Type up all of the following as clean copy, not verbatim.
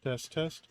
Test, test.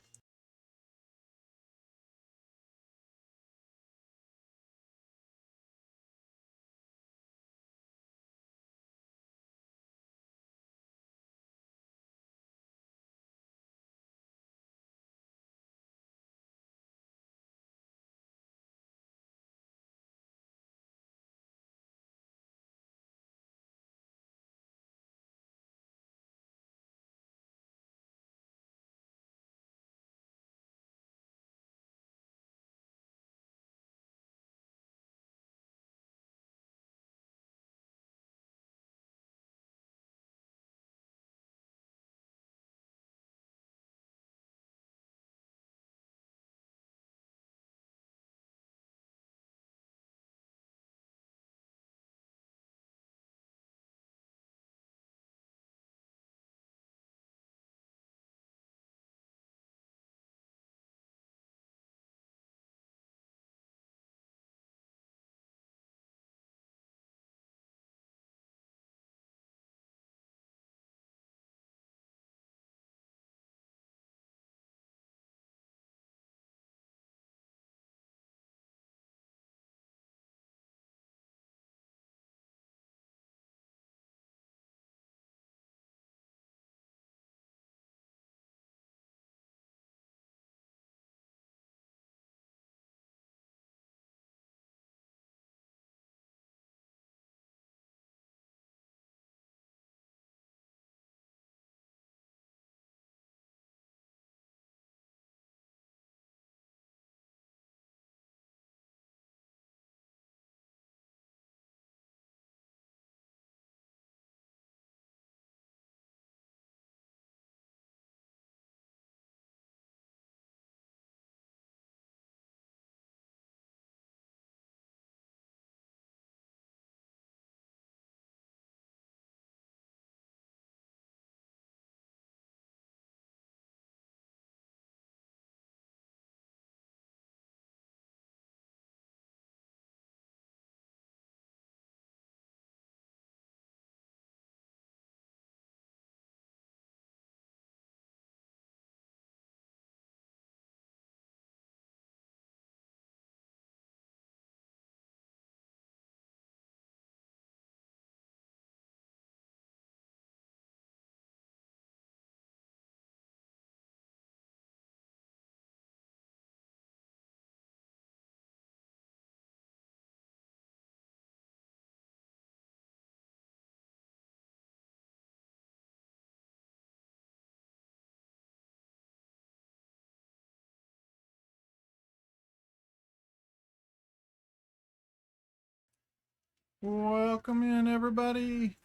Welcome in, everybody.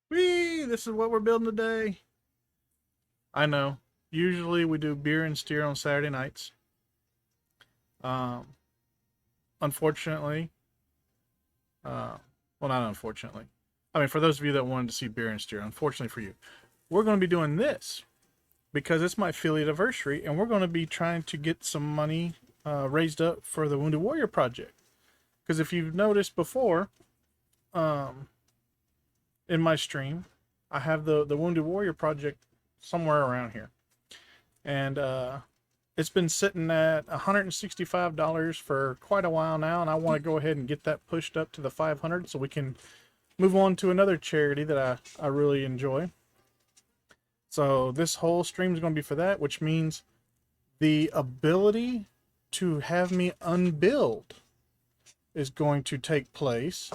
Whee! This is what we're building today. I know. Usually we do beer and steer on Saturday nights. Um, Unfortunately, well, not unfortunately. I mean, for those of you that wanted to see beer and steer, unfortunately for you, we're going to be doing this because it's my affiliate anniversary, and we're going to be trying to get some money raised up for the Wounded Warrior Project. Because if you've noticed before, um, in my stream, I have the Wounded Warrior Project somewhere around here, and it's been sitting at $165 for quite a while now, and I want to go ahead and get that pushed up to the 500 so we can move on to another charity that I really enjoy. So this whole stream is going to be for that, which means the ability to have me unbuild is going to take place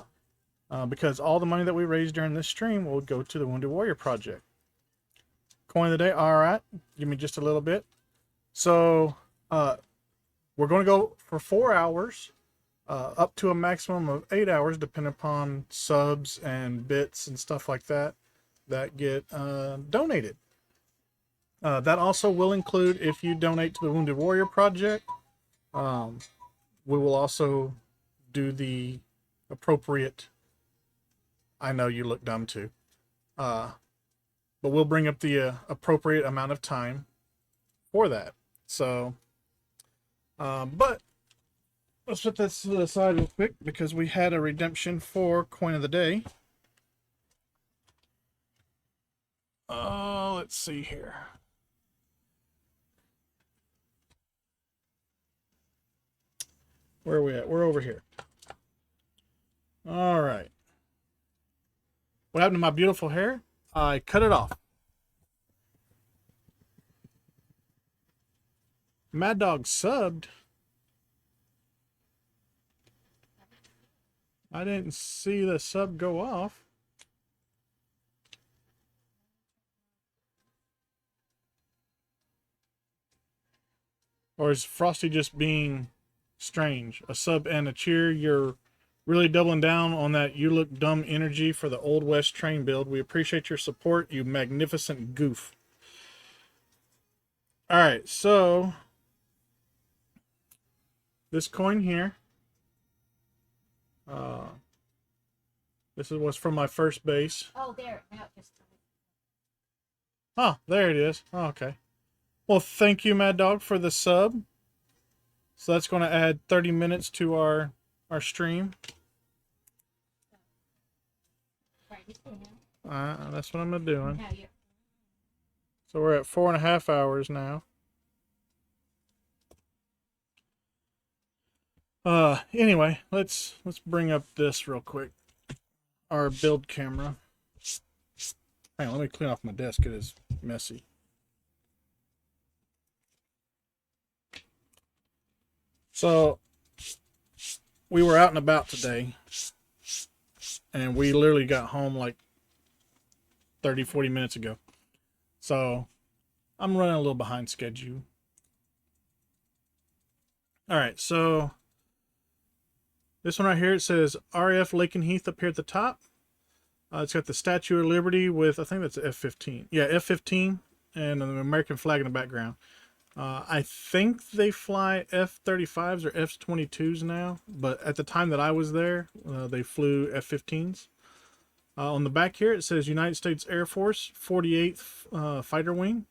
because all the money that we raise during this stream will go to the Wounded Warrior Project. Coin of the day, all right, give me just a little bit. So we're going to go for 4 hours, up to a maximum of 8 hours, depending upon subs and bits and stuff like that that get donated. That also will include if you donate to the Wounded Warrior Project. We will also do the appropriate. I know you look dumb too, but we'll bring up the appropriate amount of time for that. So, but let's put this to the side real quick because we had a redemption for coin of the day. Let's see here. Where are we at? We're over here. All right. What happened to my beautiful hair? I cut it off. Mad Dog subbed. I didn't see the sub go off. Or is Frosty just being strange? A sub and a cheer. You're really doubling down on that you look dumb energy for the Old West train build. We appreciate your support, you magnificent goof. Alright, so this coin here. This was from my first base. Oh, there. Now just. Oh, there it is. Oh, okay. Well, thank you, Mad Dog, for the sub. So that's going to add 30 minutes to our stream. That's what I'm doing. So we're at 4.5 hours now. Anyway, let's bring up this real quick. Our build camera. Hang on, let me clean off my desk. It is messy. So we were out and about today, and we literally got home like 30-40 minutes ago. So I'm running a little behind schedule. All right, so this one right here, it says RF Lakenheath up here at the top. It's got the Statue of Liberty with, I think that's F-15. Yeah, F-15 and an American flag in the background. I think they fly F-35s or F-22s now, but at the time that I was there, they flew F-15s. On the back here, it says United States Air Force 48th Fighter Wing.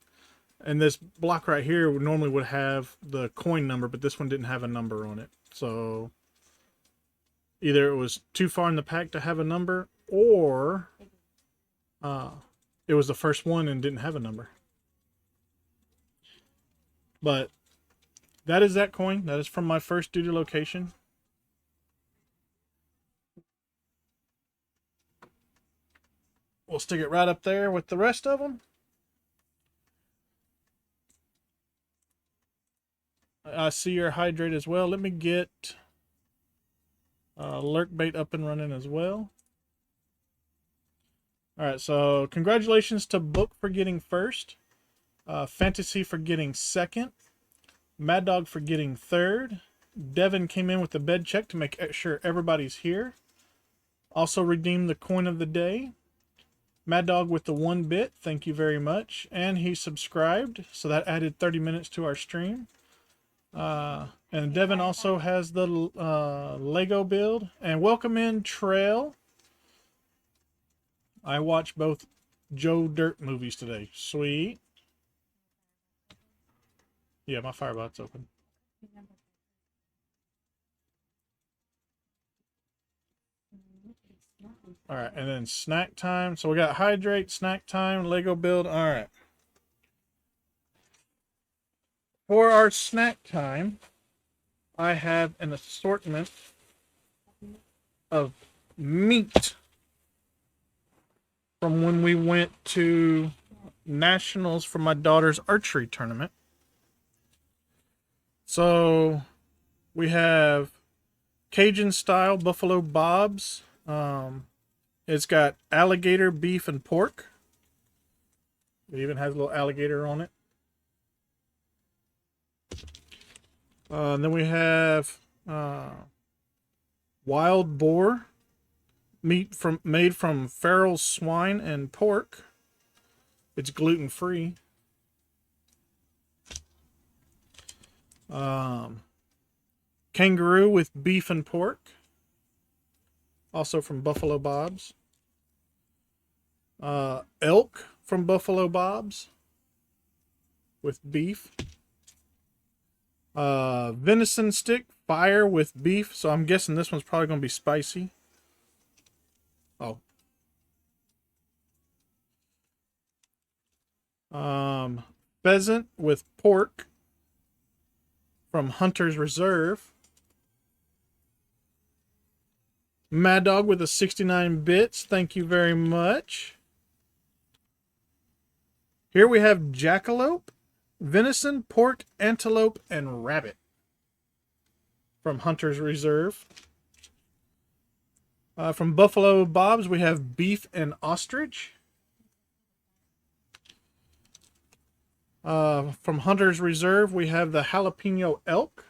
And this block right here normally would have the coin number, but this one didn't have a number on it. So either it was too far in the pack to have a number, or it was the first one and didn't have a number. But that is that coin. That is from my first duty location. We'll stick it right up there with the rest of them. I see your hydrate as well. Let me get lurk bait up and running as well. Alright, so congratulations to Book for getting first. Fantasy for getting second. Mad Dog for getting third. Devin came in with the bed check to make sure everybody's here. Also redeemed the coin of the day. Mad Dog with the 1 bit, thank you very much. And he subscribed, so that added 30 minutes to our stream. And Devin also has the Lego build. And welcome in Trail. I watched both Joe Dirt movies today. Sweet. Yeah, my firebot's open. Alright, and then snack time. So we got hydrate, snack time, Lego build. Alright. For our snack time, I have an assortment of meat from when we went to nationals for my daughter's archery tournament. So we have Cajun style Buffalo Bob's. It's got alligator, beef, and pork. It even has a little alligator on it. And then we have wild boar meat made from feral swine and pork. It's gluten free. Kangaroo with beef and pork. Also from Buffalo Bob's. Elk from Buffalo Bob's with beef. Venison stick, fire with beef. So I'm guessing this one's probably going to be spicy. Oh. Pheasant with pork from Hunter's Reserve. Mad Dog with a 69 bits. Thank you very much. Here we have jackalope, venison, pork, antelope, and rabbit from Hunter's Reserve. From Buffalo Bob's, we have beef and ostrich. From Hunter's Reserve, we have the jalapeno elk.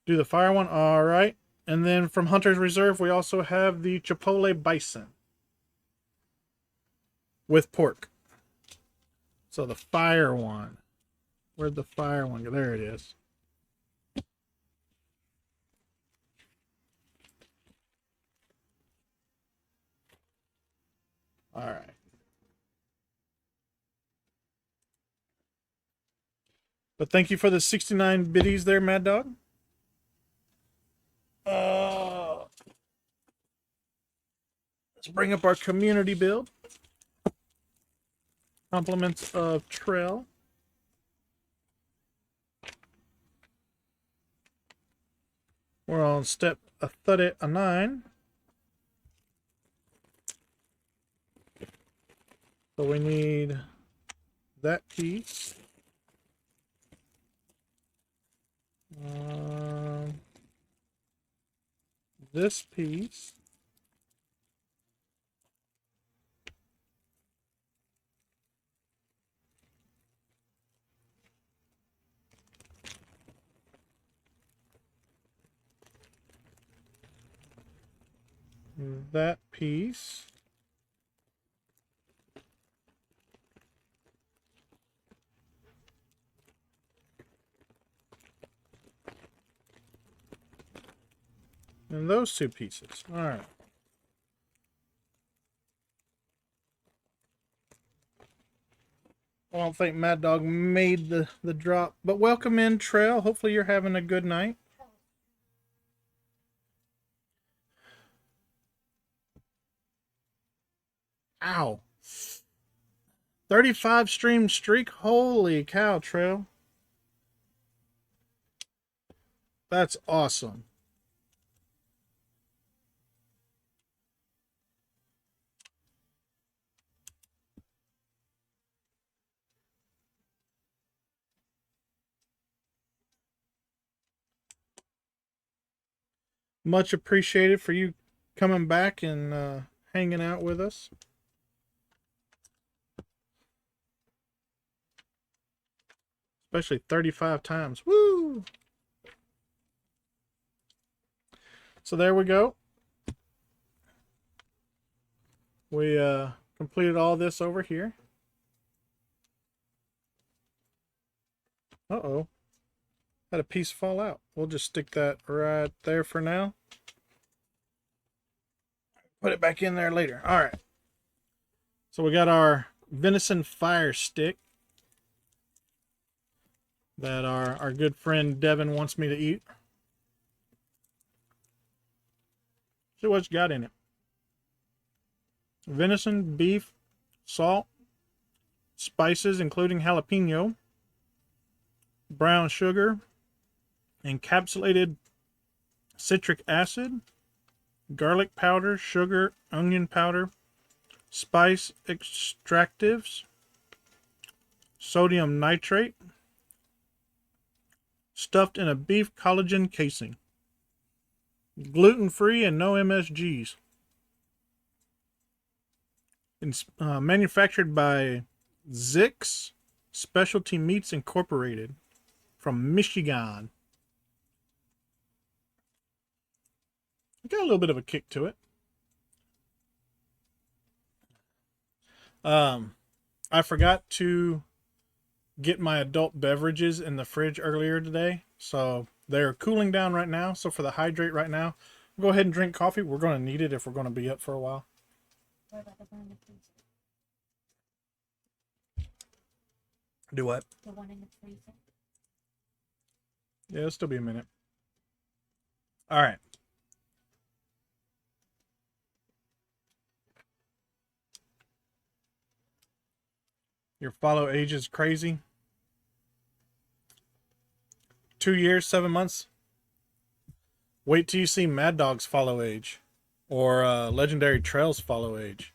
Do the fire one? All right. And then from Hunter's Reserve, we also have the chipotle bison with pork. So the fire one. Where'd the fire one go? There it is. All right. But thank you for the 69 biddies there, Mad Dog. Let's bring up our community build. Compliments of Trail. We're on step 39. So we need that piece. This piece. That piece. And those two pieces. All right. I don't think Mad Dog made the drop. But welcome in, Trail. Hopefully you're having a good night. Ow. 35 stream streak. Holy cow, Trail. That's awesome. Much appreciated for you coming back and hanging out with us. Especially 35 times. Woo! So there we go. We completed all this over here. Uh-oh. Had a piece fall out. We'll just stick that right there for now. Put it back in there later. All right. So we got our venison fire stick that our good friend Devin wants me to eat. See what it's got in it. Venison, beef, salt, spices including jalapeno, brown sugar, encapsulated citric acid, garlic powder, sugar, onion powder, spice extractives, sodium nitrate, stuffed in a beef collagen casing, gluten-free and no MSGs. It's manufactured by Zix Specialty Meats Incorporated from Michigan. Got a little bit of a kick to it. I forgot to get my adult beverages in the fridge earlier today, so they're cooling down right now. So for the hydrate right now, go ahead and drink coffee. We're going to need it if we're going to be up for a while. Do what? The one in the freezer. Yeah, it'll still be a minute. All right. Your follow age is crazy. 2 years, 7 months. Wait till you see Mad Dog's follow age, or Legendary Trails follow age.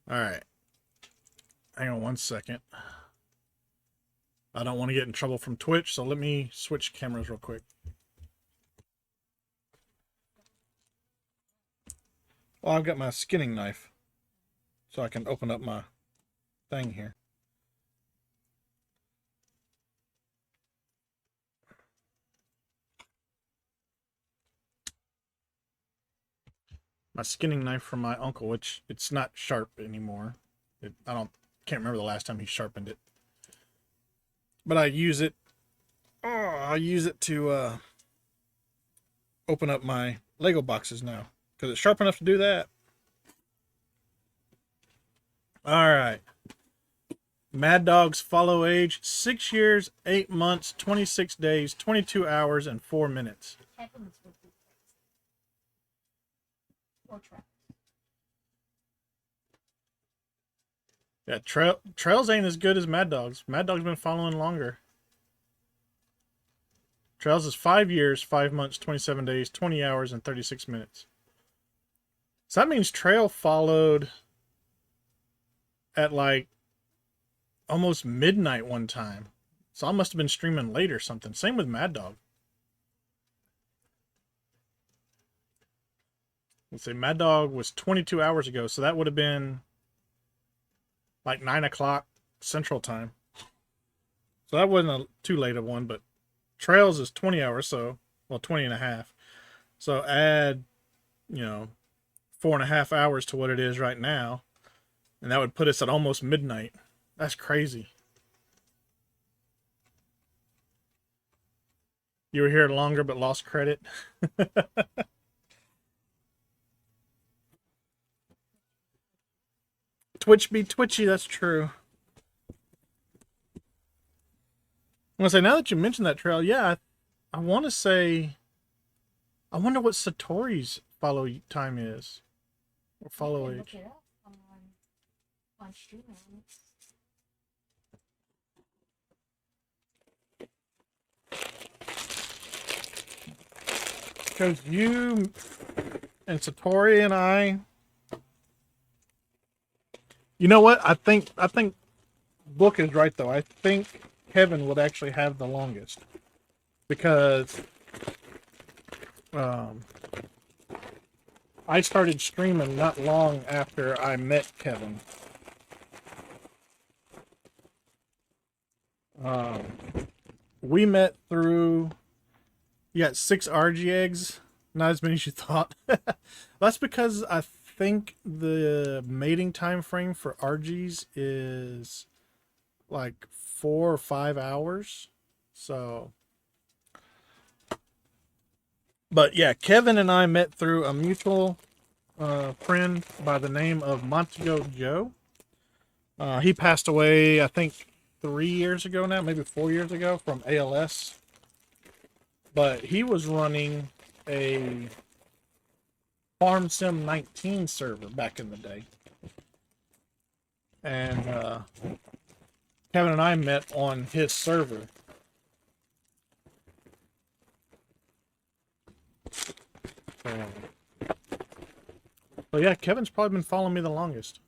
All right. Hang on 1 second. I don't want to get in trouble from Twitch, so let me switch cameras real quick. Well, I've got my skinning knife, so I can open up my thing here. My skinning knife from my uncle, which it's not sharp anymore. Can't remember the last time he sharpened it. But I use it. Oh, I use it to open up my Lego boxes now because it's sharp enough to do that. All right. Mad Dog's follow age: 6 years, 8 months, 26 days, 22 hours, and 4 minutes. Kevin's would be or Travis. Yeah, Trails ain't as good as Mad Dog's. Mad Dog's been following longer. Trails is 5 years, 5 months, 27 days, 20 hours, and 36 minutes. So that means Trail followed at like almost midnight one time. So I must have been streaming late or something. Same with Mad Dog. Let's say Mad Dog was 22 hours ago, so that would have been like 9 o'clock Central Time. So that wasn't a too late of one, but Trails is 20 hours, so, well, 20 and a half. So add, 4.5 hours to what it is right now, and that would put us at almost midnight. That's crazy. You were here longer but lost credit. Twitch be twitchy, that's true. I'm gonna say, now that you mentioned that, Trail, yeah, I want to say, I wonder what Satori's follow time is, or follow age. Look it up on streaming. Because you and Satori and I, you know what? I think Book is right though. I think Kevin would actually have the longest because I started streaming not long after I met Kevin. We met through, you got 6 RG eggs, not as many as you thought. That's because I think the mating time frame for RGs is like 4 or 5 hours. So, but yeah, Kevin and I met through a mutual friend by the name of Montego Joe. He passed away, I think, 3 years ago now, maybe 4 years ago, from ALS. But he was running a Farm Sim 19 server back in the day. And Kevin and I met on his server. So yeah, Kevin's probably been following me the longest.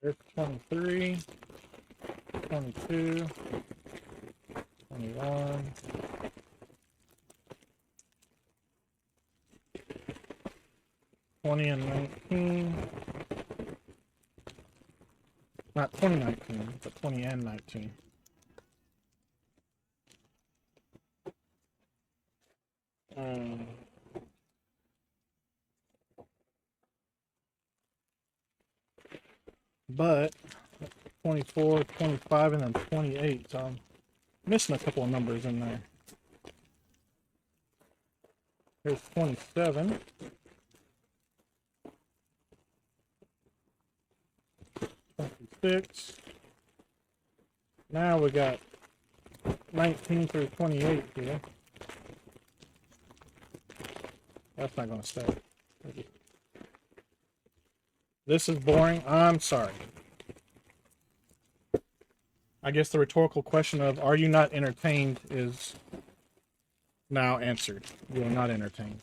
There's 23, 22, 21, 20 and 19. Not 2019, but 20 and 19. but 24, 25, and then 28. So I'm missing a couple of numbers in there. Here's 27. 26. Now we got 19 through 28 here. That's not going to stay. This is boring. I'm sorry. I guess the rhetorical question of are you not entertained is now answered. You are not entertained.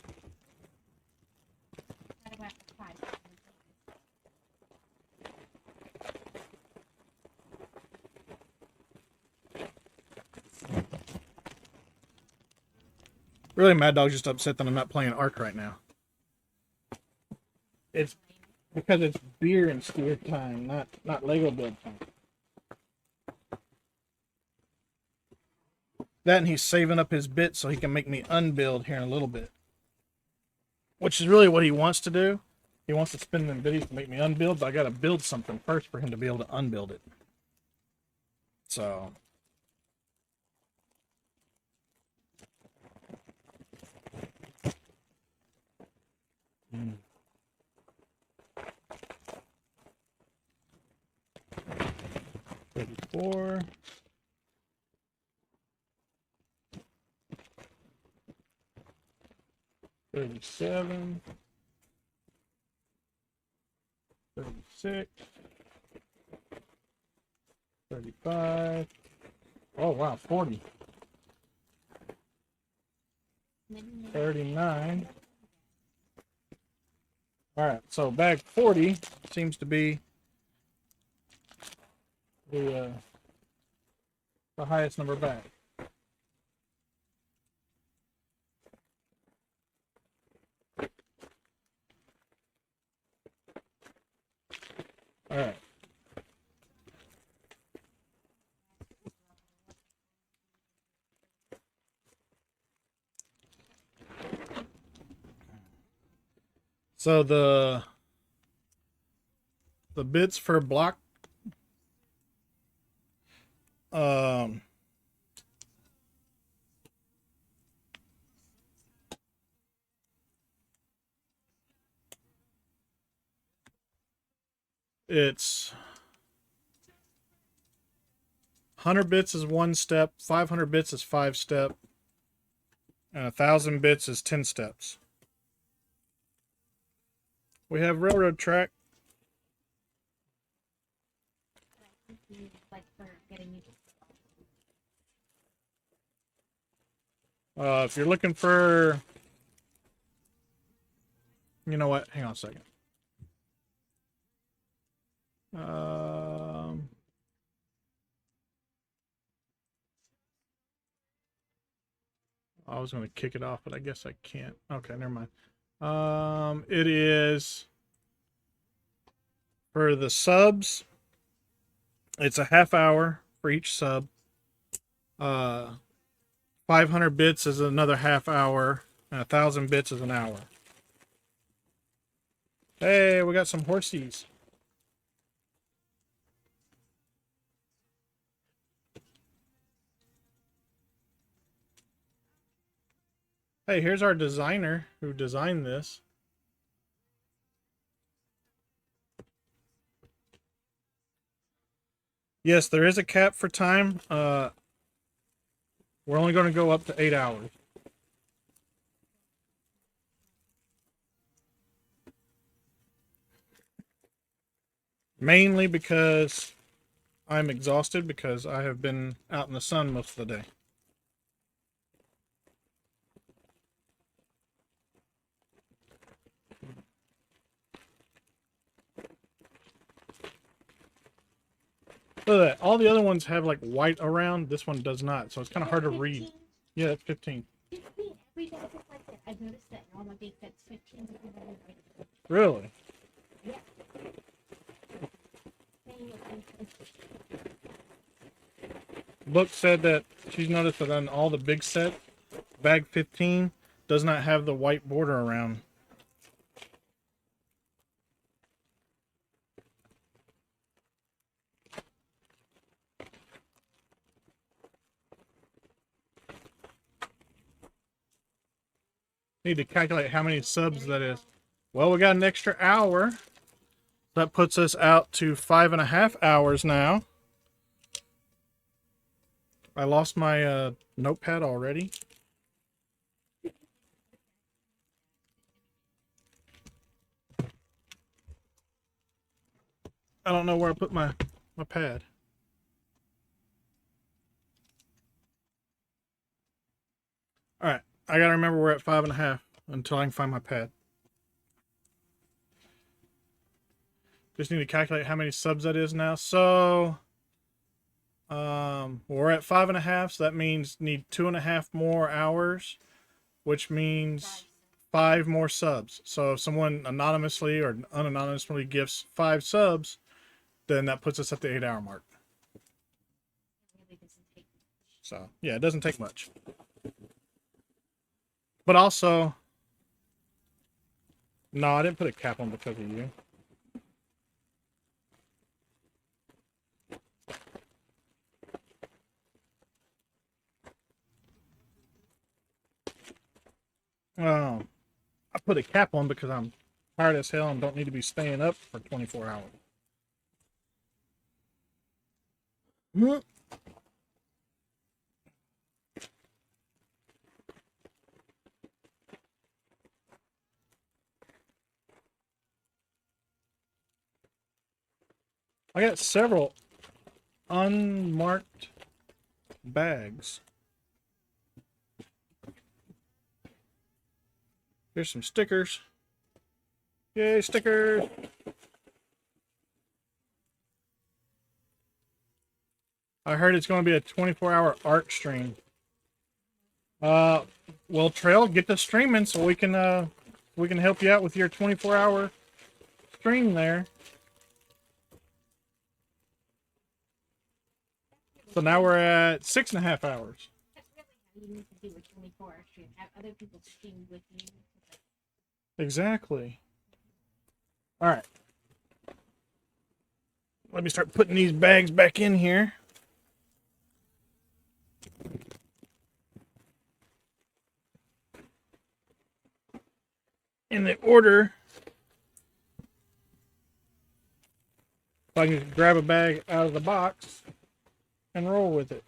Gotta go after 5. Really, Mad Dog's just upset that I'm not playing Ark right now. It's because it's beer and steer time, not Lego build time. That and he's saving up his bits so he can make me unbuild here in a little bit. Which is really what he wants to do. He wants to spend them biddies to make me unbuild, but I gotta build something first for him to be able to unbuild it. So... 34. 37. 36. 35. Oh wow, 40. 39. Alright, so bag 40 seems to be the highest number bag. Alright. So the bits for block it's 100 bits is 1 step, 500 bits is 5 step, and 1,000 bits is 10 steps. We have railroad track. Like for getting you If you're looking for, you know what? Hang on a second. I was going to kick it off, but I guess I can't. Okay, never mind. It is for the subs. It's a half hour for each sub. 500 bits is another half hour, and 1,000 bits is an hour. Hey, we got some horsies. Hey, here's our designer who designed this. Yes, there is a cap for time. We're only going to go up to 8 hours. Mainly because I'm exhausted because I have been out in the sun most of the day. Look at that. All the other ones have like white around. This one does not, so it's kind of hard to read. Yeah, it's 15. 15. Every bag is like that. I've noticed that in all my big sets. 15 is right. Really? Yeah. Book said that she's noticed that on all the big sets, bag 15 does not have the white border around. Need to calculate how many subs that is. Well, we got an extra hour. That puts us out to 5.5 hours now. I lost my notepad already. I don't know where I put my pad. All right, I gotta remember we're at 5.5 until I can find my pad. Just need to calculate how many subs that is now. So, we're at 5.5, so that means need 2.5 more hours, which means 5 more subs. So if someone anonymously or unanonymously gifts 5 subs, then that puts us at the 8-hour mark. So yeah, it doesn't take much. But also, no, I didn't put a cap on because of you. I put a cap on because I'm tired as hell and don't need to be staying up for 24 hours. I got several unmarked bags. Here's some stickers. Yay, stickers! I heard it's going to be a 24-hour art stream. Well, Trail, get the streaming so we can help you out with your 24-hour stream there. So now we're at 6.5 hours. That's really how you need to do a 24-hour stream. Have other people stream with you. Exactly. All right. Let me start putting these bags back in here. In the order. If I can just grab a bag out of the box and roll with it.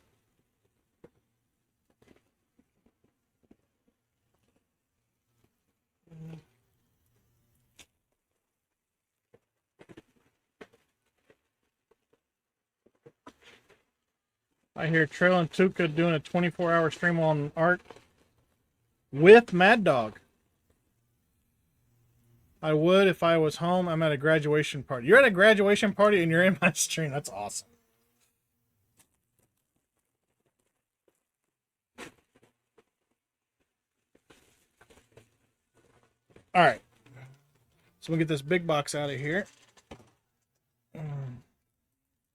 I hear Trail and Tuca doing a 24-hour stream on art with Mad Dog. I would if I was home. I'm at a graduation party. You're at a graduation party and you're in my stream. That's awesome. All right. So we'll get this big box out of here.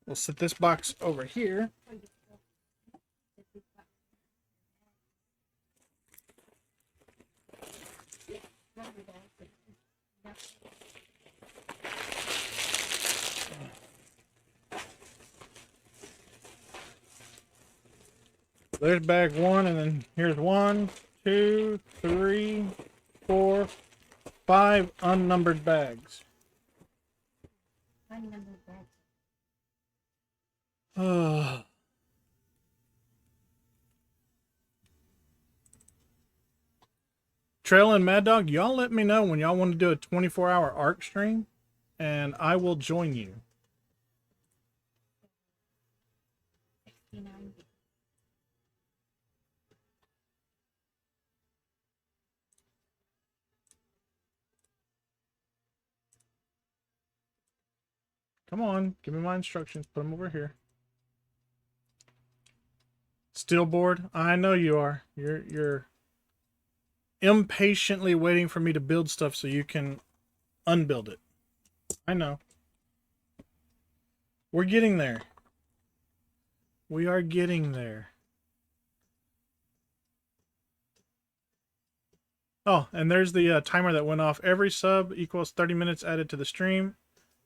We'll set this box over here. There's bag 1, and then here's 1, 2, 3, 4, 5 unnumbered bags. Unnumbered bags. Trail and Mad Dog, y'all let me know when y'all want to do a 24-hour art stream, and I will join you. 69. Come on, give me my instructions. Put them over here. Still bored? I know you are. You're impatiently waiting for me to build stuff so you can unbuild it. I know. We're getting there. We are getting there. Oh, and there's the timer that went off. Every sub equals 30 minutes added to the stream.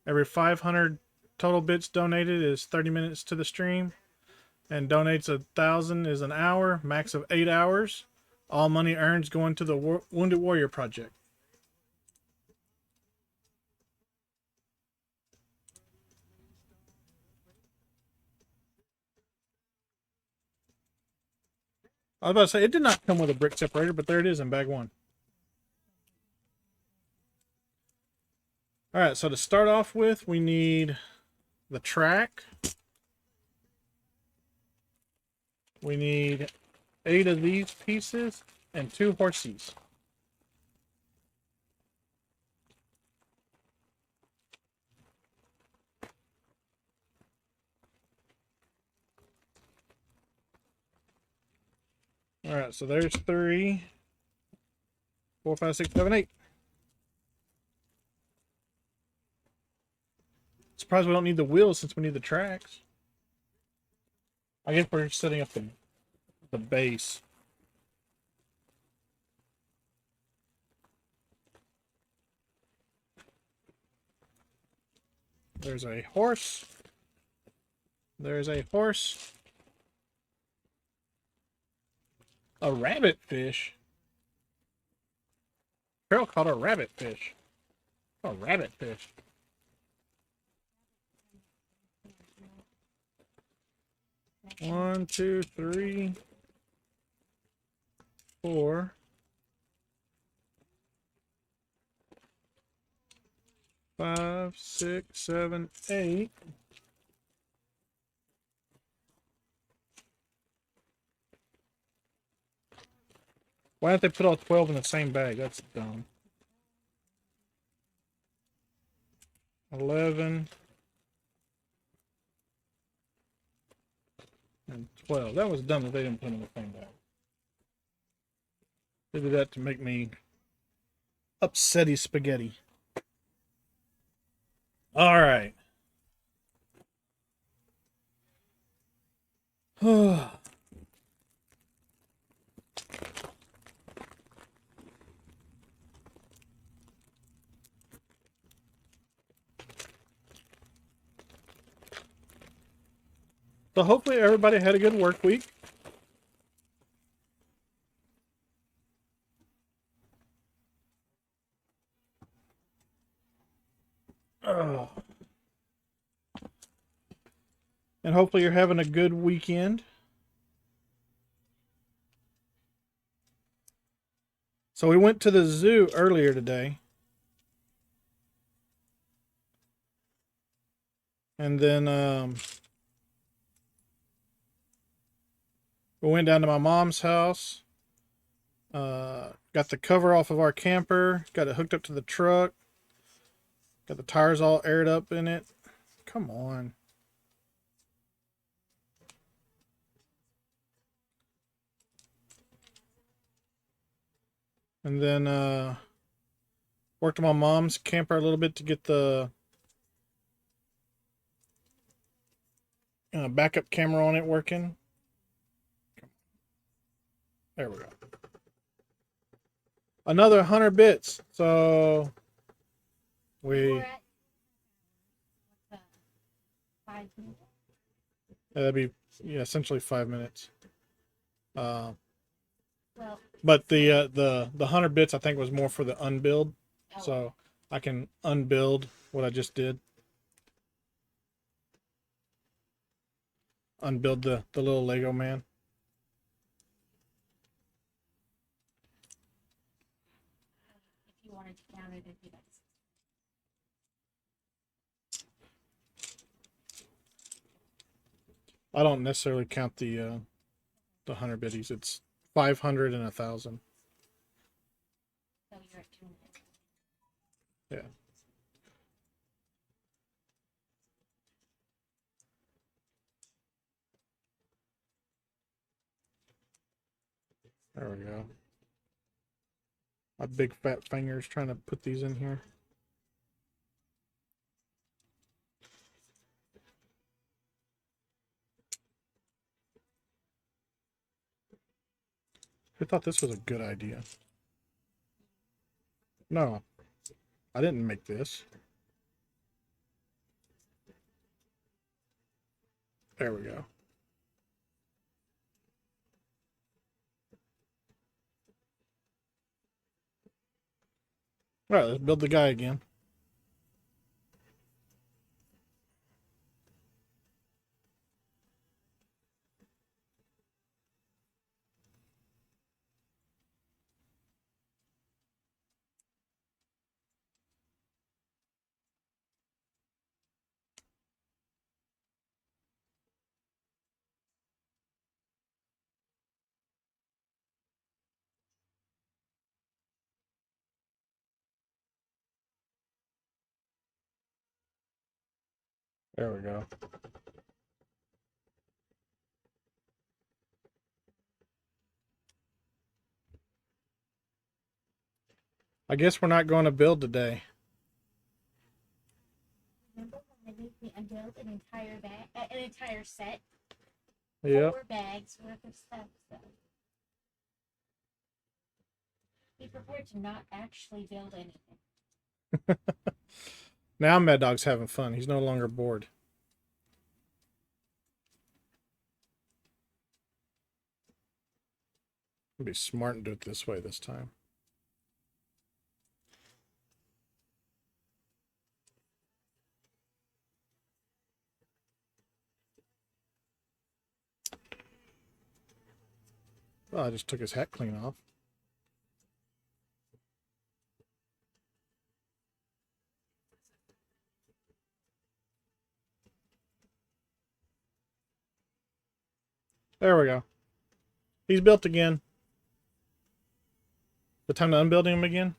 Every 500 total bits donated is 30 minutes to the stream. And donates 1,000 is an hour, max of 8 hours. All money earned going to the Wounded Warrior Project. I was about to say, it did not come with a brick separator, but there it is in bag 1. All right, so to start off with, we need the track. We need 8 of these pieces and 2 horses. All right, so there's 3, 4, 5, 6, 7, 8. Surprised we don't need the wheels since we need the tracks. I guess we're setting up the base. There's a horse. There's a horse. A rabbit fish. Carol caught a rabbit fish. A rabbit fish. One, two, three, 4, 5, 6, 7, 8. Why don't they put all 12 in the same bag? That's dumb. 11 and 12. That was dumb that they didn't put them in the same bag. They did that to make me upsetty spaghetti. All right. So hopefully everybody had a good work week. Oh. And hopefully you're having a good weekend. So we went to the zoo earlier today. And then we went down to my mom's house. Got the cover off of our camper. Got it hooked up to the truck. Got the tires all aired up in it. Come on. And then worked on my mom's camper a little bit to get the backup camera on it working. There we go. Another 100 bits. So we... that'd be essentially 5 minutes. But the 100 bits I think was more for the unbuild, so I can unbuild what I just did. Unbuild the little Lego man. If you wanted to count it, it'd be like I don't necessarily count the 100 bitties. It's 500 and 1,000. so you're at 2 minutes. Yeah. There we go. My big fat fingers trying to put these in here. Who thought this was a good idea? No, I didn't make this. There we go. All right, let's build the guy again. There we go. I guess we're not going to build today. Remember when I made me unbuild an entire bag, an entire set, Yep. 4 bags worth of stuff. So we prefer to not actually build anything. Now Mad Dog's having fun. He's no longer bored. I'll be smart and do it this way this time. Well, I just took his hat clean off. There we go. He's built again. The time to unbuilding him again?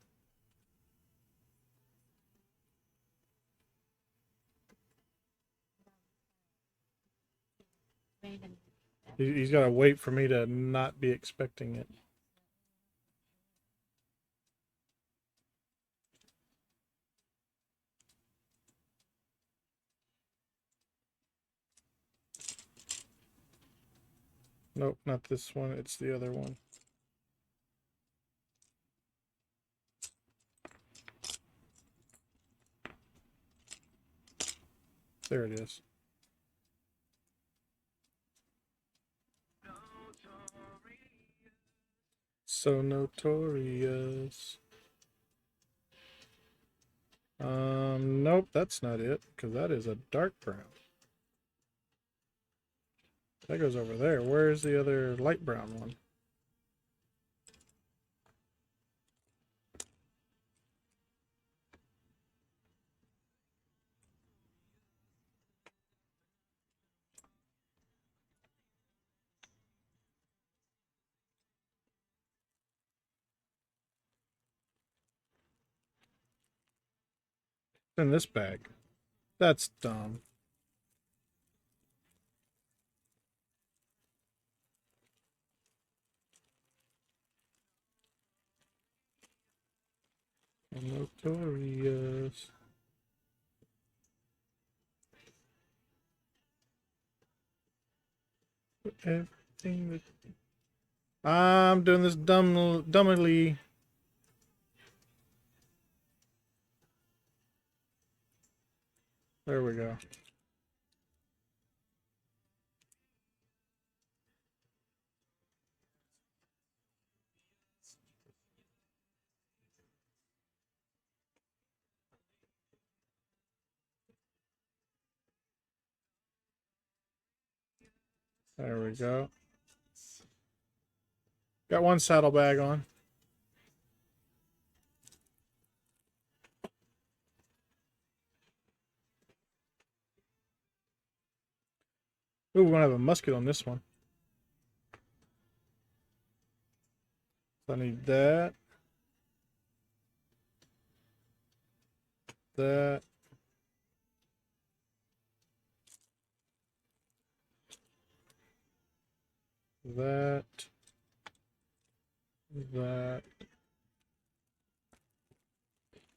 Random. He's got to wait for me to not be expecting it. Nope, not this one. It's the other one. There it is. So notorious. Nope, that's not it, because that is a dark brown. That goes over there. Where's the other light brown one? In this bag. That's dumb. Notorious. Everything that I'm doing this dumbly. There we go. There we go. Got one saddlebag on. Ooh, we're gonna have a musket on this one. So I need that. That. That. That.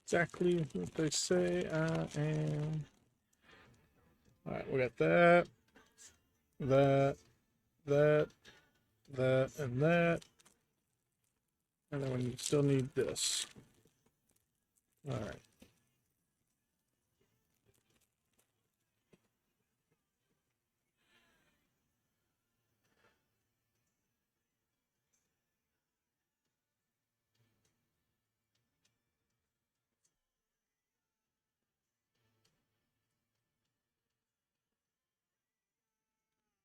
Exactly what they say I am. Alright, we got that. That. That. That. And that. And then we still need this. Alright.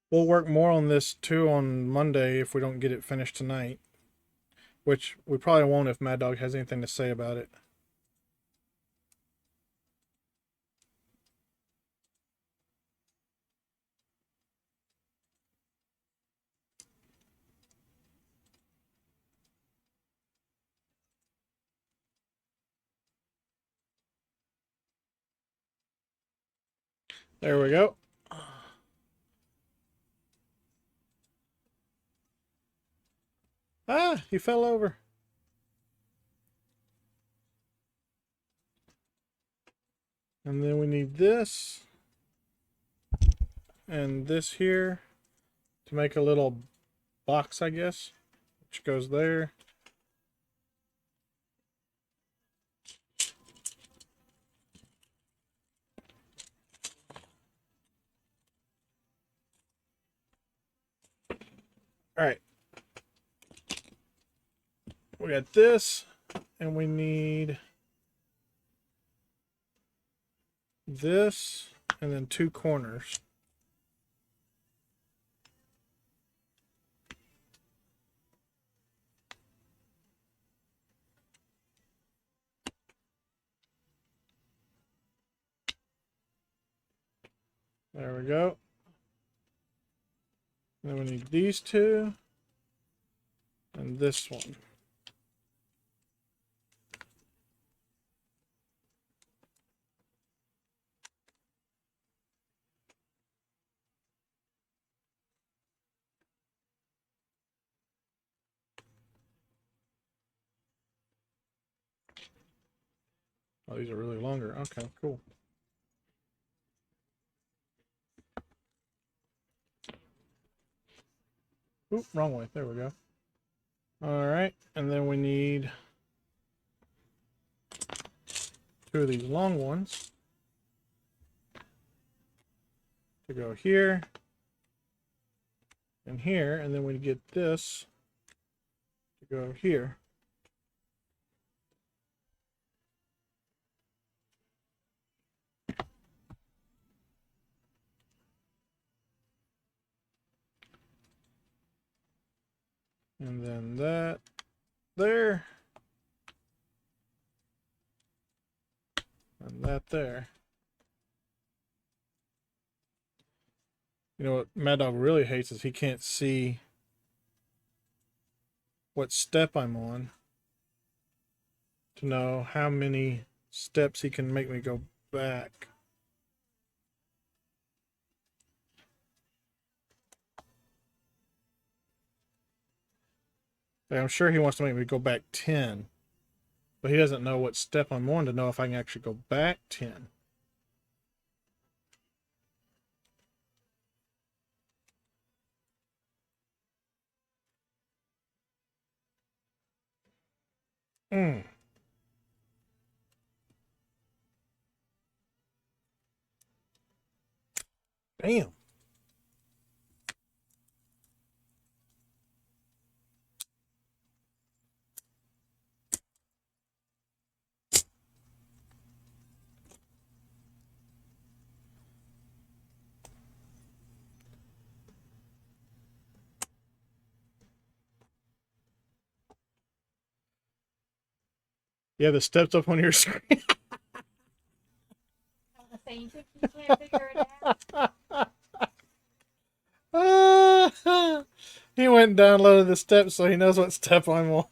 We'll work more on this too on Monday if we don't get it finished tonight. Which we probably won't if Mad Dog has anything to say about it. There we go. Ah, he fell over. And then we need this and this here to make a little box, I guess, which goes there. All right. We got this, and we need this, and then two corners. There we go. Then we need these two, and this one. Oh, these are really longer. Okay, cool. Oop, wrong way. There we go. All right, and then we need two of these long ones to go here and here, and then we get this to go here. And then that there. And that there. You know what Mad Dog really hates is he can't see what step I'm on to know how many steps he can make me go back. Like, I'm sure he wants to make me go back 10, but he doesn't know what step I'm on to know if I can actually go back 10. Mm. Damn. Yeah, the steps up on your screen. I was saying, you think you can't figure it out? He went and downloaded the steps so he knows what step I'm on.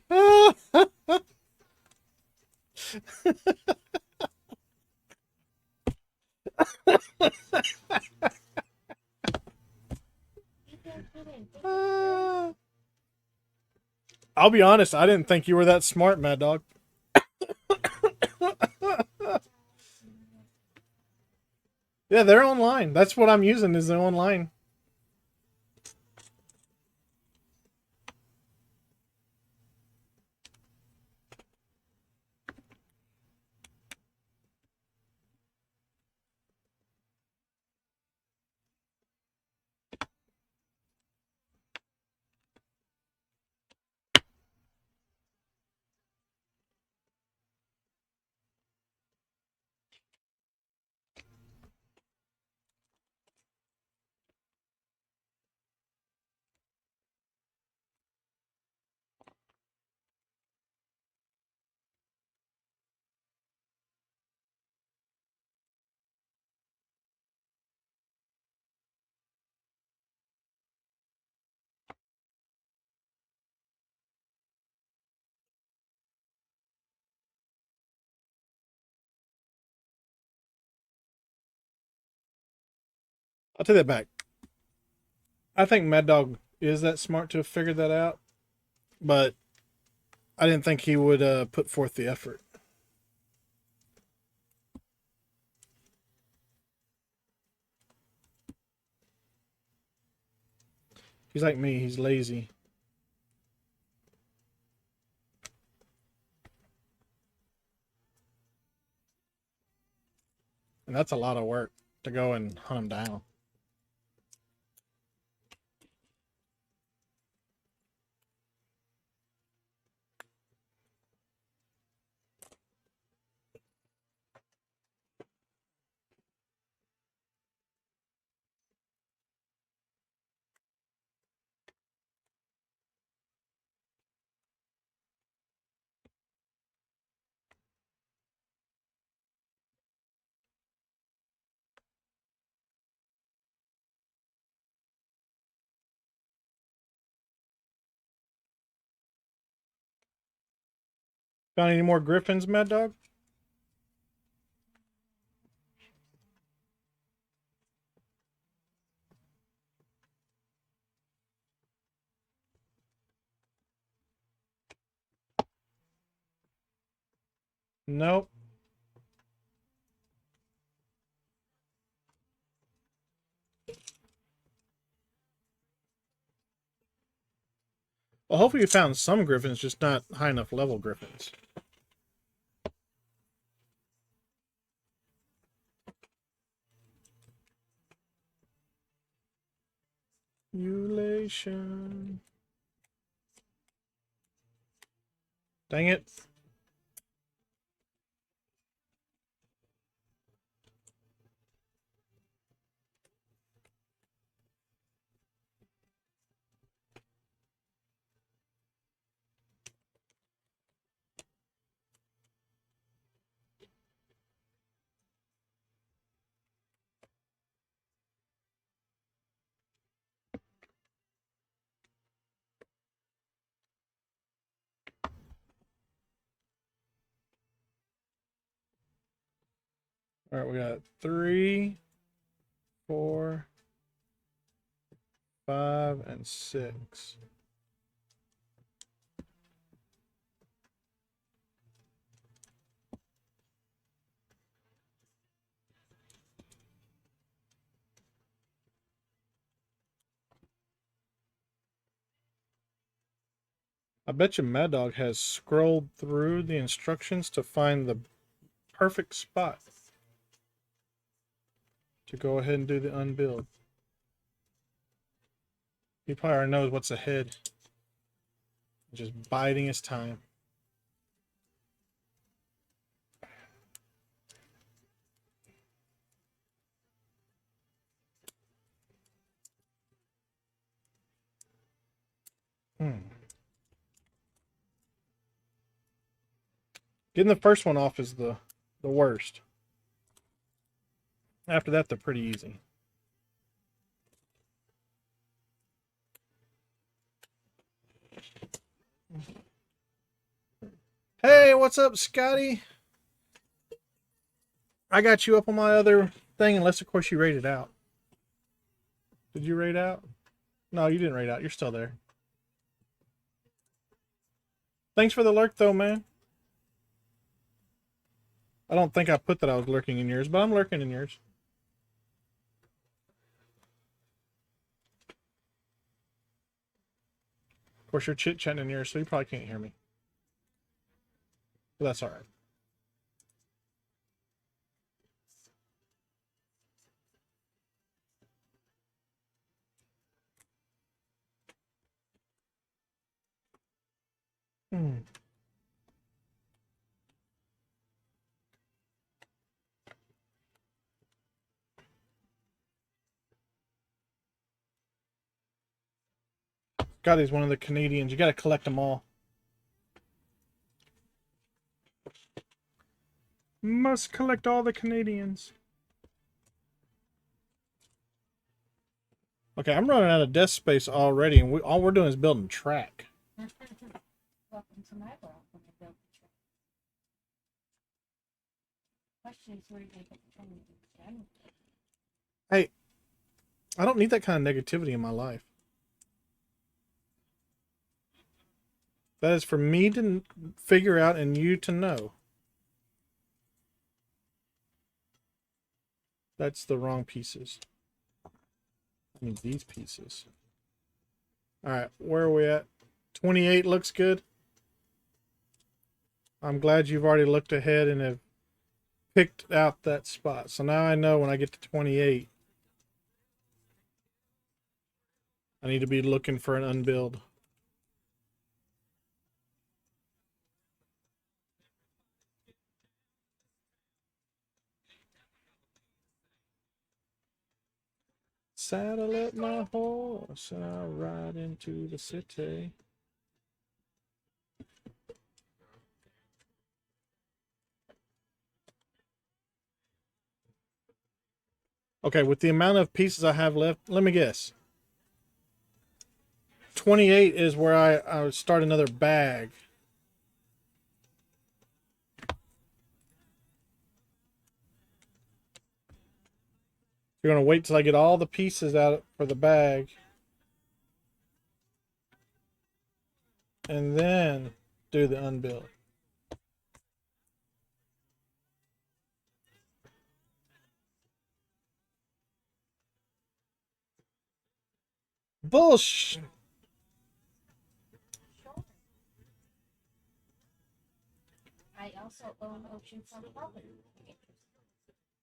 You think he didn't think it I'll be honest, I didn't think you were that smart, Mad Dog. Yeah, they're online. That's what I'm using is the online. I'll take that back. I think Mad Dog is that smart to have figured that out, but I didn't think he would put forth the effort. He's like me. He's lazy. And that's a lot of work to go and hunt him down. Found any more griffins, Mad Dog? Nope. Well, hopefully you found some griffins, just not high enough level griffins. Ulation. Dang it. All right, we got 3, 4, 5, and 6. I bet you Mad Dog has scrolled through the instructions to find the perfect spot to go ahead and do the unbuild. He probably already knows what's ahead. Just biding his time. Getting the first one off is the worst. After that, they're pretty easy. Hey, what's up, Scotty? I got you up on my other thing, unless, of course, you raided out. Did you raid out? No, you didn't raid out. You're still there. Thanks for the lurk, though, man. I don't think I put that I was lurking in yours, but I'm lurking in yours. Of course, you're chit-chatting in yours, so you probably can't hear me. But that's all right. God, he's one of the Canadians. You got to collect them all. Must collect all the Canadians. Okay, I'm running out of desk space already, and all we're doing is building track. Welcome to my world when I build the track. Question is where you get the training. Hey, I don't need that kind of negativity in my life. That is for me to figure out and you to know. That's the wrong pieces. I need these pieces. All right, where are we at? 28 looks good. I'm glad you've already looked ahead and have picked out that spot. So now I know when I get to 28, I need to be looking for an unbuild. Saddle up my horse and I'll ride into the city. Okay, with the amount of pieces I have left, let me guess. 28 is where I would start another bag. You're going to wait till I get all the pieces out for the bag. And then do the unbuild. Bullshit. I also own oceanfront property.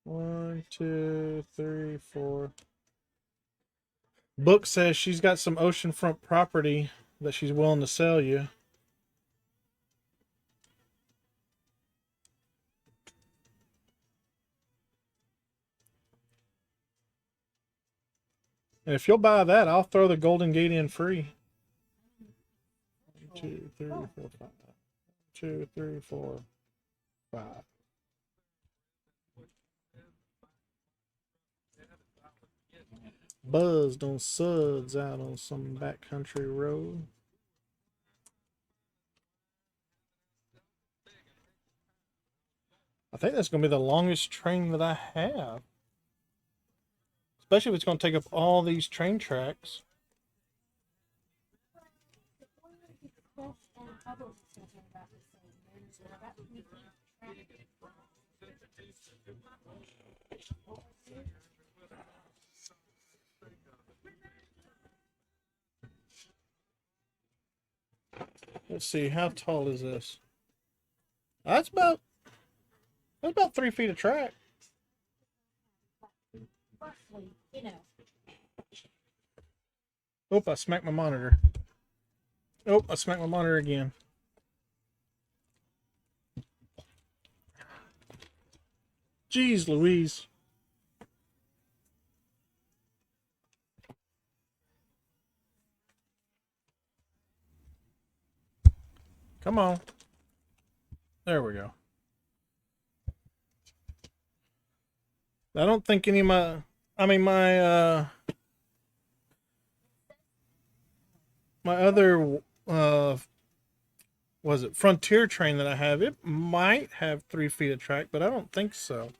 1, 2, 3, 4. Book says she's got some oceanfront property that she's willing to sell you. And if you'll buy that, I'll throw the Golden Gate in free. 1, 2, 3, 4, 5. 2, 3, 4, 5. Buzzed on suds out on some backcountry road. I think that's going to be the longest train that I have. Especially if it's going to take up all these train tracks. Let's see, how tall is this? That's about 3 feet of track. Roughly, you know. Oh, I smacked my monitor. Oh, I smacked my monitor again. Jeez Louise. Come on. There we go. I don't think any of my, my other, was it Frontier train that I have, it might have 3 feet of track, but I don't think so.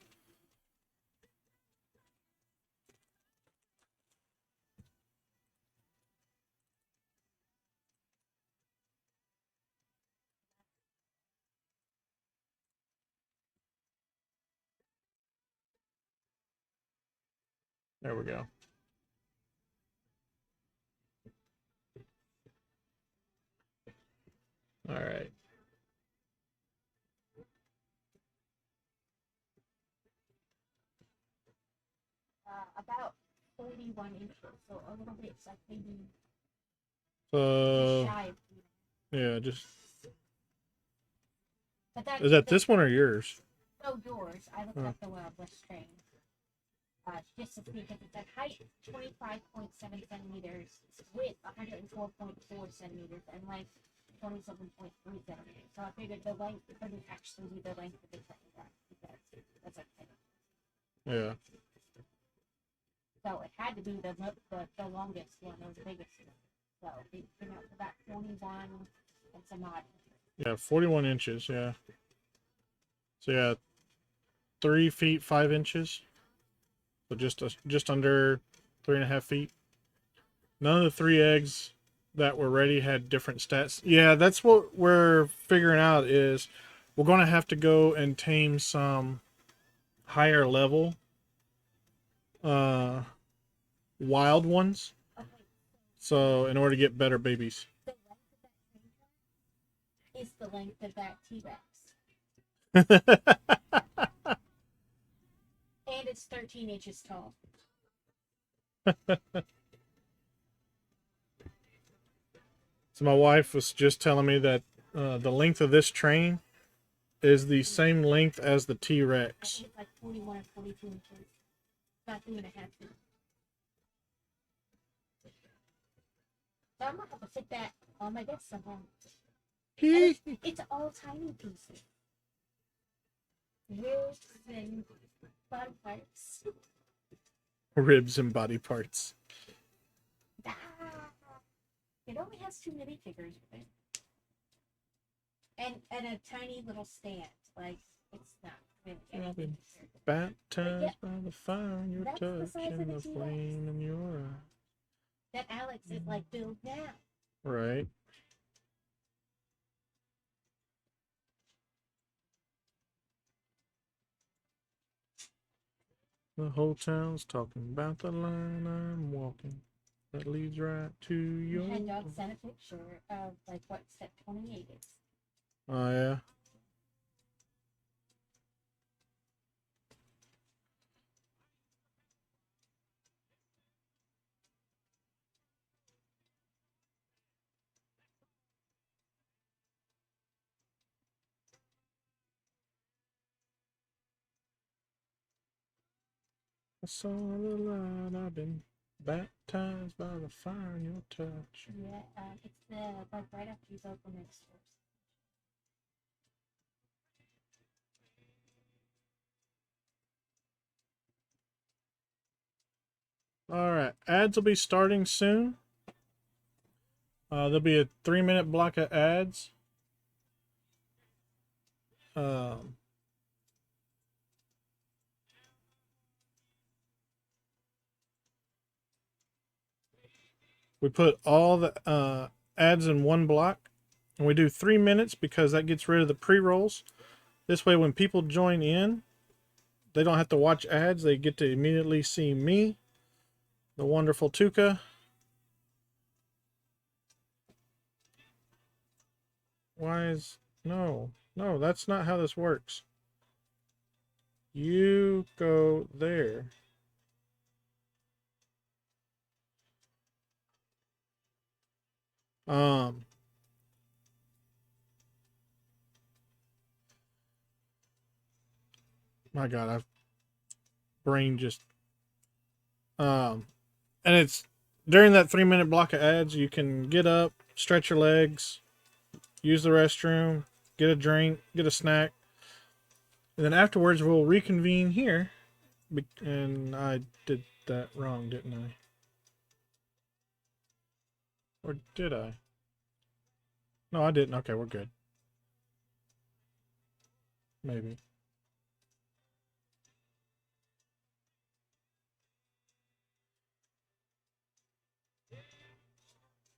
There we go. All right. About 41 inches, so a little bit, like maybe So, shy of yeah, just. But that, Is that this one or yours? No, yours. I looked at the Wild West train. Just to speak of it, that height 25.7 centimeters, width 104.4 centimeters, and length 27.3 centimeters. So I figured the length couldn't actually be the length of the train track because that's okay. Yeah. So it had to be the longest one or the biggest one. So it came out to about 41 and some odd. Yeah, 41 inches, yeah. So yeah, 3 feet 5 inches. So just under 3.5 feet. None of the 3 eggs that were ready had different stats. Yeah, that's what we're figuring out is we're going to have to go and tame some higher level wild ones. Okay, So in order to get better babies. the length of that train track is the length of that T-Rex. And it's 13 inches tall. So my wife was just telling me that the length of this train is the same length as the I T-Rex. think it's like 41 or 42 inches. About 3.5 feet. So I'm gonna have to fit that on my desk somehow. And it's all tiny pieces. Ribs and body parts. Ribs and body parts. Ah, it only has 2 minifigures with it. And a tiny little stand. Like, it's not really anything. Baptized by the fire in your That's the touch size of and the the T-Rex. flame in your eye. That Alex is like built now. Right. The whole town's talking about the line I'm walking that leads right to your. Head dog sent a picture of like what step 28 is. Oh yeah. I saw the light. I've been baptized by the fire in your touch. Yeah, it's the like right after you go from the stores. All right, ads will be starting soon. There'll be a 3-minute block of ads. We put all the ads in one block, and we do 3 minutes because that gets rid of the pre-rolls. This way, when people join in, they don't have to watch ads. They get to immediately see me, the wonderful Tuca. No, that's not how this works. You go there. Um, my God, I've brain just and it's during that 3-minute block of ads. You can get up, stretch your legs, use the restroom, get a drink, get a snack, and then afterwards we'll reconvene here. And I did that wrong, didn't I? Or did I? No, I didn't. Okay, we're good. Maybe.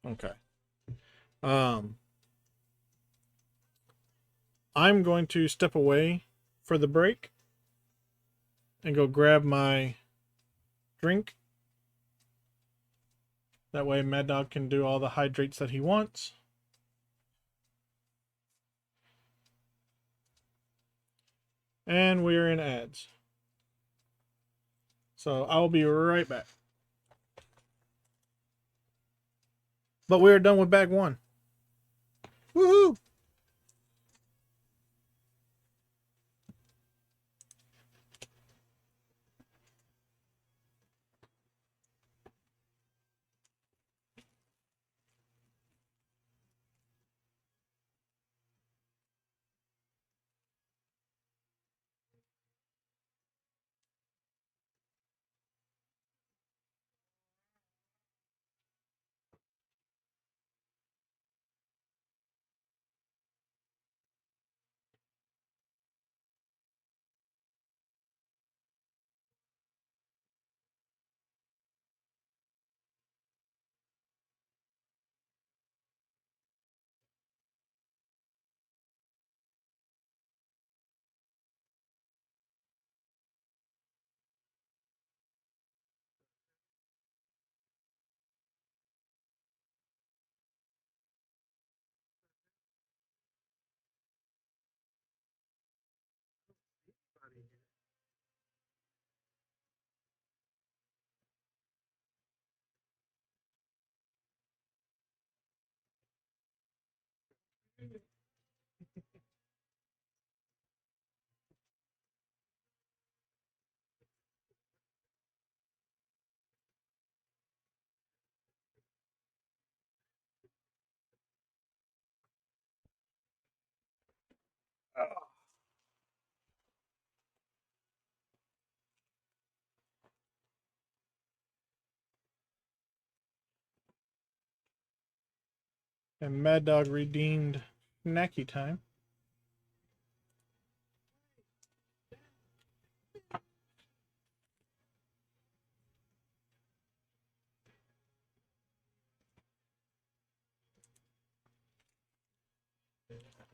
Okay. I'm going to step away for the break and go grab my drink. That way Mad Dog can do all the hydrates that he wants. And we're in ads. So I'll be right back. But we're done with bag 1. Woohoo! And Mad Dog redeemed snacky time.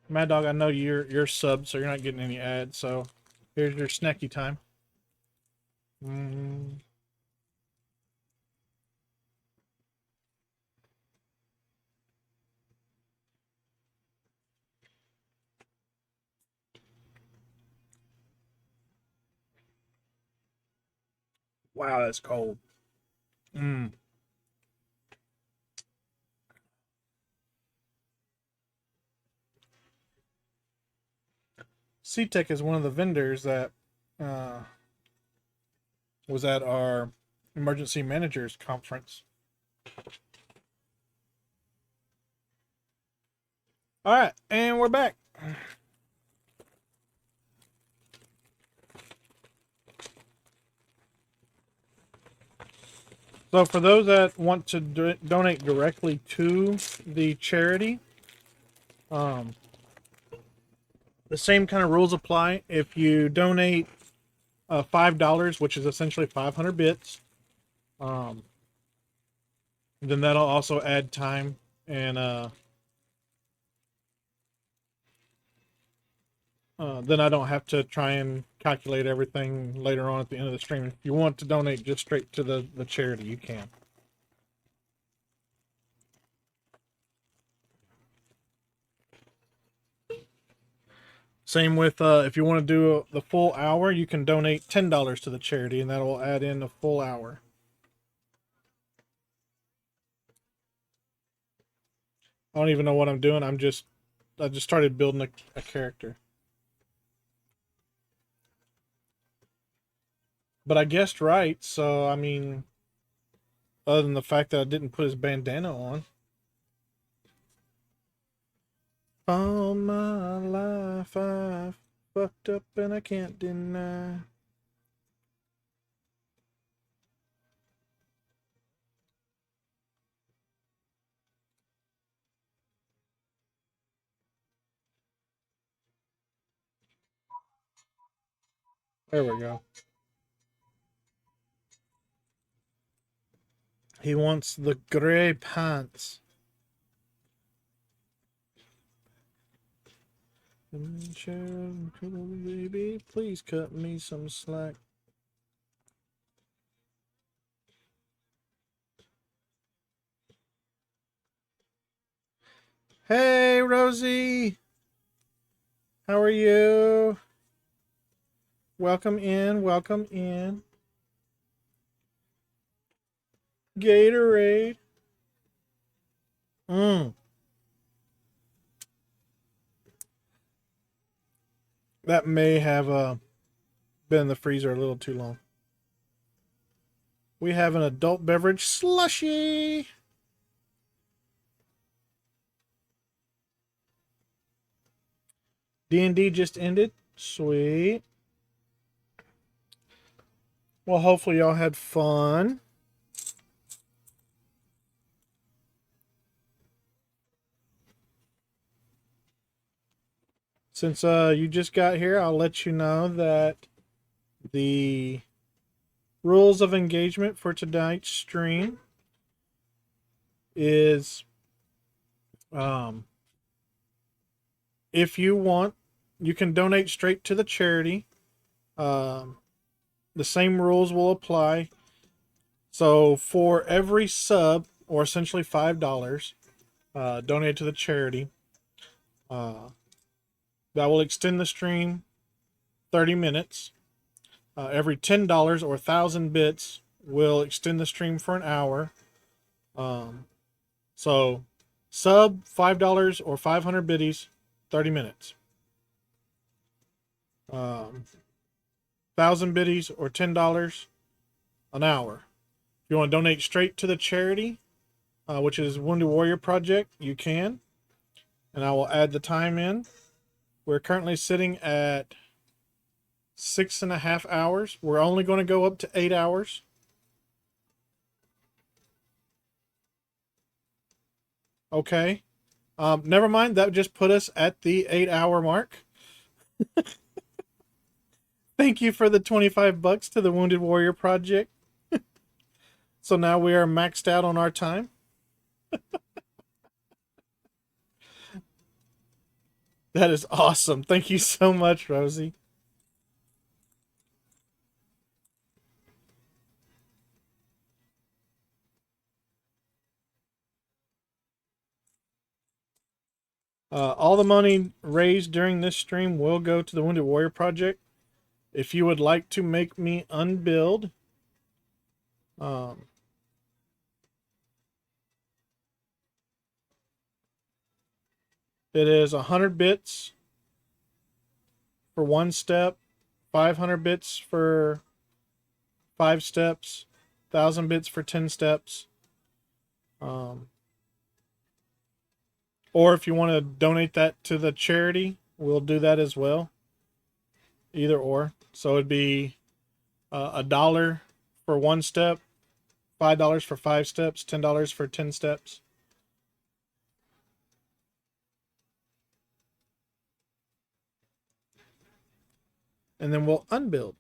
Mad Dog, I know you're subbed, so you're not getting any ads. So here's your snacky time. Mm. Wow, that's cold. Mm. C-Tech is one of the vendors that uh, was at our emergency managers conference. All right, and we're back. So for those that want to donate directly to the charity, um, the same kind of rules apply. If you donate $5, which is essentially 500 bits, um, then that'll also add time, and then I don't have to try and calculate everything later on at the end of the stream. If you want to donate just straight to the charity, you can. Same with if you want to do the full hour, you can donate $10 to the charity, and that will add in a full hour. I don't even know what I'm doing. I just started building a character. But I guessed right, so I mean, other than the fact that I didn't put his bandana on. All my life I've fucked up and I can't deny. There we go. He wants the gray pants. Baby, please cut me some slack. Hey, Rosie. How are you? Welcome in. Welcome in. Gatorade. That may have been in the freezer a little too long. We have an adult beverage slushy. D&D just ended. Sweet. Well, hopefully y'all had fun. Since you just got here, I'll let you know that the rules of engagement for tonight's stream is if you want, you can donate straight to the charity. The same rules will apply. So for every sub, or essentially $5, donated to the charity, that will extend the stream 30 minutes. Every $10 or 1,000 bits will extend the stream for an hour. So Sub $5 or 500 biddies, 30 minutes. 1,000 biddies or $10 an hour. If you want to donate straight to the charity, which is Wounded Warrior Project, you can. And I will add the time in. We're currently sitting at 6.5 hours. We're only going to go up to 8 hours. Okay. Never mind. That just put us at the 8-hour mark. Thank you for the $25 to the Wounded Warrior Project. So now we are maxed out on our time. That is awesome. Thank you so much, Rosie. All the money raised during this stream will go to the Wounded Warrior Project. If you would like to make me unbuild, it is 100 bits for 1 step, 500 bits for 5 steps, 1,000 bits for 10 steps. Or if you want to donate that to the charity, we'll do that as well. Either or. So it'd be $1 for 1 step, $5 for 5 steps, $10 for 10 steps. And then we'll unbuild.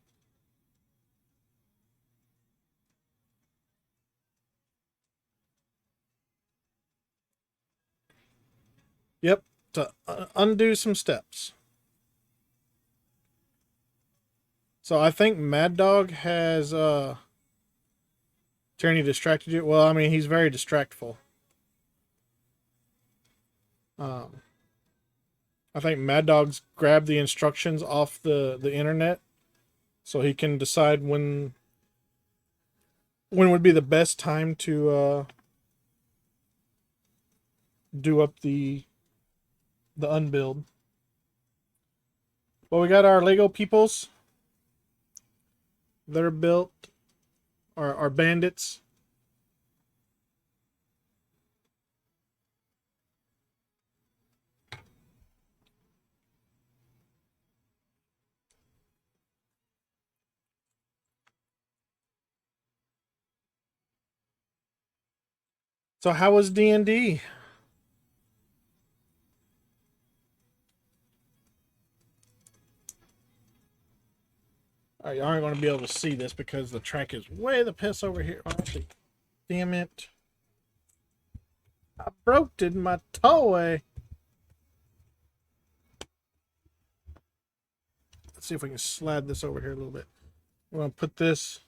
Yep, to undo some steps. So I think Mad Dog has Tyranny distracted you. Well, I mean, he's very distractful. I think Mad Dog's grabbed the instructions off the internet, so he can decide when would be the best time to do up the unbuild. Well, we got our Lego peoples. They're built. Our bandits. So how was D&D? All right, you aren't going to be able to see this because the track is way the piss over here. Oh, actually, damn it. I broke my toy. Let's see if we can slide this over here a little bit. We're going to put this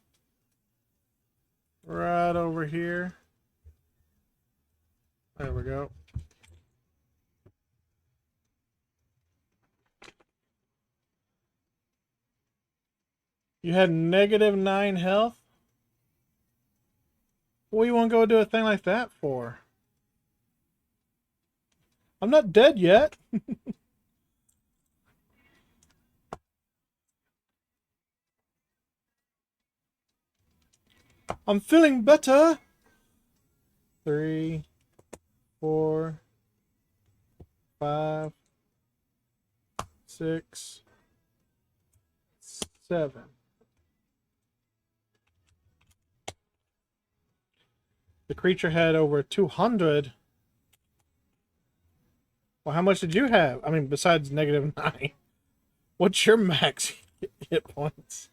right over here. There we go. You had -9 health? What do you want to go do a thing like that for? I'm not dead yet. I'm feeling better. 3, 4, 5, 6, 7. The creature had over 200. Well, how much did you have? I mean, besides -9. What's your max hit points?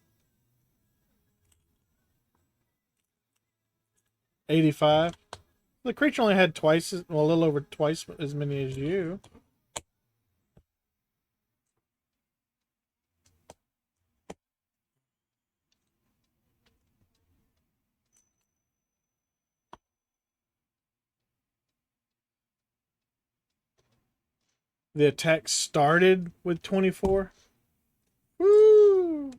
85. The creature only had twice, well, a little over twice as many as you. The attack started with 24. Woo!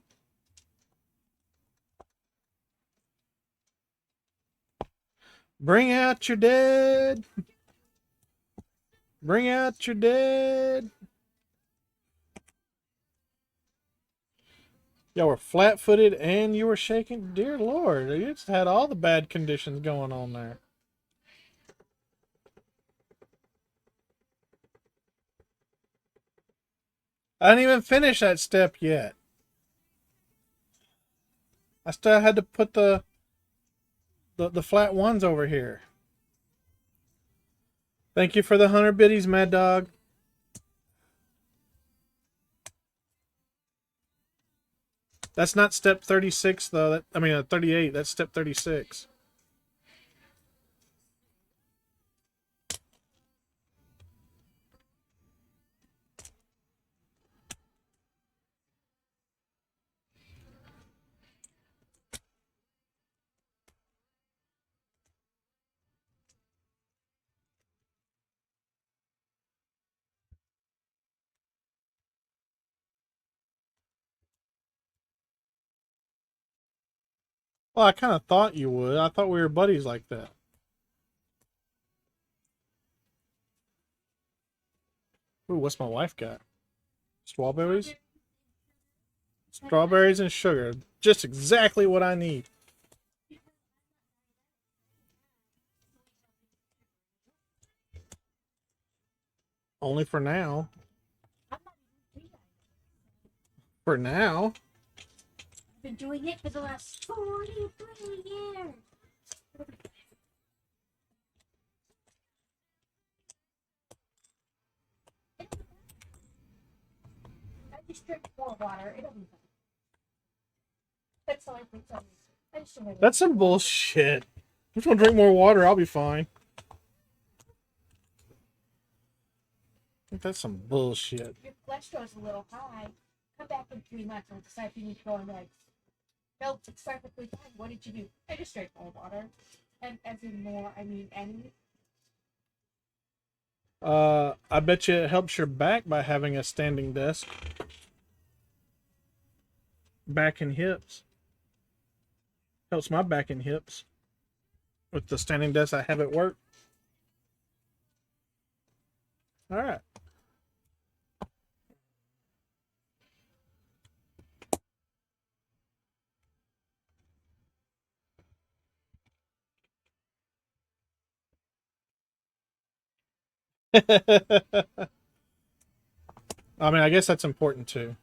Bring out your dead. Bring out your dead. Y'all were flat-footed and you were shaking? Dear Lord, you just had all the bad conditions going on there. I didn't even finish that step yet. I still had to put the flat ones over here. Thank you for the 100 biddies, Mad Dog. That's not step 36, though. I mean, 38. That's step 36. Well, I kind of thought you would. I thought we were buddies like that. Ooh, what's my wife got? Strawberries? Strawberries and sugar. Just exactly what I need. Only for now. For now. I've been doing it for the last 43 years. I just drink more water. It'll be fine. That's all I think. That's some bullshit. I'm just gonna drink more water. I'll be fine. I think that's some bullshit. Your cholesterol's a little high. Come back in 3 months and decide if you need to go on legs. Nope, it's perfectly fine. What did you do? I just drank more water. And as in more, I mean any. I bet you it helps your back by having a standing desk. Back and hips. Helps my back and hips. With the standing desk I have at work. Alright. I mean, I guess that's important too.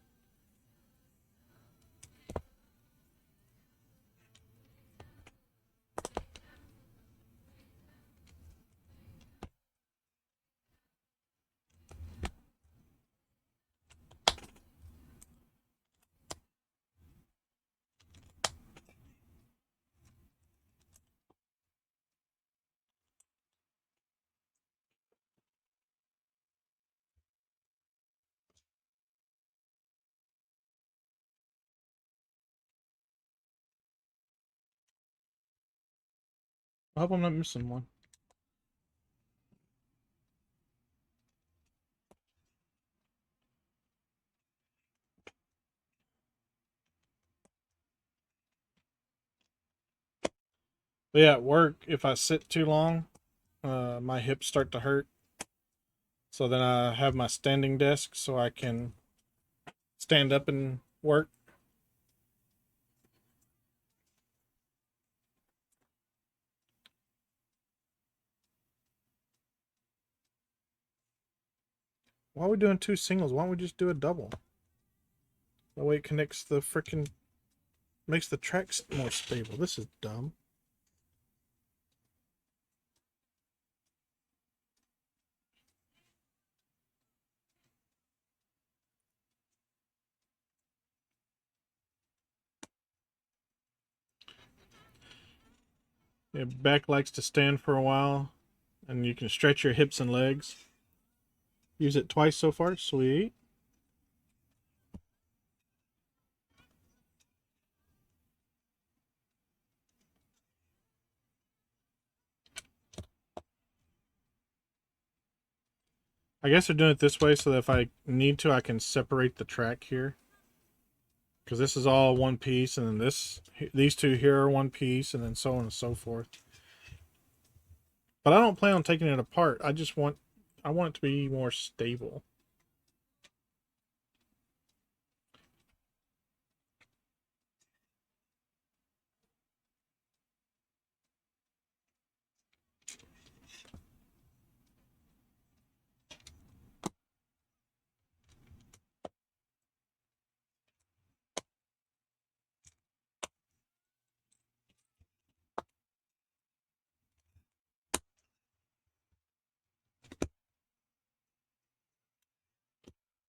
I hope I'm not missing one. But yeah, at work, if I sit too long, my hips start to hurt. So then I have my standing desk so I can stand up and work. Why are we doing 2 singles? Why don't we just do a double? That way it connects the freaking... makes the tracks more stable. This is dumb. Your back likes to stand for a while, and you can stretch your hips and legs. Use it twice so far. Sweet. I guess they're doing it this way so that if I need to, I can separate the track here. Because this is all one piece, and then these two here are one piece, and then so on and so forth. But I don't plan on taking it apart. I just want I want it to be more stable.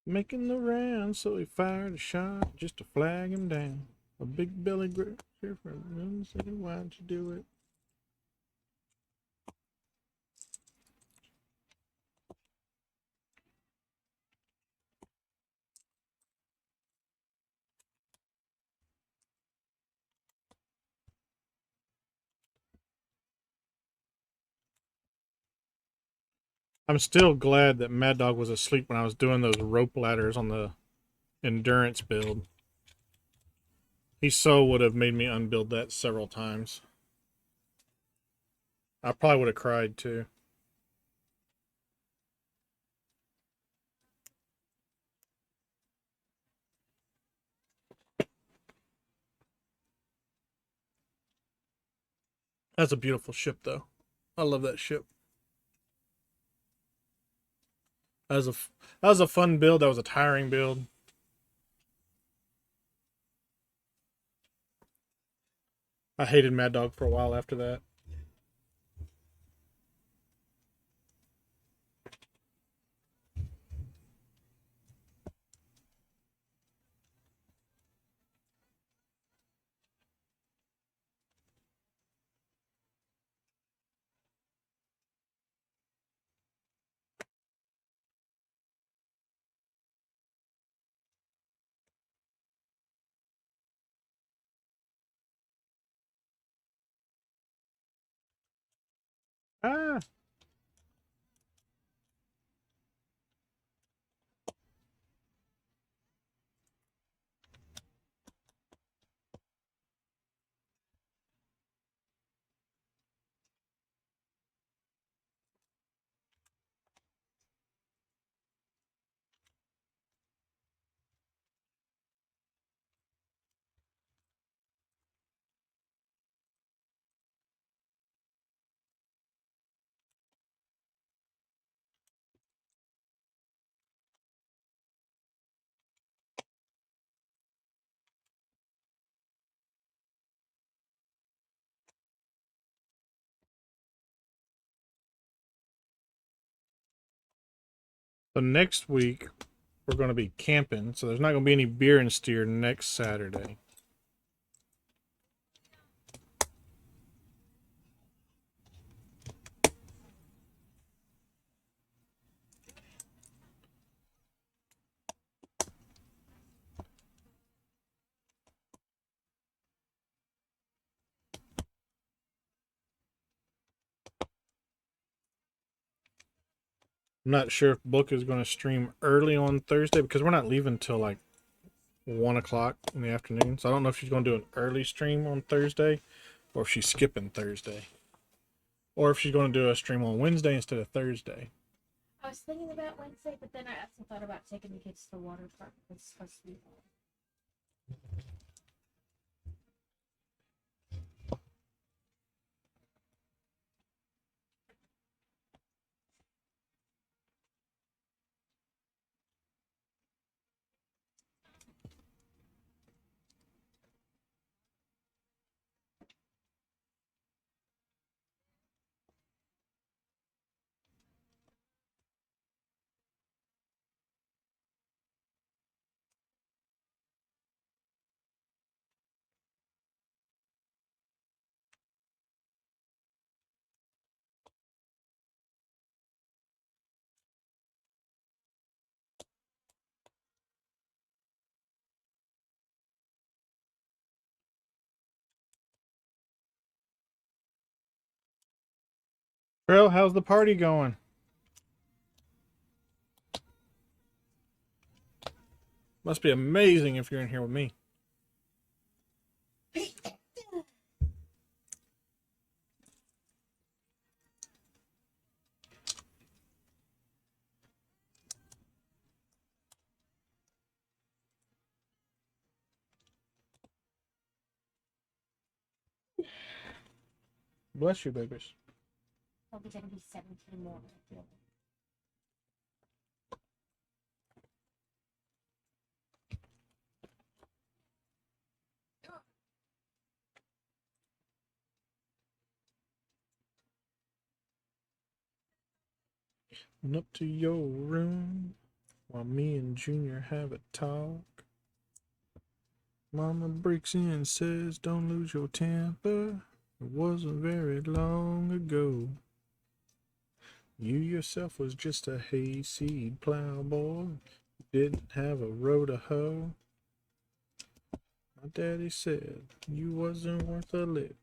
Making the round, so he fired a shot just to flag him down. A big belly grip here for him. Said, why'd you do it? I'm still glad that Mad Dog was asleep when I was doing those rope ladders on the endurance build. He so would have made me unbuild that several times. I probably would have cried too. That's a beautiful ship, though. I love that ship. That was a fun build. That was a tiring build. I hated Mad Dog for a while after that. Ah, so next week we're going to be camping, so there's not going to be any beer and steer next Saturday. I'm not sure if Book is going to stream early on Thursday because we're not leaving till like 1 o'clock in the afternoon. So I don't know if she's going to do an early stream on Thursday or if she's skipping Thursday. Or if she's going to do a stream on Wednesday instead of Thursday. I was thinking about Wednesday, but then I also thought about taking the kids to the water park. It's supposed to be fun. Trail, how's the party going? Must be amazing if you're in here with me. Bless you, babies. Probably gonna be 17 more. I feel like. And up to your room while me and Junior have a talk. Mama breaks in and says, don't lose your temper. It wasn't very long ago. You yourself was just a hayseed plowboy. Didn't have a row to hoe. My daddy said you wasn't worth a lick.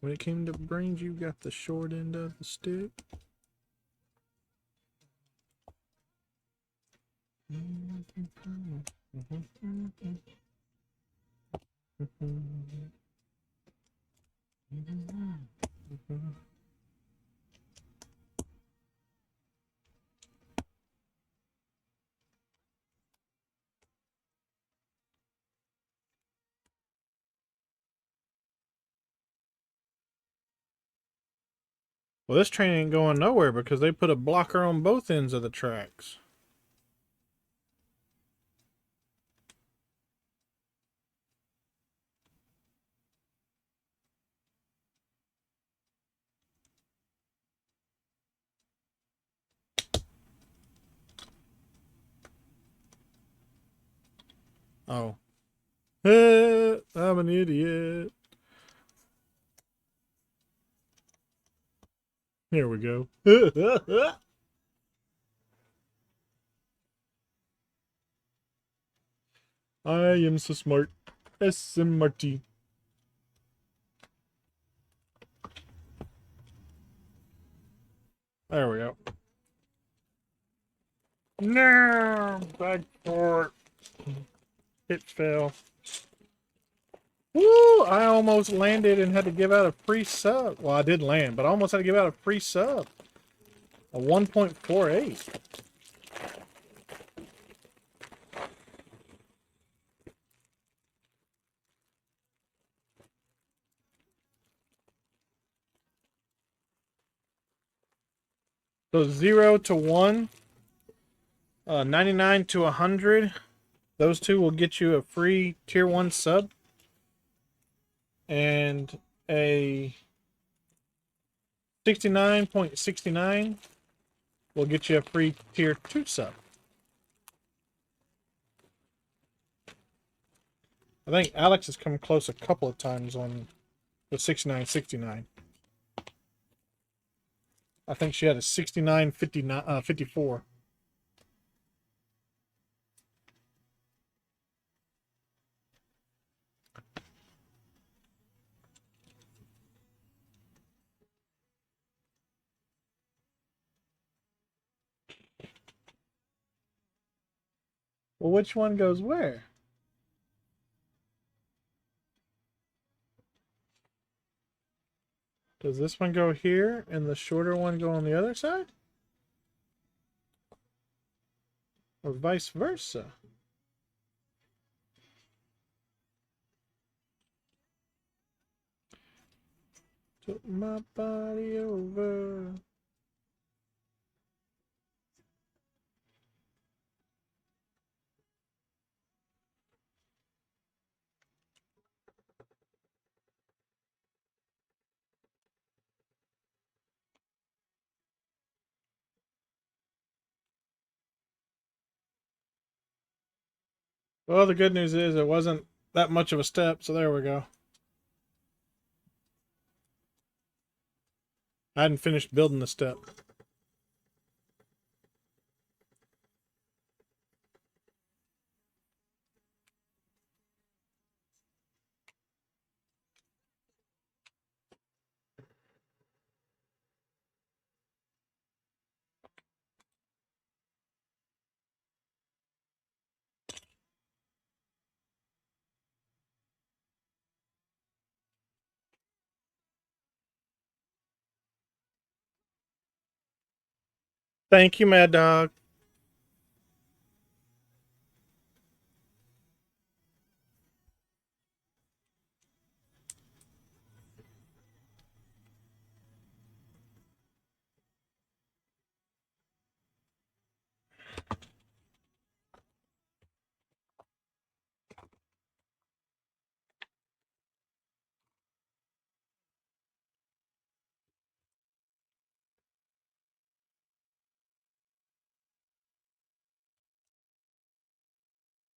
When it came to brains, you got the short end of the stick. Well, this train ain't going nowhere because they put a blocker on both ends of the tracks. Oh. I'm an idiot. Here we go. I am so smart. SMRT. There we go. No, back for it fell. Woo! I almost landed and had to give out a free sub. Well, I did land, but I almost had to give out a free sub. A 1.48. So 0 to 1, 99 to 100. Those two will get you a free tier 1 sub. And a 69.69 will get you a free tier 2 sub. I think Alex has come close a couple of times on the 69.69. I think she had a 69.54. Well, which one goes where? Does this one go here and the shorter one go on the other side? Or vice versa? Took my body over. Well, the good news is it wasn't that much of a step, so there we go. I hadn't finished building the step. Thank you, Mad Dog.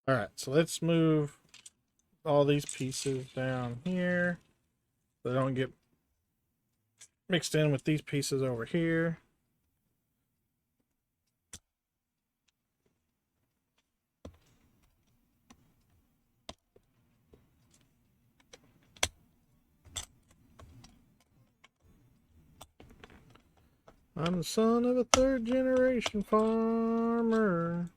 All right, so let's move all these pieces down here so they don't get mixed in with these pieces over here. I'm the son of a third generation farmer.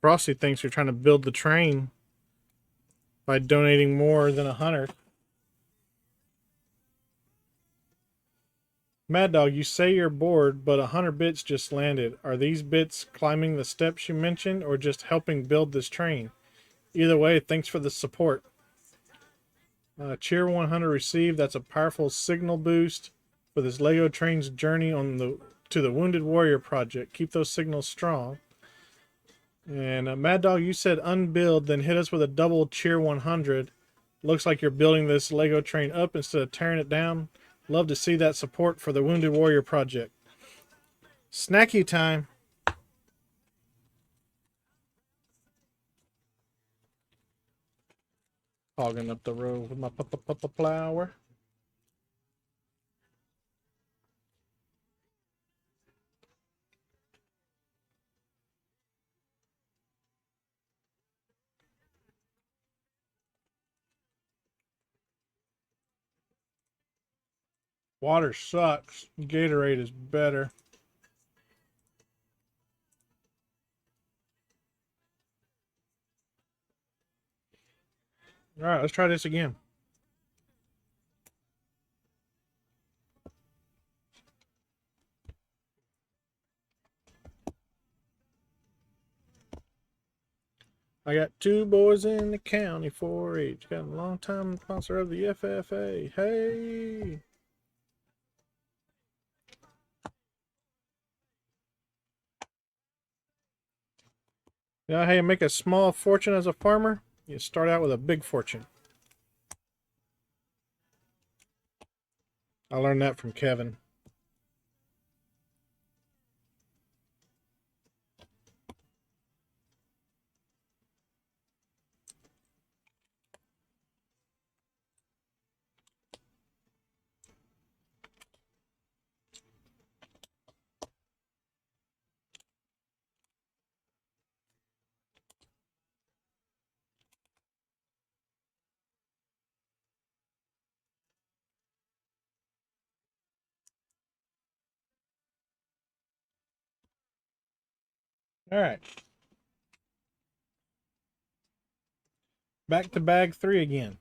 Frosty thinks you're trying to build the train by donating more than 100. Mad Dog, you say you're bored, but 100 bits just landed. Are these bits climbing the steps you mentioned or just helping build this train? Either way, thanks for the support. Cheer 100 received. That's a powerful signal boost for this Lego train's journey to the Wounded Warrior project. Keep those signals strong. And Mad Dog, you said unbuild, then hit us with a double cheer 100. Looks like you're building this Lego train up instead of tearing it down. Love to see that support for the Wounded Warrior project. Snacky time. Hogging up the road with my flower. Water sucks. Gatorade is better. All right, let's try this again. I got two boys in the county 4-H. Got a long time sponsor of the FFA. Hey. Yeah, hey, make a small fortune as a farmer. You start out with a big fortune. I learned that from Kevin. All right. Back to bag 3 again.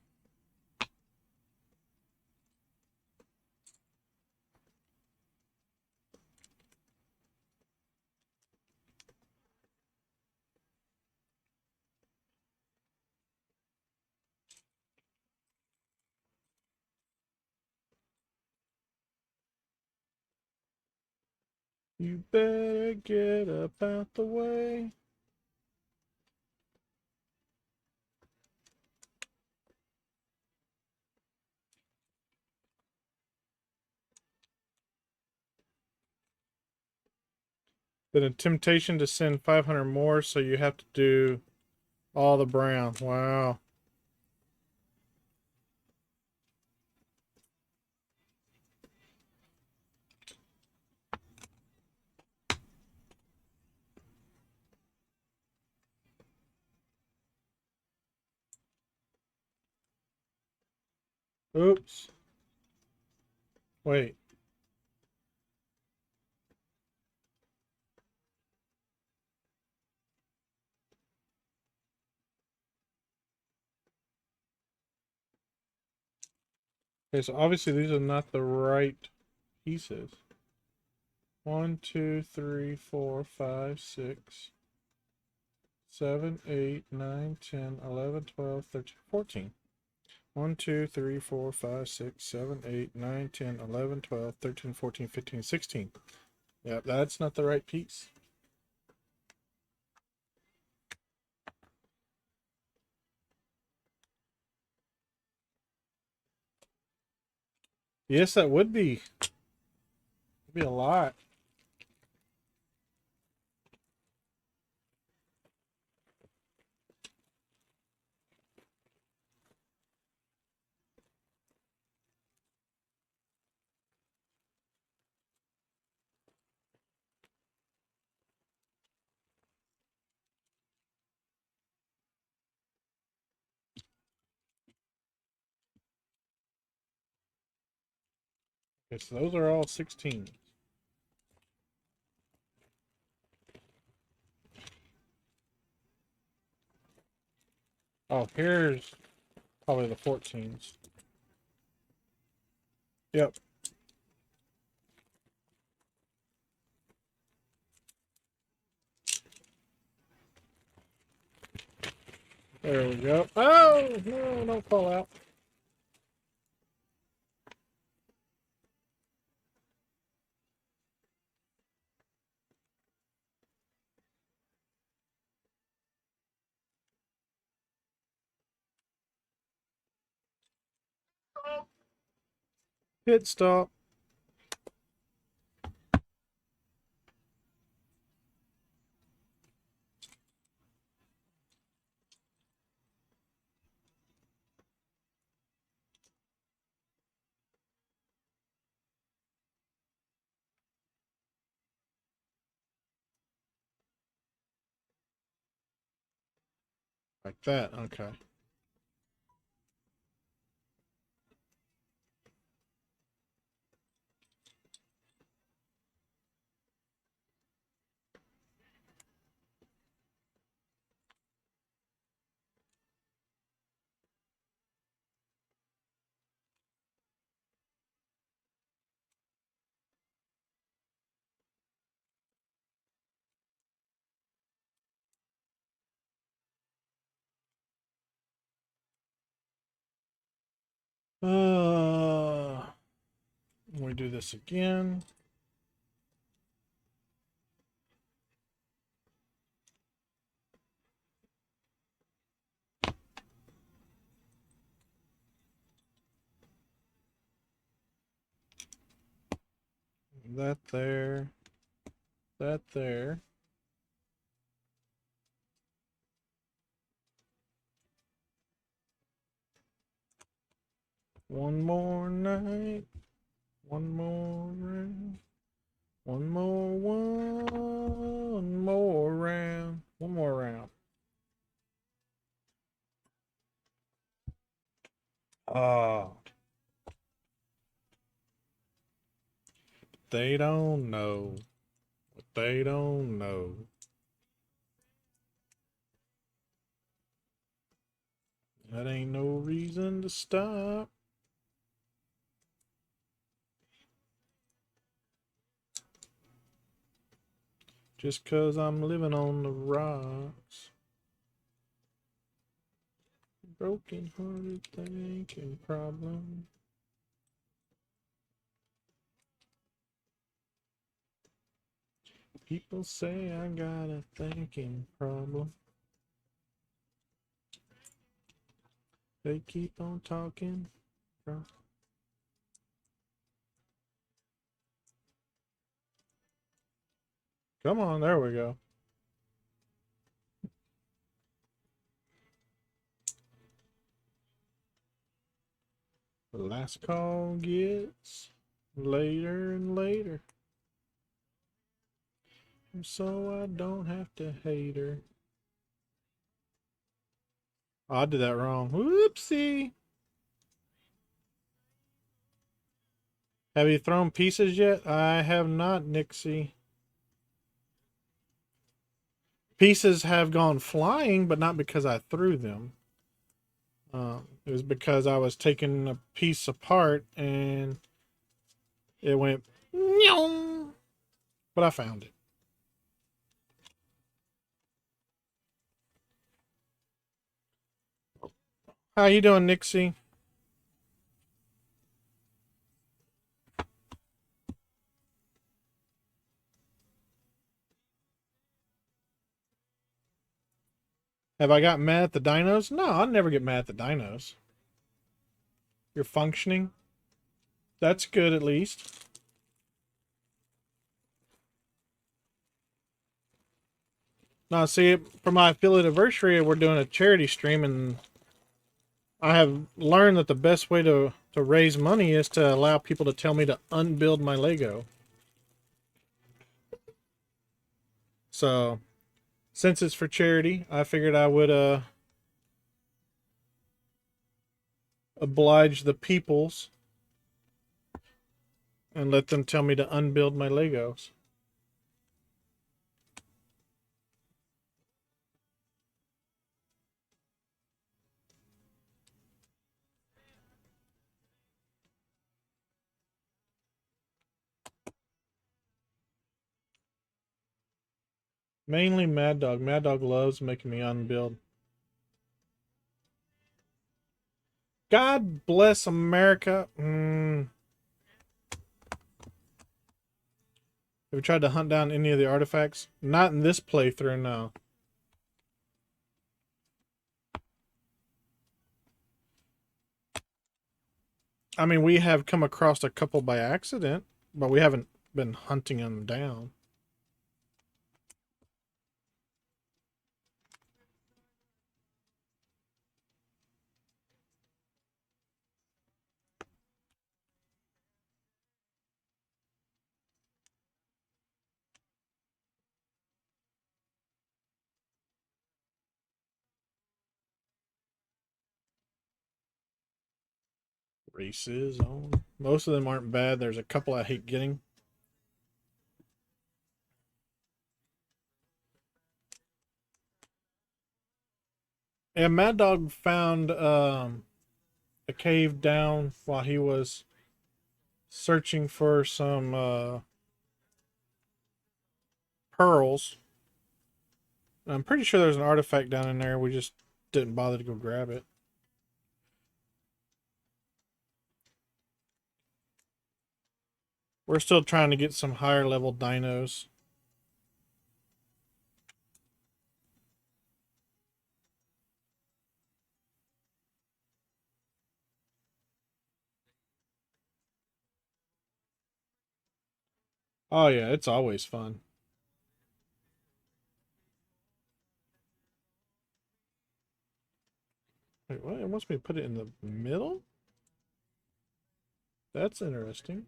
You better get up out the way. Been a temptation to send 500 more, so you have to do all the brown. Wow. Oops. Wait. Okay, so obviously these are not the right pieces. 1, 2, 3, 4, 5, 6, 7, 8, 9, 10, 11, 12, 13, 14. 1, 2, 3, 4, 5, 6, 7, 8, 9, 10, 11, 12, 13, 14, 15, 16. Yep, that's not the right piece. Yes, that would be. It'd be a lot. Okay, so those are all 16. Oh, here's probably the 14s. Yep. There we go. Oh, no, don't fall out. Pit stop. Like that, okay. We do this again. That there. That there. One more night. One more round. One more round. One more round. Oh, they don't know. What they don't know. That ain't no reason to stop. Just 'cause I'm living on the rocks. Broken hearted thinking problem. People say I got a thinking problem. They keep on talking. Come on, there we go. The last call gets later and later. So I don't have to hate her. Oh, I did that wrong. Whoopsie. Have you thrown pieces yet? I have not, Nixie. Pieces have gone flying, but not because I threw them. It was because I was taking a piece apart and it went, "Meow," but I found it. How you doing, Nixie? Have I got mad at the dinos? No, I'll never get mad at the dinos. You're functioning. That's good, at least. Now, see, for my affiliate anniversary, we're doing a charity stream, and I have learned that the best way to raise money is to allow people to tell me to unbuild my Lego. So, since it's for charity, I figured I would oblige the peoples and let them tell me to unbuild my Legos. Mainly Mad Dog. Mad Dog loves making me unbuild. God bless America. Have you tried to hunt down any of the artifacts? Not in this playthrough, no. I mean, we have come across a couple by accident, but we haven't been hunting them down. Races on. Most of them aren't bad. There's a couple I hate getting. And Mad Dog found a cave down while he was searching for some pearls. I'm pretty sure there's an artifact down in there. We just didn't bother to go grab it. We're still trying to get some higher level dinos. Oh yeah, it's always fun. Wait, what? It wants me to put it in the middle? That's interesting.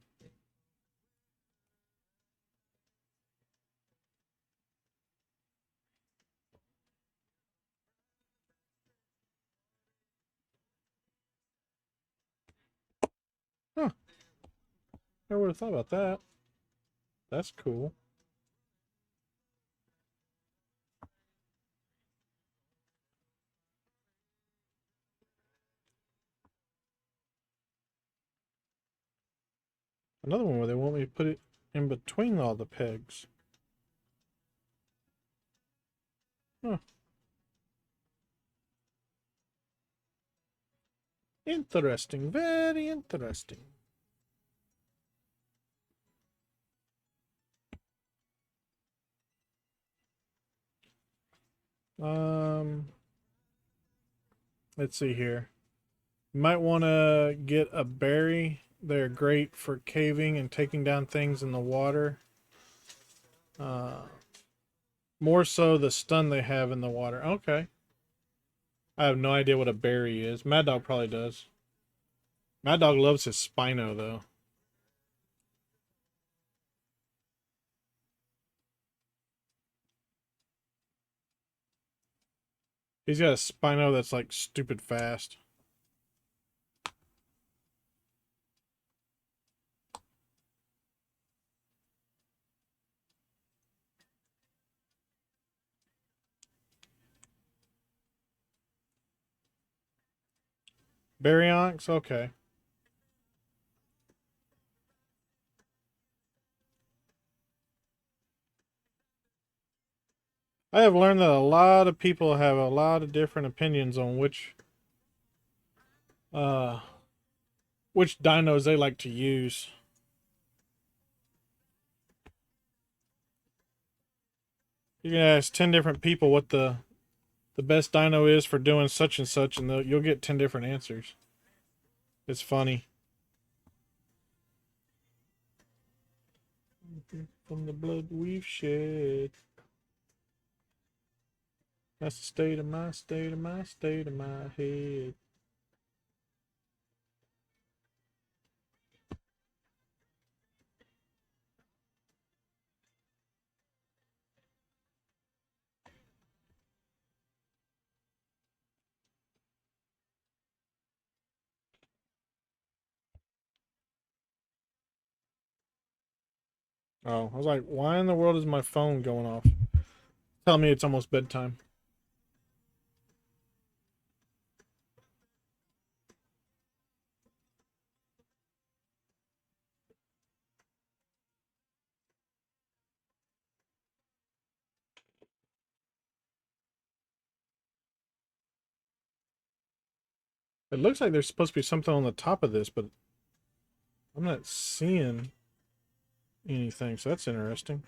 Huh. Never would have thought about that. That's cool. Another one where they want me to put it in between all the pegs. Huh. Interesting. Very interesting. Um, let's see here. You might want to get a berry. They're great for caving and taking down things in the water. More so the stun they have in the water. Okay. I have no idea what a berry is. Mad Dog probably does. Mad Dog loves his Spino, though. He's got a Spino that's like stupid fast. Baryonyx? Okay. I have learned that a lot of people have a lot of different opinions on uh which dinos they like to use. You can ask 10 different people what the best dino is for doing such and such, and you'll get 10 different answers. It's funny. From the blood we've shed. That's the state of my state of my state of my head. Oh, I was like, why in the world is my phone going off? Tell me it's almost bedtime. It looks like there's supposed to be something on the top of this, but I'm not seeing anything, so that's interesting.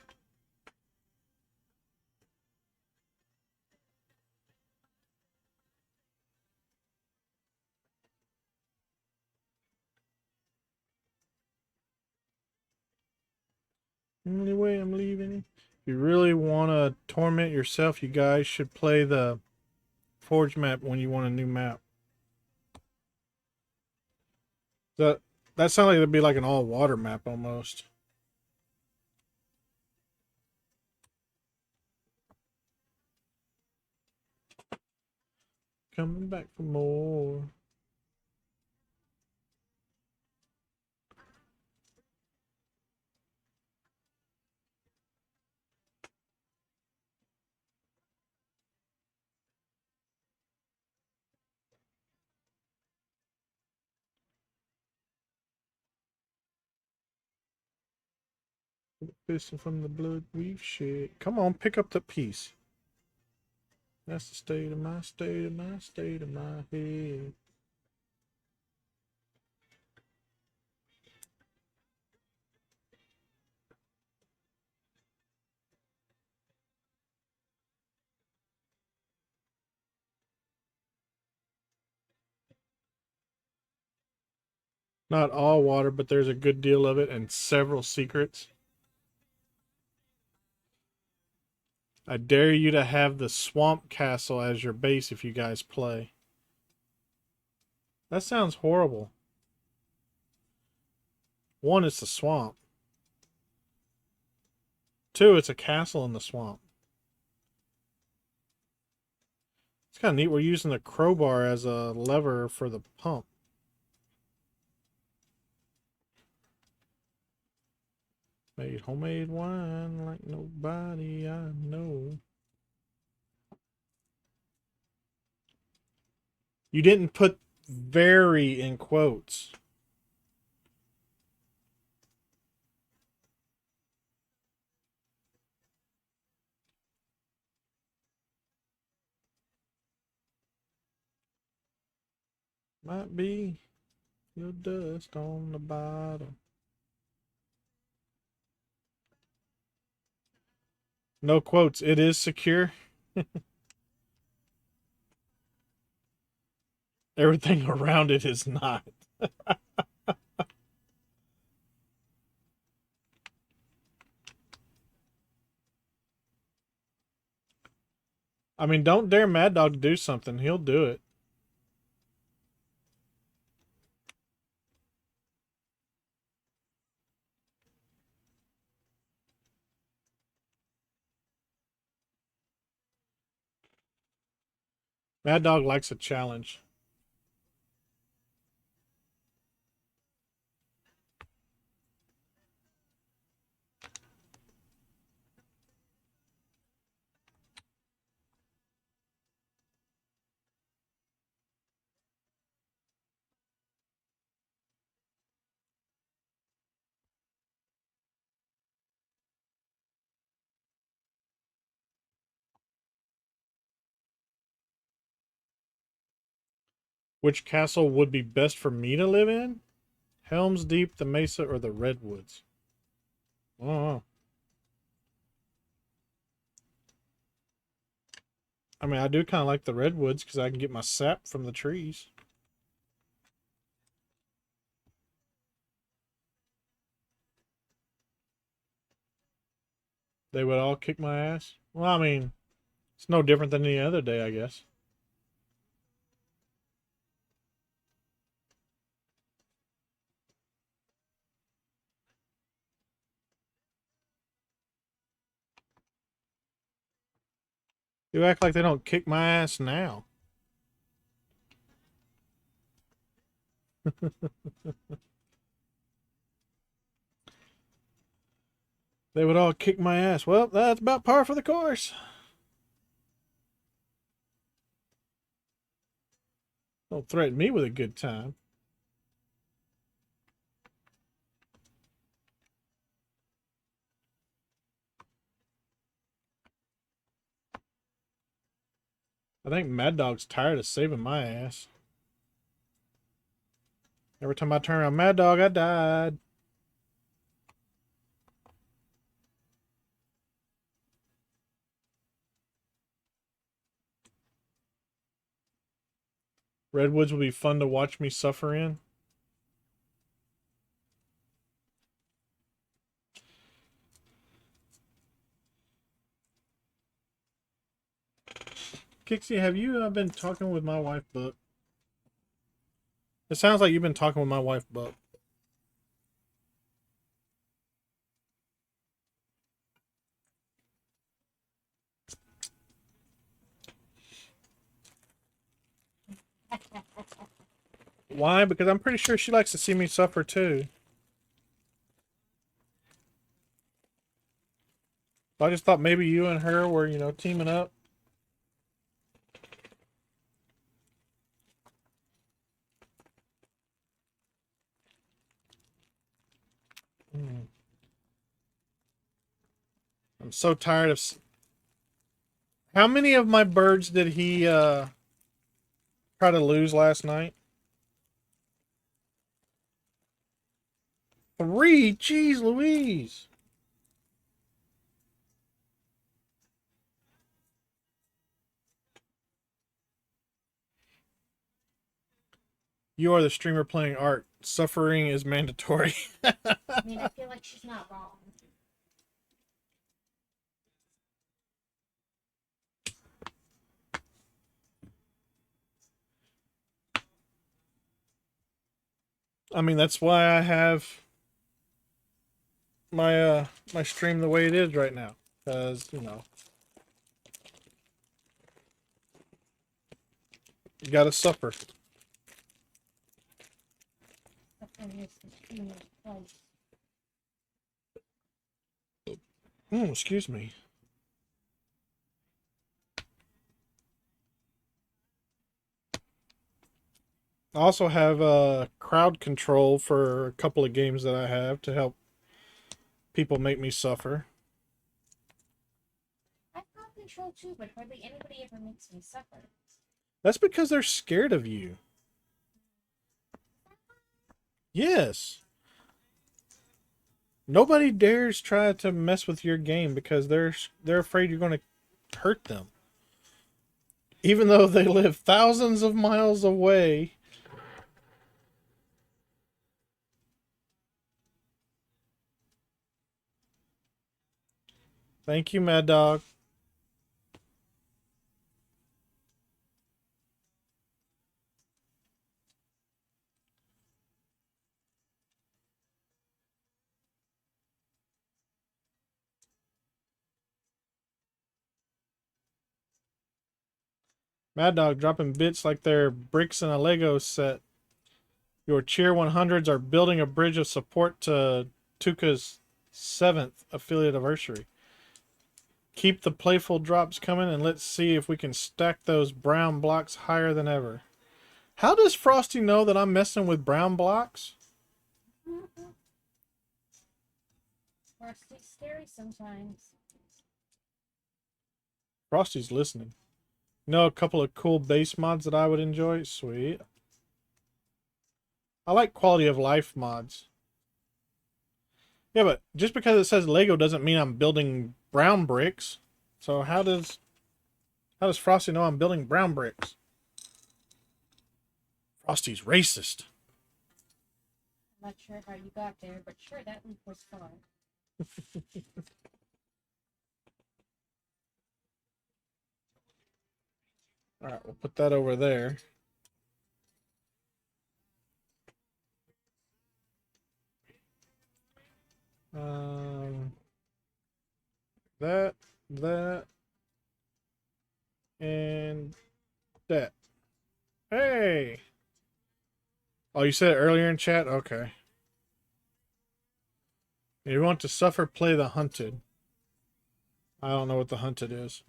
Only way I'm leaving. If you really want to torment yourself, you guys should play the Forge map when you want a new map. That that sounds like it'd be like an all water map almost. Coming back for more. Pissing from the blood we've shed. Come on, pick up the piece. That's the state of my state of my state of my head. Not all water, but there's a good deal of it and several secrets. I dare you to have the swamp castle as your base if you guys play. That sounds horrible. One, it's the swamp. Two, it's a castle in the swamp. It's kind of neat. We're using the crowbar as a lever for the pump. Made homemade wine like nobody I know. You didn't put very in quotes. Might be your dust on the bottom. No quotes. It is secure. Everything around it is not. I mean, don't dare Mad Dog to do something. He'll do it. Mad Dog likes a challenge. Which castle would be best for me to live in? Helm's Deep, the Mesa, or the Redwoods? I don't know. I mean, I do kind of like the Redwoods because I can get my sap from the trees. They would all kick my ass. Well, I mean, it's no different than any other day, I guess. You act like they don't kick my ass now. They would all kick my ass. Well, that's about par for the course. Don't threaten me with a good time. I think Mad Dog's tired of saving my ass. Every time I turn around, Mad Dog, I died. Redwoods will be fun to watch me suffer in. Kixie, have you been talking with my wife, Buck? It sounds like you've been talking with my wife, Buck. Why? Because I'm pretty sure she likes to see me suffer too. I just thought maybe you and her were, teaming up. I'm so tired of... How many of my birds did he try to lose last night? 3? Jeez Louise. You are the streamer playing art. Suffering is mandatory. I mean, I feel like she's not wrong. I mean, that's why I have my stream the way it is right now. Because, you gotta suffer. Excuse me. I also have crowd control for a couple of games that I have to help people make me suffer. I've got control too, but hardly anybody ever makes me suffer. That's because they're scared of you. Yes. Nobody dares try to mess with your game because they're afraid you're going to hurt them. Even though they live thousands of miles away. Thank you, Mad Dog. Mad Dog dropping bits like they're bricks in a Lego set. Your Cheer 100s are building a bridge of support to Tuca's 7th affiliate anniversary. Keep the playful drops coming and let's see if we can stack those brown blocks higher than ever. How does Frosty know that I'm messing with brown blocks? Frosty's scary sometimes. Frosty's listening. You know a couple of cool base mods that I would enjoy? Sweet. I like quality of life mods. Yeah, but just because it says Lego doesn't mean I'm building brown bricks. So how does Frosty know I'm building brown bricks? Frosty's racist. I'm not sure how you got there, but sure, that leap was fun. All right, we'll put that over there. Um, that, and that. Hey! Oh, you said it earlier in chat? Okay. You want to suffer, play the hunted. I don't know what the hunted is.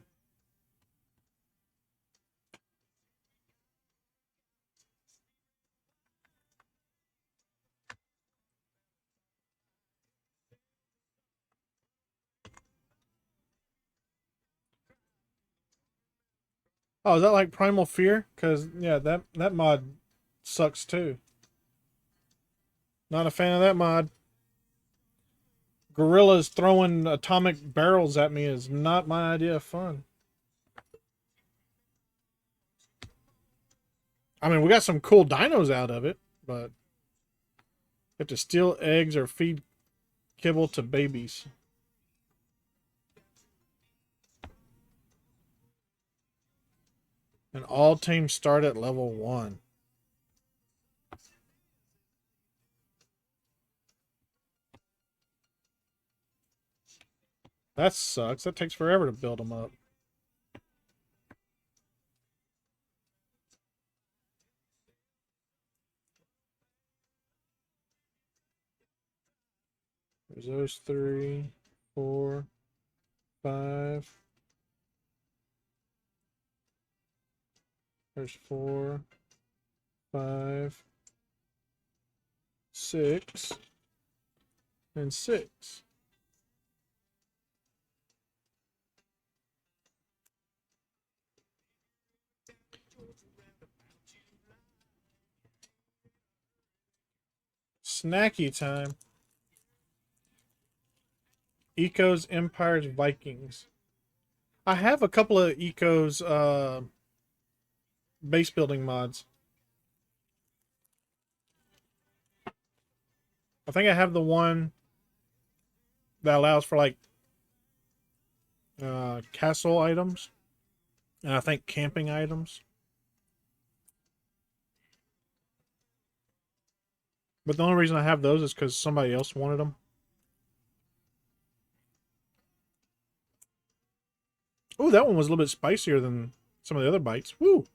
Oh, is that like Primal Fear? Because, yeah, that mod sucks too. Not a fan of that mod. Gorillas throwing atomic barrels at me is not my idea of fun. I mean, we got some cool dinos out of it, but you have to steal eggs or feed kibble to babies. And all teams start at level 1. That sucks. That takes forever to build them up. There's those 3, 4, 5. There's 4, 5, 6, and 6. Snacky time. Ecos, Empires, Vikings. I have a couple of Ecos base building mods. I think I have the one that allows for like castle items, and I think camping items. But the only reason I have those is because somebody else wanted them. Oh, that one was a little bit spicier than some of the other bites. Woo!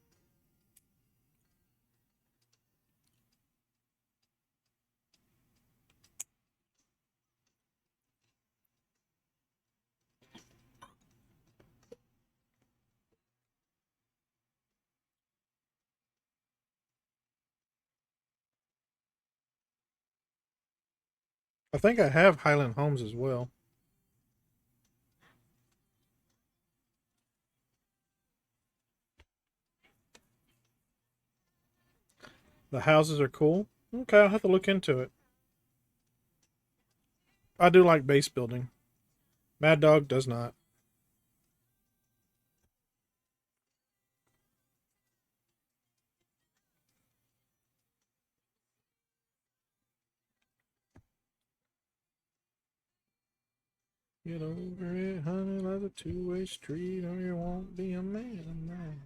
I think I have Highland Homes as well. The houses are cool. Okay, I'll have to look into it. I do like base building. Mad Dog does not. Get over it, honey, like a two-way street, or you won't be a man.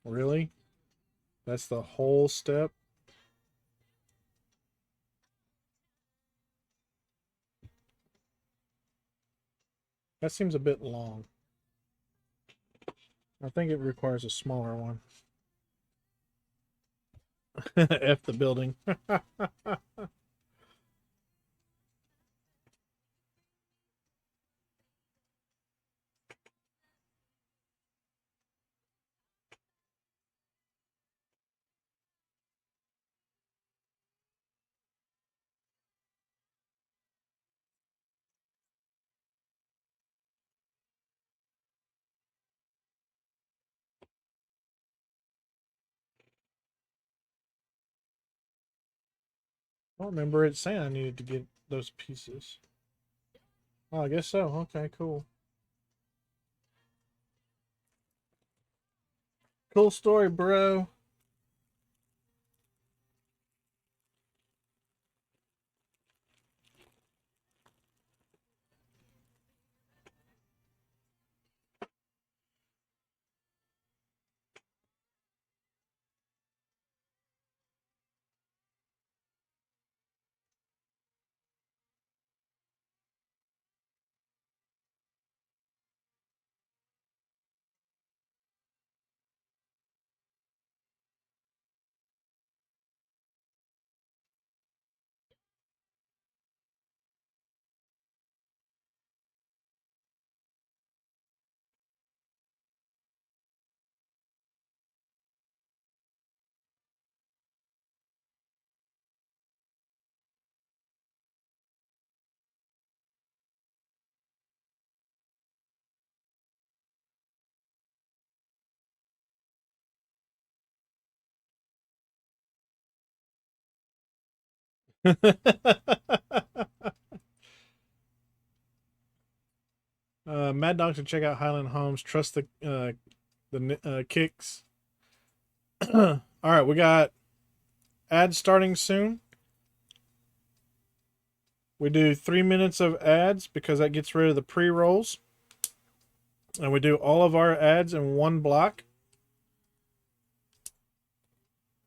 Really? That's the whole step? That seems a bit long. I think it requires a smaller one. F the building. don't remember it saying I needed to get those pieces. Oh, I guess so. Okay, cool. Cool story, bro. Mad Dog should check out Highland Homes. Trust the kicks. All right, we got ads starting soon. We do 3 minutes of ads because that gets rid of the pre-rolls. And we do all of our ads in one block.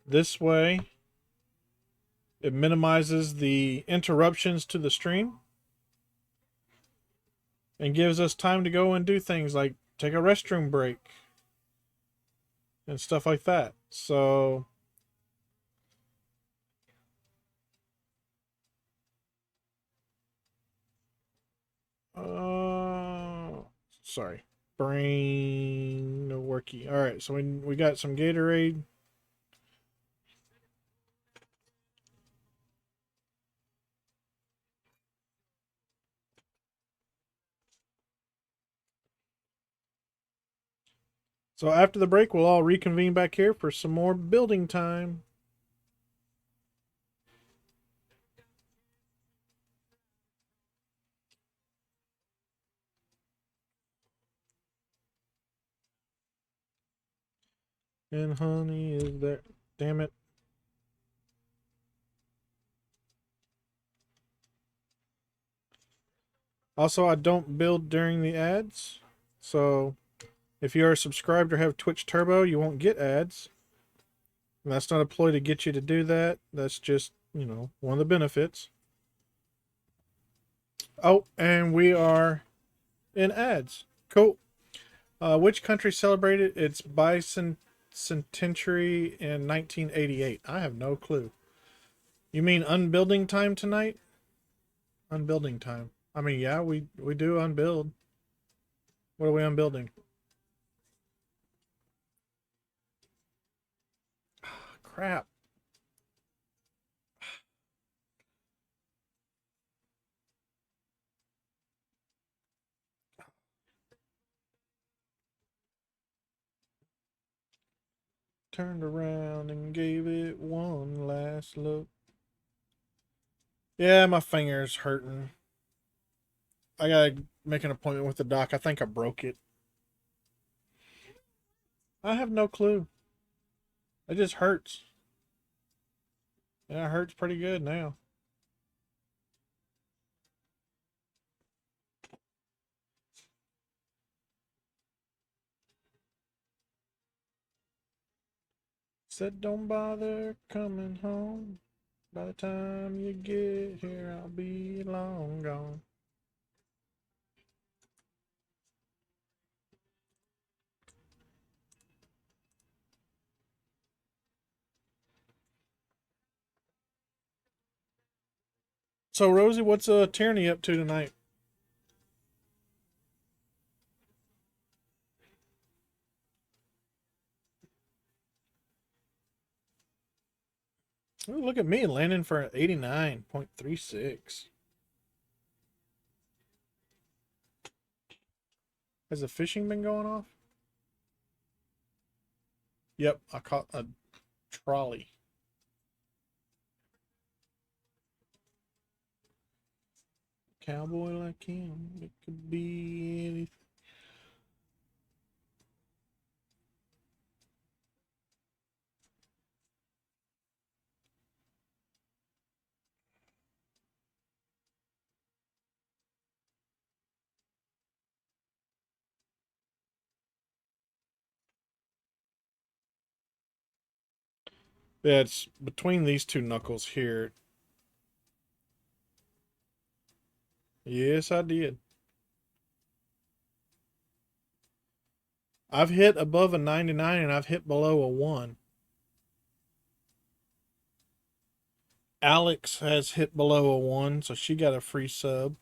This way, it minimizes the interruptions to the stream and gives us time to go and do things like take a restroom break and stuff like that. So, sorry, brain no worky. All right, so we got some Gatorade. So after the break, we'll all reconvene back here for some more building time. And honey is there. Damn it. Also, I don't build during the ads. So if you are subscribed or have Twitch Turbo, you won't get ads. And that's not a ploy to get you to do that. That's just, one of the benefits. Oh, and we are in ads. Cool. Which country celebrated its bicentenary in 1988? I have no clue. You mean unbuilding time tonight? Unbuilding time. I mean, yeah, we do unbuild. What are we unbuilding? Crap. Turned around and gave it one last look. Yeah, my finger's hurting. I gotta make an appointment with the doc. I think I broke it. I have no clue. It just hurts. Yeah, it hurts pretty good now. Said don't bother coming home. By the time you get here, I'll be long gone. So, Rosie, what's Tierney up to tonight? Ooh, look at me landing for an 89.36. Has the fishing been going off? Yep, I caught a trolley. Cowboy like him. It could be anything. Yeah, it's between these two knuckles here. Yes, I did. I've hit above a 99 and I've hit below a 1. Alex has hit below a 1, so she got a free sub.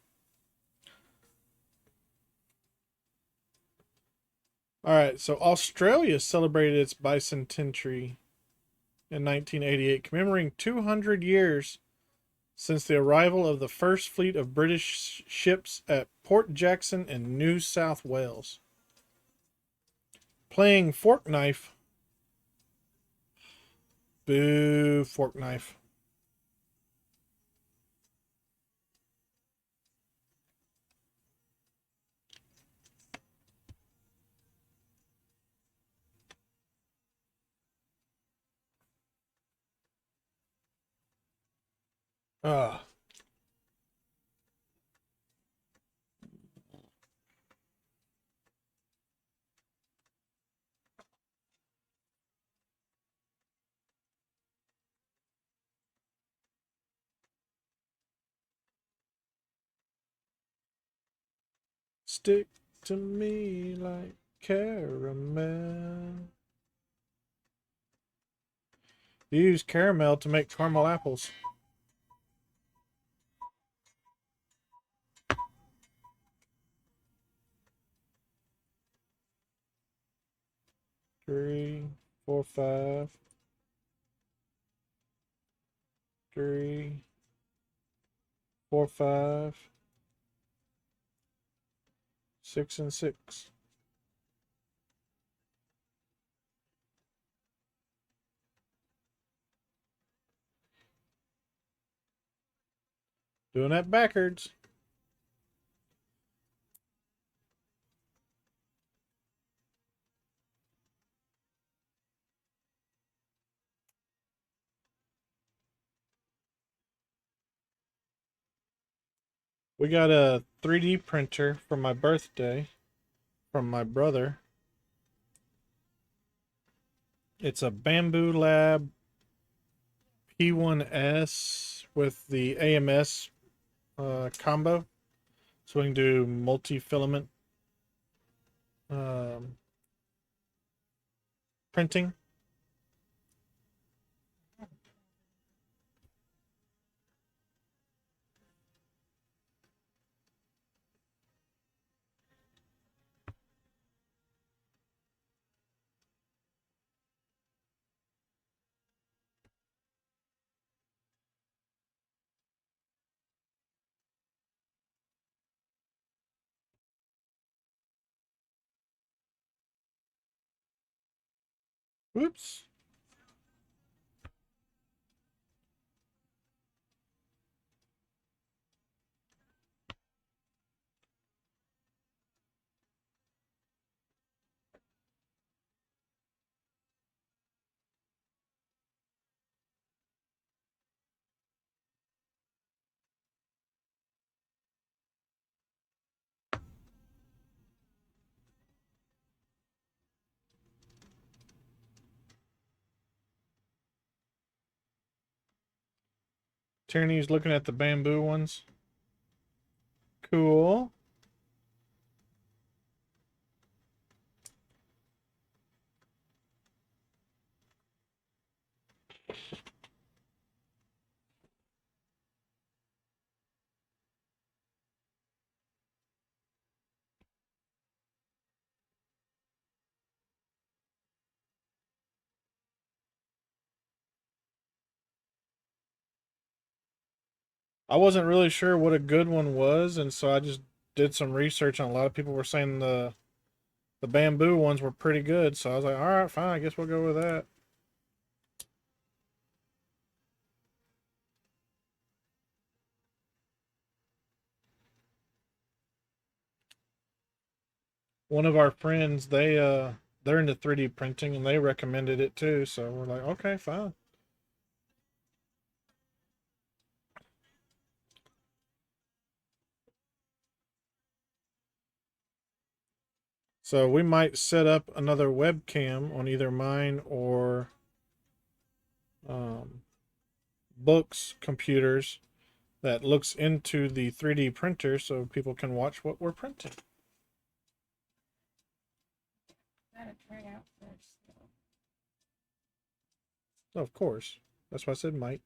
Alright, so Australia celebrated its bicentenary in 1988, commemorating 200 years since the arrival of the first fleet of British ships at Port Jackson in New South Wales. Playing fork knife. Boo, fork knife. Ah. Stick to me like caramel. You use caramel to make caramel apples. Three, four, five. 3, 4, 5, 6, and 6. Doing that backwards. We got a 3D printer for my birthday from my brother. It's a Bamboo Lab P1S with the AMS combo. So we can do multi-filament um, printing. Whoops. Tierney's looking at the bamboo ones. Cool. I wasn't really sure what a good one was, and so I just did some research on. A lot of people were saying the bamboo ones were pretty good, so I was like, all right, fine, I guess we'll go with that. one of our friends, they're into 3D printing and they recommended it too. So we're like, okay, fine. So we might set up another webcam on either mine or um, Book's computers that looks into the 3D printer so people can watch what we're printing. Gotta try it out first. Of course. That's why I said might.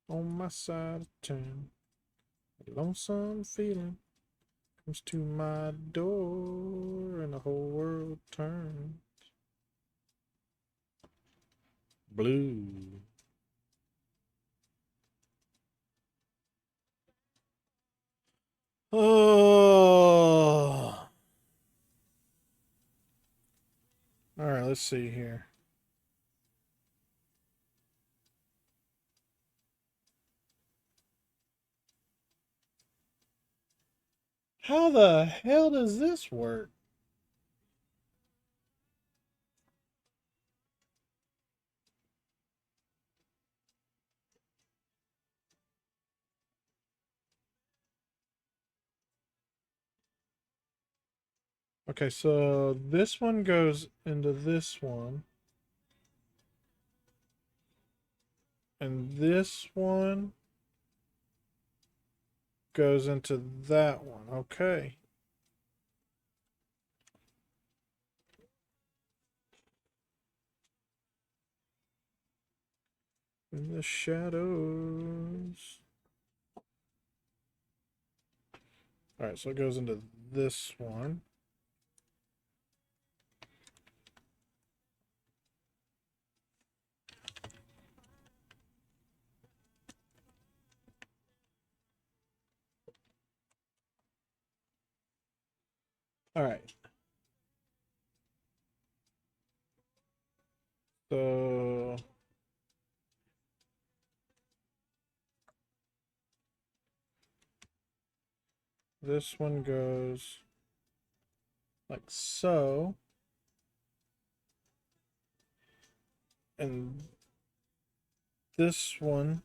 On my side of town, a lonesome feeling comes to my door and the whole world turns blue. Oh. All right, let's see here. How the hell does this work? Okay, so this one goes into this one. And this one goes into that one. Okay. In the shadows. All right, so it goes into this one. All right. So this one goes like so. And this one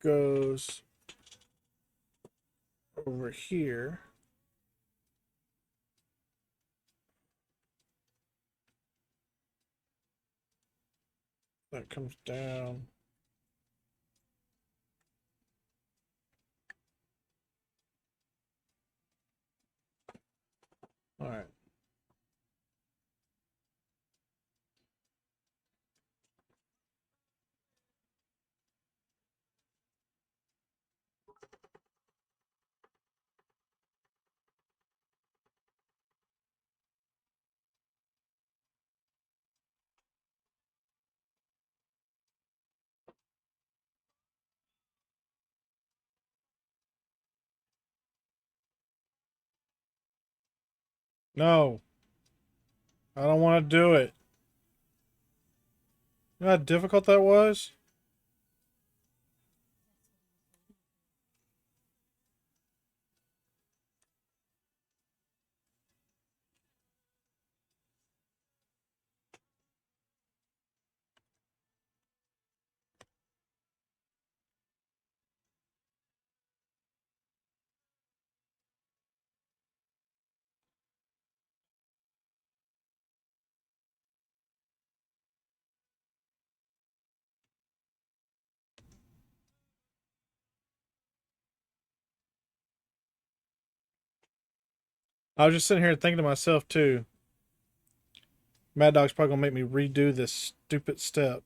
goes over here. That comes down. All right. No, I don't want to do it. You know how difficult that was? I was just sitting here thinking to myself too. Mad Dog's probably gonna make me redo this stupid step.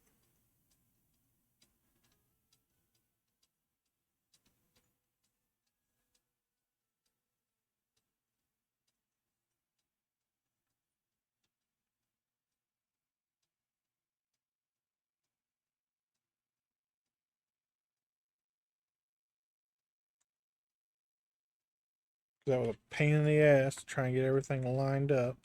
That was a pain in the ass to try and get everything lined up.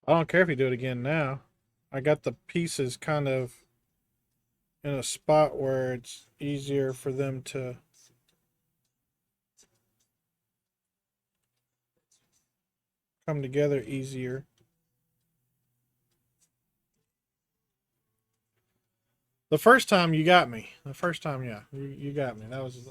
I don't care if you do it again now. I got the pieces kind of in a spot where it's easier for them to come together easier. The first time you got me. The first time, yeah, you got me. That was.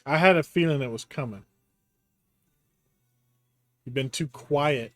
I had a feeling it was coming. You've been too quiet.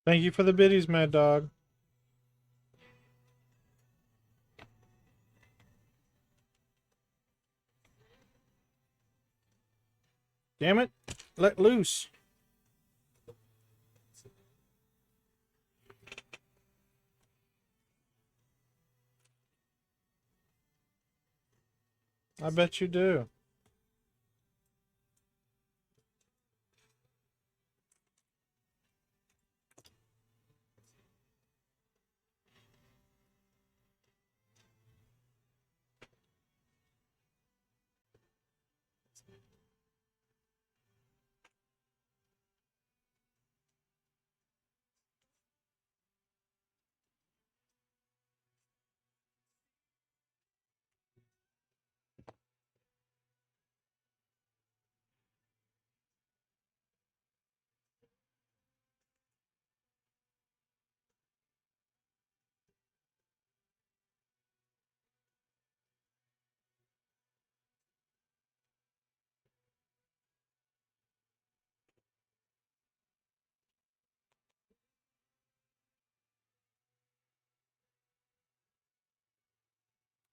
Thank you for the biddies, Mad Dog. Damn it. Let loose. I bet you do.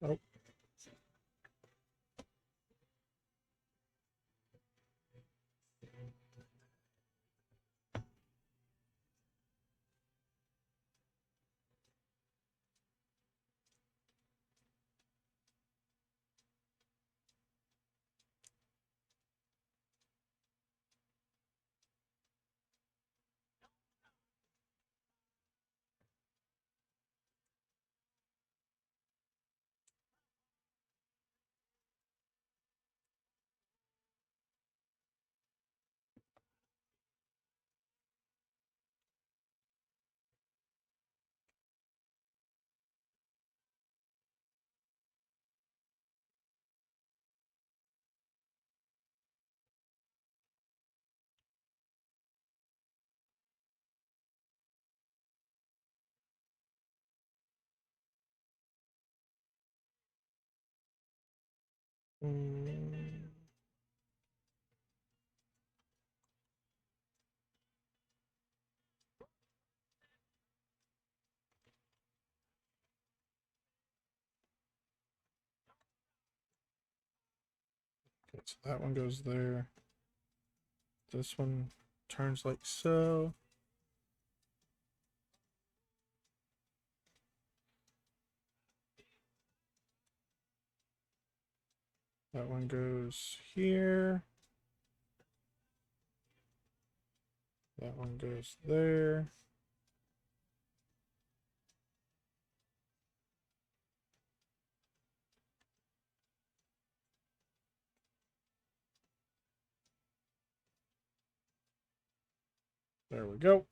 Oh, mm, okay, so that one goes there. This one turns like so. That one goes here. That one goes there. There we go.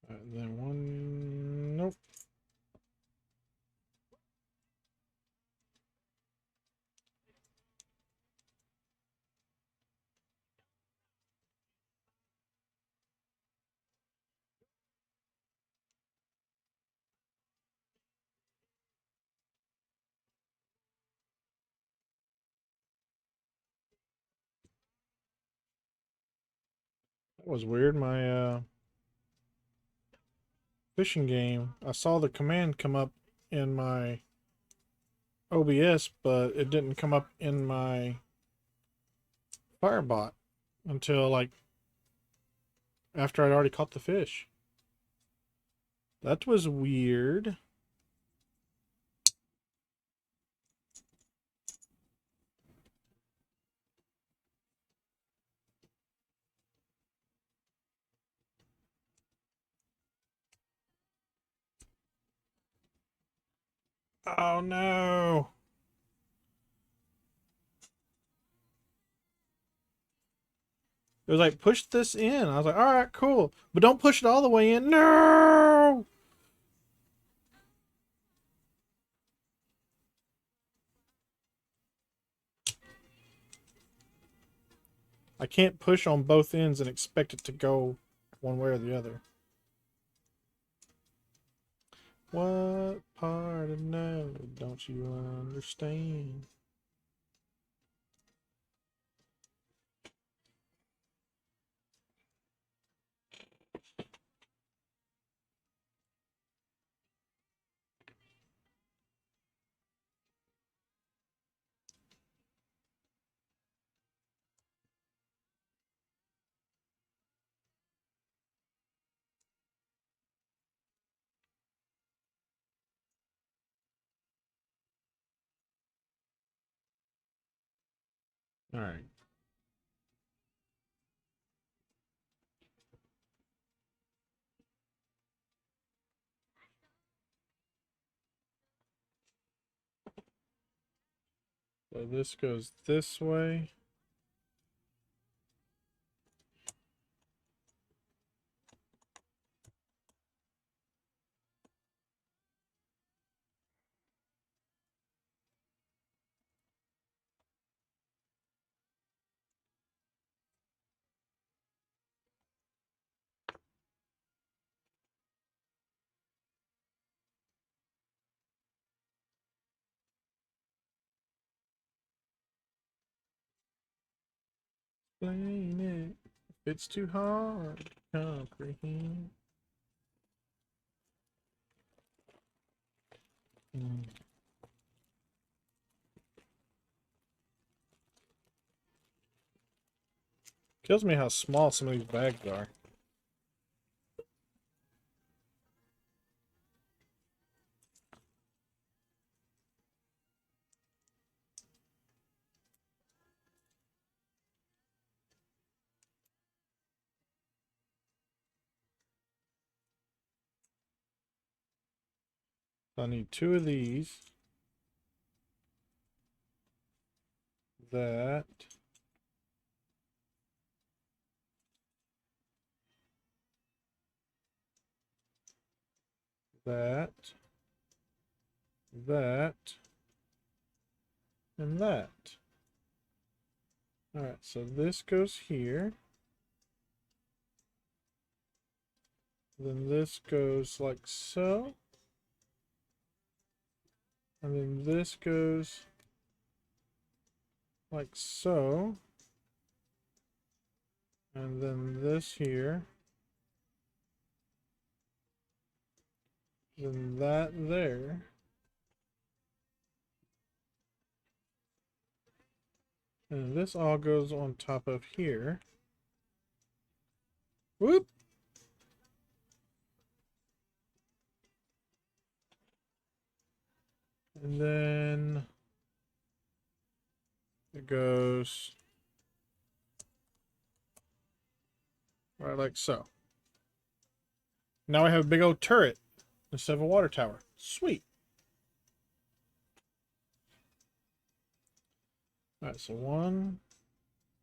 And then one. Nope. That was weird. My fishing game, I saw the command come up in my OBS, but it didn't come up in my Firebot until like after I'd already caught the fish. That was weird. Oh no. It was like, push this in. I was like, all right, cool. But don't push it all the way in. No! I can't push on both ends and expect it to go one way or the other. What part of no don't you understand? All right. So this goes this way. Explain it. If it's too hard to comprehend. Kills me how small some of these bags are. I need two of these. That. That. That. And that. Alright, so this goes here. Then this goes like so. And then this goes like so. And then this here. Then that there. And this all goes on top of here. Whoop! And then it goes right like so. Now I have a big old turret instead of a water tower. Sweet. All right, so 1,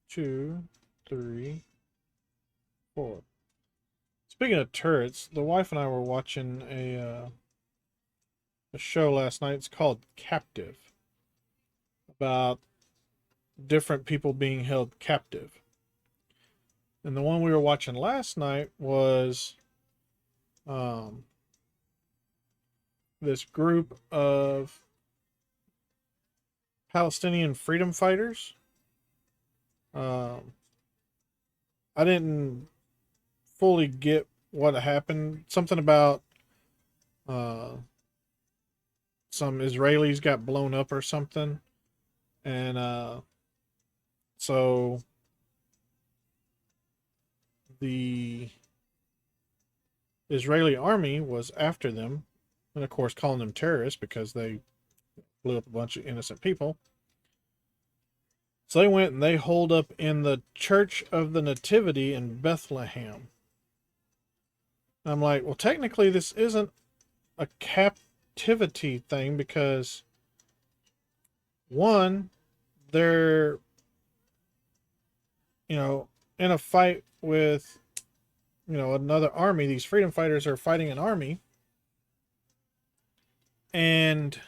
2, 3, 4. Speaking of turrets, the wife and I were watching a show last night. It's called Captive, about different people being held captive. And the one we were watching last night was um, this group of Palestinian freedom fighters. Um, I didn't fully get what happened. Something about uh, some Israelis got blown up or something, and so the Israeli army was after them, and of course calling them terrorists because they blew up a bunch of innocent people. So they went and they holed up in the Church of the Nativity in Bethlehem. And I'm like, well, technically this isn't a captivity thing because one, they're in a fight with another army. These freedom fighters are fighting an army, and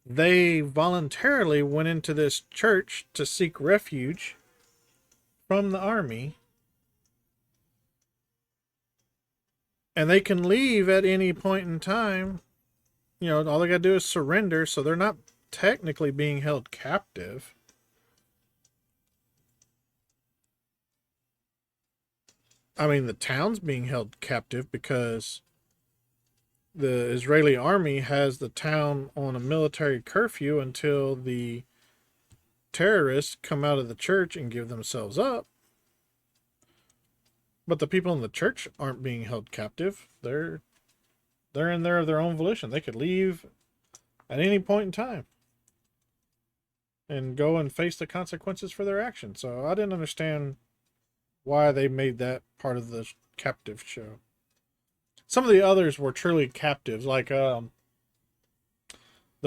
they voluntarily went into this church to seek refuge from the army, and they can leave at any point in time. All they got to do is surrender, so they're not technically being held captive. I mean, the town's being held captive because the Israeli army has the town on a military curfew until the terrorists come out of the church and give themselves up. But the people in the church aren't being held captive. They're in there of their own volition. They could leave at any point in time and go and face the consequences for their actions. So I didn't understand why they made that part of the captive show. Some of the others were truly captives, like the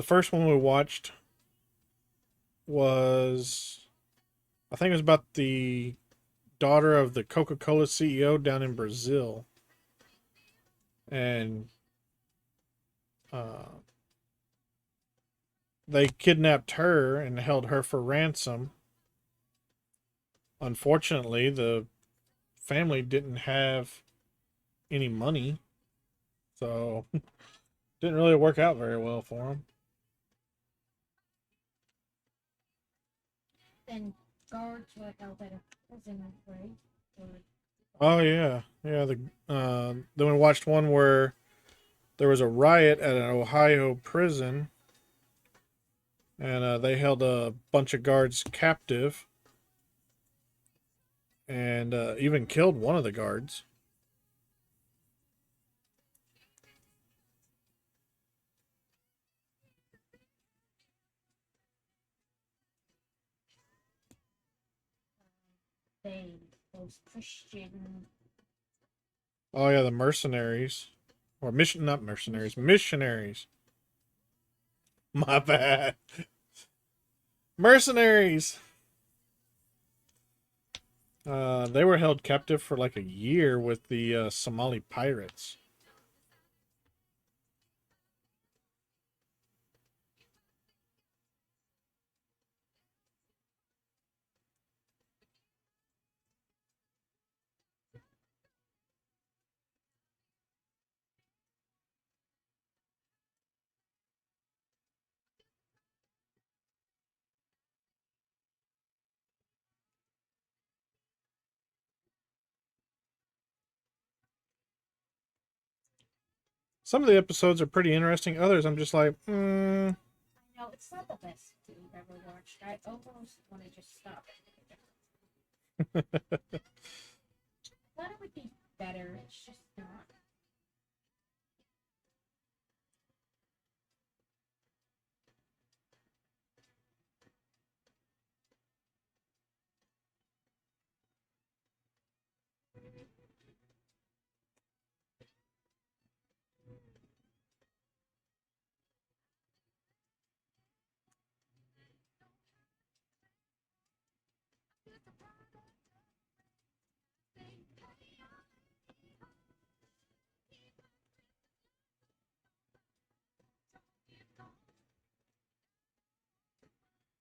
first one we watched was, I think it was about the daughter of the Coca-Cola CEO down in Brazil, and they kidnapped her and held her for ransom. Unfortunately, the family didn't have any money, so didn't really work out very well for them. Then guards were held at a prison, right? Or, Oh yeah, yeah. Then we watched one where there was a riot at an Ohio prison, and they held a bunch of guards captive, and even killed one of the guards. they those Christian. Oh yeah, the mercenaries, or mission, not mercenaries, missionaries. My bad, mercenaries. They were held captive for like a year with the Somali pirates. Some of the episodes are pretty interesting. Others, I'm just like, No, it's not the best we've ever watched. I almost want to just stop it. I thought it would be better. It's just not.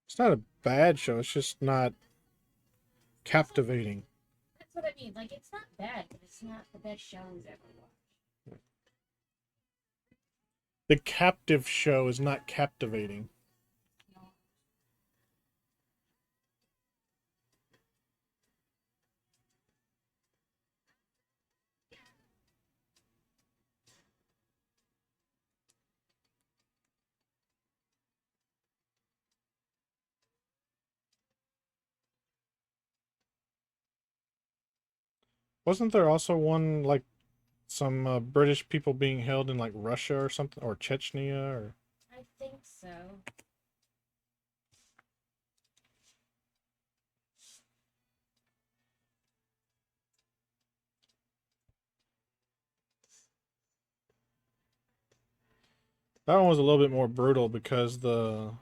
It's not a bad show. It's just not captivating. That's what I mean. Like, it's not bad, but it's not the best show we've ever watched. The captive show is not captivating. No. Wasn't there also one like some British people being held in like Russia or something, or Chechnya, or I think so. that one was a little bit more brutal because the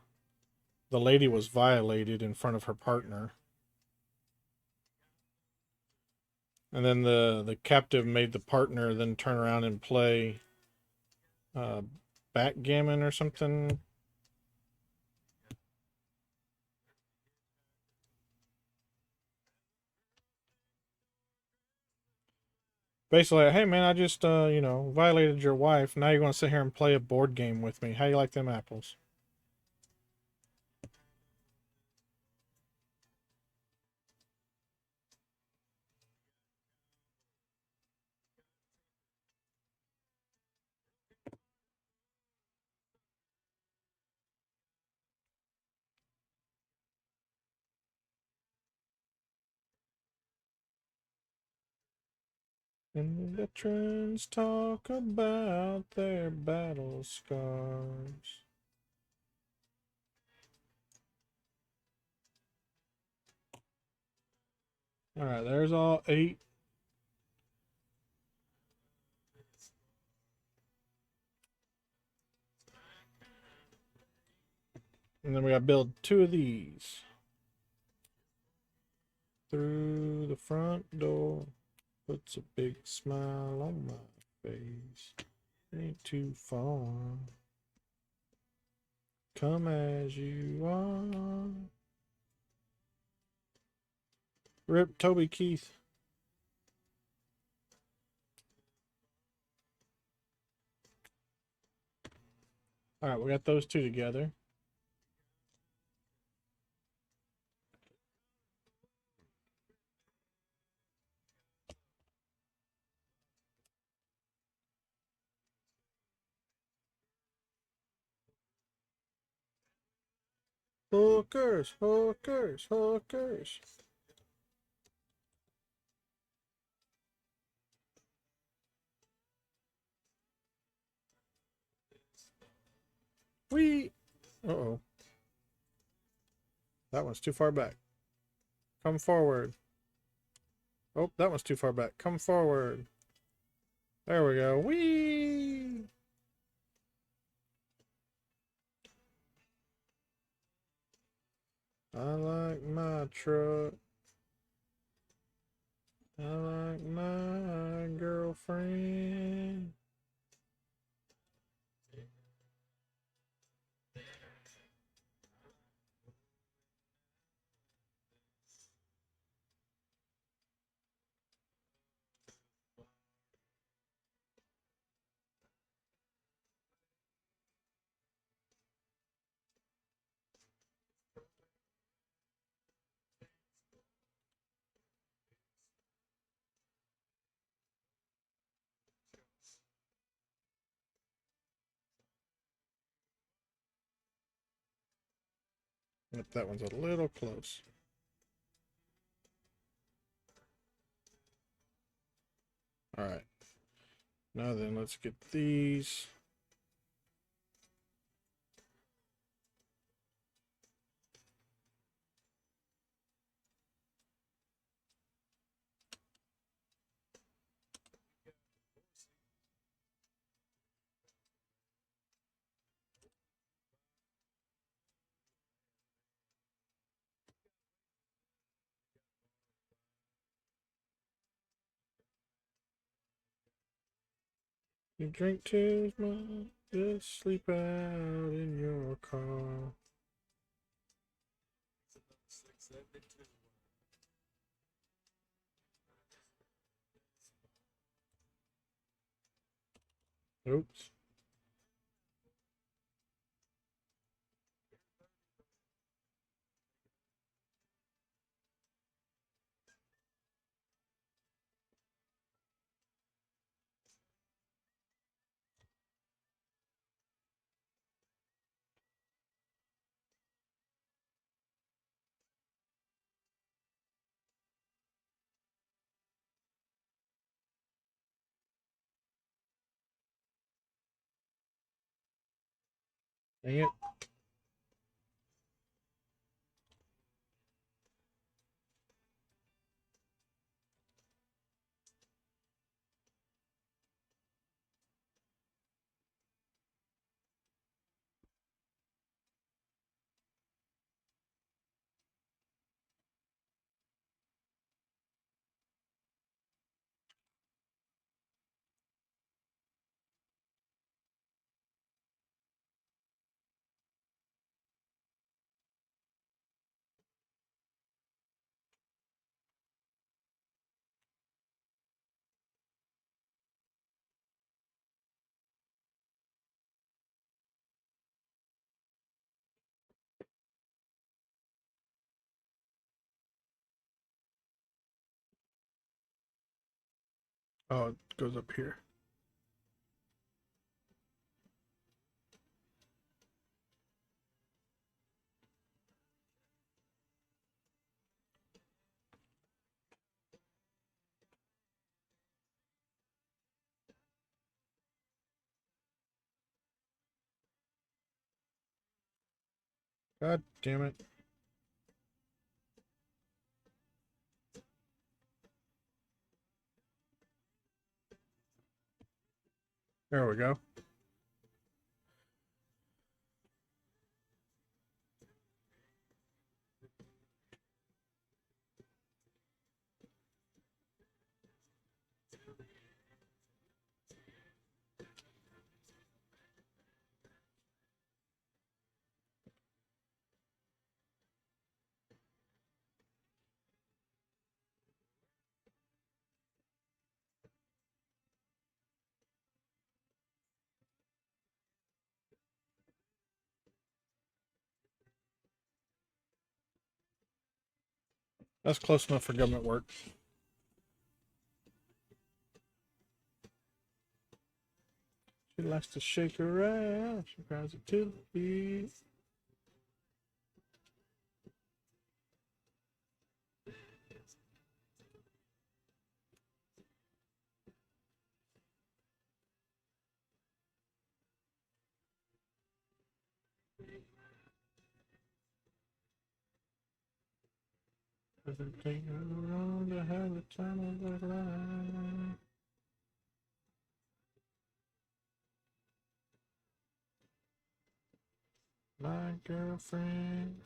lady was violated in front of her partner, and then the captive made the partner then turn around and play uh, backgammon or something. Basically, hey man, I just violated your wife. Now you're gonna sit here and play a board game with me. How you like them apples? And the veterans talk about their battle scars. All right, there's all 8. And then we got to build 2 of these through the front door. Puts a big smile on my face. Ain't too far. Come as you are. Rip Toby Keith. All right, we got those 2 together. Hookers, hookers, hookers. We. Uh-oh. That one's too far back. Come forward. Oh, that one's too far back. Come forward. There we go. Whee! I like my truck. I like my girlfriend. Yep, that one's a little close. All right. Now then, let's get these. You drink too much, just sleep out in your car. Oops. Dang it. Oh, it goes up here. God damn it. There we go. That's close enough for government work. She likes to shake her ass. She cries it to the beat. Doesn't take her long to have the time of her life. My girlfriend.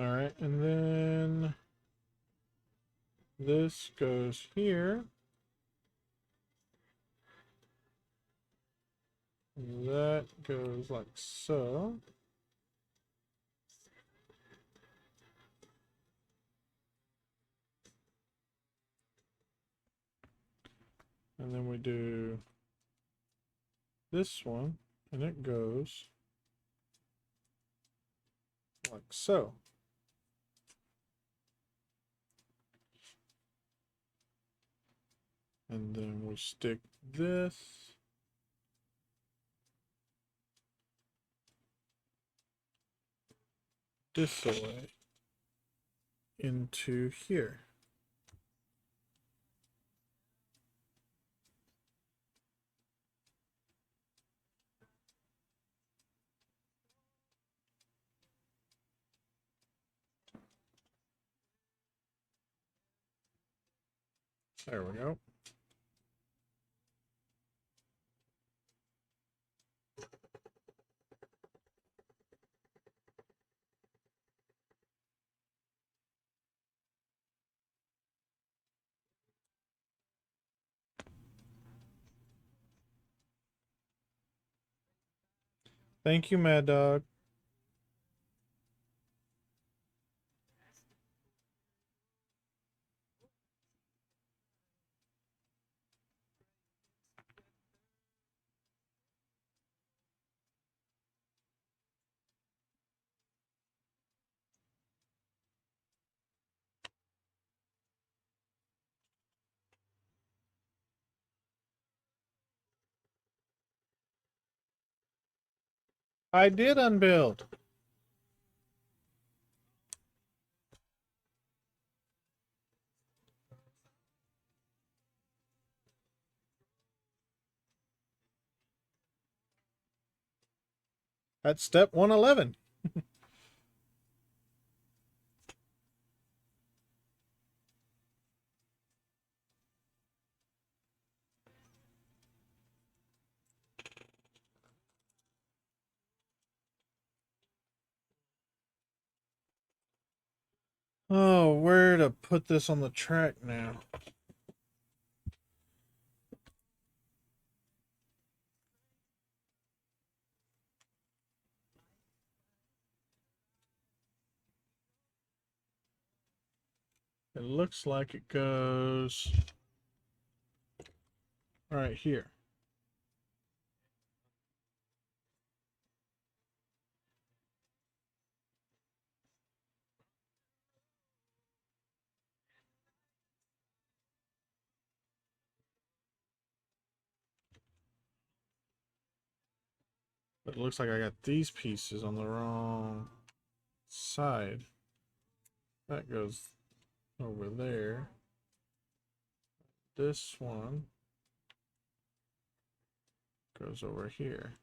All right, and then this goes here. That goes like so. And then we do this one, and it goes like so. And then we stick this way into here. There we go. Thank you, Mad Dog. I did unbuild. That's step 111. Oh, where to put this on the track now? It looks like it goes right here. But it looks like I got these pieces on the wrong side. That goes over there. This one goes over here.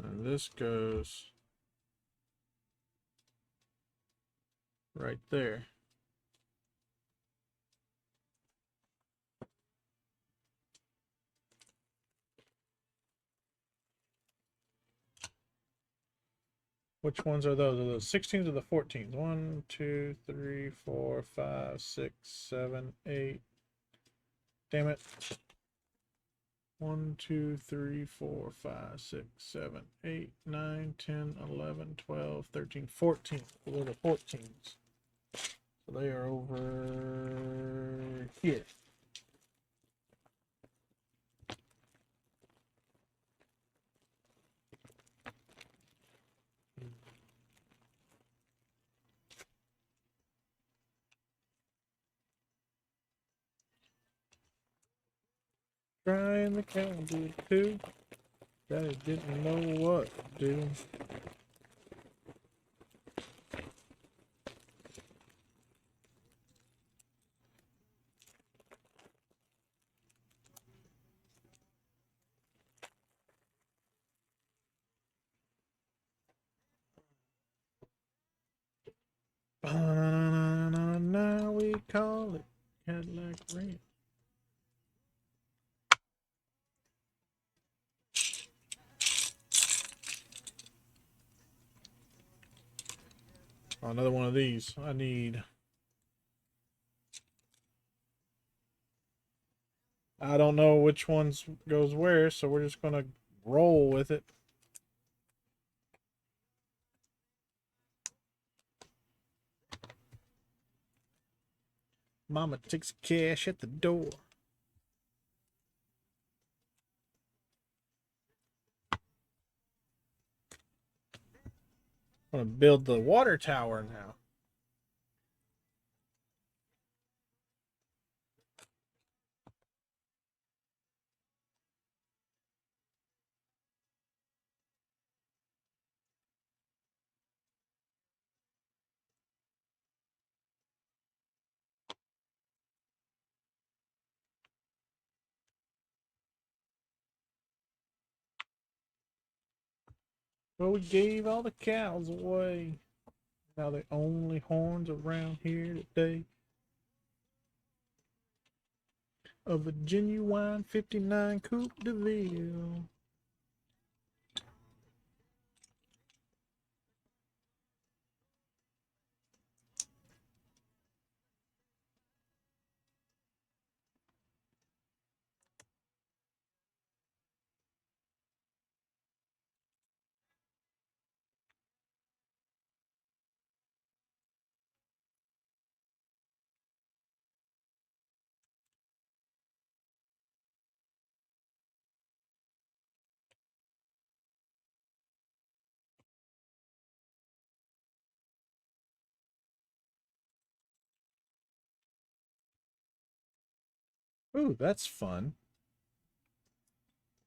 And this goes right there. Which ones are those? Are those 16s or the 14s? 1, 2, 3, 4, 5, 6, 7, 8. Damn it. 1, 2, 3, 4, 5, 6, 7, 8, 9, 10, 11, 12, 13, 14. Those are the 14s. So they are over here. Trying the calendar too. Daddy didn't know what to do. Now we call it Cadillac Ranch. Oh, another one of these. I need. I don't know which ones goes where, so we're just gonna roll with it. Mama takes cash at the door. I'm gonna build the water tower now. Well, we gave all the cows away. Now the only horns around here today of a genuine 59 Coupe de Ville. Ooh, that's fun.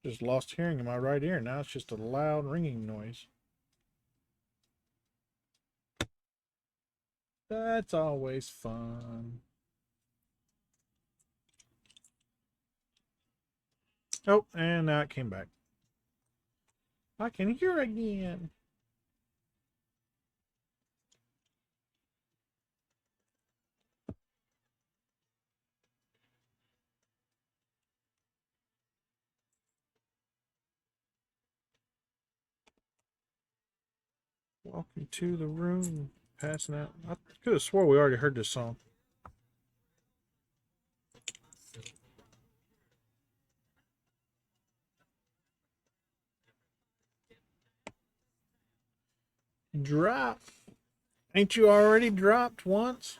Just lost hearing in my right ear. Now it's just a loud ringing noise. That's always fun. Oh, and now it came back. I can hear again. Walking to the room, passing out. I could have swore we already heard this song. Drop. Ain't you already dropped once?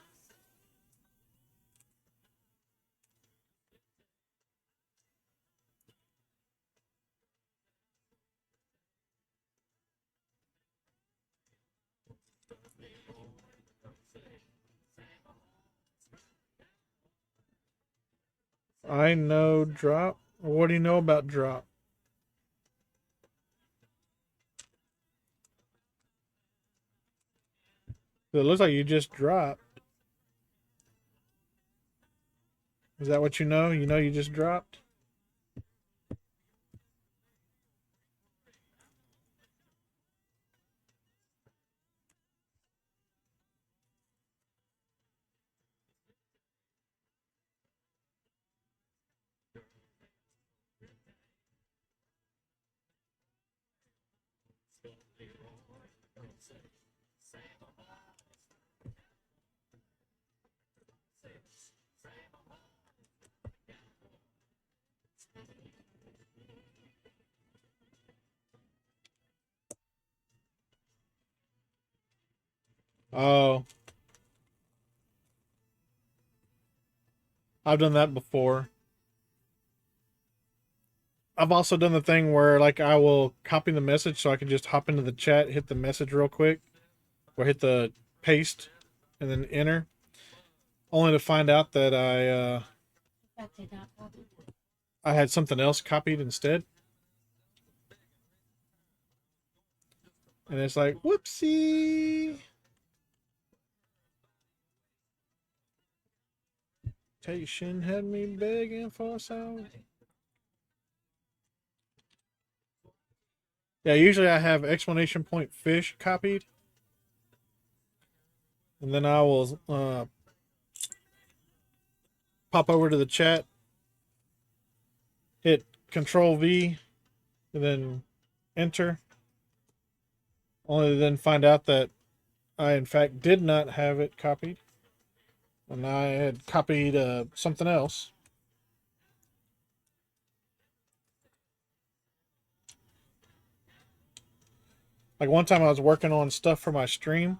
I know drop. What do you know about drop? It looks like you just dropped. Is that what you know? You know you just dropped? Oh, I've done that before. I've also done the thing where like I will copy the message so I can just hop into the chat, hit the message real quick, or hit the paste and then enter, only to find out that I had something else copied instead. And it's like, whoopsie. Temptation had me begging for some. Yeah, usually I have exclamation point fish copied. And then I will pop over to the chat, hit Control V, and then enter. Only to then find out that I, in fact, did not have it copied. And I had copied something else. Like one time I was working on stuff for my stream,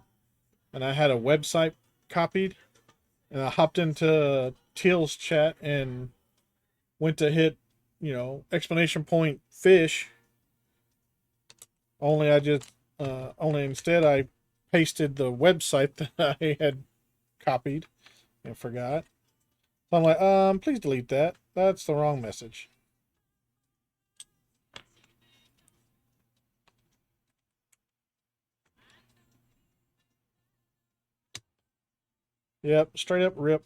and I had a website copied, and I hopped into Teal's chat and went to hit, exclamation point fish. Only I just, only instead I pasted the website that I had copied and forgot. So I'm like, please delete that. That's the wrong message. Yep, straight up rip.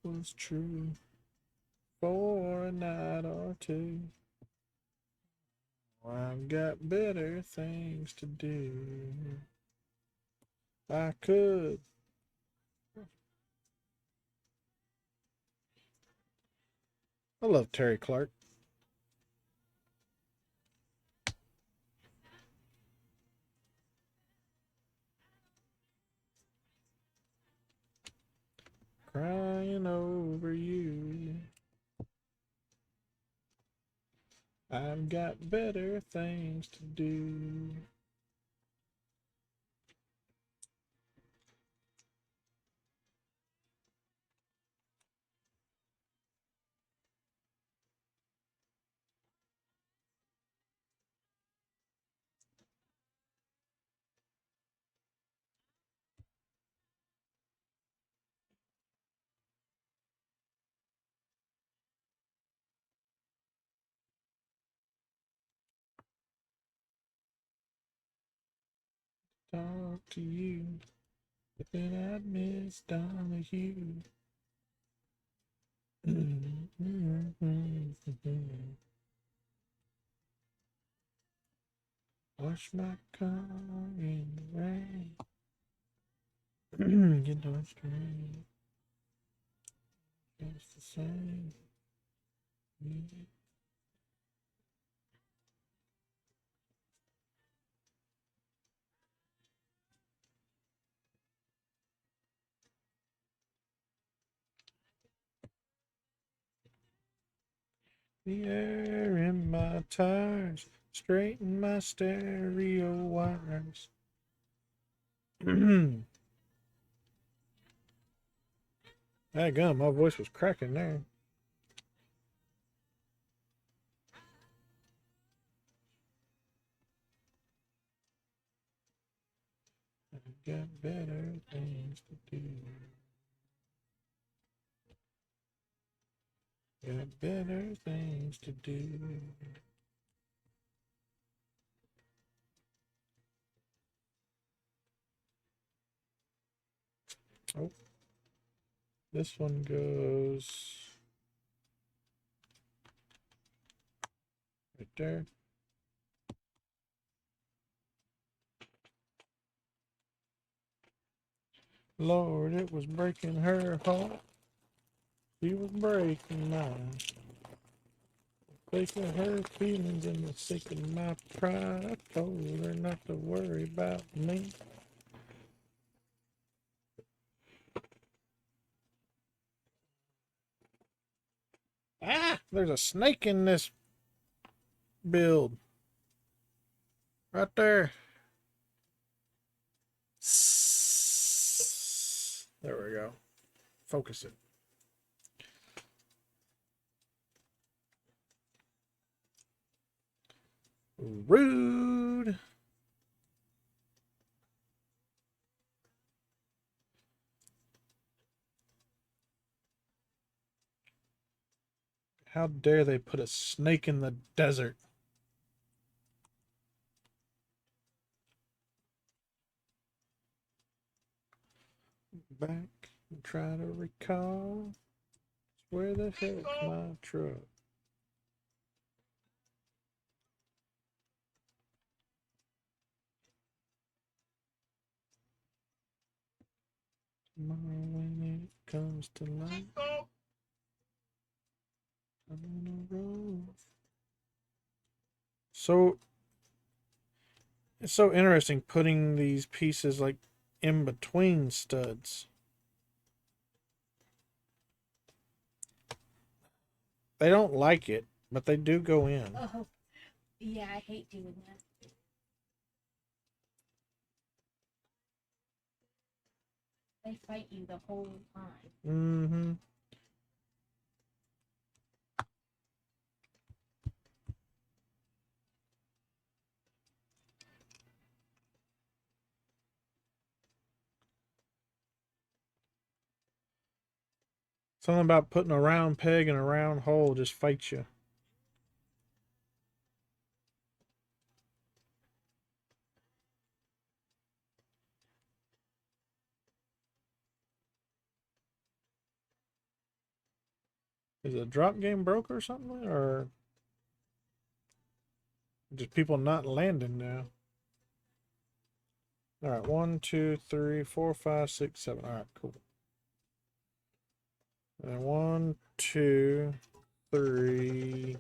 was true for a night or two. I've got better things to do. I could. I love Terry Clark. Crying over you. I've got better things to do. Talk to you, but then I'd miss Donahue. Wash my car in the rain. You know it's rain. It's the same. Yeah. The air in my tires, straighten my stereo wires. That gum, my voice was cracking there. I've got better things to do. Got better things to do. Oh, this one goes right there. Lord, it was breaking her heart. She was breaking mine. Taking her feelings and the sake of my pride. I told her not to worry about me. Ah, there's a snake in this build. Right there. There we go. Focus it. Rude. How dare they put a snake in the desert? Back and try to recall. Where the heck's my truck? Tomorrow when it comes to light, I'm on a roll. So it's so interesting putting these pieces like in between studs. They don't like it, but they do go in. Oh, yeah, I hate doing that. They fight you the whole time. Mm-hmm. Something about putting a round peg in a round hole just fights you. Is the drop game broke or something? Or just people not landing now? All right, 1, 2, 3, 4, 5, 6, 7. All right, cool. And 1, 2, 3.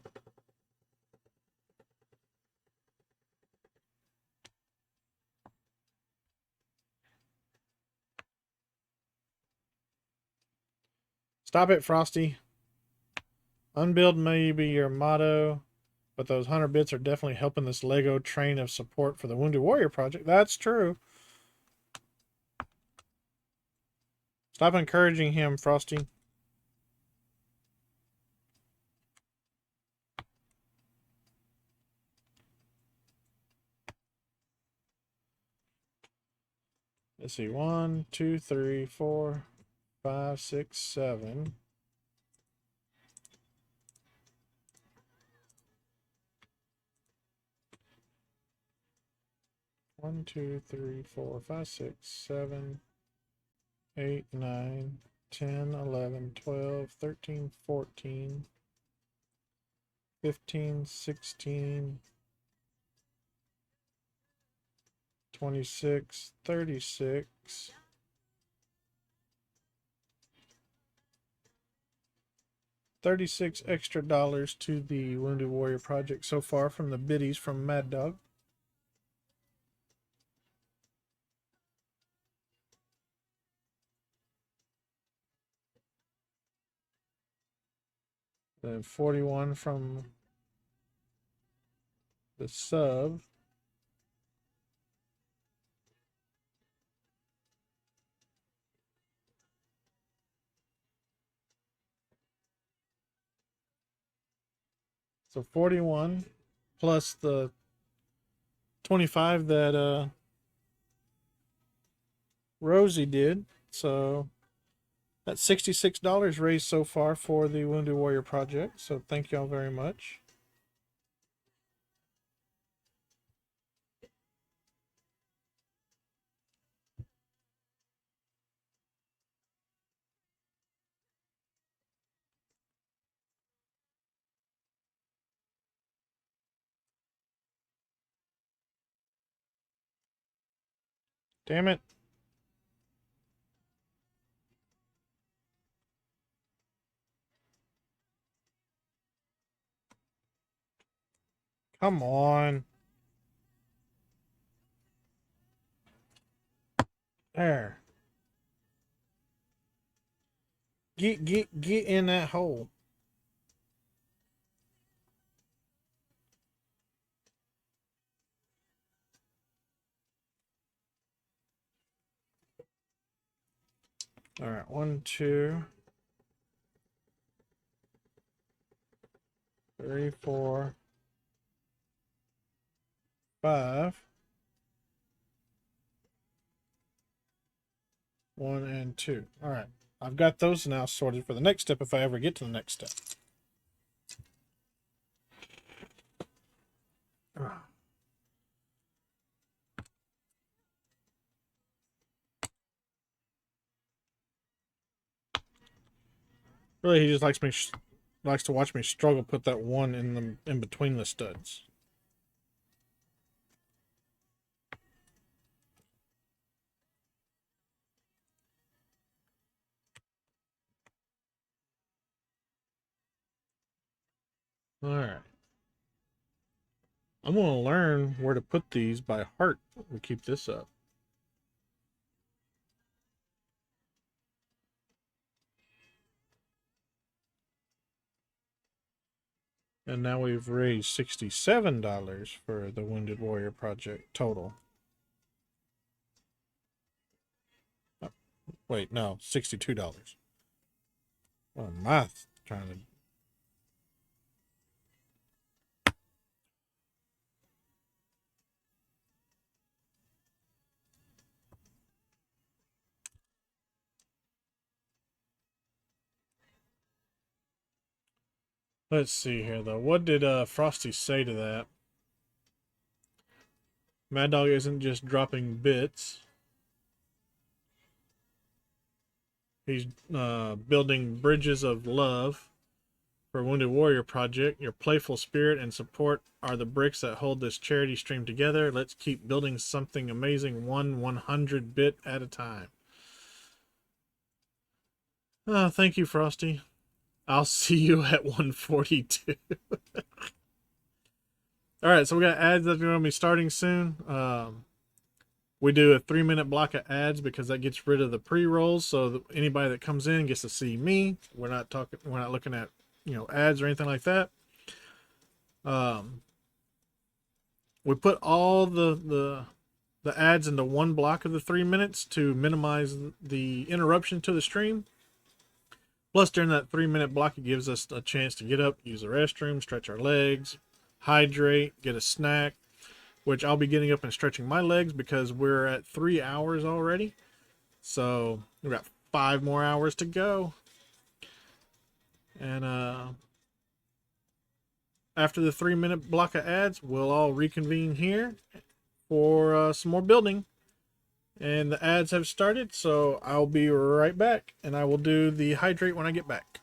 Stop it, Frosty. Unbuild may be your motto, but those 100 bits are definitely helping this Lego train of support for the Wounded Warrior project. That's true. Stop encouraging him, Frosty. Let's see. 1, 2, 3, 4, 5, 6, 7. One, 2, 3, 4, 5, 6, 7, 8, 9, 10, 11, 12, 13, 14, 15, 16, 26, 36. $36 extra to the Wounded Warrior project so far from the biddies from Mad Dog. Then 41 from the sub. So 41 plus the 25 that Rosie did. So that's $66 raised so far for the Wounded Warrior project. So thank y'all very much. Damn it. Come on. There. Get in that hole. All right, 1, 2, 3, 4, 5. 1 and 2. All right. I've got those now sorted for the next step if I ever get to the next step. Really, he just likes to watch me struggle put that one in between the studs. All right. I'm going to learn where to put these by heart and keep this up. And now we've raised $67 for the Wounded Warrior project total. Oh, wait, no, $62. What am I trying to... Let's see here, though. What did Frosty say to that? Mad Dog isn't just dropping bits. He's building bridges of love for Wounded Warrior Project. Your playful spirit and support are the bricks that hold this charity stream together. Let's keep building something amazing, one 100 bit at a time. Thank you, Frosty. I'll see you at 142. All right, so we got ads that are going to be starting soon. We do a 3-minute block of ads because that gets rid of the pre-rolls. So that anybody that comes in gets to see me. We're not looking at, ads or anything like that. We put all the ads into one block of the 3 minutes to minimize the interruption to the stream. Plus, during that 3-minute block, it gives us a chance to get up, use the restroom, stretch our legs, hydrate, get a snack, which I'll be getting up and stretching my legs because we're at 3 hours already. So we've got 5 more hours to go. And after the 3-minute block of ads, we'll all reconvene here for some more building. And the ads have started, so I'll be right back, and I will do the hydrate when I get back.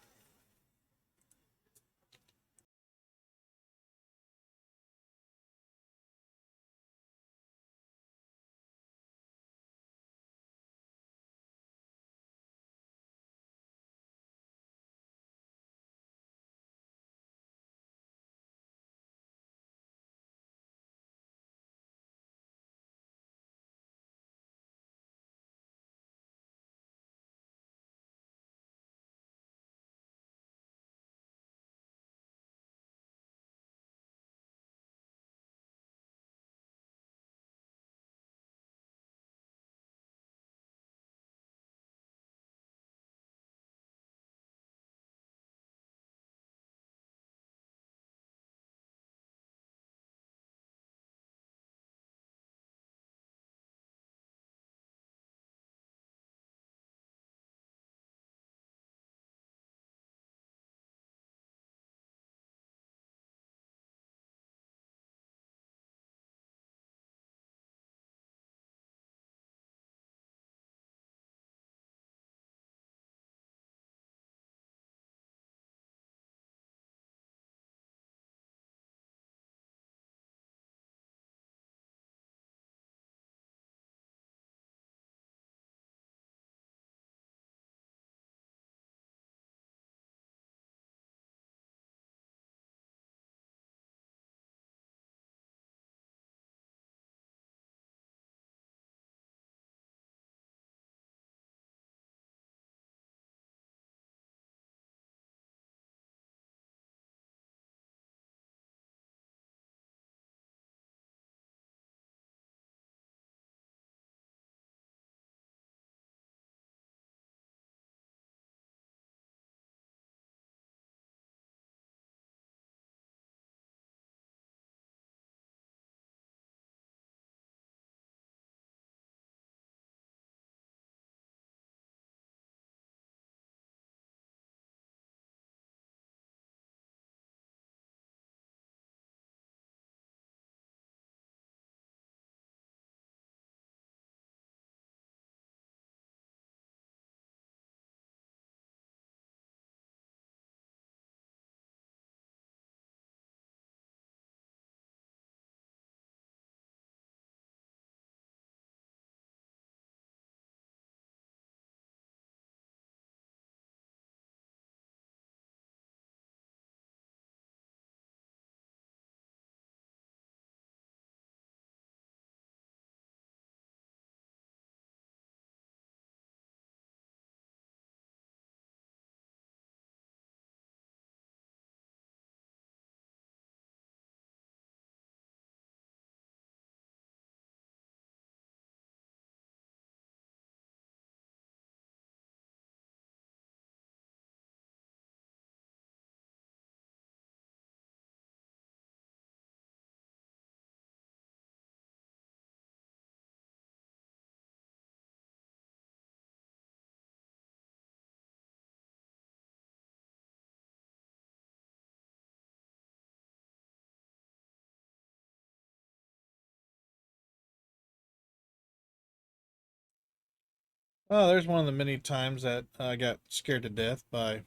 Oh, there's one of the many times that I got scared to death by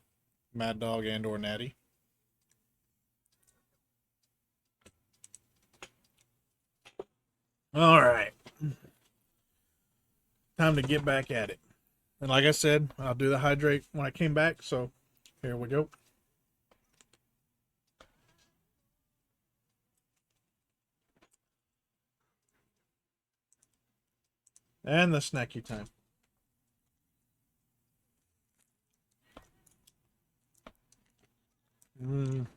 Mad Dog and or Natty. All right. Time to get back at it. And like I said, I'll do the hydrate when I came back. So here we go. And the snacky time. Mm.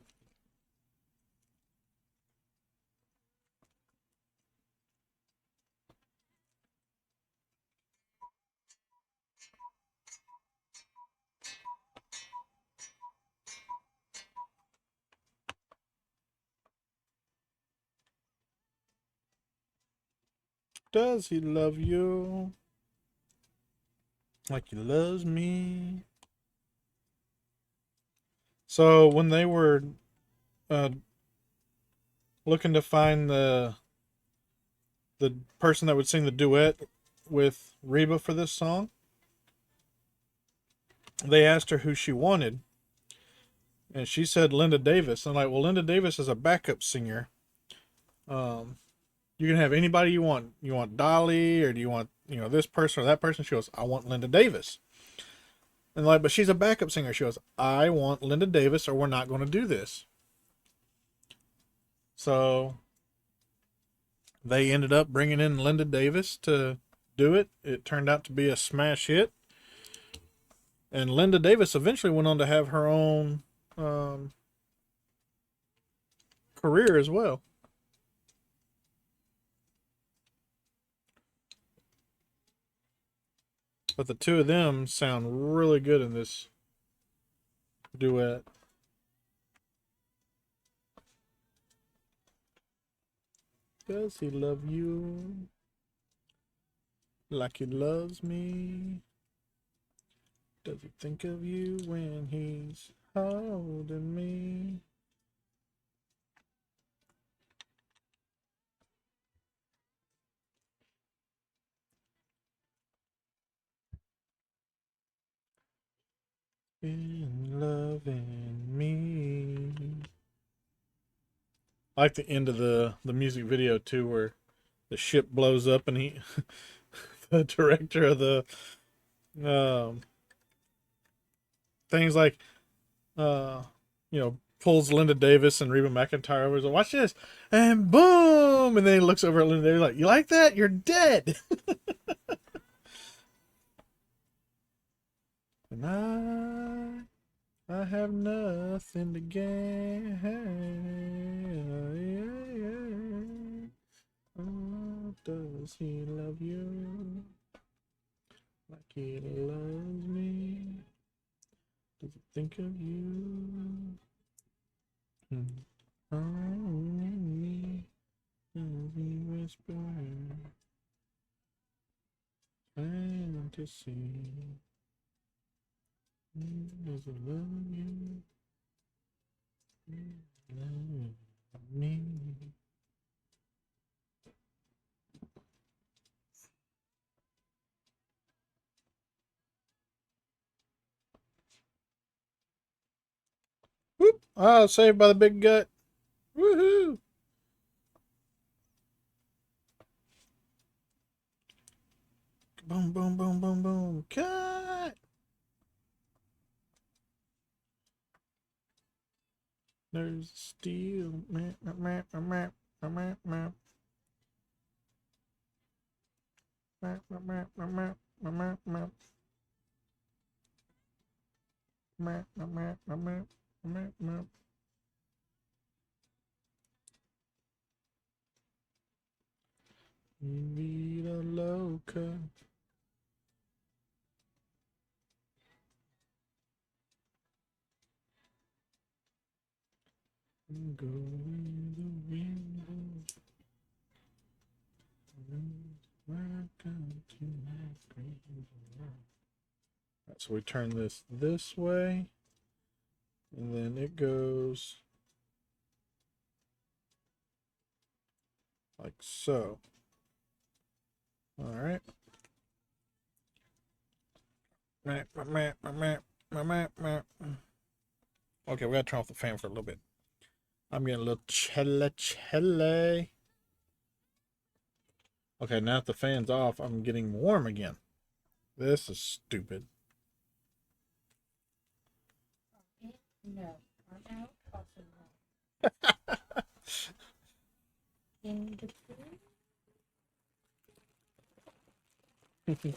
Does he love you like he loves me? So when they were uh, looking to find the person that would sing the duet with Reba for this song, they asked her who she wanted, and she said Linda Davis. And I'm like, well, Linda Davis is a backup singer. Um, you can have anybody you want. You want Dolly, or do you want this person or that person? She goes, I want Linda Davis. And like, but she's a backup singer. She goes, I want Linda Davis, or we're not going to do this. So they ended up bringing in Linda Davis to do it. It turned out to be a smash hit. And Linda Davis eventually went on to have her own um, career as well. But the two of them sound really good in this duet. Does he love you like he loves me? Does he think of you when he's holding me? In loving me. I like the end of the music video too, where the ship blows up and he, the director of the um, things like, pulls Linda Davis and Reba McEntire over. Like, watch this, and boom, and then he looks over at Linda Davis like, you like that? You're dead. And I have nothing to gain. Oh, does he love you like he loves me? Does he think of you? Oh, me. Does he whisper fantasy? Does he love you? Love me. Whoop! Ah, saved by the big gut. Woohoo! Boom, boom, boom, boom, boom. Cut! There's steel. Map, map, map, map, map, map. Map, map, map, map, map, map. Map, map, map, map, map, map. Vida loca. Go in the window. Welcome to my crazy world. Right, so we turn this way, and then it goes like so. All right. Map, map, map, map, map. Okay, we gotta turn off the fan for a little bit. I'm getting a little chilly. Okay, now that the fan's off, I'm getting warm again. This is stupid. No. I'm out. Also no. In between.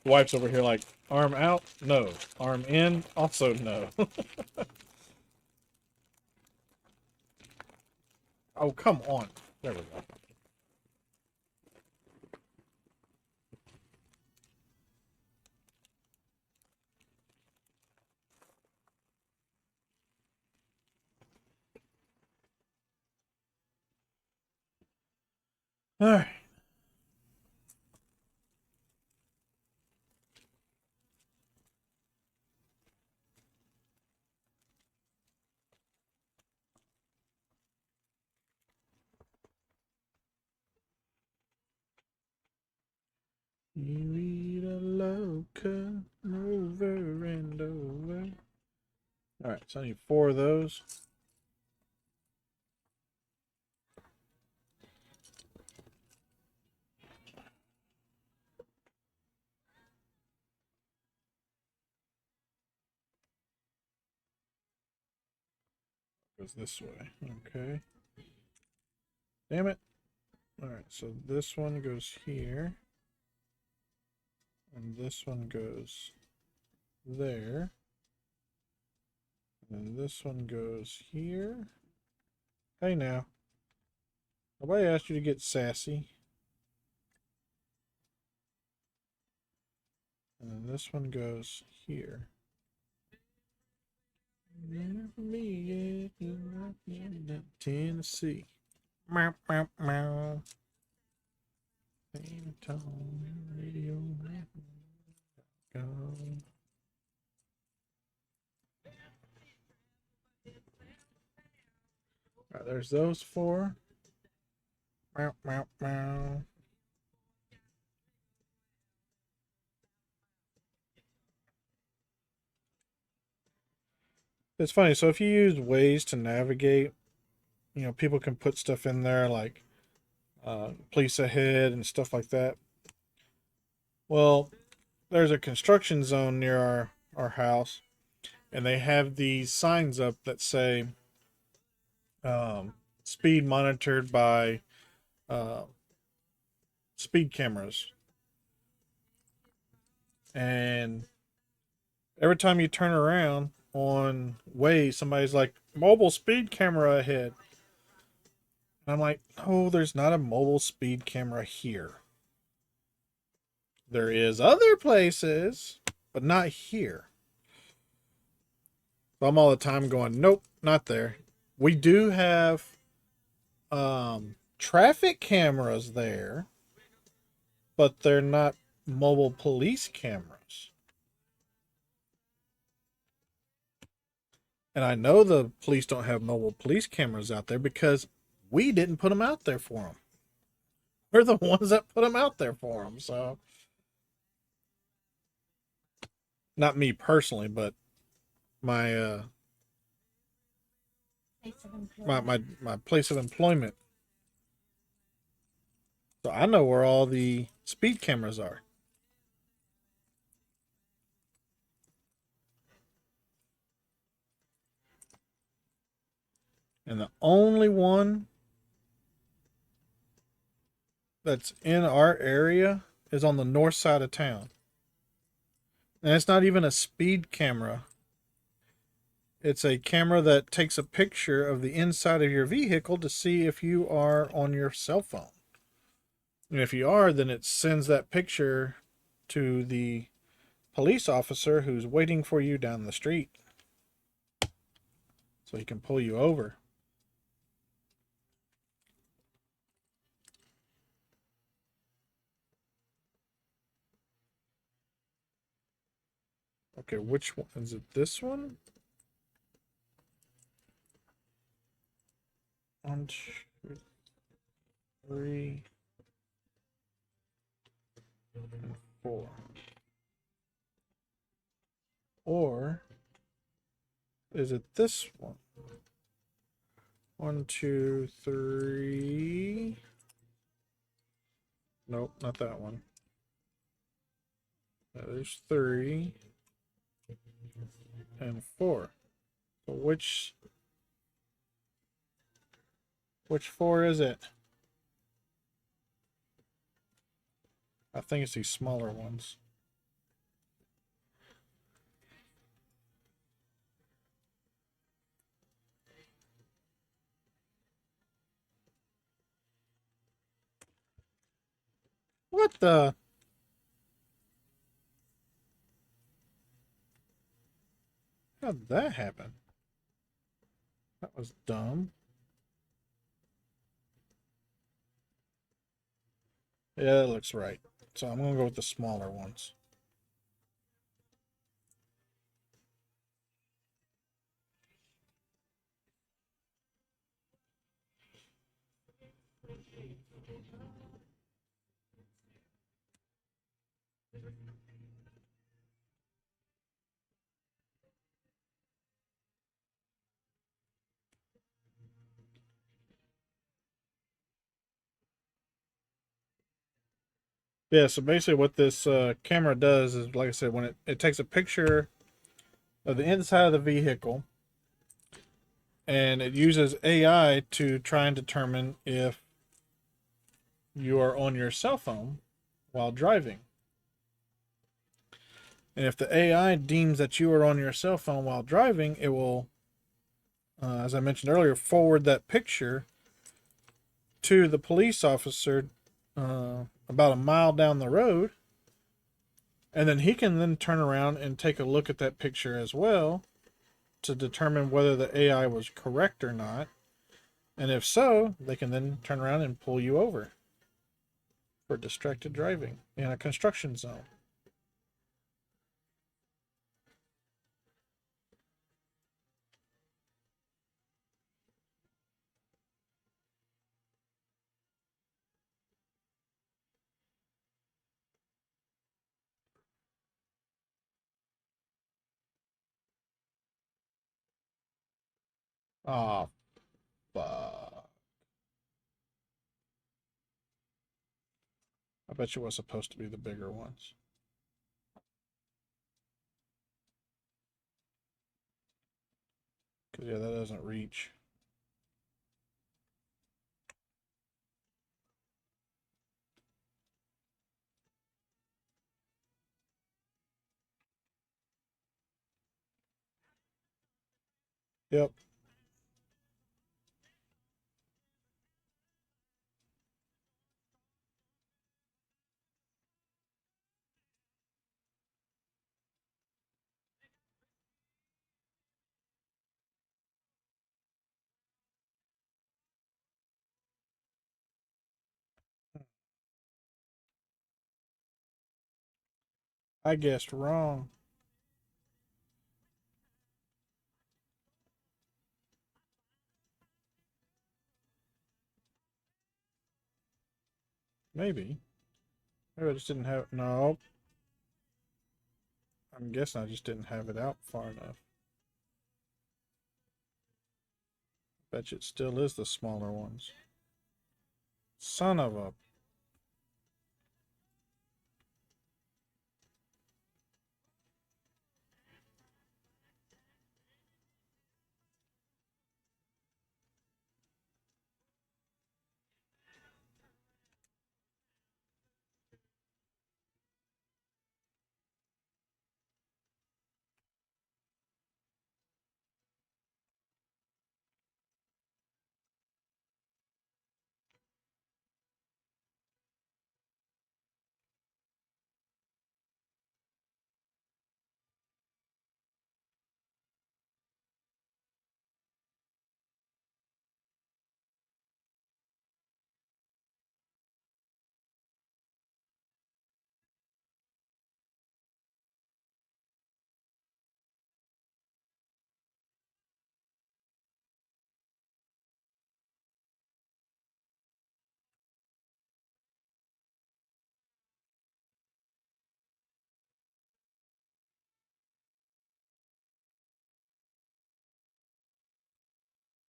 Wife's over here like, arm out? No. Arm in? Also no. Oh, come on. There we go. All right. You read a loca over and over. All right, so I need 4 of those. Goes this way. Okay. Damn it. All right, so this one goes here. And this one goes there. And this one goes here. Hey now. Nobody asked you to get sassy. And then this one goes here. Tennessee. Meow, meow, meow. Radio. Go. Alright, there's those 4. Meow, meow, meow. It's funny. So if you use Waze to navigate, you know, people can put stuff in there like police ahead and stuff like that. Well, there's a construction zone near our house, and they have these signs up that say speed monitored by uh, speed cameras. And every time you turn around on Waze, somebody's like, mobile speed camera ahead. And I'm like, no, there's not a mobile speed camera here. There is other places, but not here. So I'm all the time going, nope, not there. We do have traffic cameras there, but they're not mobile police cameras. And I know the police don't have mobile police cameras out there because we didn't put them out there for them. We're the ones that put them out there for them. So, not me personally, but my my place of employment. So I know where all the speed cameras are. And the only one that's in our area is on the north side of town. And it's not even a speed camera. It's a camera that takes a picture of the inside of your vehicle to see if you are on your cell phone. And if you are, then it sends that picture to the police officer who's waiting for you down the street so he can pull you over. Okay, which one? Is it this one? 1, 2, 3, and 4. Or is it this one? 1, 2, 3. Nope, not that one. There's 3 and 4. So which 4 is it? I think it's these smaller ones. What the? How did that happen? That was dumb. Yeah, that looks right. So I'm going to go with the smaller ones. Yeah, so basically what this camera does is, like I said, when it takes a picture of the inside of the vehicle, and it uses AI to try and determine if you are on your cell phone while driving. And if the AI deems that you are on your cell phone while driving, it will, as I mentioned earlier, forward that picture to the police officer about a mile down the road. And then he can then turn around and take a look at that picture as well to determine whether the AI was correct or not. And if so, they can then turn around and pull you over for distracted driving in a construction zone. Oh, fuck. I bet you it was supposed to be the bigger ones. Because, yeah, that doesn't reach. Yep. I guessed wrong. Maybe. Maybe I just didn't have. No. I'm guessing I just didn't have it out far enough. Bet you it still is the smaller ones. Son of a.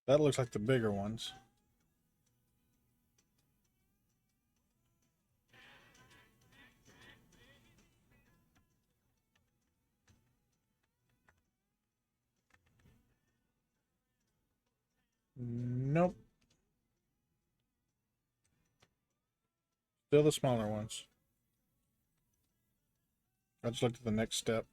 That looks like the bigger ones. Nope. Still the smaller ones. I just looked at the next step.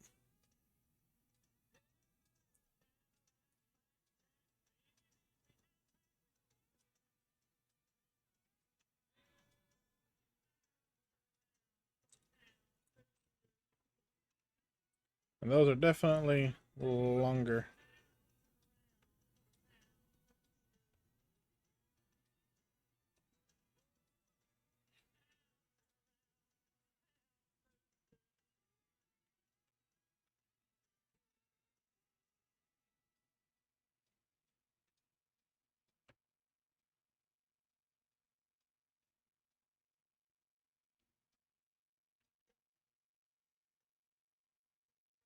And those are definitely longer.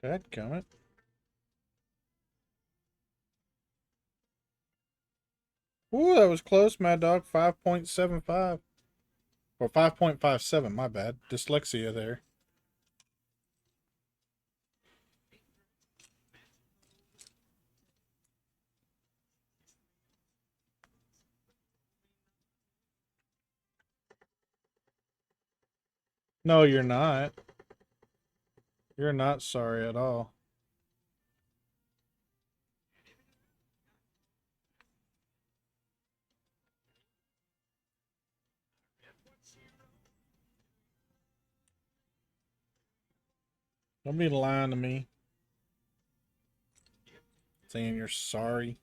Dadgummit. Ooh, that was close, Mad Dog. 5.75. Or 5.57, my bad. Dyslexia there. No, you're not. You're not sorry at all. Don't be lying to me, saying you're sorry.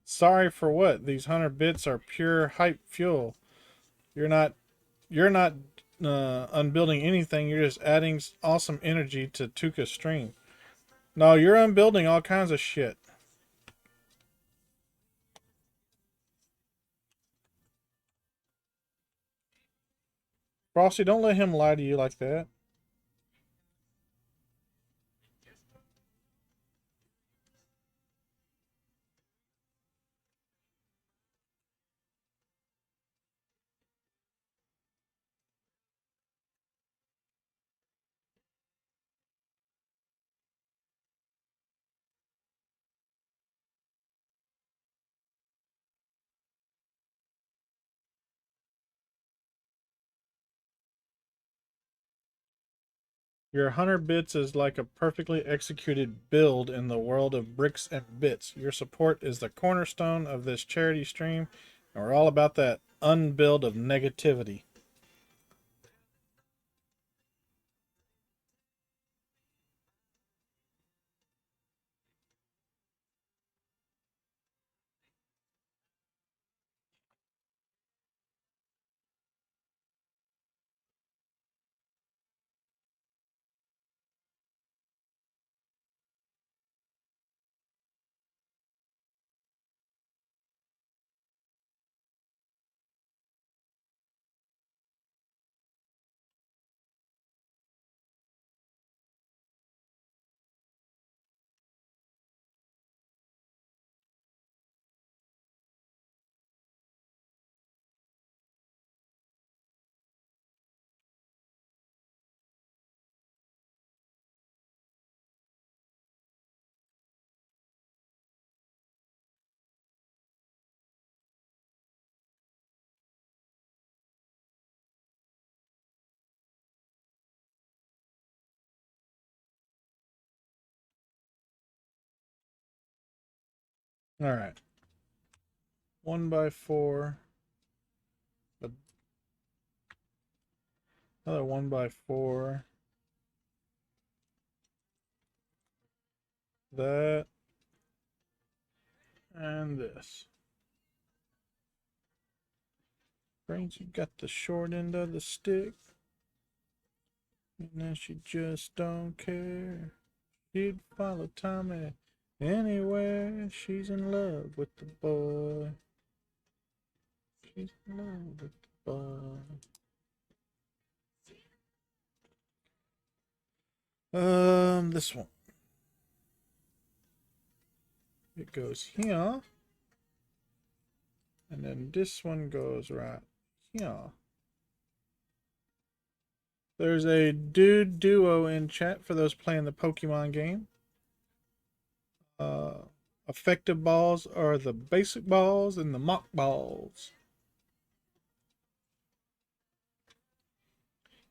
Sorry for what? These 100 bits are pure hype fuel. You're not you're not unbuilding anything. You're just adding awesome energy to Tuka's stream. No, you're unbuilding all kinds of shit. Frosty, don't let him lie to you like that. Your 100 bits is like a perfectly executed build in the world of bricks and bits. Your support is the cornerstone of this charity stream, and we're all about that unbuild of negativity. All right. 1x4. Another 1x4. That. And this. Brains, you got the short end of the stick. And then she just don't care. She'd follow Tommy anywhere. She's in love with the boy. She's in love with the ball. This one. It goes here. And then this one goes right here. There's a dude duo in chat for those playing the Pokemon game. Effective balls are the basic balls and the mock balls.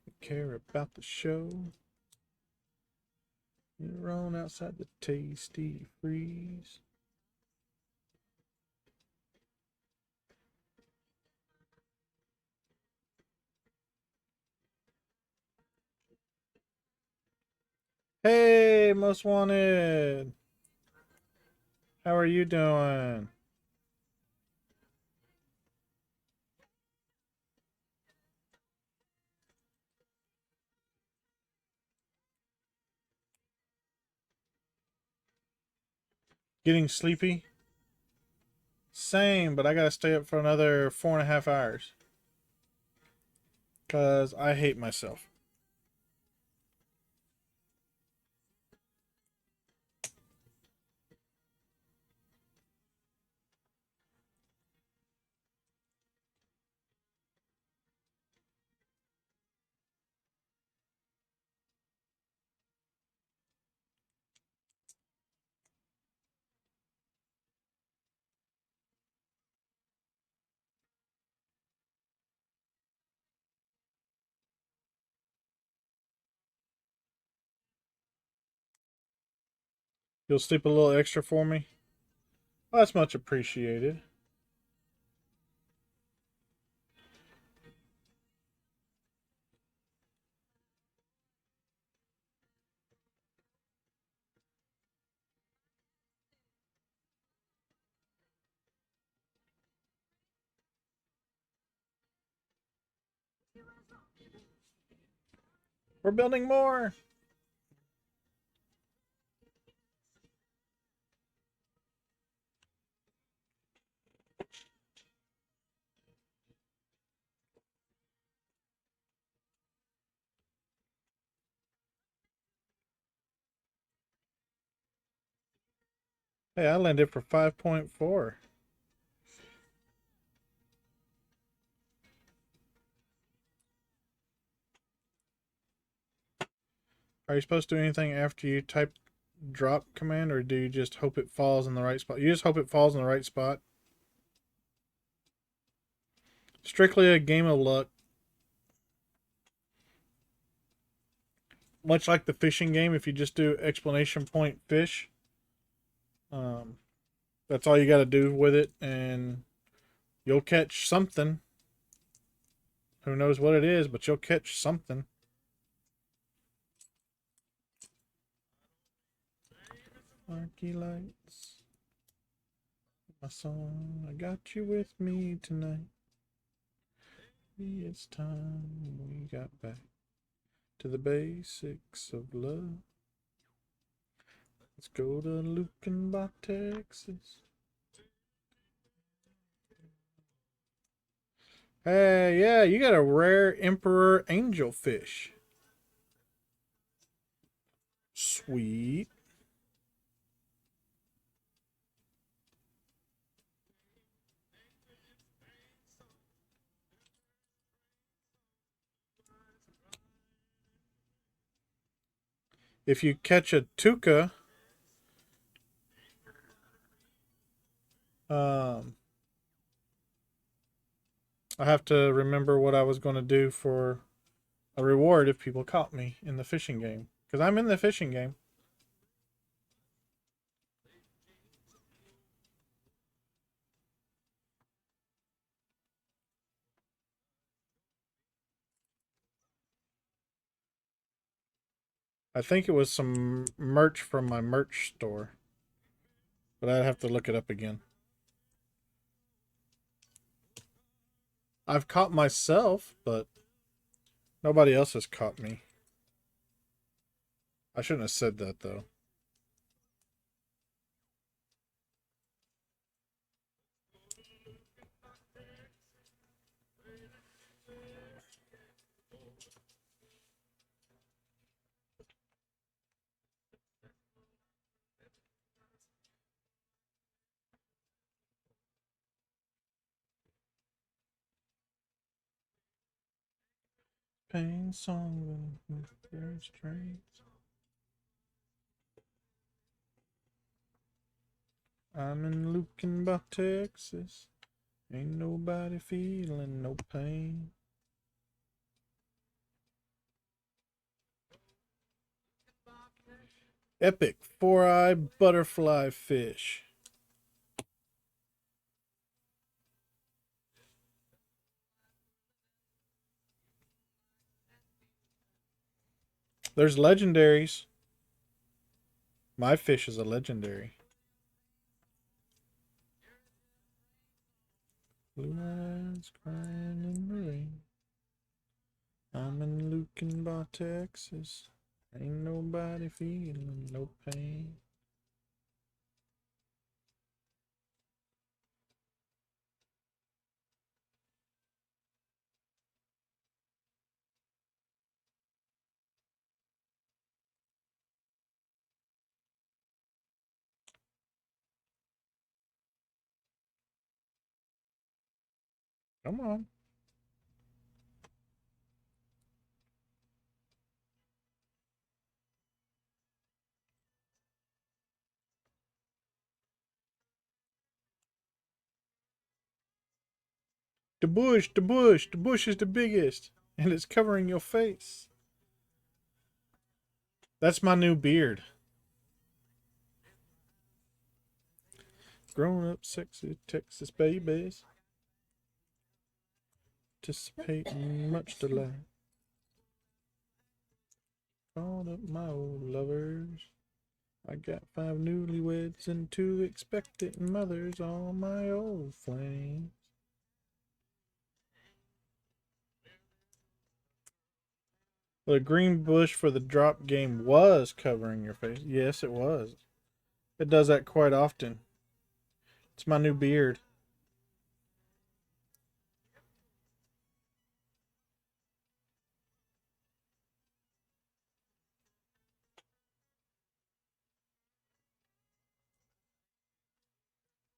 You care about the show. You're on outside the tasty freeze. Hey, Most Wanted. How are you doing? Getting sleepy? Same, but I gotta stay up for another 4.5 hours. Because I hate myself. You'll sleep a little extra for me? Well, that's much appreciated. We're building more. Hey, I landed for 5.4. Are you supposed to do anything after you type drop command, or do you just hope it falls in the right spot? You just hope it falls in the right spot. Strictly a game of luck. Much like the fishing game, if you just do exclamation point fish, that's all you got to do with it, and you'll catch something. Who knows what it is, but you'll catch something. Marky lights, my song, I got you with me tonight. It's time we got back to the basics of love. Let's go to Lukenbach, Texas. Hey, yeah, you got a rare Emperor Angelfish. Sweet. If you catch a Tuca, I have to remember what I was going to do for a reward if people caught me in the fishing game. Because I'm in the fishing game. I think it was some merch from my merch store. But I'd have to look it up again. I've caught myself, but nobody else has caught me. I shouldn't have said that, though. Pain song with their strings. I'm in Lukenbach, Texas. Ain't nobody feeling no pain. Epic four-eye butterfly fish. There's legendaries. My fish is a legendary. Blue eyes crying in the rain. I'm in Lukenbach, Texas. Ain't nobody feeling no pain. Come on. The bush, the bush, the bush is the biggest, and it's covering your face. That's my new beard. Grown up, sexy Texas babies. Anticipating much delight. Called up my old lovers. I got 5 newlyweds and 2 expectant mothers, all my old flames. The green bush for the drop game was covering your face. Yes, it was. It does that quite often. It's my new beard.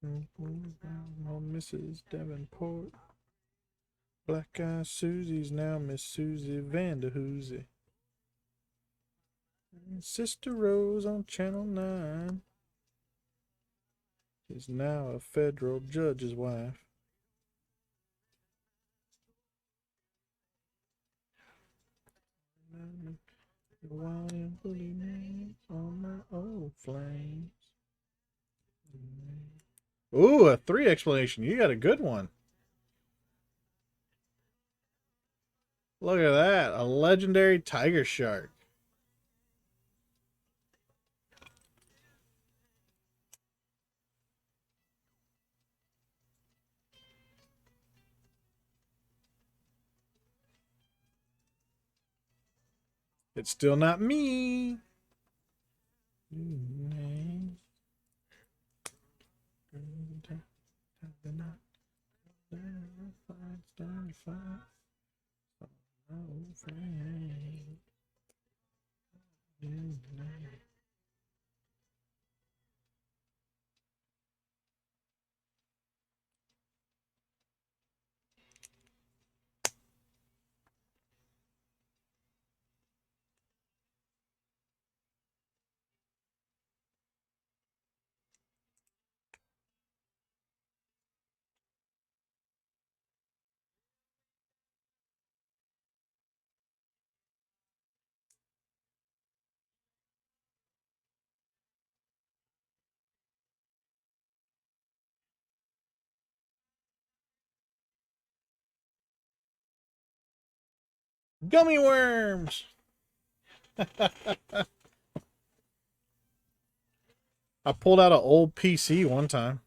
Oh, Mrs. Davenport. Black Eye Susie's now Miss Susie Vanderhoosie. Sister Rose on Channel 9 is now a federal judge's wife. Wild bully man on my old flames. Ooh, a 3 explanation. You got a good one. Look at that. A legendary tiger shark. It's still not me. Gummy worms. I pulled out an old PC one time.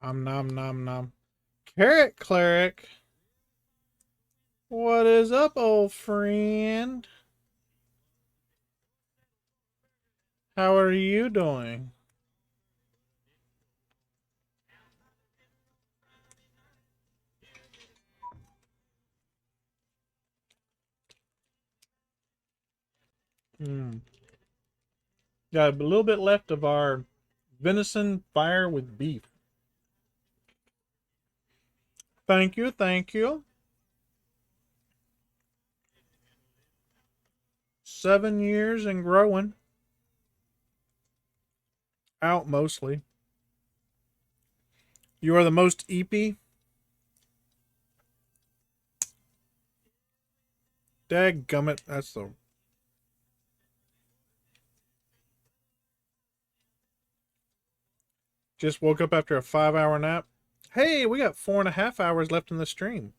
Nom nom nom. Carrot cleric. What is up, old friend? How are you doing? Mm. Got a little bit left of our venison fire with beef. Thank you, thank you. 7 years and growing. Out mostly. You are the most eepy. Dadgummit, that's the... Just woke up after a 5-hour nap. Hey, we got 4.5 hours left in the stream.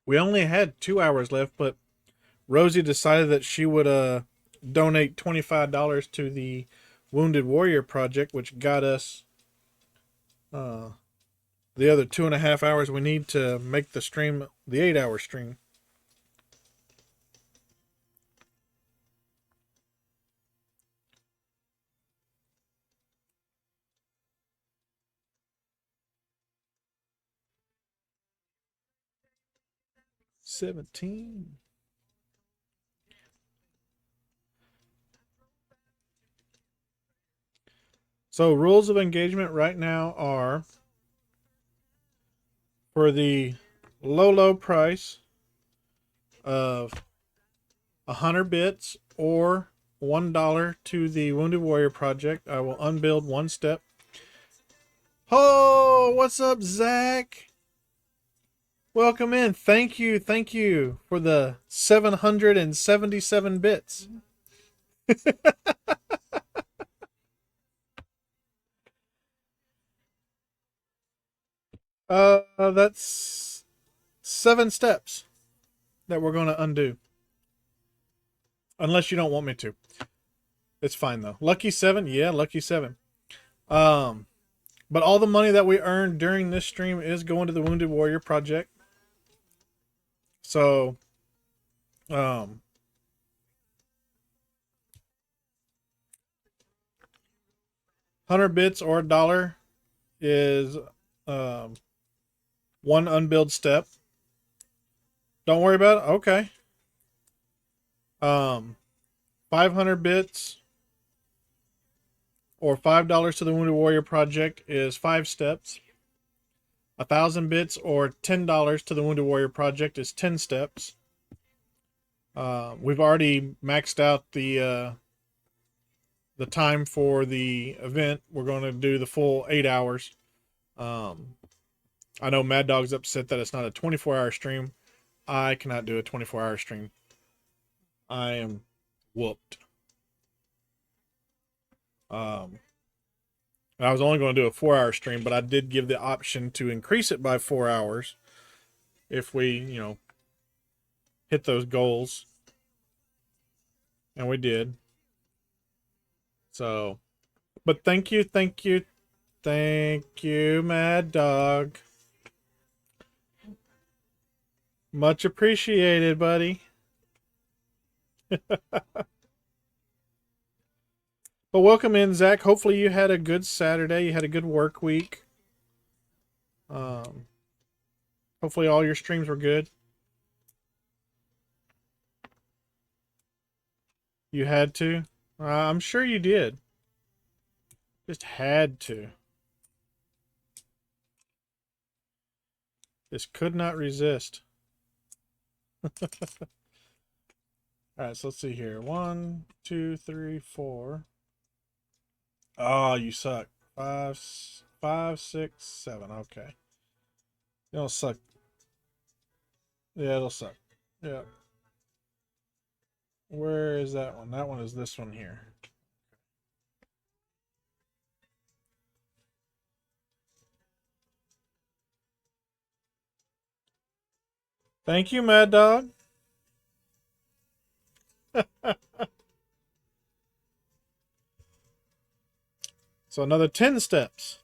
We only had 2 hours left, but Rosie decided that she would donate $25 to the Wounded Warrior Project, which got us the other 2.5 hours we need to make the stream the 8-hour stream. $17. So rules of engagement right now are for the low price of 100 bits or $1 to the Wounded Warrior Project. I will unbuild one step. Oh, what's up, Zach? Welcome in. Thank you for the 777 bits. That's 7 steps that we're going to undo. Unless you don't want me to. It's fine though. Lucky 7? Yeah, lucky 7. But all the money that we earned during this stream is going to the Wounded Warrior Project. So, 100 bits or $1 is one unbuild step. Don't worry about it. Okay. 500 bits or $5 to the Wounded Warrior Project is 5 steps. 1,000 bits or $10 to the Wounded Warrior Project is 10 steps. We've already maxed out the time for the event. We're going to do the full 8 hours. I know Mad Dog's upset that it's not a 24-hour stream. I cannot do a 24-hour stream. I am whooped. I was only going to do a 4-hour stream, but I did give the option to increase it by 4 hours if we, hit those goals. And we did. So, but thank you, Mad Dog. Much appreciated, buddy. But welcome in, Zach. Hopefully you had a good Saturday. You had a good work week. Hopefully all your streams were good. You had to? I'm sure you did. Just had to. Just could not resist. Alright, so let's see here. 1, 2, 3, 4. Oh, you suck. 5, 6, 7. Okay. It'll suck. Yeah, it'll suck. Yeah. Where is that one? That one is this one here. Thank you, Mad Dog. So another 10 steps.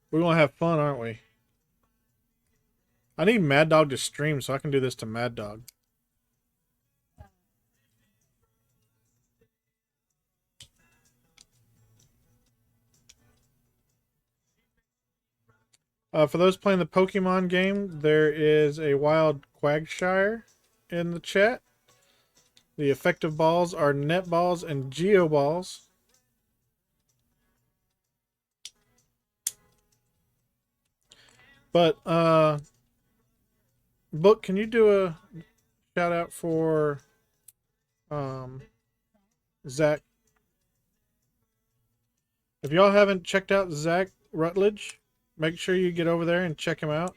We're going to have fun, aren't we? I need Mad Dog to stream so I can do this to Mad Dog. For those playing the Pokemon game, there is a wild Quagshire in the chat. The effective balls are net balls and geo balls. But Book, can you do a shout out for Zach? If y'all haven't checked out Zach Rutledge, make sure you get over there and check him out.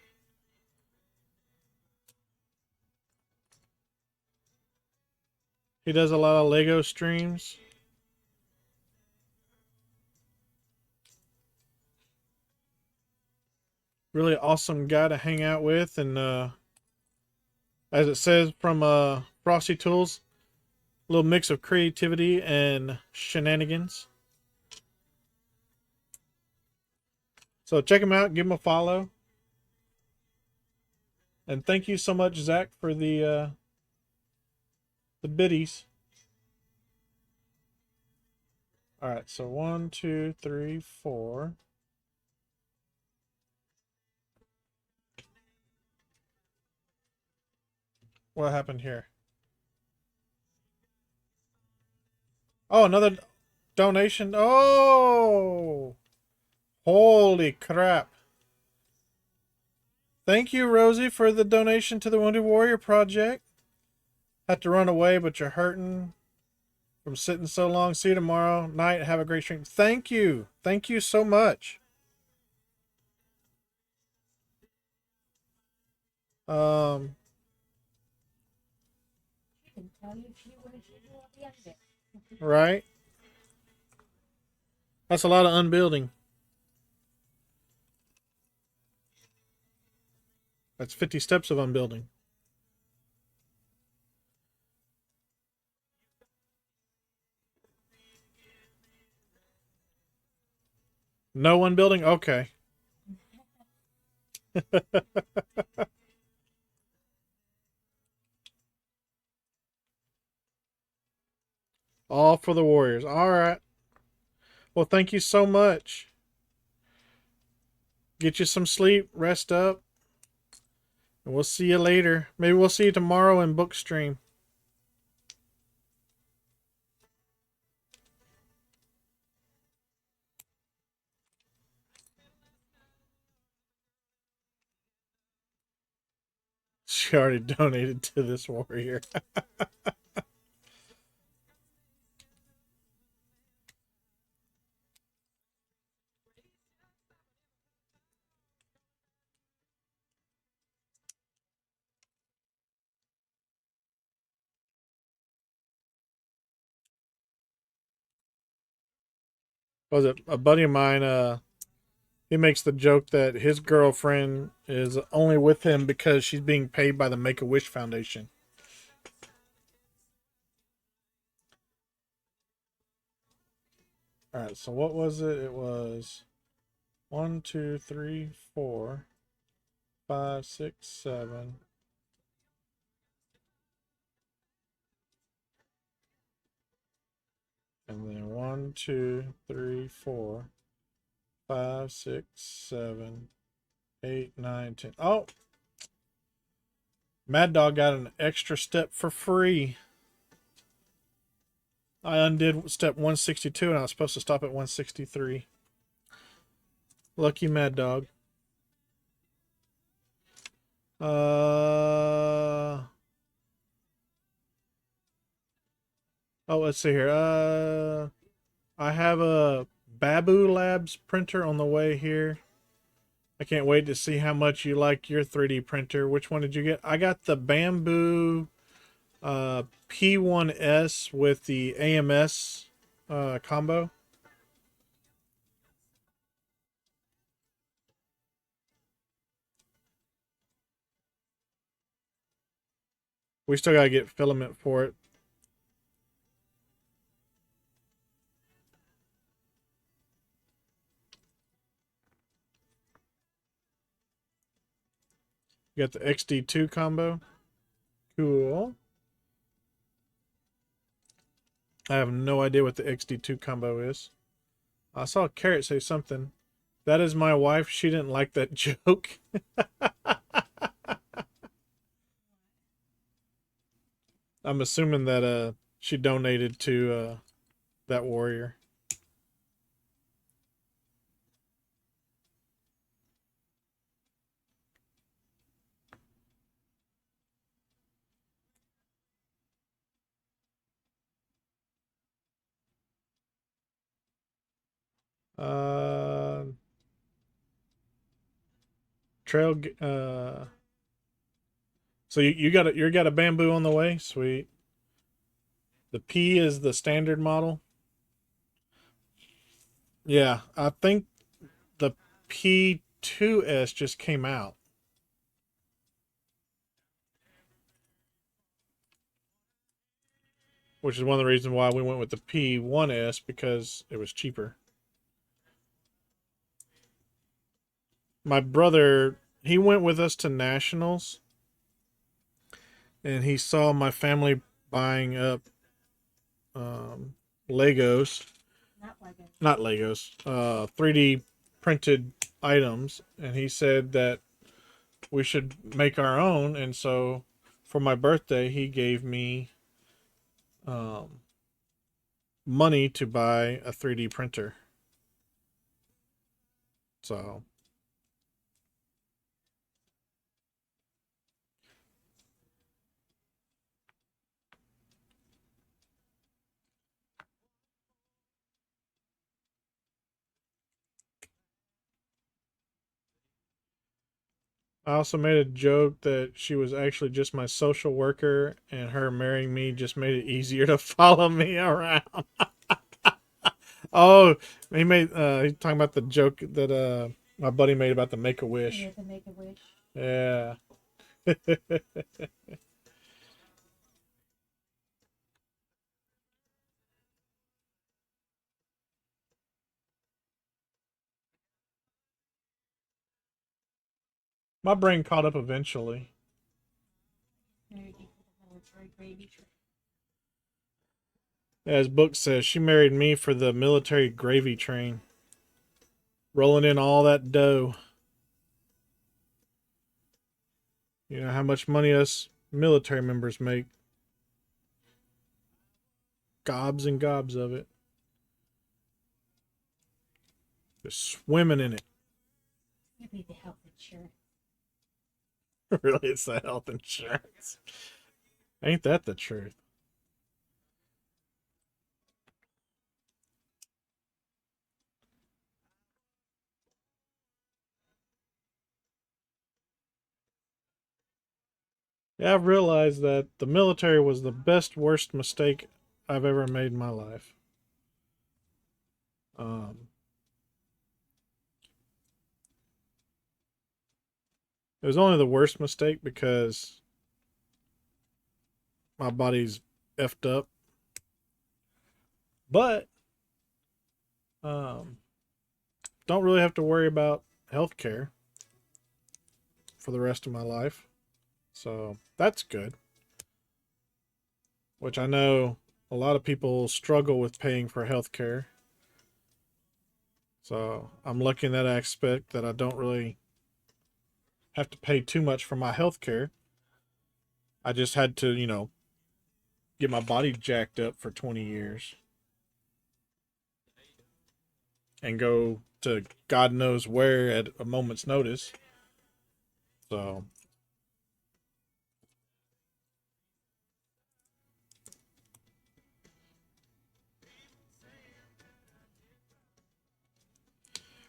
He does a lot of Lego streams. Really awesome guy to hang out with, and as it says from Frosty Tools, a little mix of creativity and shenanigans. So check him out, give him a follow. And thank you so much, Zach, for the biddies. Alright, so 1, 2, 3, 4. What happened here? Oh, another donation. Oh! Holy crap. Thank you, Rosie, for the donation to the Wounded Warrior Project. Had to run away, but you're hurting from sitting so long. See you tomorrow night. Have a great stream. Thank you. Thank you so much. Right. That's a lot of unbuilding. That's 50 steps of unbuilding. No unbuilding? Okay. All for the Warriors. All right. Well, thank you so much. Get you some sleep. Rest up. And we'll see you later. Maybe we'll see you tomorrow in book stream. She already donated to this warrior. Was it a buddy of mine? He makes the joke that his girlfriend is only with him because she's being paid by the Make-A-Wish Foundation. All right, so what was it? It was 1, 2, 3, 4, 5, 6, 7. And then 1, 2, 3, 4, 5, 6, 7, 8, 9, 10. Oh! Mad Dog got an extra step for free. I undid step 162 and I was supposed to stop at 163. Lucky Mad Dog. Oh, let's see here. I have a Babu Labs printer on the way here. I can't wait to see how much you like your 3D printer. Which one did you get? I got the Bamboo P1S with the AMS combo. We still gotta get filament for it. You got the XD2 combo. Cool. I have no idea what the XD2 combo is. I saw Carrot say something. That is my wife. She didn't like that joke. I'm assuming that she donated to that warrior. Uh, trail. So you got a bamboo on the way. Sweet. The P is the standard model. Yeah, I think the P2S just came out, which is one of the reasons why we went with the P1S because it was cheaper. My brother, he went with us to nationals, and he saw my family buying up Legos, Not Lego. not Legos, 3D printed items, and he said that we should make our own. And so, for my birthday, he gave me um, money to buy a 3D printer. So I also made a joke that she was actually just my social worker, and her marrying me just made it easier to follow me around. Oh, he's talking about the joke that my buddy made about the Make a Wish. Yeah, to make a wish. Yeah. My brain caught up eventually. Married you for the military gravy train. As book says, she married me for the military gravy train, rolling in all that dough. You know how much money us military members make? Gobs and gobs of it. Just swimming in it. You need the health insurance. Really, it's the health insurance. Ain't that the truth? Yeah, I've realized that the military was the best, worst mistake I've ever made in my life. Um, it was only the worst mistake because my body's effed up. But um, don't really have to worry about health care for the rest of my life. So that's good. Which I know a lot of people struggle with paying for health care. So I'm lucky in that aspect that I don't really have to pay too much for my health care. I just had to, get my body jacked up for 20 years and go to God knows where at a moment's notice. So,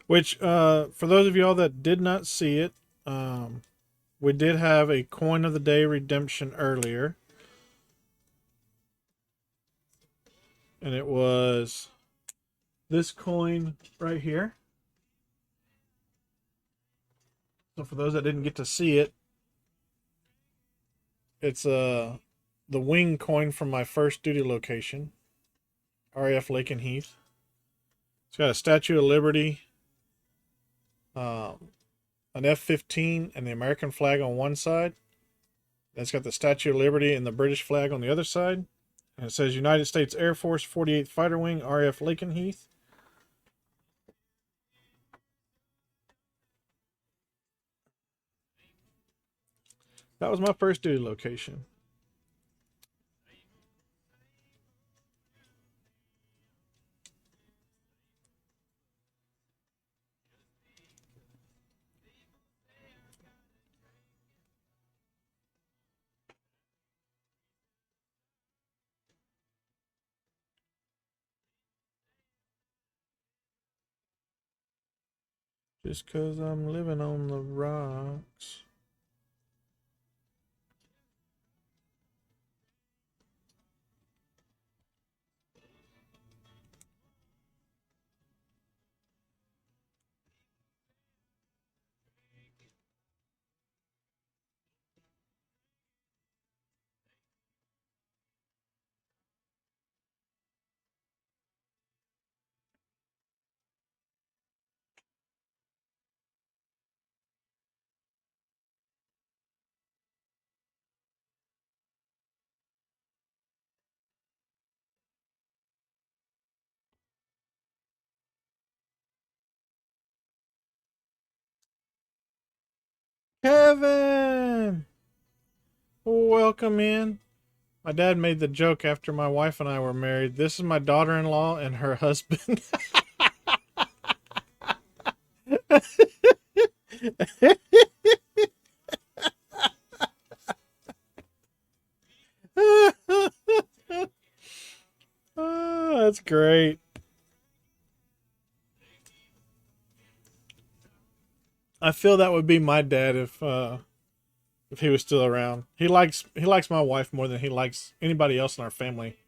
which, for those of y'all that did not see it, we did have a coin of the day redemption earlier. And it was this coin right here. So for those that didn't get to see it, it's the wing coin from my first duty location, RAF Lake and Heath. It's got a Statue of Liberty, an F-15, and the American flag on one side. Then it's got the Statue of Liberty and the British flag on the other side. And it says United States Air Force 48th Fighter Wing, RAF Lake and Heath. That was my first duty location. Just 'cause I'm living on the rocks. Kevin! Welcome in. My dad made the joke after my wife and I were married. This is my daughter-in-law and her husband. Oh, that's great. I feel that would be my dad if he was still around. He likes my wife more than he likes anybody else in our family.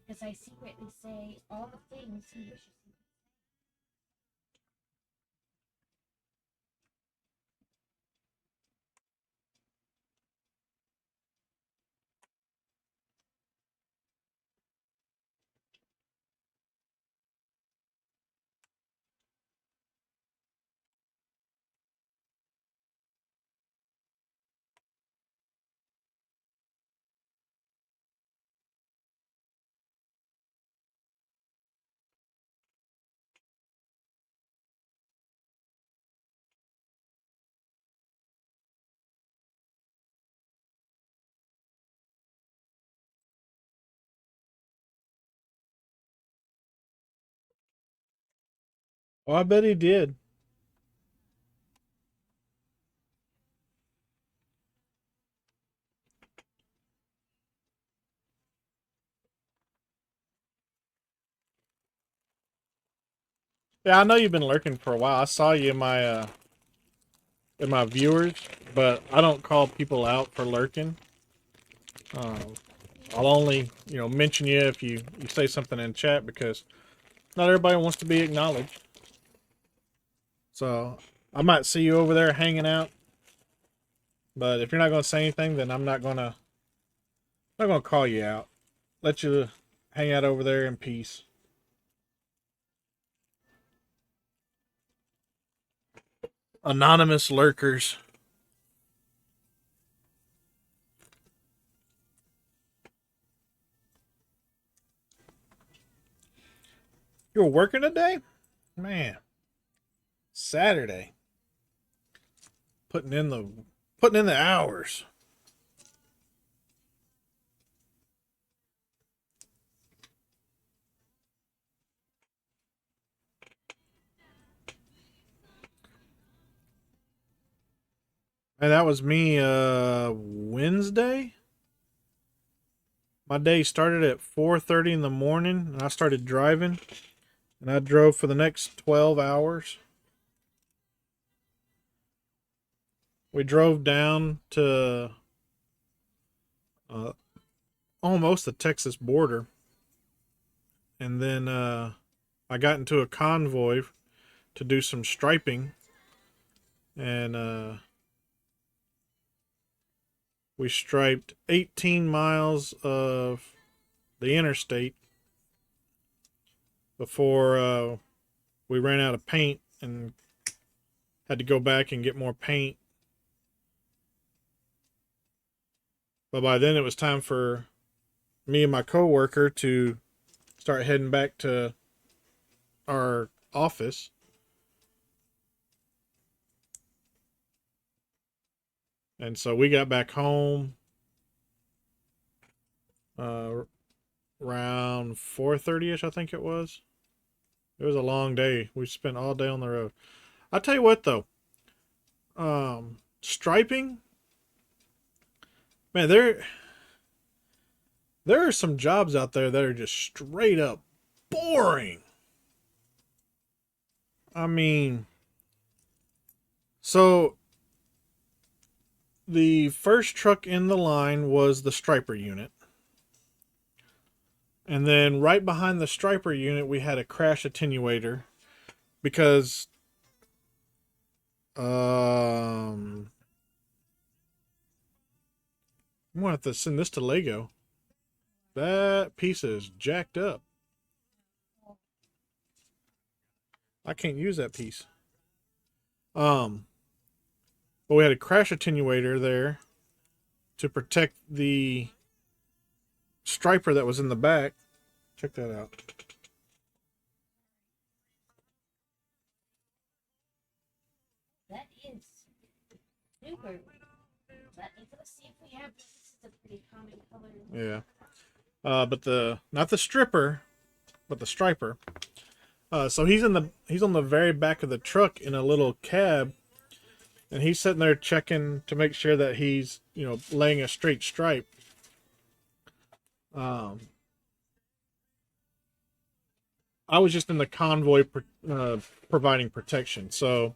Because I secretly say all the things he wishes he could. Oh, I bet he did. Yeah, I know you've been lurking for a while. I saw you in my viewers, but I don't call people out for lurking. Um, I'll only mention you if you say something in chat because not everybody wants to be acknowledged. So I might see you over there hanging out, but if you're not going to say anything, then I'm not gonna call you out. Let you hang out over there in peace. Anonymous lurkers. You were working today? Man, Saturday. Putting in the hours. And that was me Wednesday. My day started at 4:30 in the morning and I started driving and I drove for the next 12 hours. We drove down to uh, almost the Texas border and then I got into a convoy to do some striping and we striped 18 miles of the interstate before we ran out of paint and had to go back and get more paint. But by then it was time for me and my coworker to start heading back to our office. And so we got back home around 4:30ish, I think it was. It was a long day. We spent all day on the road. I'll tell you what though, striping, man, there are some jobs out there that are just straight up boring. I mean, so the first truck in the line was the striper unit. And then right behind the striper unit, we had a crash attenuator because I'm gonna have to send this to Lego. That piece is jacked up. I can't use that piece. But we had a crash attenuator there to protect the striper that was in the back. Check that out. That is super. Let's see if we have this. This is a pretty common color. Yeah. But not the stripper, but the striper. So he's on the very back of the truck in a little cab, and he's sitting there checking to make sure that he's laying a straight stripe. I was just in the convoy providing protection. So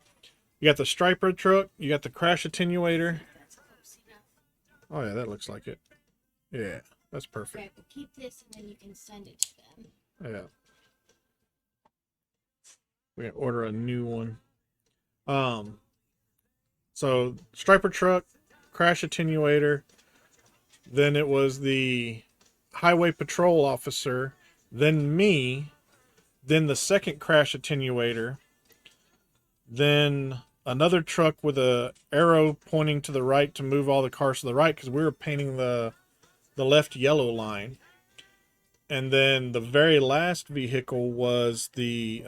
you got the striper truck, you got the crash attenuator. Oh yeah, that looks like it. Yeah, that's perfect. Okay, but keep this and then you can send it to them. Yeah. We can order a new one. So striper truck, crash attenuator. Then it was the highway patrol officer. Then me. Then the second crash attenuator. Then another truck with a arrow pointing to the right to move all the cars to the right because we were painting the left yellow line. And then the very last vehicle was the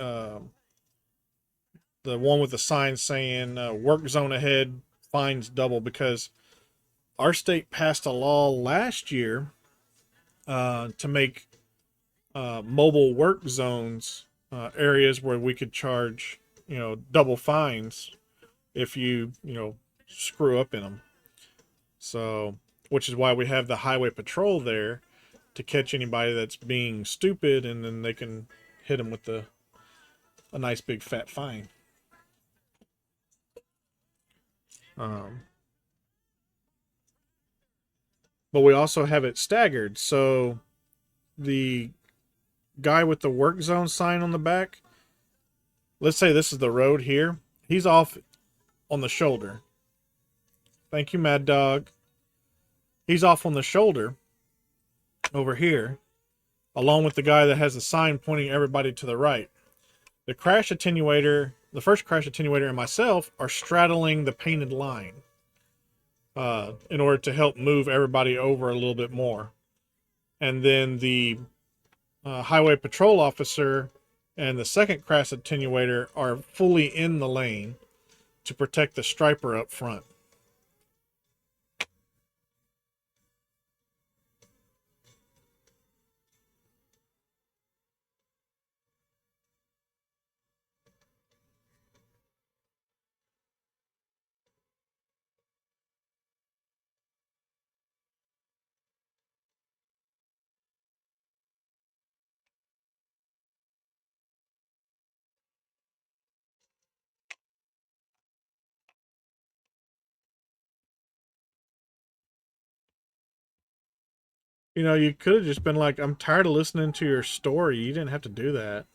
one with the sign saying work zone ahead, fines double, because our state passed a law last year to make mobile work zones areas where we could charge double fines if you screw up in them. So, which is why we have the highway patrol there to catch anybody that's being stupid, and then they can hit them with a nice big fat fine. But we also have it staggered. So the guy with the work zone sign on the back, let's say this is the road here. He's off on the shoulder. Thank you, Mad Dog. He's off on the shoulder over here, along with the guy that has the sign pointing everybody to the right. The crash attenuator, the first crash attenuator, and myself are straddling the painted line in order to help move everybody over a little bit more. And then the highway patrol officer and the second crash attenuator are fully in the lane to protect the striper up front. You could have just been like, I'm tired of listening to your story. You didn't have to do that.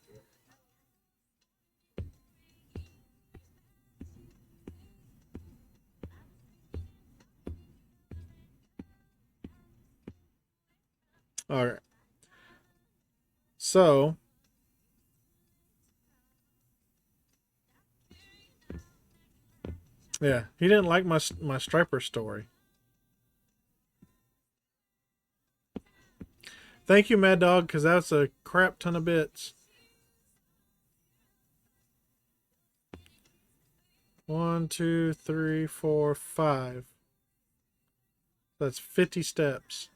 All right. So, yeah, he didn't like my striper story. Thank you, Mad Dog, because that's a crap ton of bits. 1, 2, 3, 4, 5. That's 50 steps.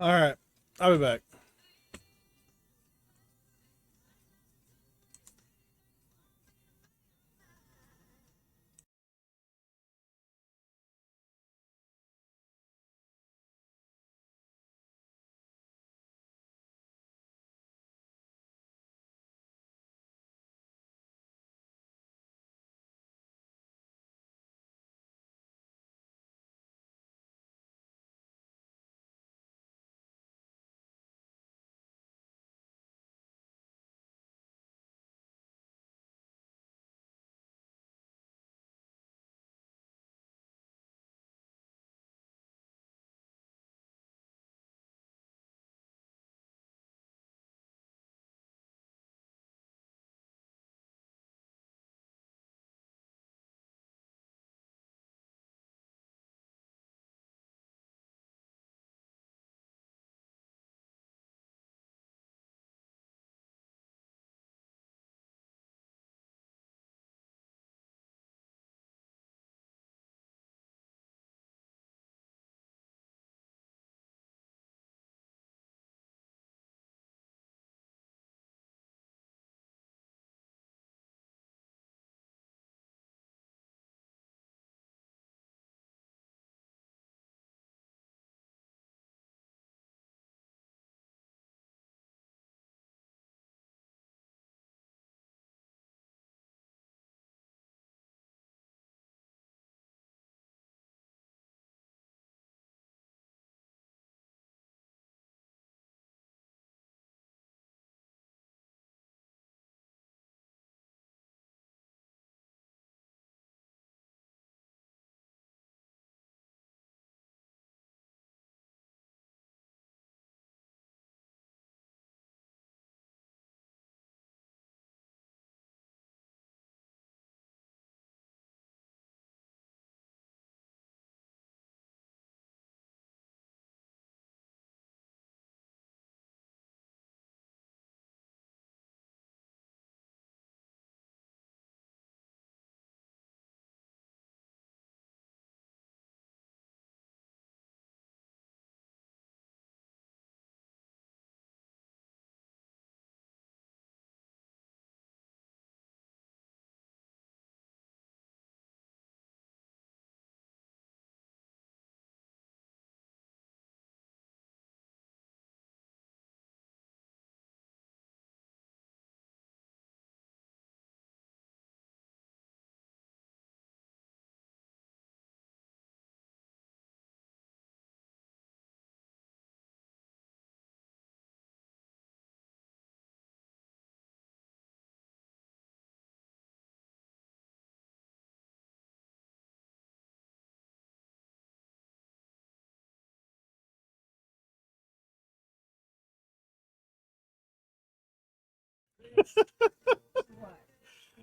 All right. I'll be back.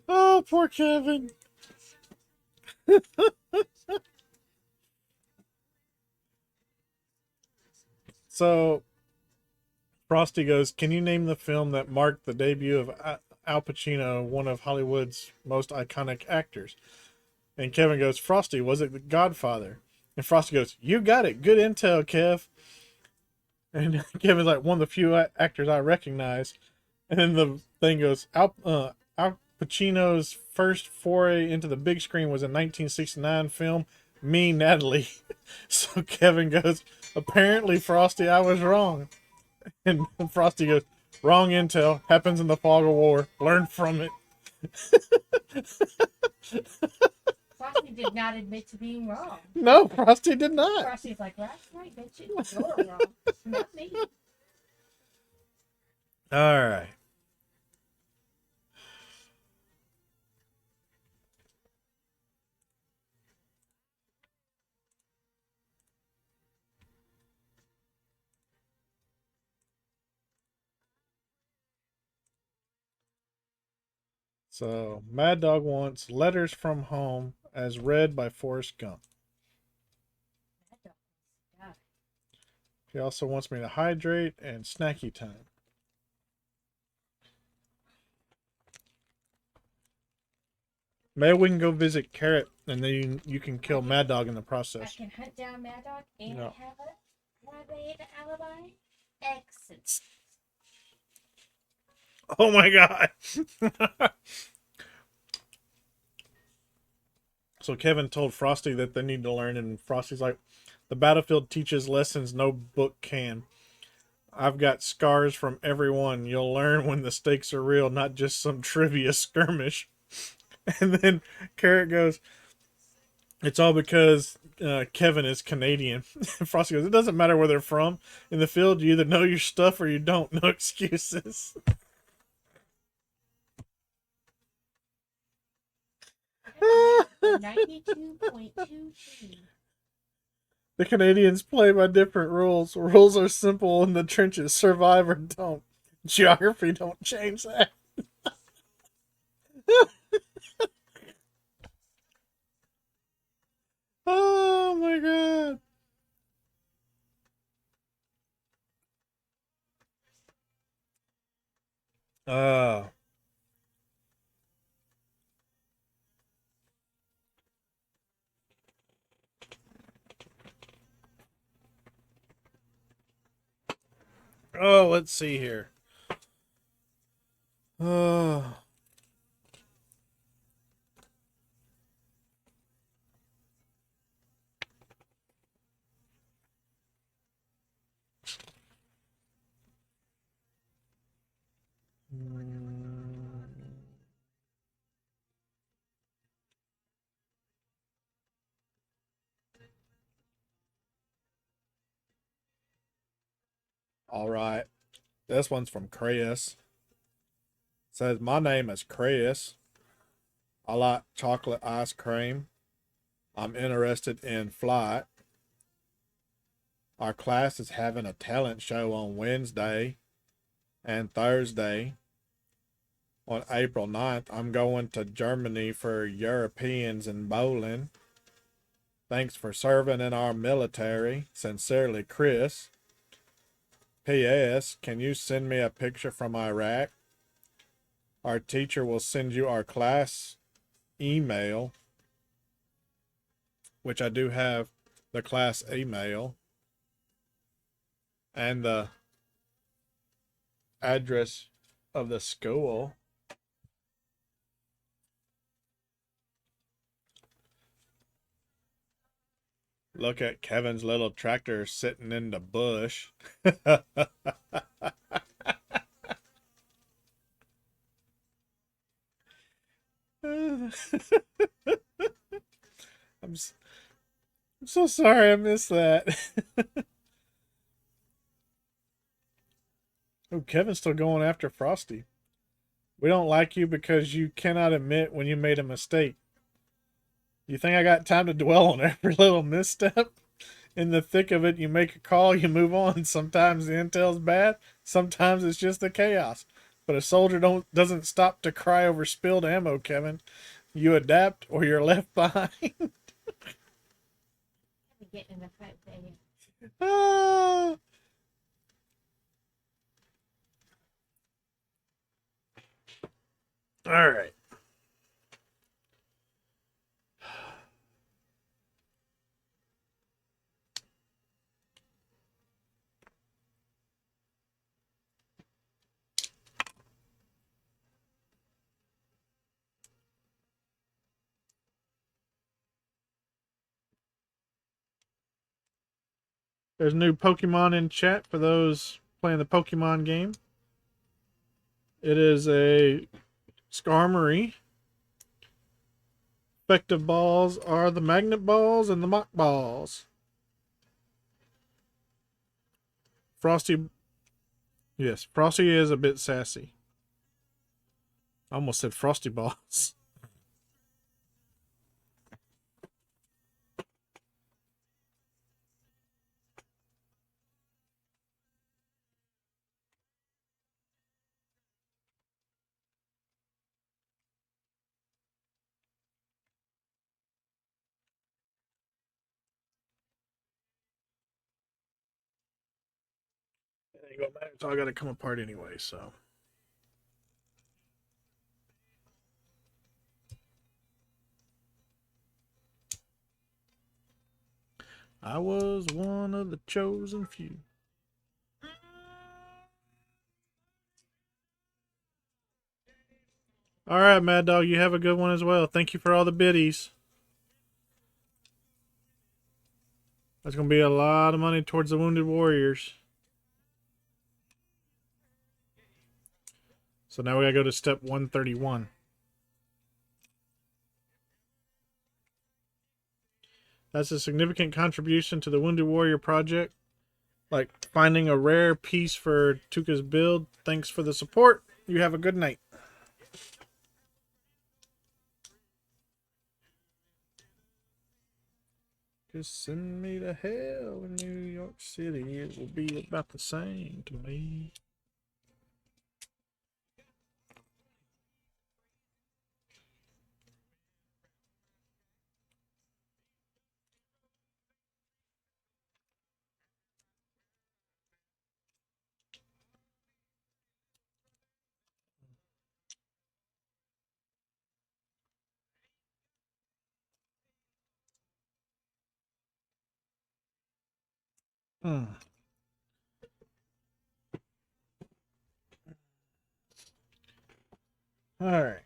Oh, poor Kevin. So Frosty goes, "Can you name the film that marked the debut of Al Pacino, one of Hollywood's most iconic actors?" And Kevin goes, "Frosty, was it The Godfather?" And Frosty goes, "You got it. Good intel, Kev." And Kevin's like, "One of the few actors I recognize." And then the thing goes, Al Pacino's first foray into the big screen was a 1969 film, Me, Natalie. So Kevin goes, "Apparently, Frosty, I was wrong." And Frosty goes, "Wrong intel. Happens in the fog of war. Learn from it." So Frosty did not admit to being wrong. No, Frosty did not. Frosty's like, that's right, bitch. You're wrong. Not me. All right. So, Mad Dog wants Letters from Home as read by Forrest Gump. He also wants me to hydrate and snacky time. Maybe we can go visit Carrot, and then you can kill Mad Dog in the I process. can hunt down Mad Dog and No. have an alibi. Excellent. Oh my god! So Kevin told Frosty that they need to learn, and Frosty's like, the battlefield teaches lessons no book can. I've got scars from everyone. You'll learn when the stakes are real, not just some trivia skirmish. And then Carrot goes, it's all because Kevin is Canadian. Frosty goes, it doesn't matter where they're from. In the field, you either know your stuff or you don't. No excuses. 92.22. The Canadians play by different rules. Rules are simple in the trenches. Survive or don't. Geography don't change that. Oh my god. Uh oh, let's see here. Oh. All right. This one's from Chris. Says, my name is Chris. I like chocolate ice cream. I'm interested in flight. Our class is having a talent show on Wednesday and Thursday. On April 9th, I'm going to Germany for Europeans and bowling. Thanks for serving in our military. Sincerely, Chris. P.S. Can you send me a picture from Iraq? Our teacher will send you our class email, which I do have the class email, and the address of the school. Look at Kevin's little tractor sitting in the bush. I'm so sorry I missed that. Oh, Kevin's still going after Frosty. We don't like you because you cannot admit when you made a mistake. You think I got time to dwell on every little misstep? In the thick of it, you make a call, you move on. Sometimes the intel's bad, sometimes it's just the chaos. But a soldier doesn't stop to cry over spilled ammo, Kevin. You adapt or you're left behind. Getting in the fight, baby. Ah. All right. There's a new Pokemon in chat for those playing the Pokemon game. It is a Skarmory respective balls are the magnet balls and the mock balls. Frosty, yes, Frosty is a bit sassy. I almost said Frosty balls. It ain't gonna matter. It's all got to come apart anyway, so. I was one of the chosen few. All right, Mad Dog, you have a good one as well. Thank you for all the biddies. That's going to be a lot of money towards the Wounded Warriors. So now we got to go to step 131. That's a significant contribution to the Wounded Warrior project. Like finding a rare piece for Tuka's build. Thanks for the support. You have a good night. Just send me to hell in New York City. It will be about the same to me. Hmm. All right.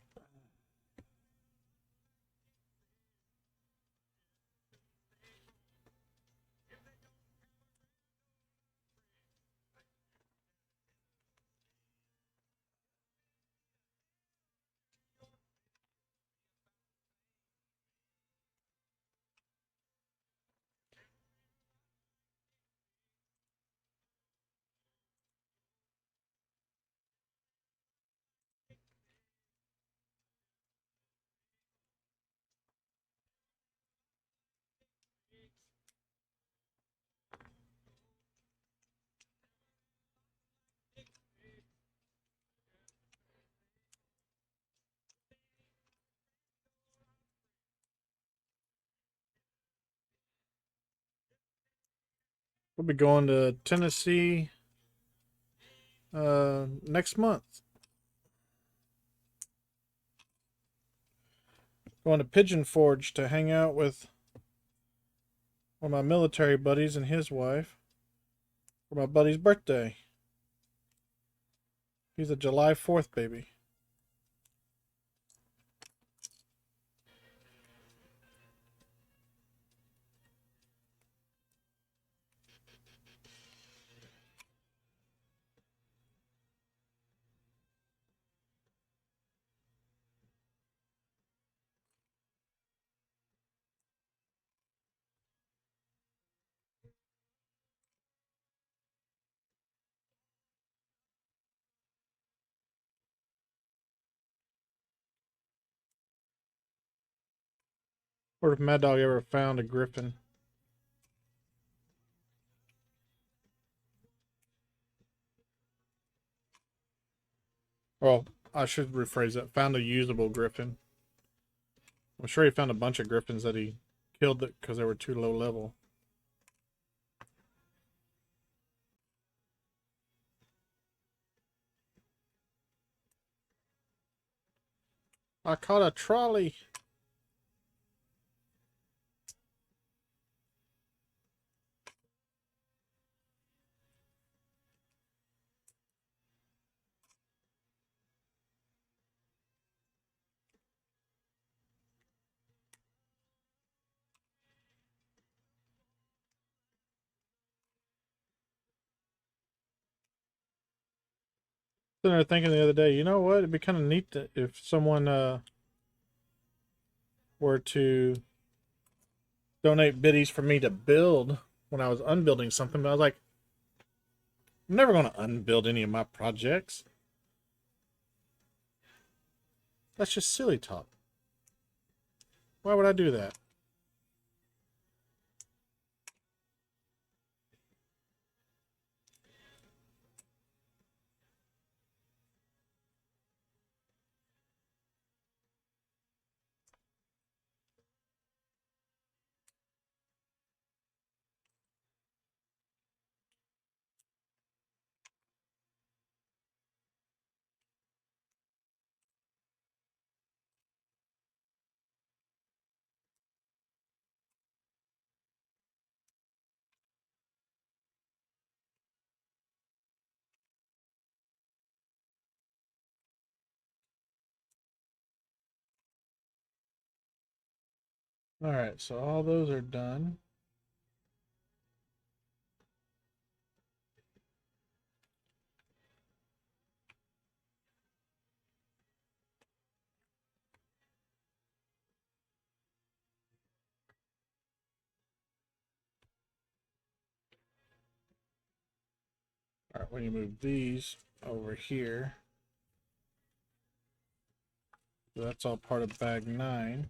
We'll be going to Tennessee next month. Going to Pigeon Forge to hang out with one of my military buddies and his wife for my buddy's birthday. He's a July 4th baby. Or if Mad Dog ever found a griffin. Well, I should rephrase that. Found a usable griffin. I'm sure he found a bunch of griffins that he killed because they were too low level. I caught a trolley. Sitting there thinking the other day, you know what? It'd be kind of neat if someone were to donate biddies for me to build when I was unbuilding something, but I was like, I'm never going to unbuild any of my projects. That's just silly talk. Why would I do that? All right, so all those are done. All right, when you move these over here, so that's all part of bag 9.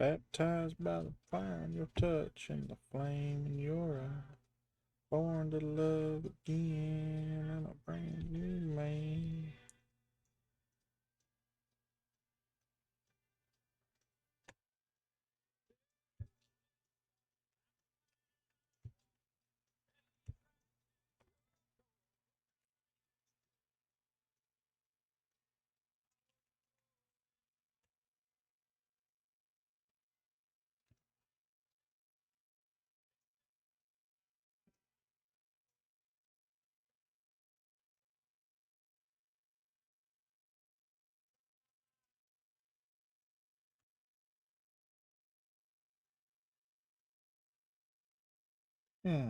Baptized by the fire in your touch and the flame in your eye. Born to love again and a brand new man. Hmm.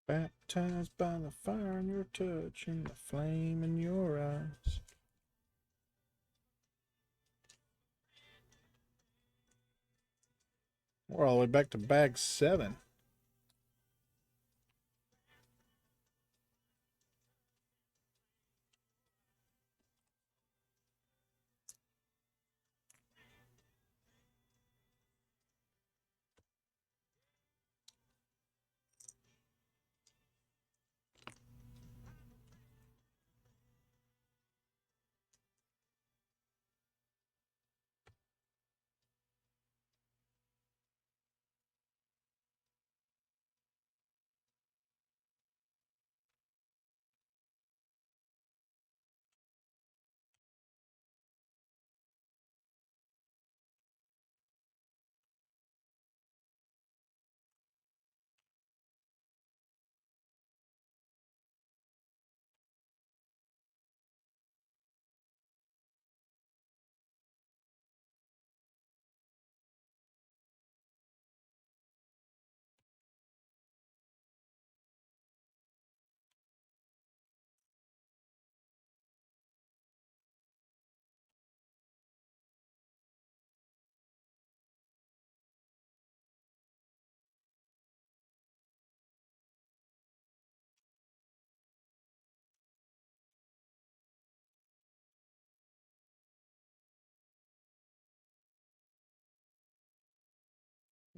Baptized by the fire in your touch and the flame in your eyes. We're all the way back to bag 7.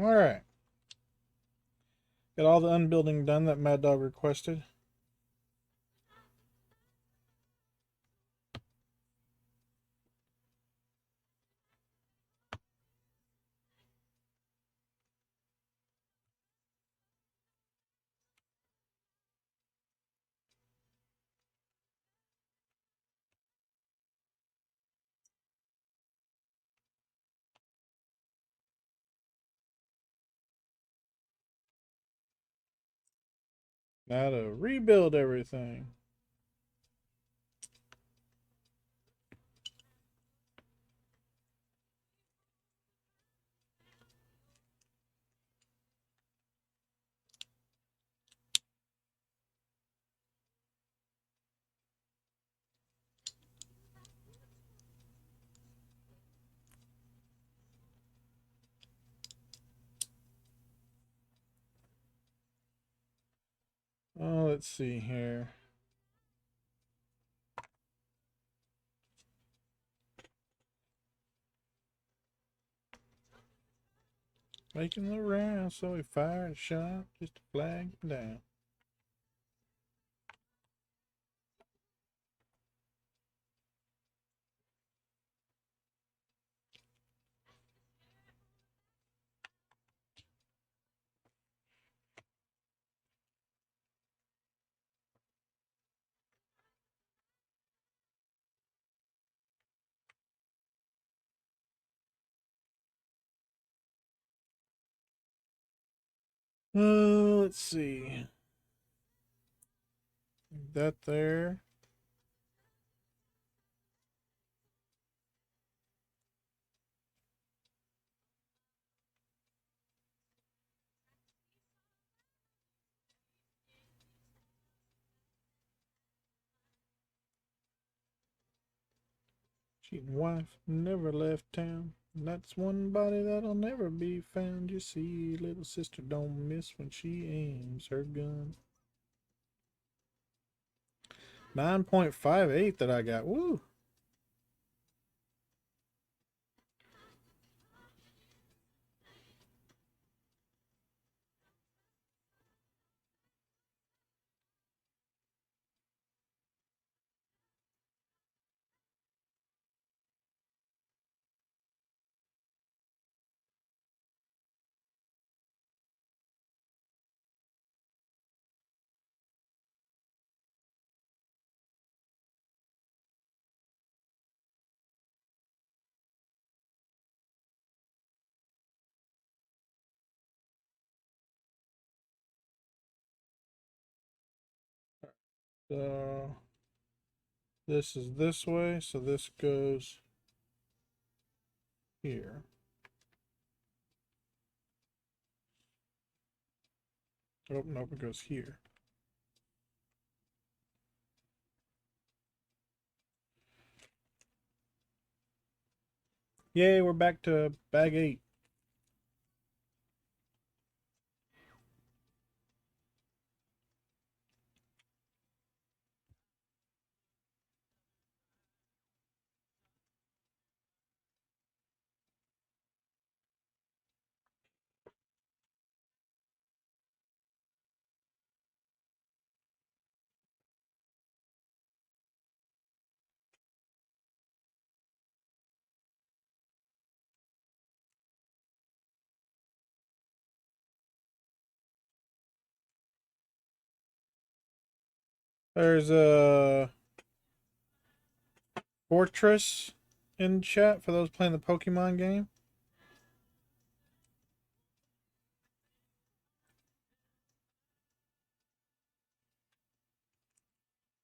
All right. Got all the unbuilding done that Mad Dog requested. Now to rebuild everything. Oh, let's see here. Making the round, so we fired a shot just to flag him down. Let's see. That there. Cheating wife never left town. That's one body that'll never be found. You see, little sister don't miss when she aims her gun. 9.58 that I got. Woo! So this is this way, so this goes here. Oh, nope, it goes here. Yay, we're back to bag 8. There's a Fortress in chat for those playing the Pokemon game.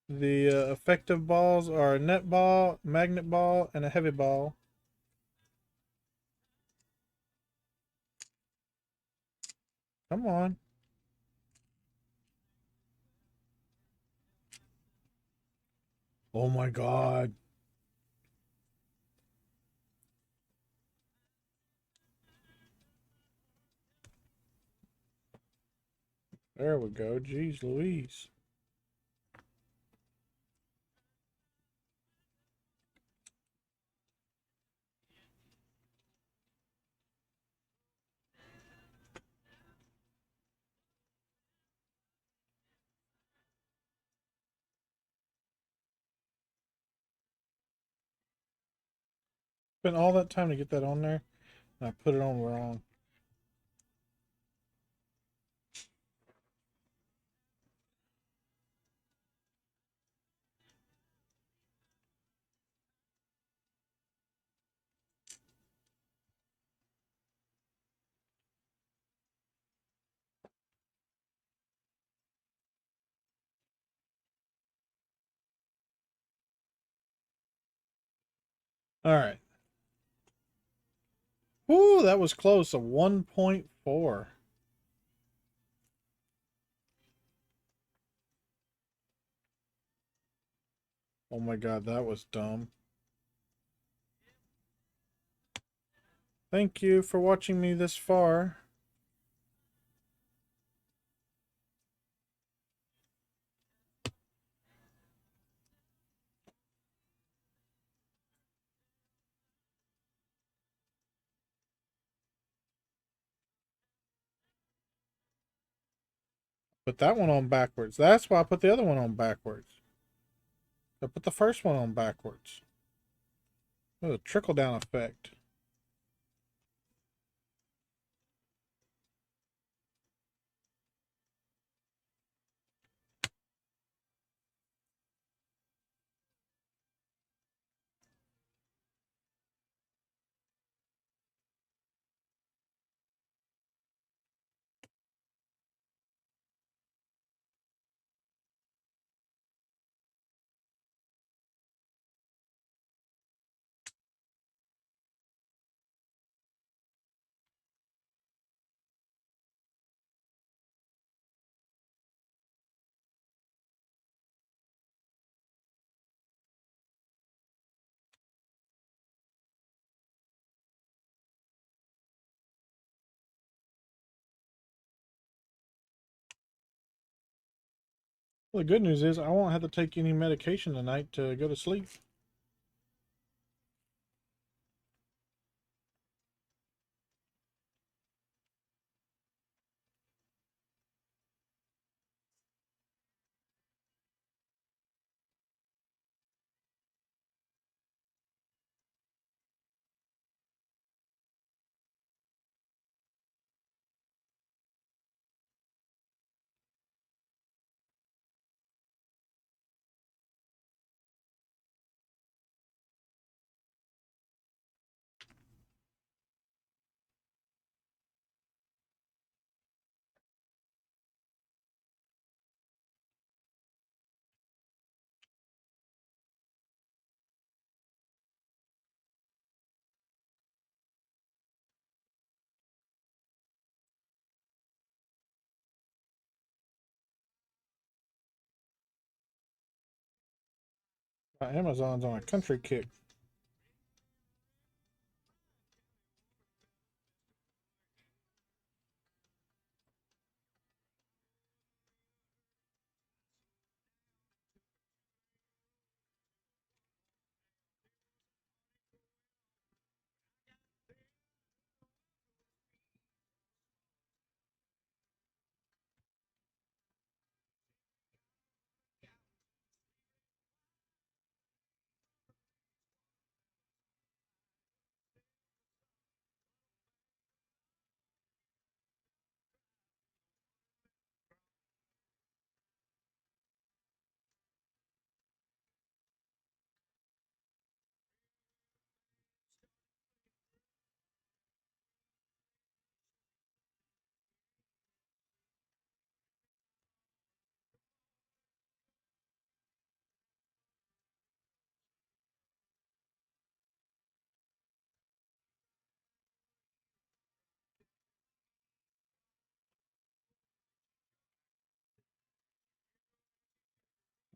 The effective balls are a net ball, magnet ball, and a heavy ball. Come on. Oh my god. There we go. Jeez Louise. Spent all that time to get that on there, and I put it on wrong. All right. Ooh, that was close. A 1.4. Oh my god, that was dumb. Thank you for watching me this far. Put that one on backwards. That's why I put the other one on backwards. I put the first one on backwards. Oh, a trickle down effect. Well, the good news is I won't have to take any medication tonight to go to sleep. Amazon's on a country kick.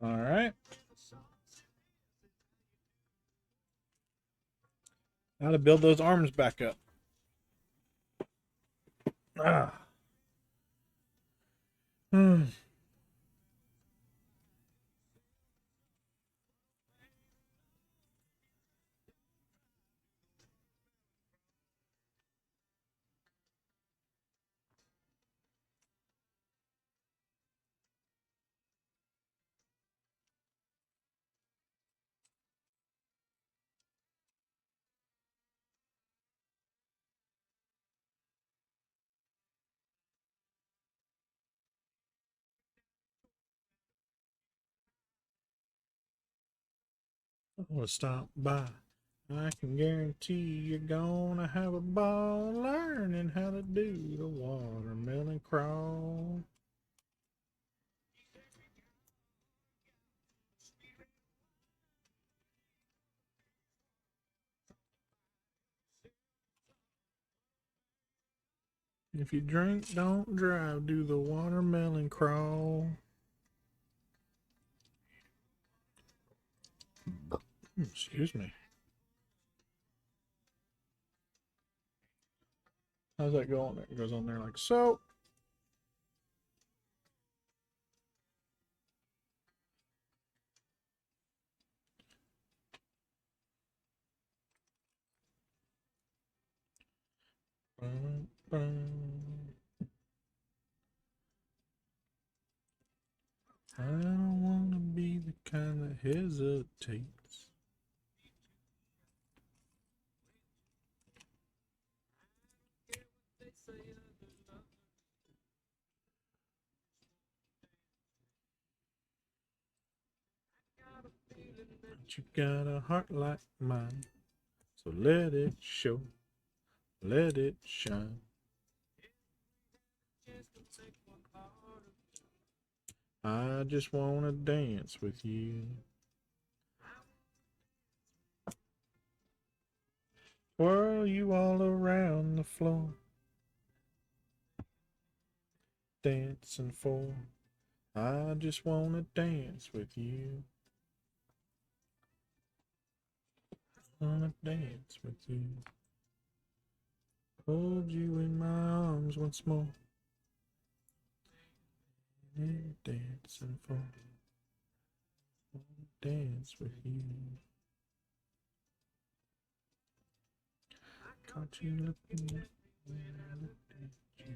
All right. Now to build those arms back up. Ah. Hmm. want to stop by. I can guarantee you're gonna have a ball learning how to do the watermelon crawl. If you drink, don't drive, do the watermelon crawl. Excuse me. How's that go on there? It goes on there like so. Bum, bum. I don't want to be the kind that hesitates. But you got a heart like mine, so let it show, let it shine. I just want to dance with you. Whirl you all around the floor, dancing for. I just want to dance with you. Wanna dance with you. Hold you in my arms once more. And dancing for. Wanna dance with you. Caught you looking at me when I looked at you.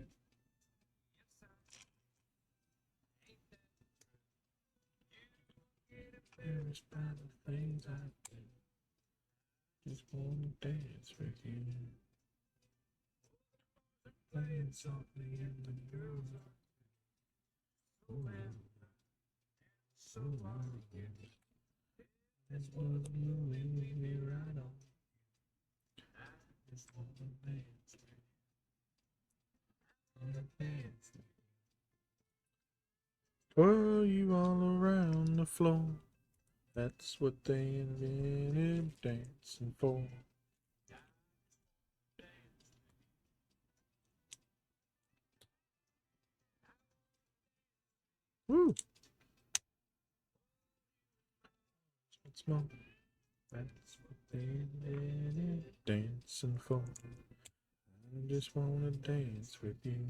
Embarrassed by the things I do. Just wanna dance with you. Playing softly in the moonlight. So long. That's what you leave me right on. Just wanna dance. Wanna dance. Twirl you all around the floor. That's what they invented dancing for. Woo! Once more. That's what they invented dancing for. I just wanna dance with you.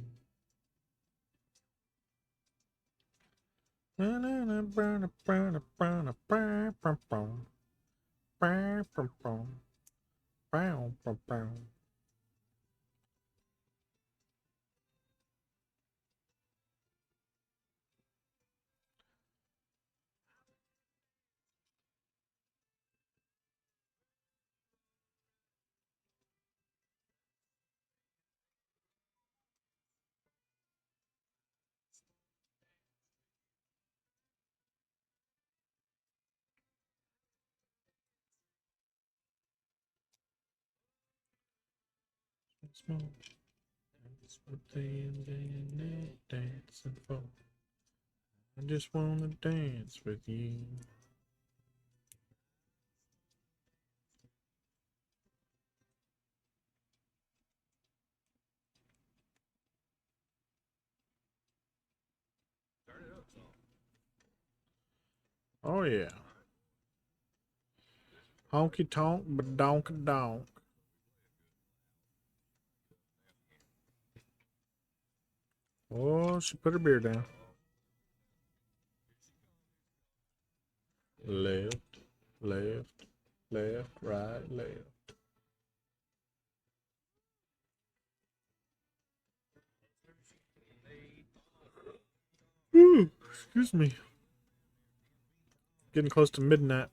Once more. That's what they invented dancing for. I just wanna dance with you. Oh yeah. Honky tonk, but donk donk. Oh, she put her beer down. Left, left, left, right, left. Ooh, excuse me. Getting close to midnight.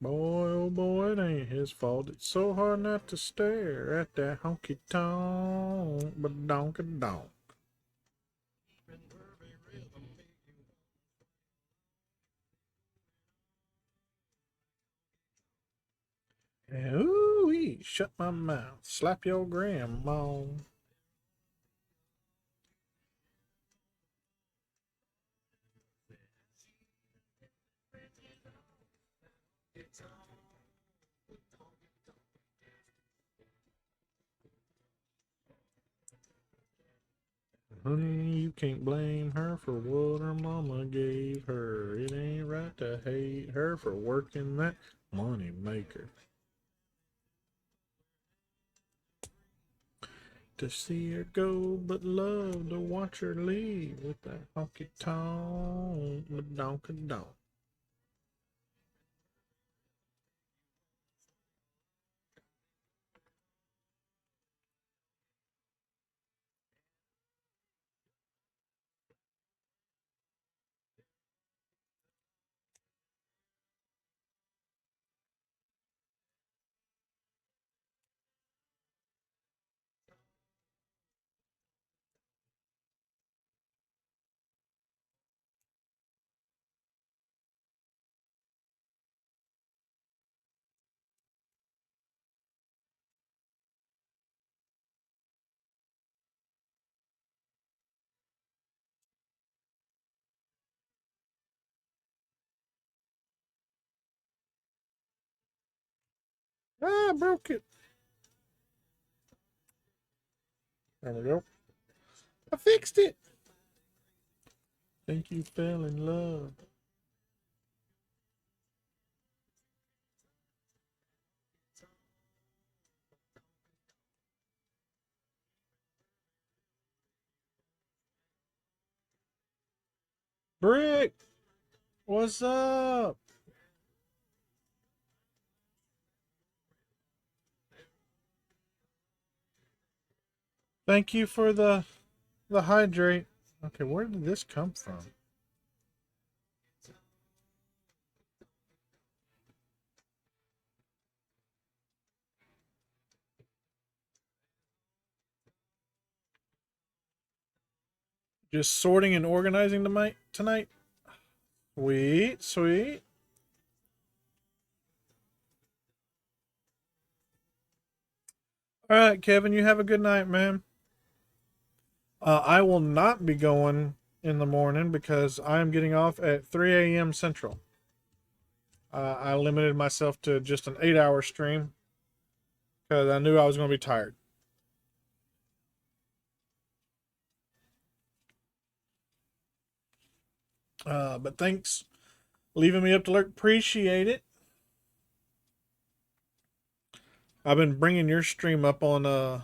Boy, oh boy, it ain't his fault. It's so hard not to stare at that honky tonk, but donk donk. shut my mouth. Slap your grandma. Honey, you can't blame her for what her mama gave her. It ain't right to hate her for working that money maker. To see her go, but love to watch her leave with that honky tonk, donka donk. Ah, I broke it. There we go. I fixed it. Think you fell in love. Brick, what's up? Thank you for the hydrate. Okay, where did this come from? Just sorting and organizing tonight. Sweet, sweet. All right, Kevin, you have a good night, man. I will not be going in the morning because I am getting off at 3 a.m. Central. I limited myself to just an 8-hour stream because I knew I was going to be tired. But thanks leaving me up to lurk. Appreciate it. I've been bringing your stream up on the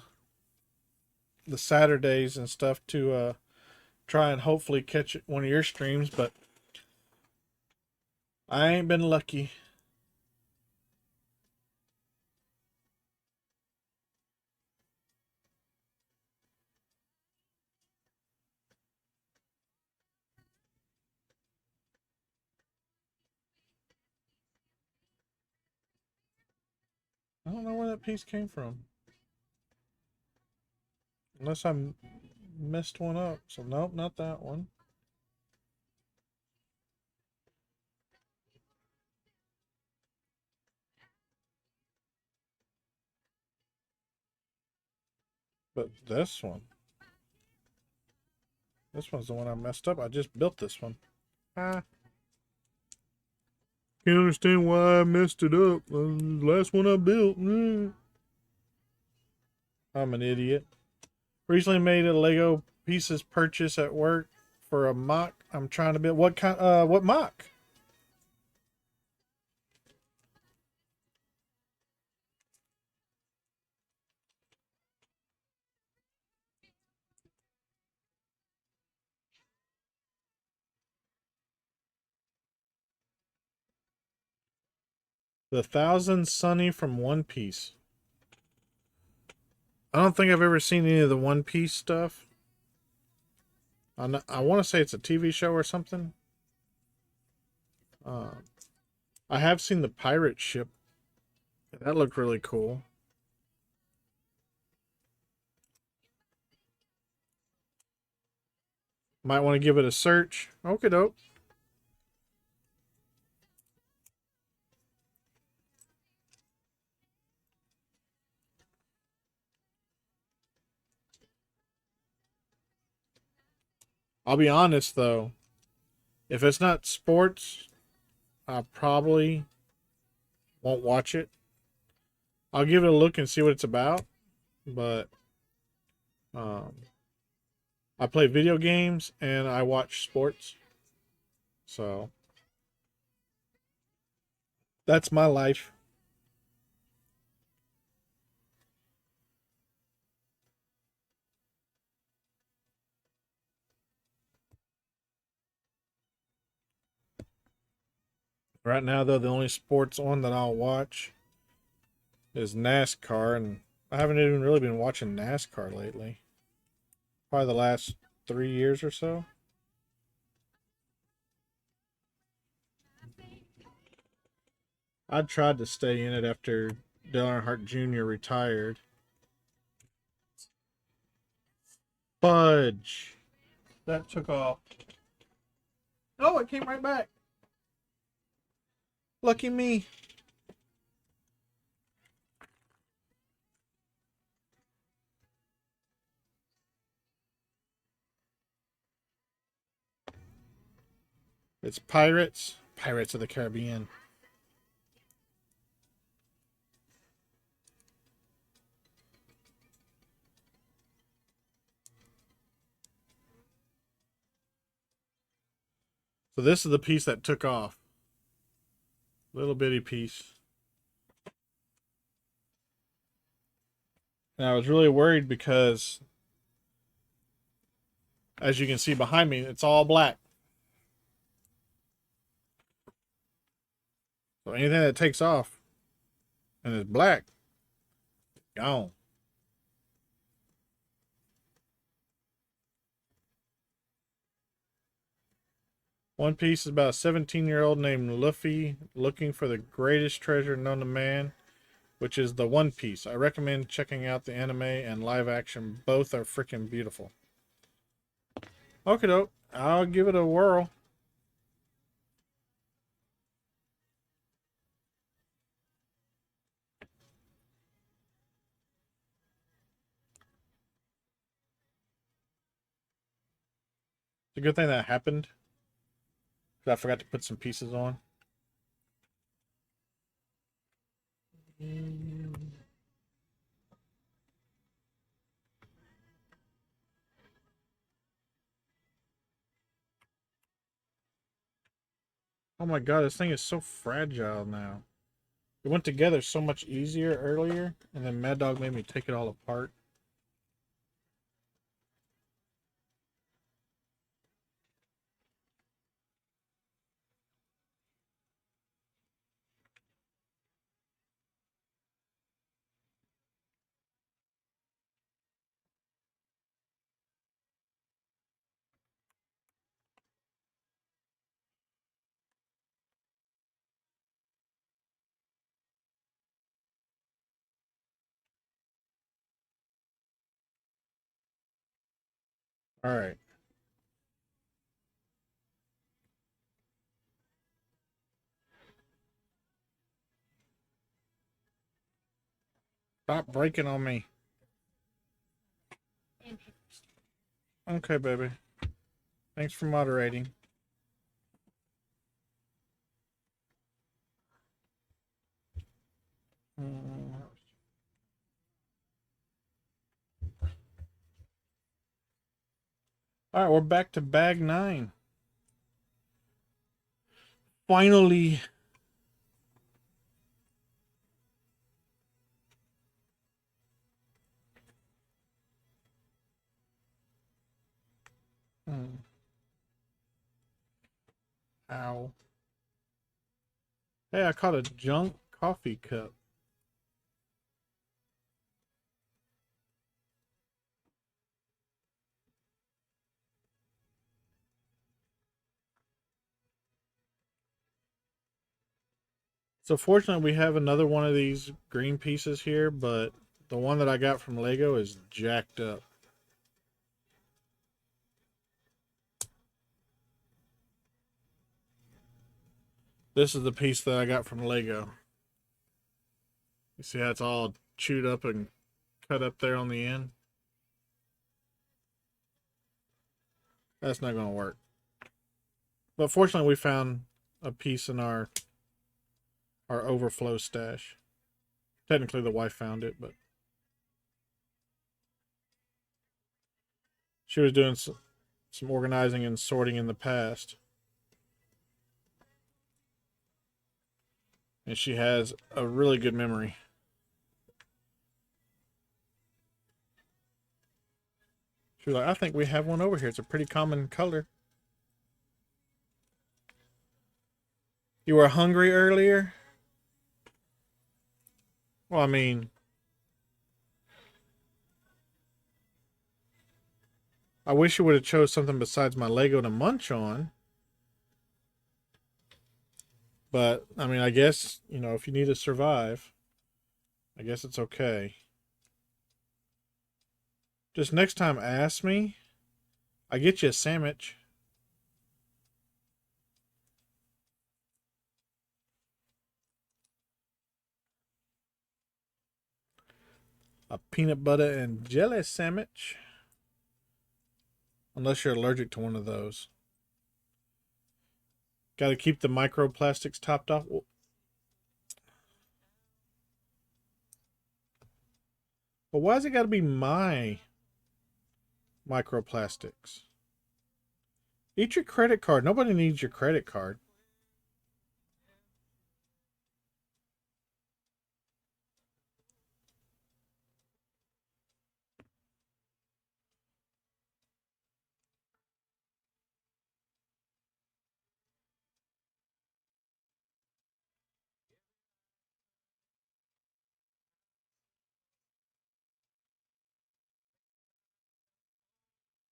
Saturdays and stuff to try and hopefully catch one of your streams, but I ain't been lucky. I don't know where that piece came from. Unless I messed one up. So, nope, not that one. But this one. This one's the one I messed up. I just built this one. Ah. Can't understand why I messed it up. Last one I built. I'm an idiot. Recently made a Lego pieces purchase at work for a mock. I'm trying to build. What kind? What mock? The Thousand Sunny from One Piece. I don't think I've ever seen any of the One Piece stuff. I want to say it's a TV show or something. I have seen the pirate ship. That looked really cool. Might want to give it a search. Okie doke. I'll be honest though, if it's not sports, I probably won't watch it. I'll give it a look and see what it's about, but um, I play video games and I watch sports, so that's my life. Right now, though, the only sports on that I'll watch is NASCAR, and I haven't even really been watching NASCAR lately. Probably the last 3 years or so. I tried to stay in it after Dale Earnhardt Jr. retired. Fudge. That took off. Oh, it came right back. Lucky me. It's Pirates. Pirates of the Caribbean. So this is the piece that took off. Little bitty piece. And I was really worried because, as you can see behind me, it's all black. So anything that takes off and is black, gone. One Piece is about a 17-year-old named Luffy looking for the greatest treasure known to man, which is the One Piece. I recommend checking out the anime and live action. Both are freaking beautiful. Okay, doke. I'll give it a whirl. It's a good thing that happened. I forgot to put some pieces on. Oh my god, this thing is so fragile now. It went together so much easier earlier, and then Mad Dog made me take it all apart. Alright. Stop breaking on me. Okay, baby. Thanks for moderating. Alright, we're back to bag 9. Finally. Ow. Hey, I caught a junk coffee cup. So fortunately, we have another one of these green pieces here, but the one that I got from Lego is jacked up. This is the piece that I got from Lego. You see how it's all chewed up and cut up there on the end? That's not going to work. But fortunately, we found a piece in our overflow stash. Technically, the wife found it, but she was doing some organizing and sorting in the past. And she has a really good memory. She was like, I think we have one over here. It's a pretty common color. You were hungry earlier? Well, I mean, I wish you would have chose something besides my Lego to munch on. But, I mean, I guess, you know, if you need to survive, I guess it's okay. Just next time, ask me. I get you a sandwich. A peanut butter and jelly sandwich. Unless you're allergic to one of those. Got to keep the microplastics topped off. But why's it got to be my microplastics? Eat your credit card. Nobody needs your credit card.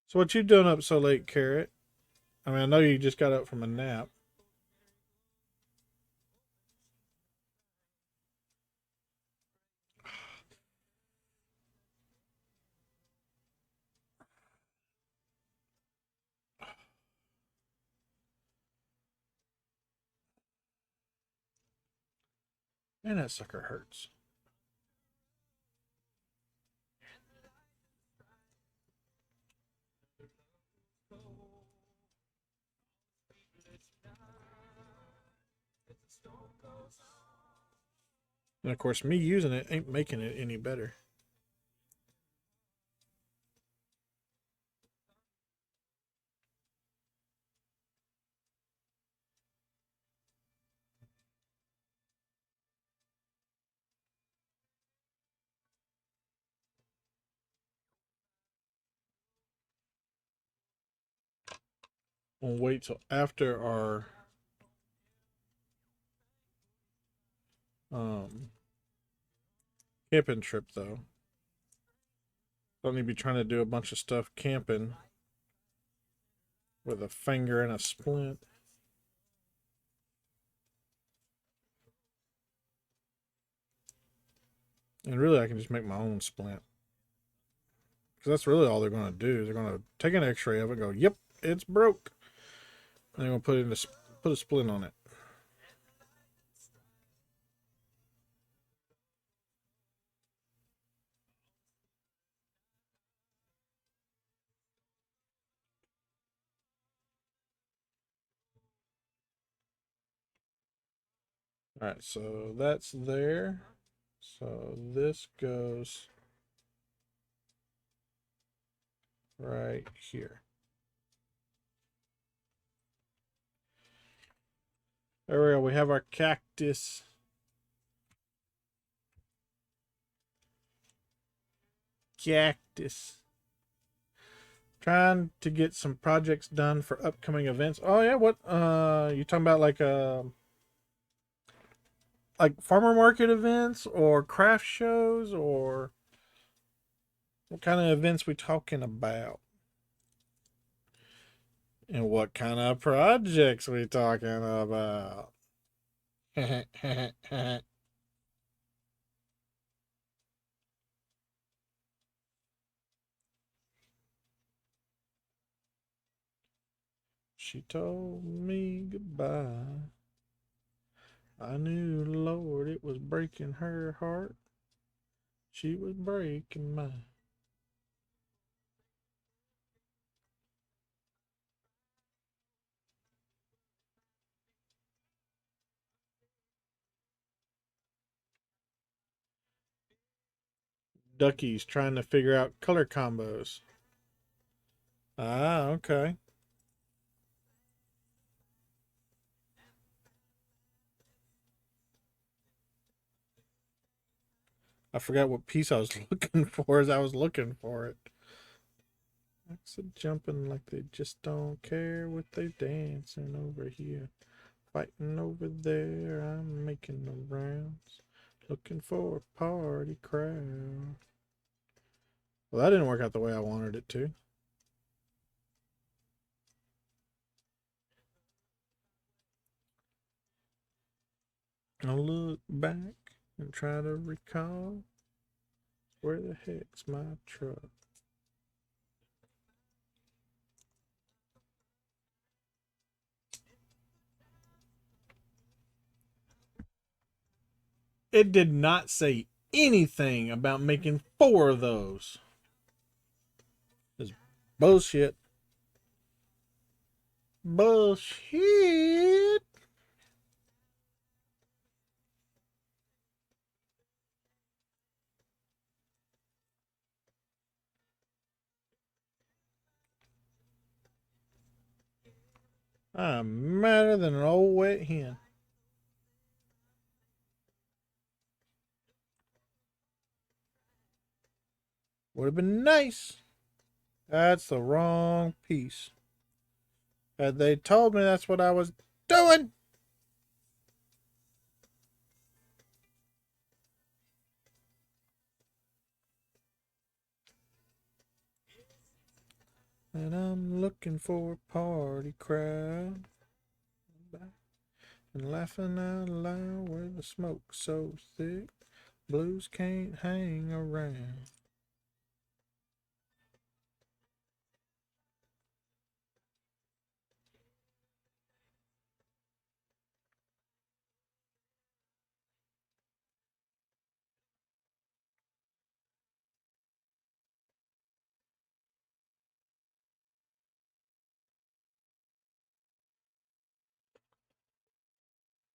So what you doing up so late, Carrot? I mean, I know you just got up from a nap. Man, that sucker hurts. And of course, me using it ain't making it any better. We'll wait till after our um camping trip, though. Don't need to be trying to do a bunch of stuff camping with a finger and a splint. And really, I can just make my own splint. Because that's really all they're going to do. Is they're going to take an x-ray of it and go, yep, it's broke. And they're going to put a splint on it. All right, so that's there. So this goes right here. There we go. We have our cactus. Cactus. Trying to get some projects done for upcoming events. Oh yeah, what you talking about, like farmer market events or craft shows, or what kind of events we talking about? And what kind of projects we talking about? She told me goodbye. I knew, Lord, it was breaking her heart. She was breaking mine. Duckies trying to figure out color combos. Ah, okay. I forgot what piece I was looking for as I was looking for it. Exit jumping like they just don't care what they dancing over here. Fighting over there, I'm making the rounds. Looking for a party crowd. Well, that didn't work out the way I wanted it to. I'll look back and try to recall where the heck's my truck. It did not say anything about making 4 of those. It's bullshit. Bullshit. I'm madder than an old wet hen. Would have been nice. That's the wrong piece. Had they told me that's what I was doing. And I'm looking for a party crowd. And laughing out loud where the smoke's so thick. Blues can't hang around.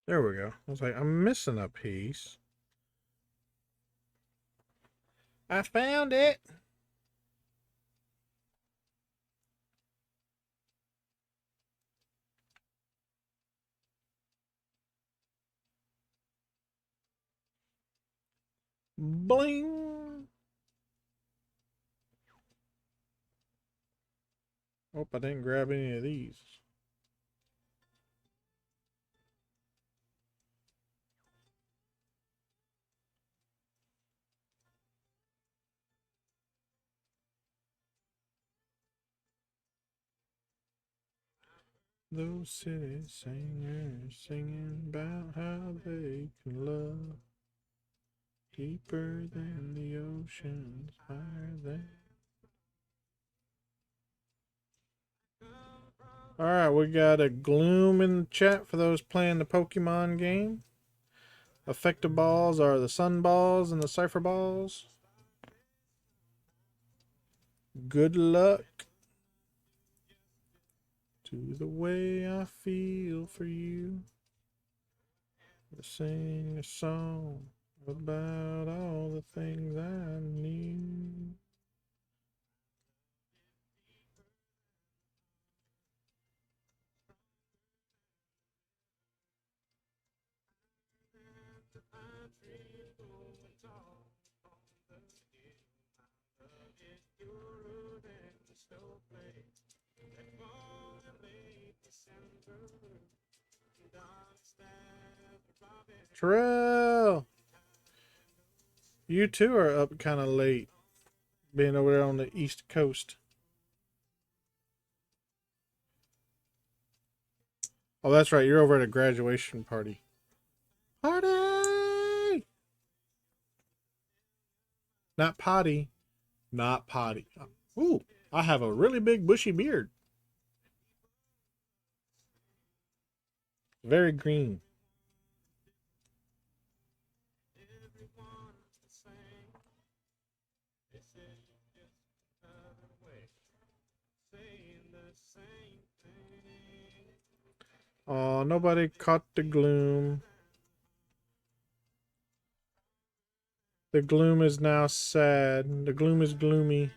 There we go. I was like, I'm missing a piece. I found it. Bling. Hope I didn't grab any of these. Those city singers singing about how they can love deeper than the oceans, higher than. Alright, we got a gloom in the chat for those playing the Pokemon game. Effective balls are the sun balls and the cipher balls. Good luck to the way I feel for you. Sing a song about all the things I knew. Terrell, you too are up kind of late, being over there on the East Coast. Oh, that's right. You're over at a graduation party. Party! Not potty. Not potty. Ooh, I have a really big bushy beard. Very green. Oh, nobody caught the gloom. The gloom is now sad. The gloom is gloomy.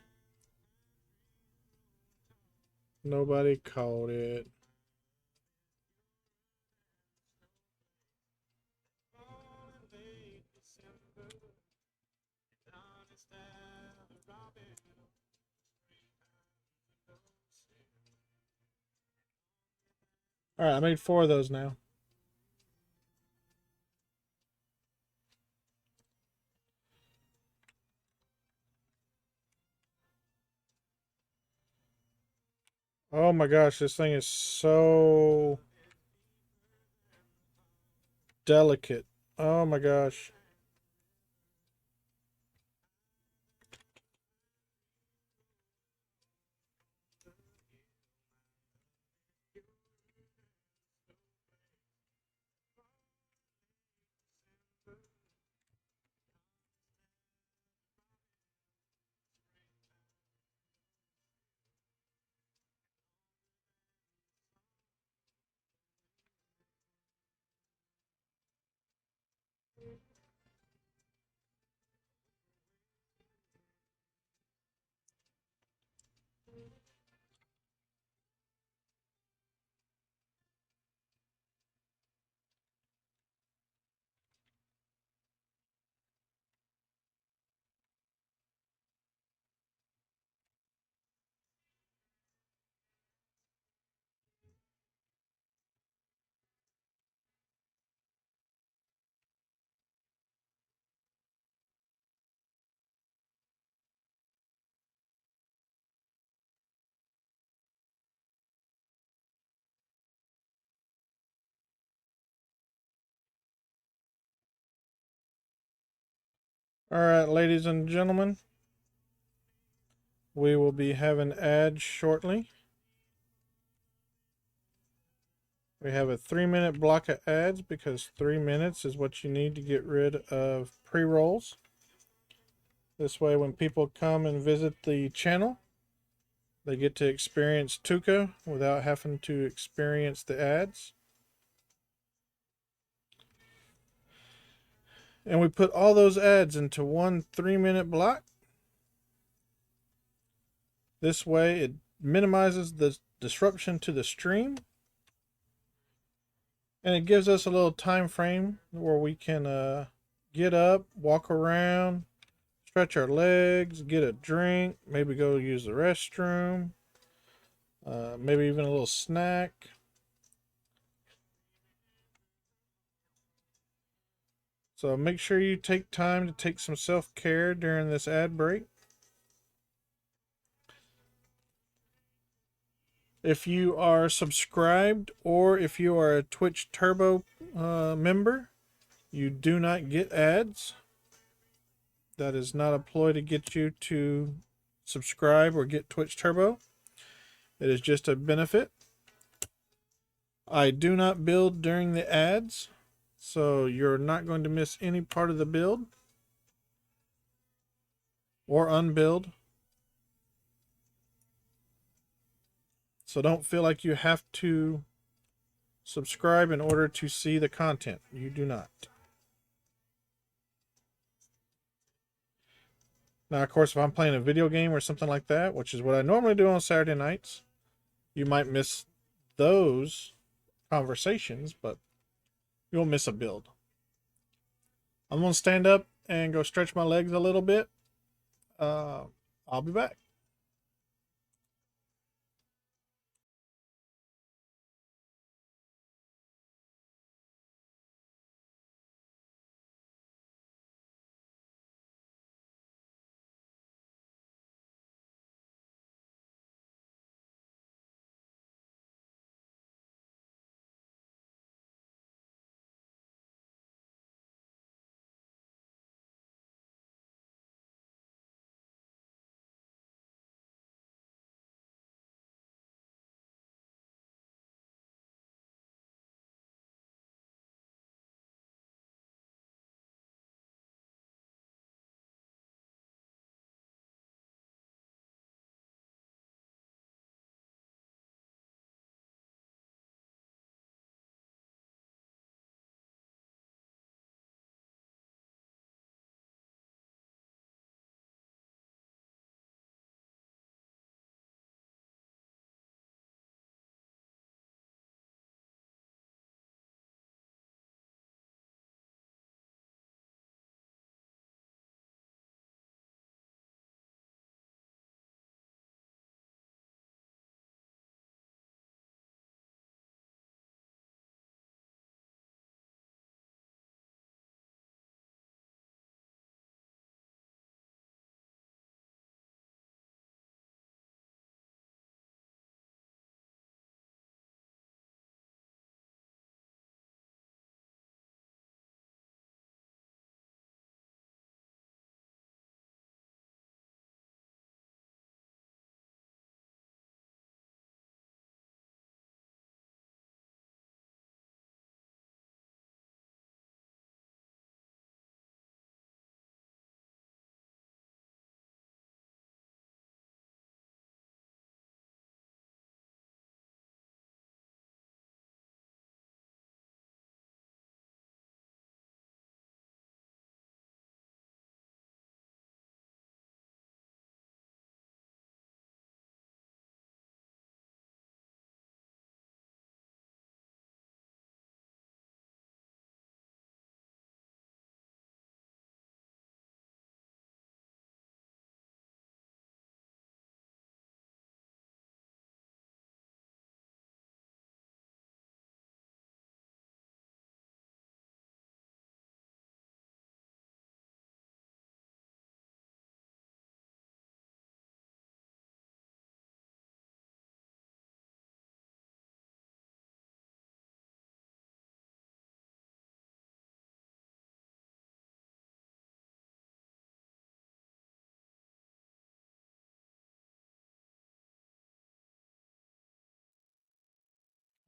Nobody called it. All right, I made 4 of those now. Oh my gosh, this thing is so delicate. Oh my gosh. All right, ladies and gentlemen, we will be having ads shortly. We have a 3-minute block of ads because 3 minutes is what you need to get rid of pre-rolls. This way, when people come and visit the channel, they get to experience Tuca without having to experience the ads. And we put all those ads into one 3-minute block. This way, it minimizes the disruption to the stream. And it gives us a little time frame where we can get up, walk around, stretch our legs, get a drink, maybe go use the restroom, maybe even a little snack. So make sure you take time to take some self-care during this ad break. If you are subscribed or if you are a Twitch Turbo member, you do not get ads. That is not a ploy to get you to subscribe or get Twitch Turbo. It is just a benefit. I do not build during the ads, so you're not going to miss any part of the build or unbuild. So don't feel like you have to subscribe in order to see the content. You do not. Now, of course, if I'm playing a video game or something like that, which is what I normally do on Saturday nights, you might miss those conversations, but you'll miss a build. I'm going to stand up and go stretch my legs a little bit. I'll be back.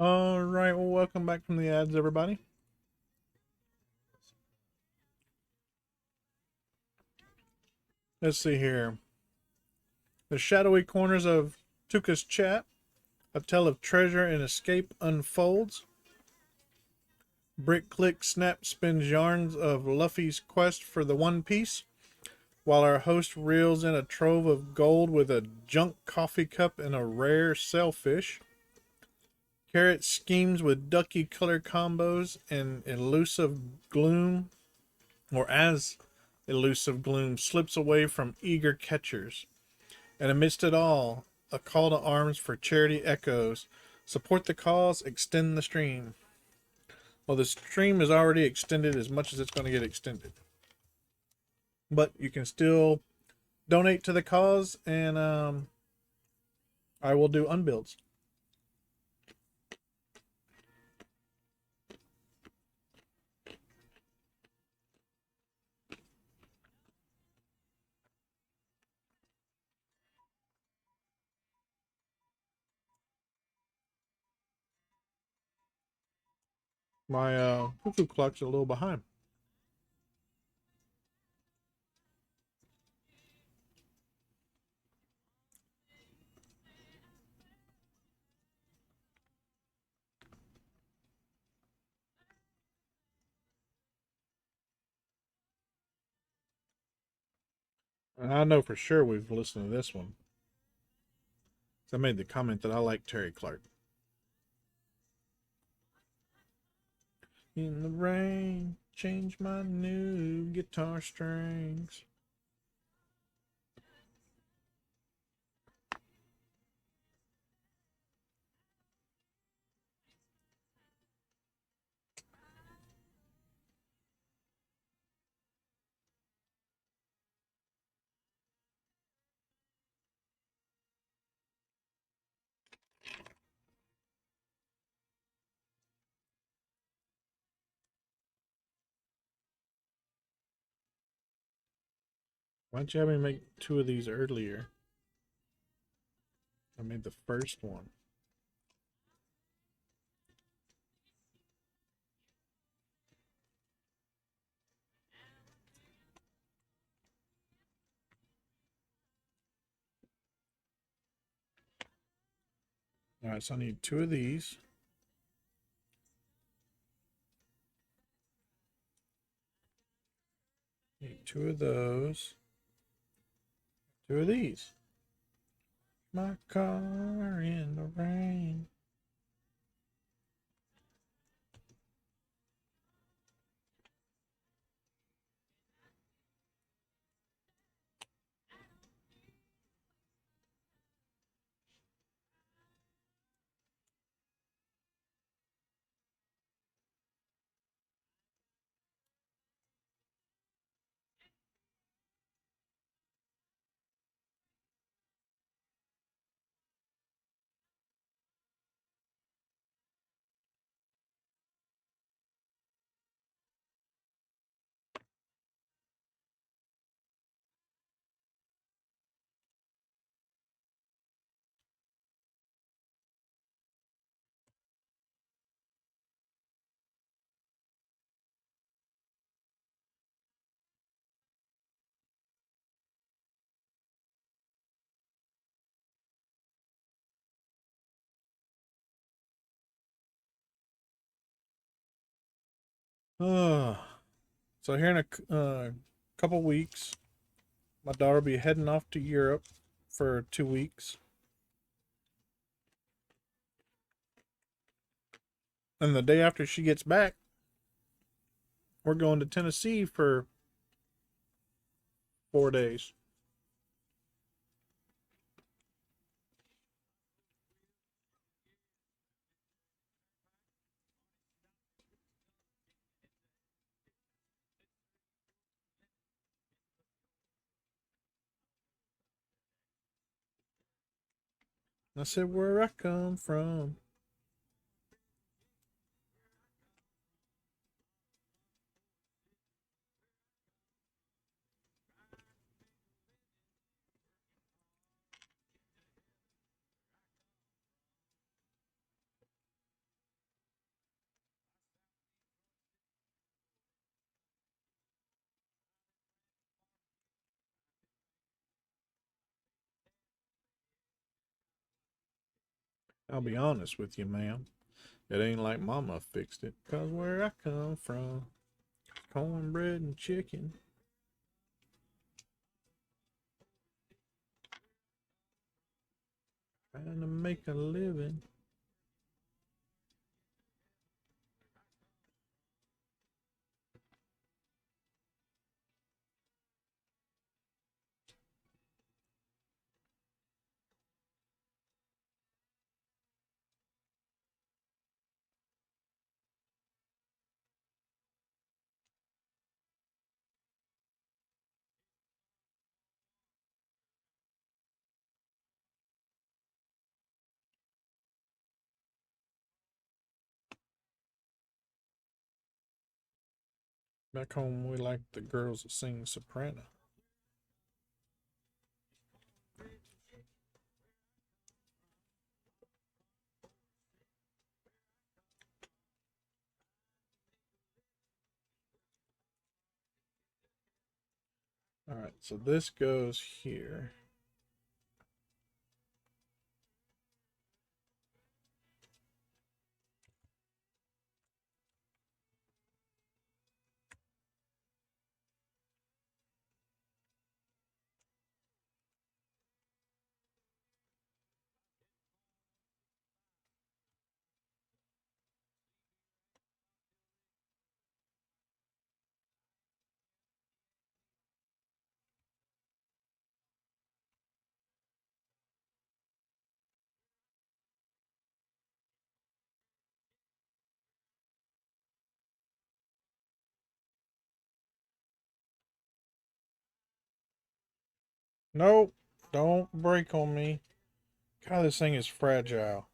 All right, well, welcome back from the ads, everybody. Let's see here. The shadowy corners of Tuka's chat, a tale of treasure and escape unfolds. Bricklink Snap spins yarns of Luffy's quest for the One Piece, while our host reels in a trove of gold with a junk coffee cup and a rare sailfish. Carrot schemes with ducky color combos and elusive gloom, or as elusive gloom slips away from eager catchers. And amidst it all, a call to arms for charity echoes. Support the cause, extend the stream. Well, the stream is already extended as much as it's going to get extended. But you can still donate to the cause, and I will do unbuilds. My cuckoo clock's a little behind. And I know for sure we've listened to this one. I made the comment that I like Terry Clark. In the rain, change my new guitar strings. Why'd you have me make 2 of these earlier? I made the first one. Alright, so I need 2 of these. Need 2 of those. 2 of these. My car in the rain. So here in a couple weeks, my daughter will be heading off to Europe for 2 weeks. And the day after she gets back, we're going to Tennessee for 4 days. I said, where I come from. I'll be honest with you, ma'am. It ain't like mama fixed it. 'Cause where I come from, cornbread and chicken. Trying to make a living. Back home, we like the girls that sing soprano. All right, so this goes here. Nope, don't break on me. God, this thing is fragile.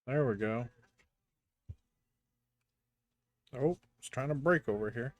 There we go. Oh, it's trying to break over here.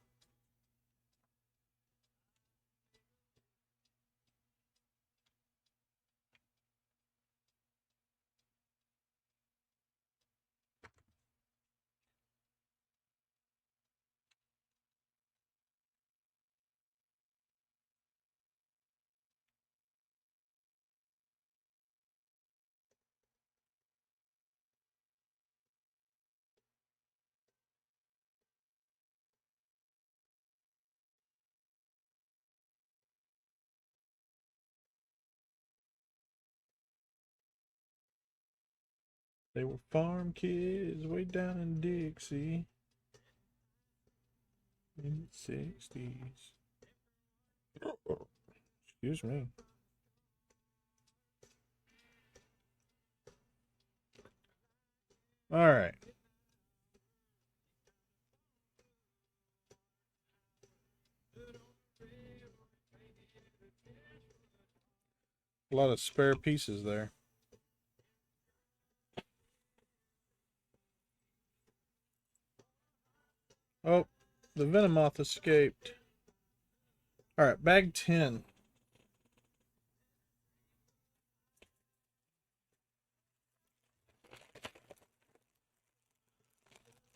They were farm kids way down in Dixie in the 60s. Excuse me. All right. A lot of spare pieces there. Oh, the Venomoth escaped. All right, bag 10.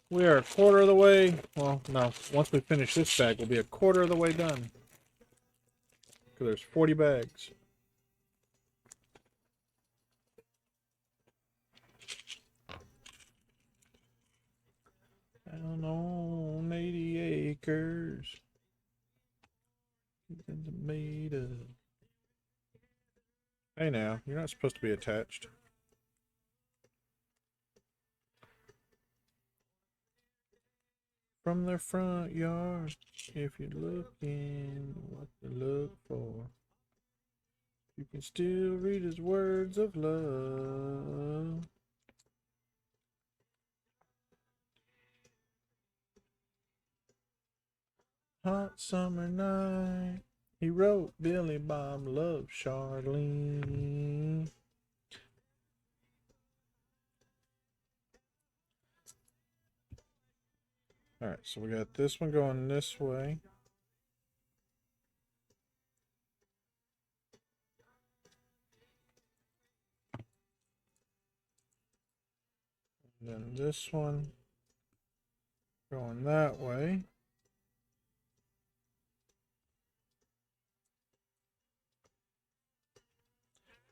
We are a quarter of the way. Well, no. Once we finish this bag, we'll be a quarter of the way done. Because there's 40 bags. Down on 80 acres. Made of. Hey now, you're not supposed to be attached. From their front yard, if you're looking what to look for, you can still read his words of love. Hot summer night, he wrote Billy Bob loves Charlene. Alright, so we got this one going this way. And then this one going that way.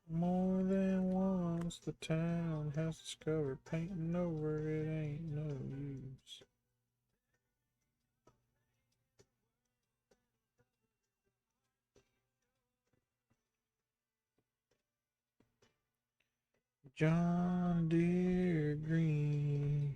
More than once the town has discovered painting over it ain't no use. John Deere Green.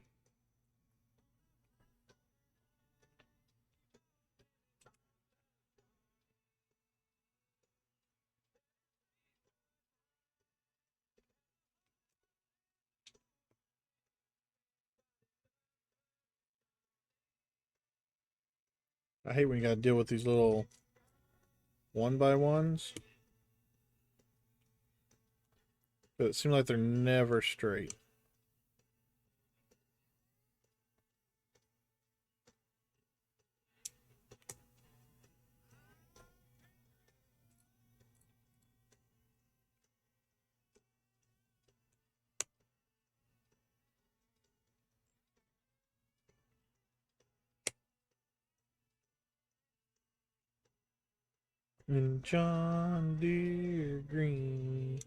I hate when you gotta deal with these little 1x1s. But it seems like they're never straight. And John Deere Green.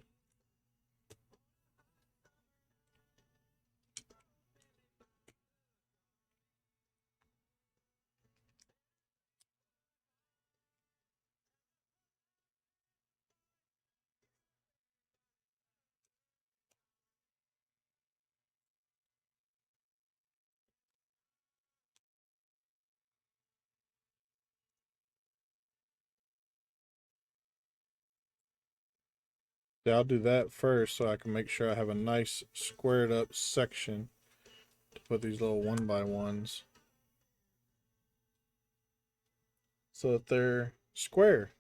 Yeah, I'll do that first so I can make sure I have a nice squared up section to put these little 1x1s so that they're square.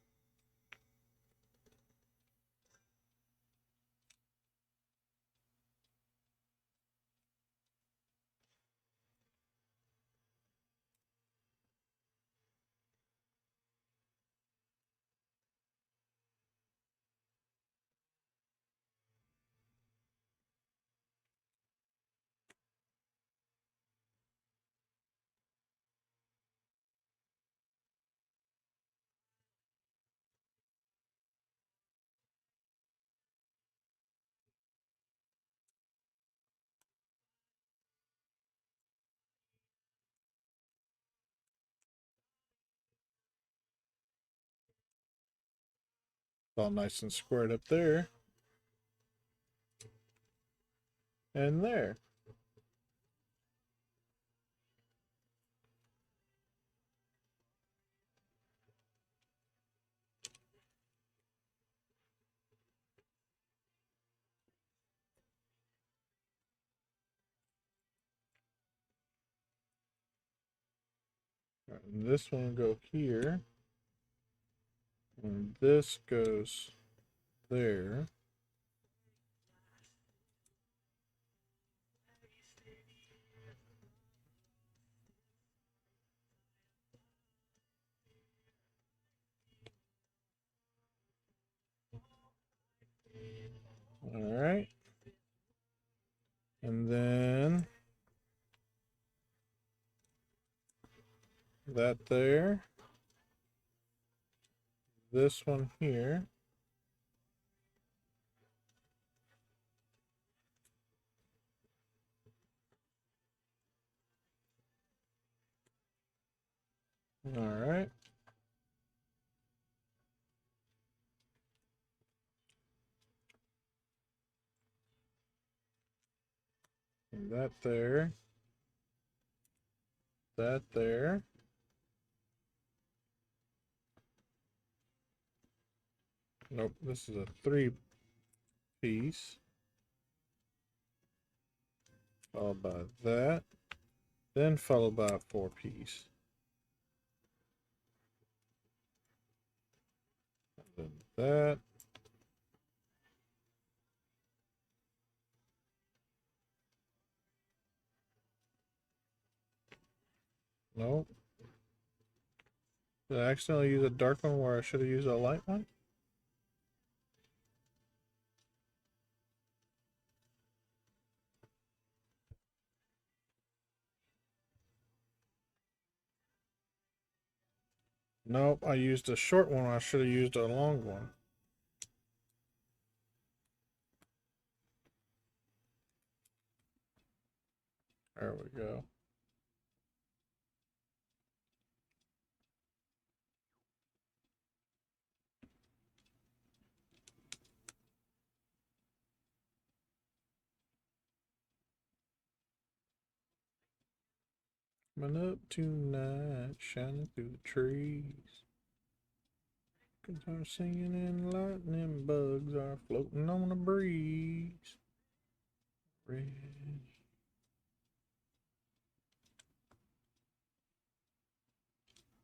All nice and squared up there. And there. Right, and this one will go here. And this goes there. All right. And then that there. This one here. All right. And that there. That there. Nope, this is a 3-piece. Followed by that. Then followed by a 4-piece. Then that. Nope. Did I accidentally use a dark one where I should have used a light one? Nope, I used a short one. I should have used a long one. There we go. Coming up tonight, shining through the trees. Cause I'm singing and lightning bugs are floating on the breeze. Red.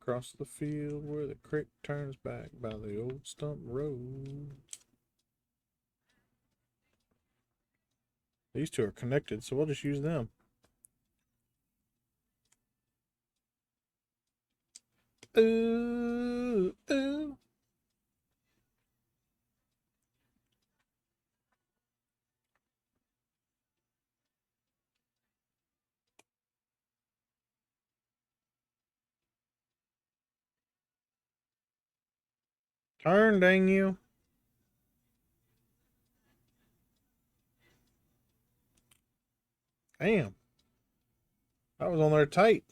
Across the field where the creek turns back by the old stump road. These two are connected, so we'll just use them. Ooh, ooh. Turn, dang you. Damn. I was on there tight.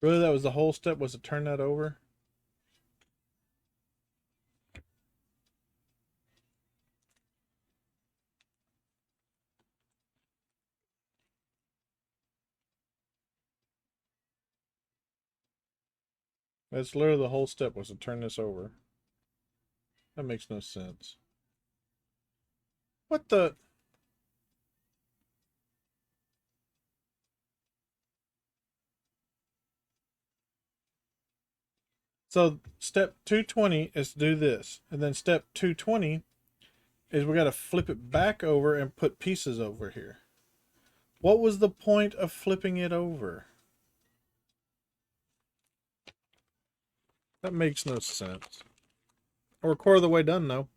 Really, that was the whole step, was to turn that over? That's literally the whole step, was to turn this over. That makes no sense. What the? So step 220 is to do this. And then step 220 is we got to flip it back over and put pieces over here. What was the point of flipping it over? That makes no sense. We're quarter of the way done, though.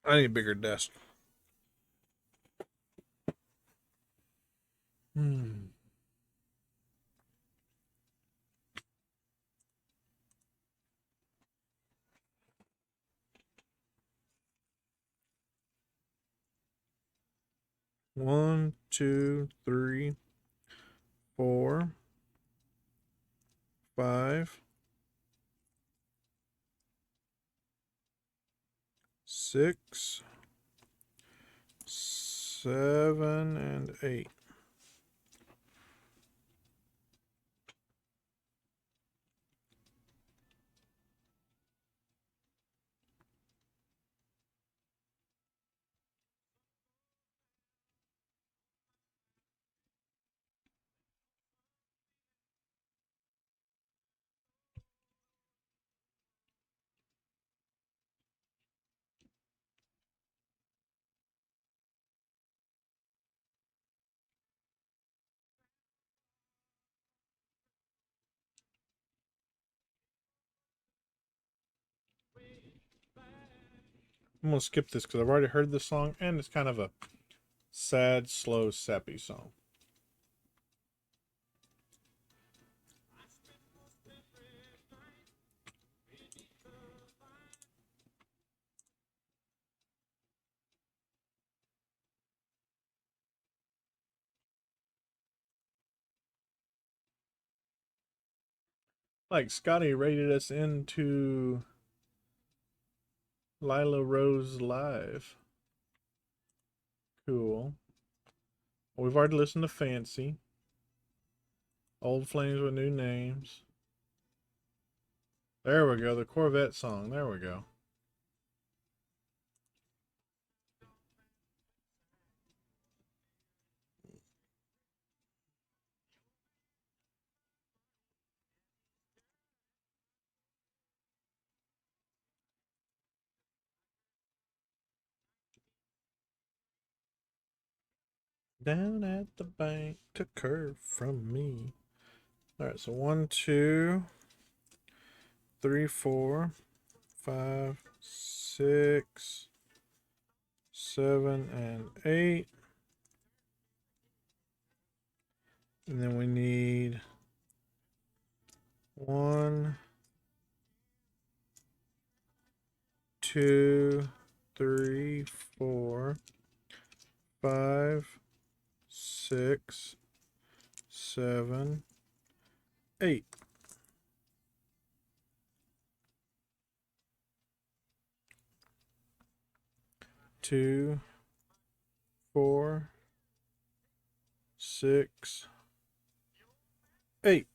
I need a bigger desk. Hmm. One, two, three, four, five, six, seven, and eight. I'm gonna skip this because I've already heard this song and it's kind of a sad, slow, sappy song. Like Scotty rated us into Lila Rose Live. Cool. Well, we've already listened to Fancy. Old Flames with New Names. There we go. The Corvette song. There we go. Down at the bank, took her from me. All right, so 1, 2, 3, 4, 5, 6, 7, and 8. And then we need 1, 2, 3, 4, 5, 6, 7, 8. Two, 4, 6, 8.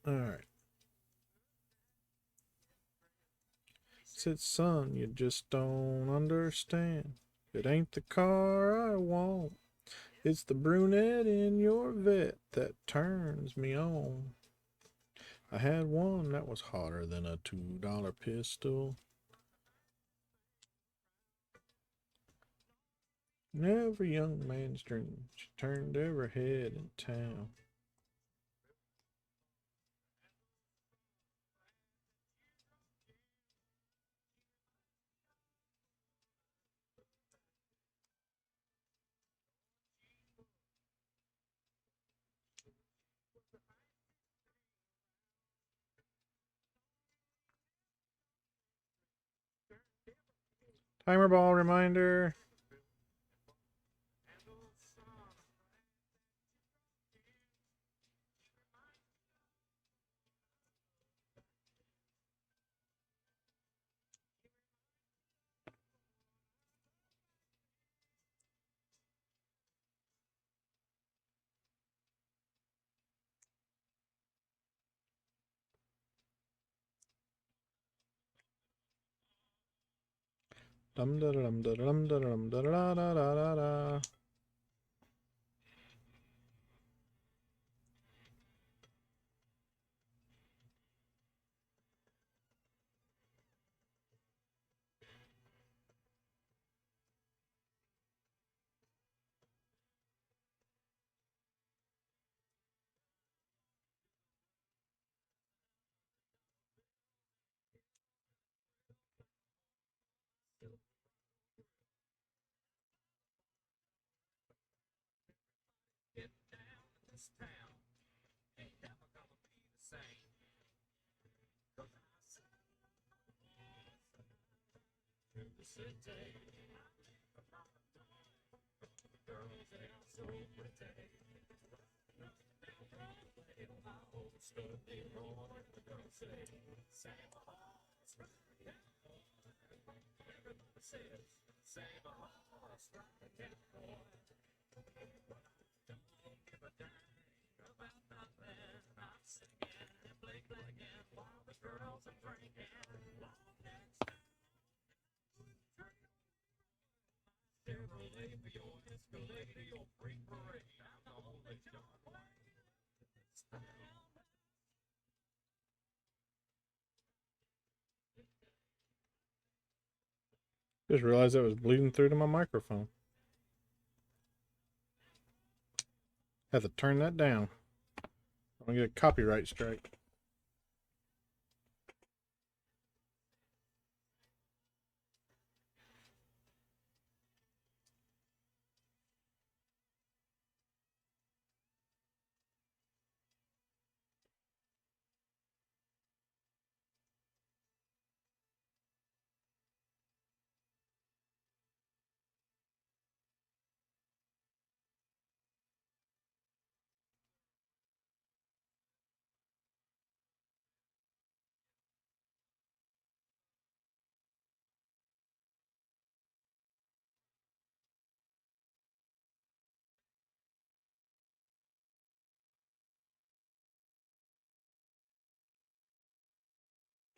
All right. Said, son, you just don't understand. It ain't the car I want. It's the brunette in your vet that turns me on. I had one that was hotter than a $2 pistol. In every young man's dream, she turned every head in town. Timer ball reminder. Dum da dum da dum da dum da da da da da da. Just realized that was bleeding through to my microphone. Have to turn that down. I'm gonna get a copyright strike.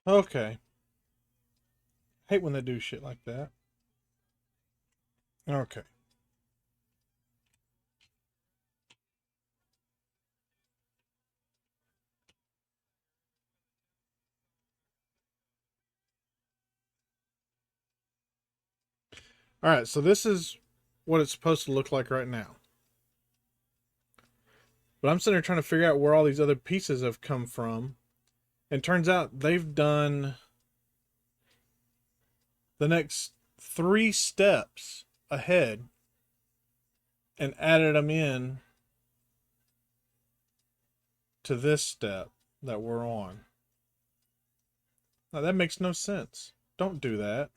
Okay. Hate when they do shit like that. Okay. All right, so this is what it's supposed to look like right now. But I'm sitting there trying to figure out where all these other pieces have come from. And turns out they've done the next 3 steps ahead and added them in to this step that we're on. Now that makes no sense. Don't do that.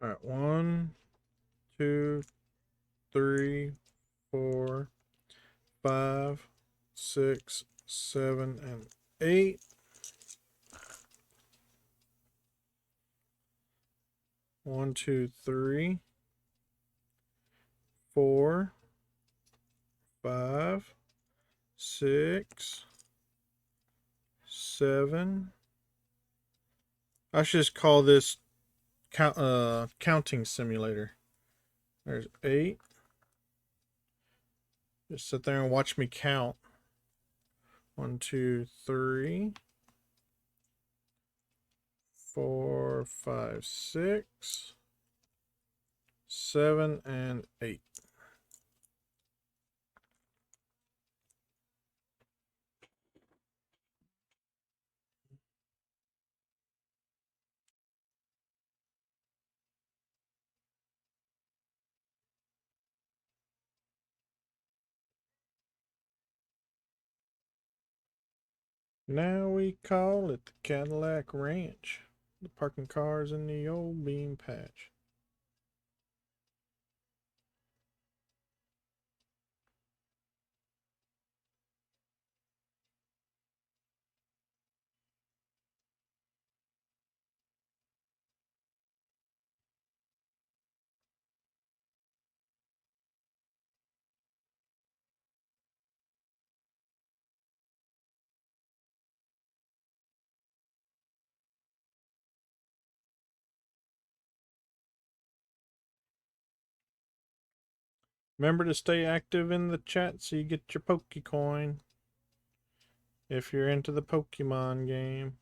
All right, 1, 2, 3, 4, 5, 6, 7, and 8. 1, 2, 3, 4, 5, 6, 7. I should just call this counting simulator. There's 8. Just sit there and watch me count. 1, 2, 3, 4, 5, 6, 7, and 8. Now we call it the Cadillac Ranch. The parking cars in the old bean patch. Remember to stay active in the chat so you get your Pokecoin. If you're into the Pokemon game.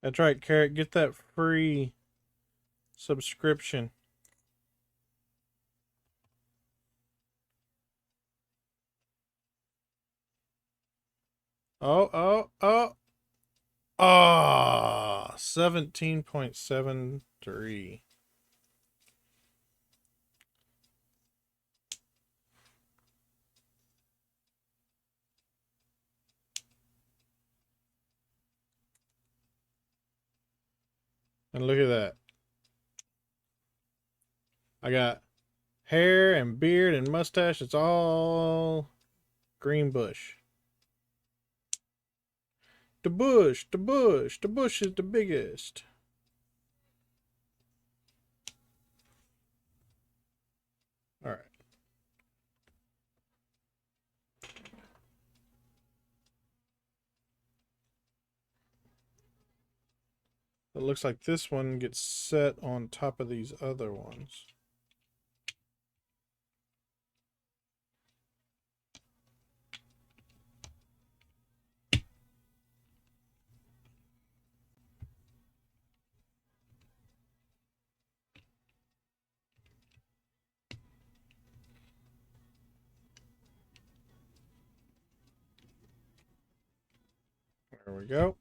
That's right, Carrot. Get that free subscription. Oh, oh, oh. Ah, 17.73. And look at that. I got hair and beard and mustache. It's all green bush. The bush, the bush, the bush is the biggest. All right. It looks like this one gets set on top of these other ones. There we go.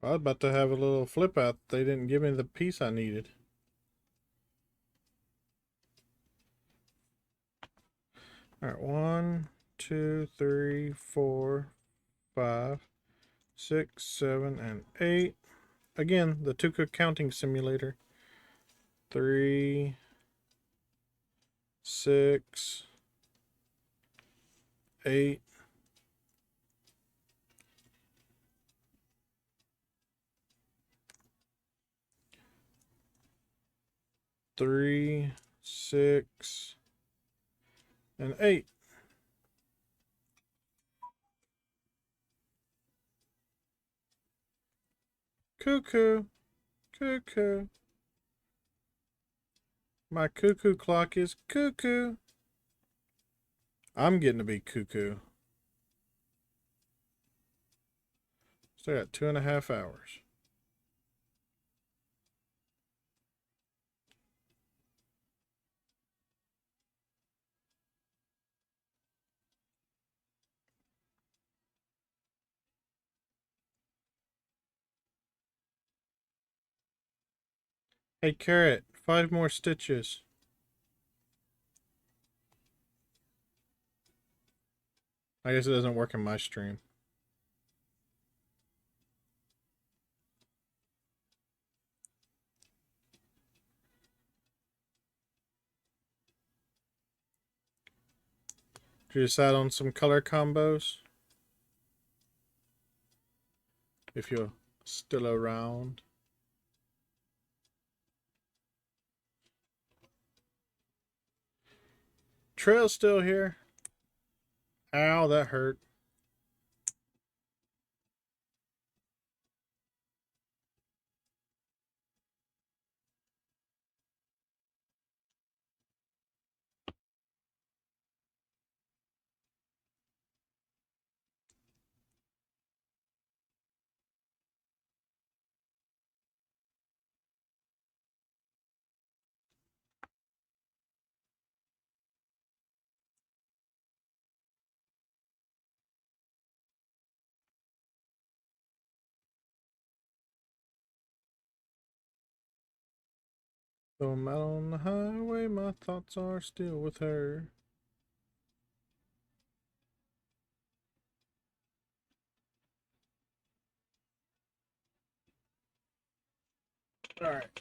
I was about to have a little flip out. They didn't give me the piece I needed. All right, 1, 2, 3, 4, 5, 6, 7, and 8. Again, the Tuca counting simulator. 3, 6, 8. 3, 6, and 8. Cuckoo, cuckoo. My cuckoo clock is cuckoo. I'm getting to be cuckoo. Still got 2.5 hours. Hey, Carrot, 5 more stitches. I guess it doesn't work in my stream. Did you decide on some color combos? If you're still around. Trail's still here. Ow, that hurt. Though I'm out on the highway, my thoughts are still with her. Alright,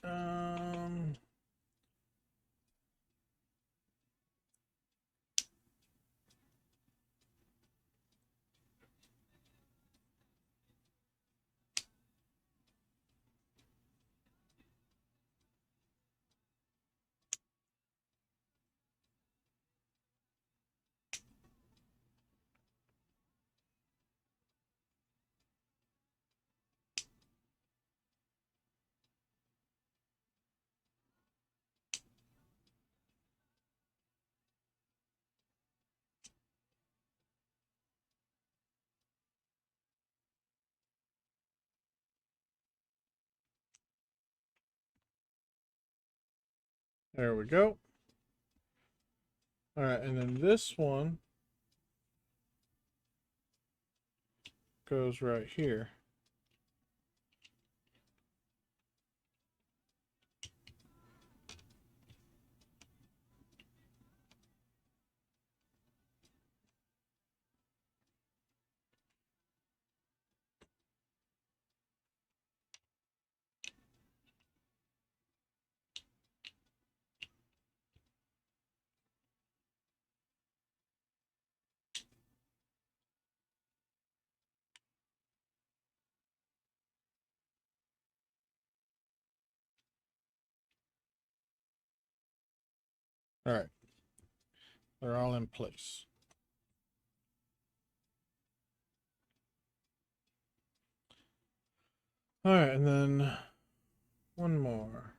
there we go. Alright, and then this one goes right here. Alright, they're all in place. Alright, and then one more.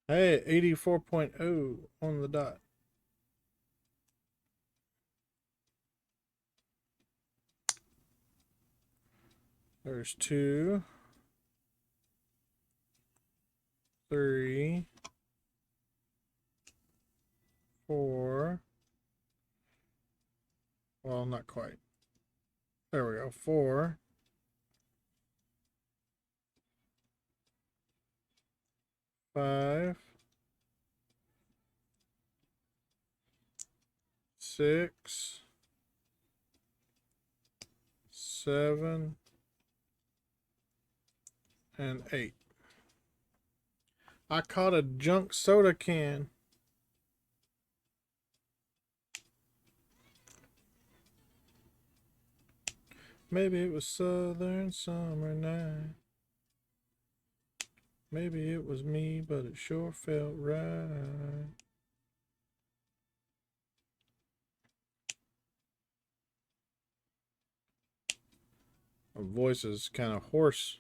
Hey, 84.0 on the dot. There's 2, 3, 4. Well, not quite. There we go. 4, 5, 6, 7, and 8. I caught a junk soda can. Maybe it was Southern Summer Night. Maybe it was me, but it sure felt right. My voice is kind of hoarse.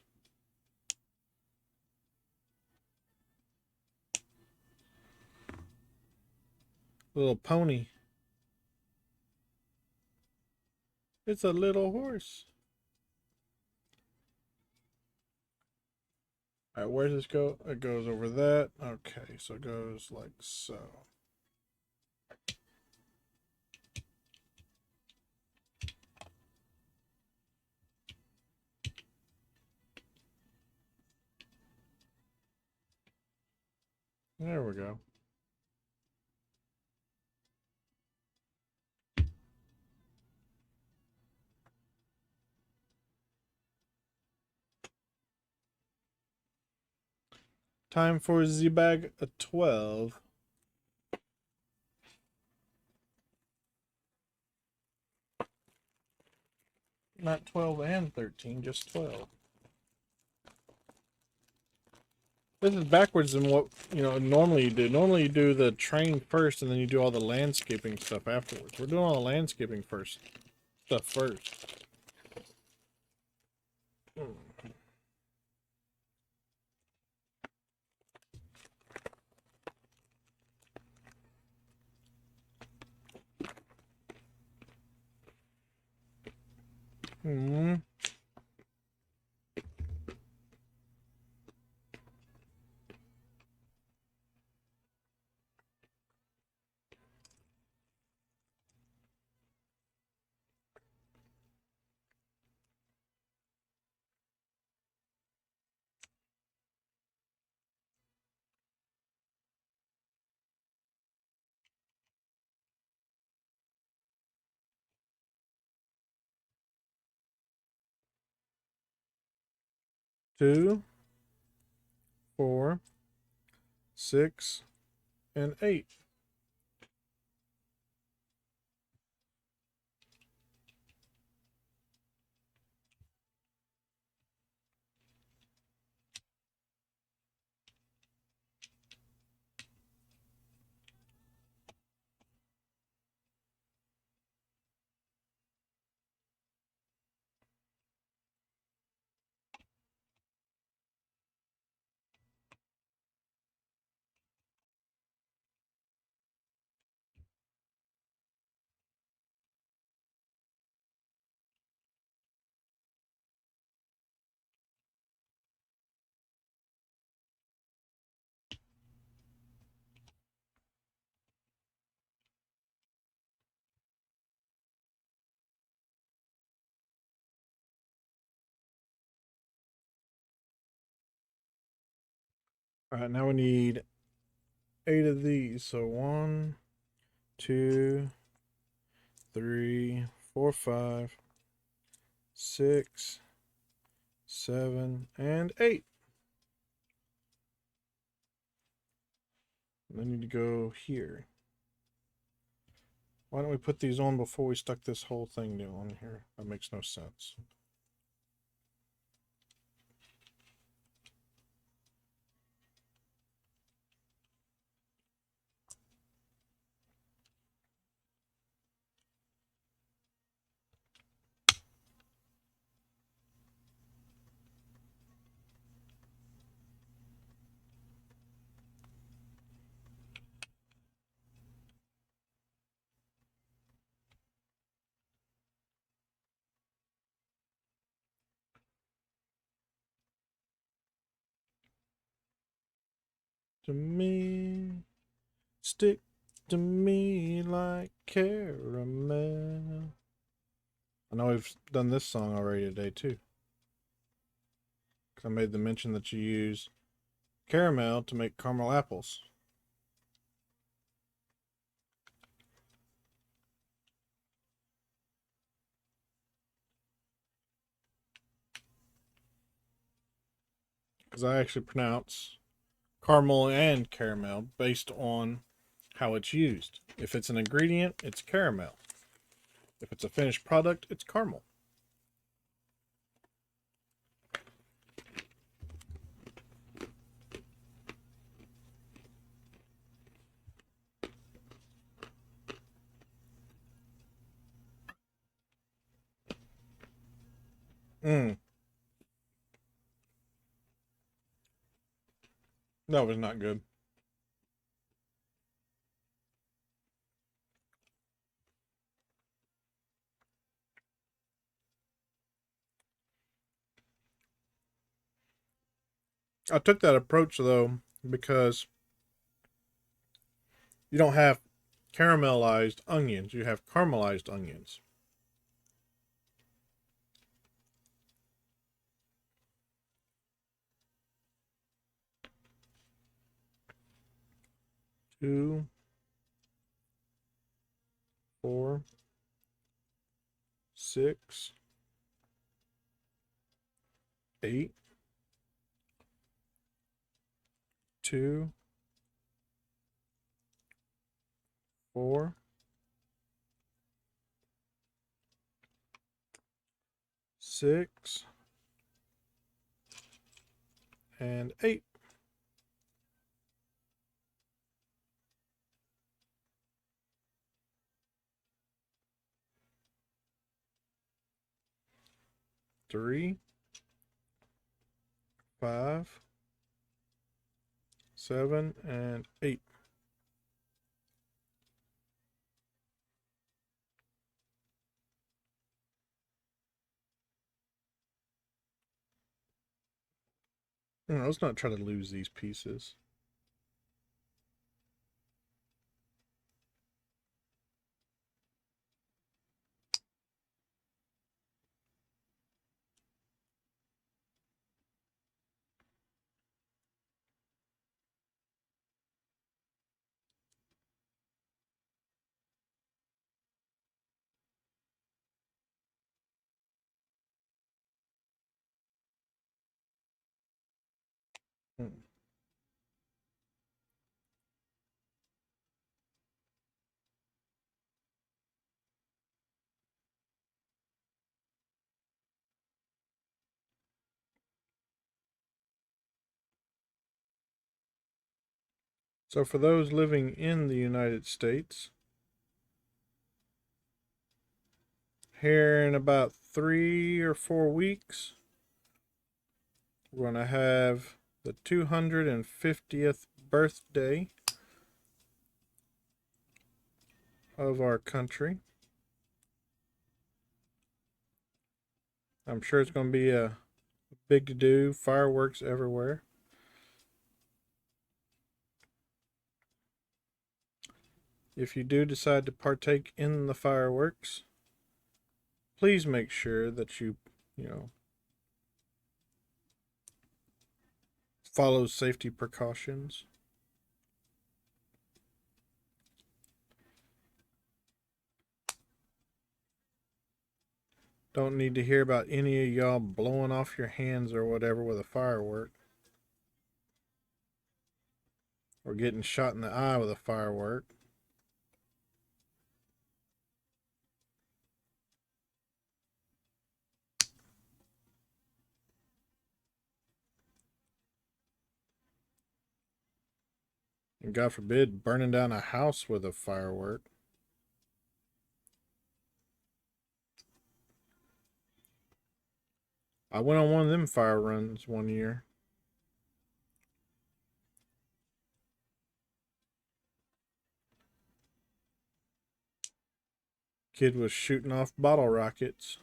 Little pony. It's a little horse. Alright, where does this go? It goes over that. Okay, so it goes like so. There we go. Time for the bag of 12. Not 12 and 13, just 12. This is backwards than what, normally you do. Normally you do the train first and then you do all the landscaping stuff afterwards. We're doing all the landscaping stuff first. Hmm. Two, 4, 6, and 8. All right, now we need 8 of these. So 1, 2, 3, 4, 5, 6, 7, and 8. And then need to go here. Why don't we put these on before we stuck this whole thing on here? That makes no sense. To me, stick to me like caramel. I know we've done this song already today too. I made the mention that you use caramel to make caramel apples. Because I actually pronounce caramel and caramel based on how it's used. If it's an ingredient, it's caramel. If it's a finished product, it's caramel. Mm. That was not good. I took that approach though because you don't have caramelized onions, you have caramelized onions. Two, 4, 6, 8, 2, 4, 6, and 8. Three, 5, 7, and 8. Let's not try to lose these pieces. Hmm. So for those living in the United States, here in about 3 or 4 weeks, we're going to have the 250th birthday of our country. I'm sure it's going to be a big to do, fireworks everywhere. If you do decide to partake in the fireworks, please make sure that you follow safety precautions. Don't need to hear about any of y'all blowing off your hands or whatever with a firework. Or getting shot in the eye with a firework. And God forbid, burning down a house with a firework. I went on one of them fire runs one year. Kid was shooting off bottle rockets.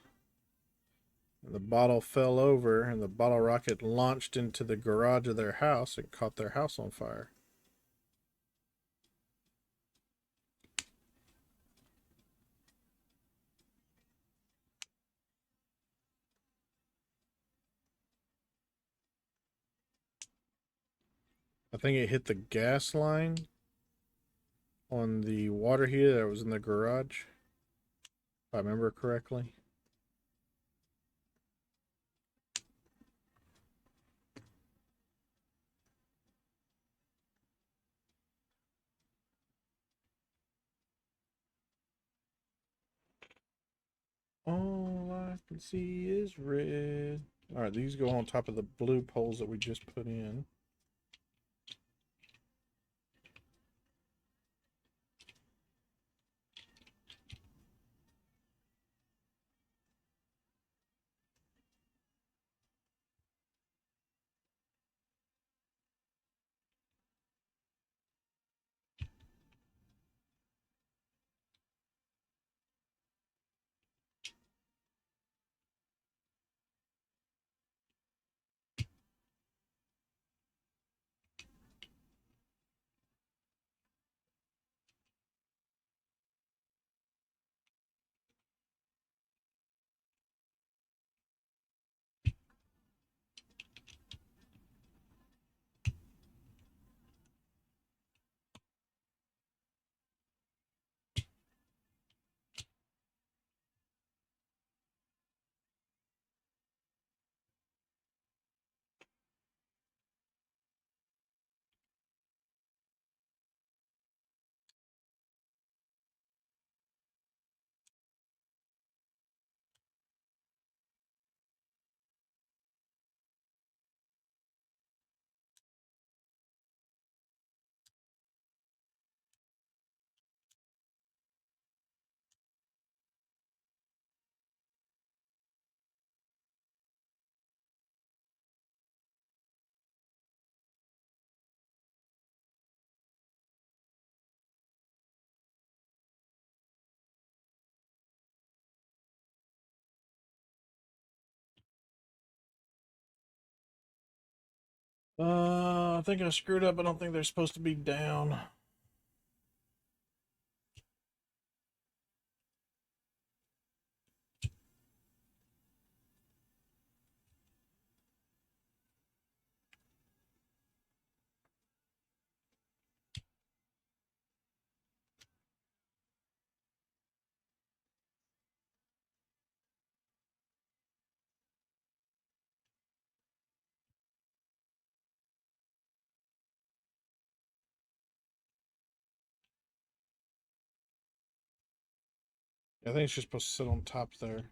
The bottle fell over, and the bottle rocket launched into the garage of their house and caught their house on fire. I think it hit the gas line on the water heater that was in the garage, if I remember correctly. All I can see is red. All right, these go on top of the blue poles that we just put in. I think I screwed up. I don't think they're supposed to be down. I think it's just supposed to sit on top there.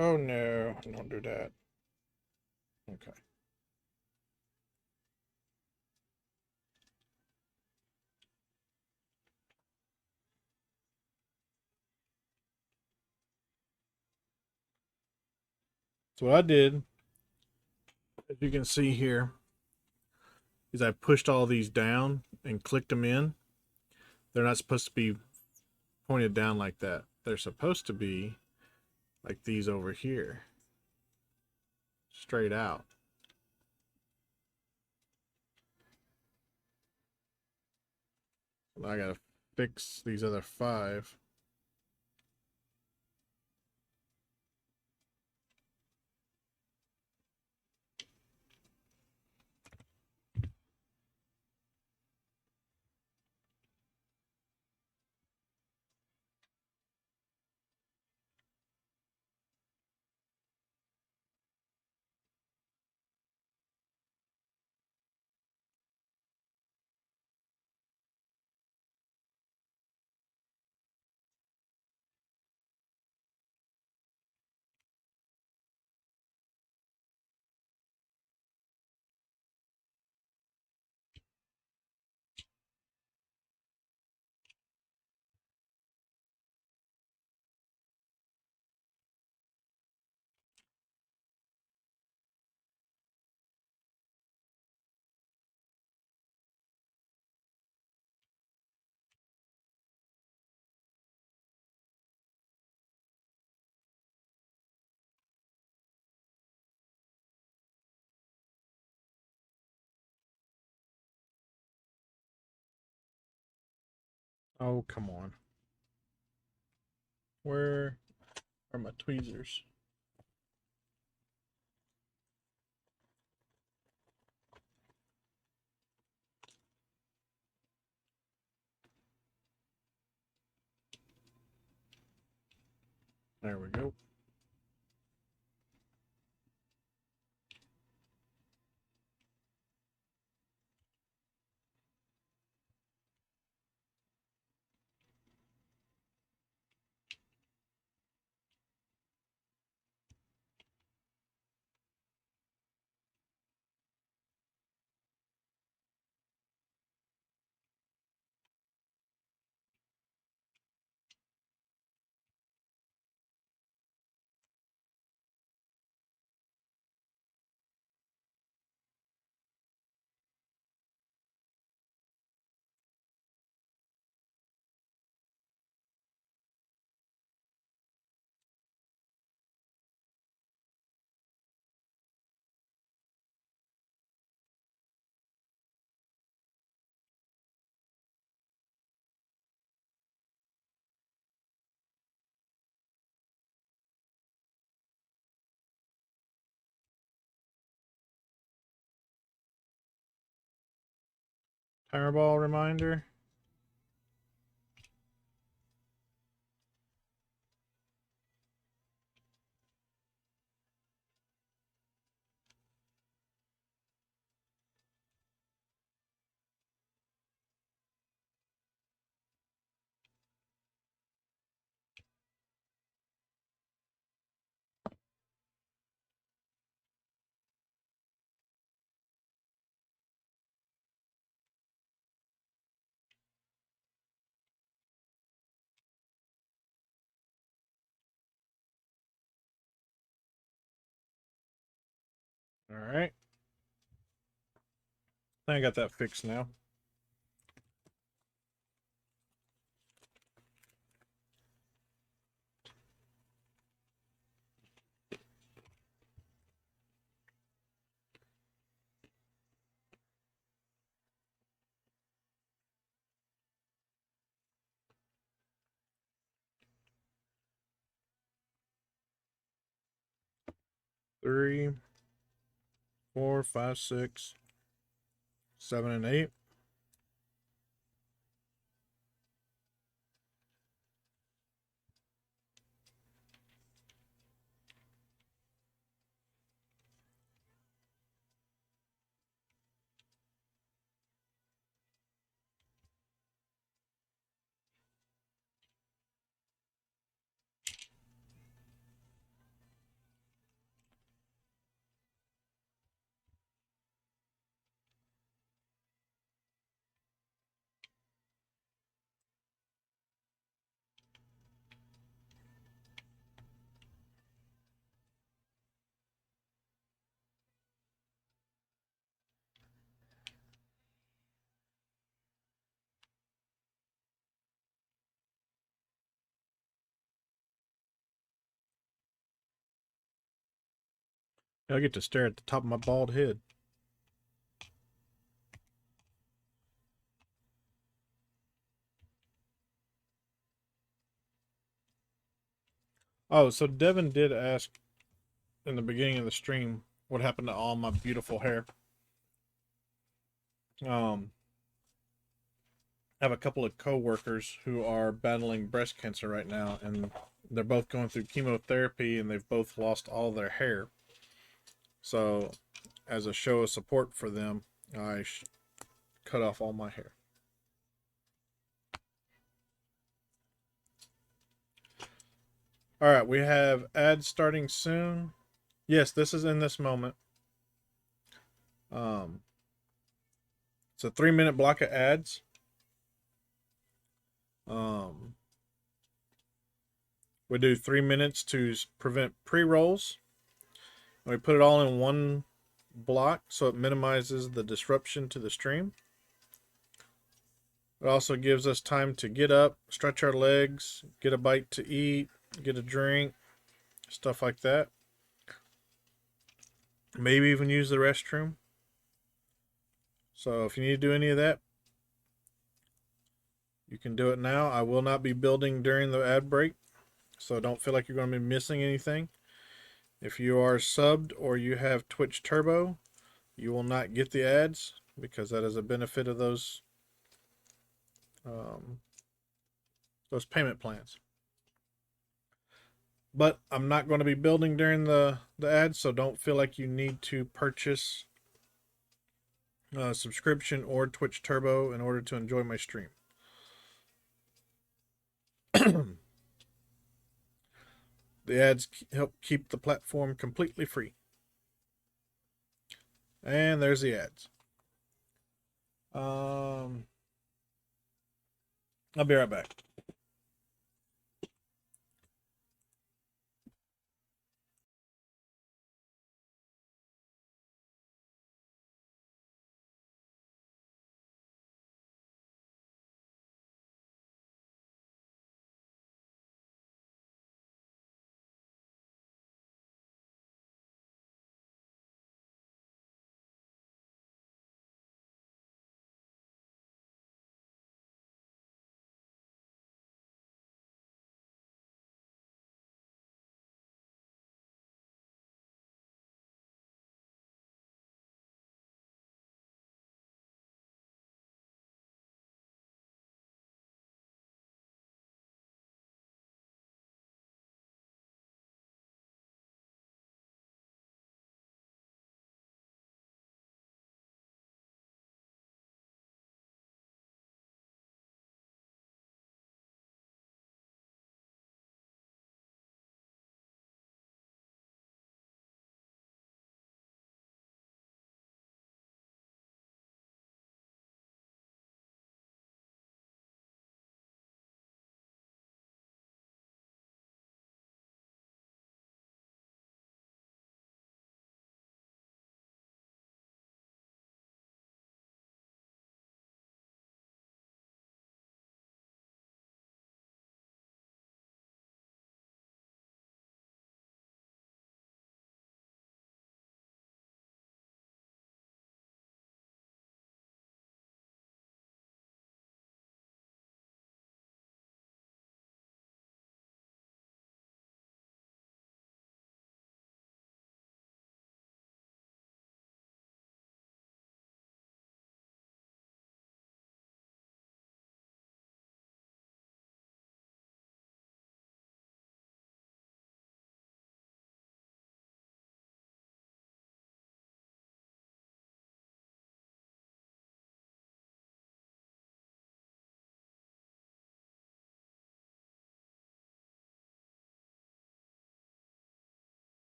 Oh no, don't do that. Okay. So what I did, as you can see here, is I pushed all these down and clicked them in. They're not supposed to be pointed down like that. They're supposed to be like these over here, straight out. I gotta fix these other 5. Oh, come on. Where are my tweezers? There we go. Timer ball reminder. All right. I think I got that fixed now. Three, 4, 5, 6, 7, and 8. I get to stare at the top of my bald head. Oh, so Devin did ask in the beginning of the stream what happened to all my beautiful hair. I have a couple of coworkers who are battling breast cancer right now, and they're both going through chemotherapy, and they've both lost all their hair. So, as a show of support for them, I cut off all my hair. All right, we have ads starting soon. Yes, this is in this moment. It's a 3-minute block of ads. We do 3 minutes to prevent pre-rolls. We put it all in one block so it minimizes the disruption to the stream. It also gives us time to get up, stretch our legs, get a bite to eat, get a drink, stuff like that. Maybe even use the restroom. So if you need to do any of that, You can do it now. I will not be building during the ad break, so don't feel like you're going to be missing anything. If you are subbed or you have Twitch Turbo, you will not get the ads because that is a benefit of um, those payment plans. But I'm not going to be building during the ads, so don't feel like you need to purchase a subscription or Twitch Turbo in order to enjoy my stream. The ads help keep the platform completely free. And there's the ads. I'll be right back.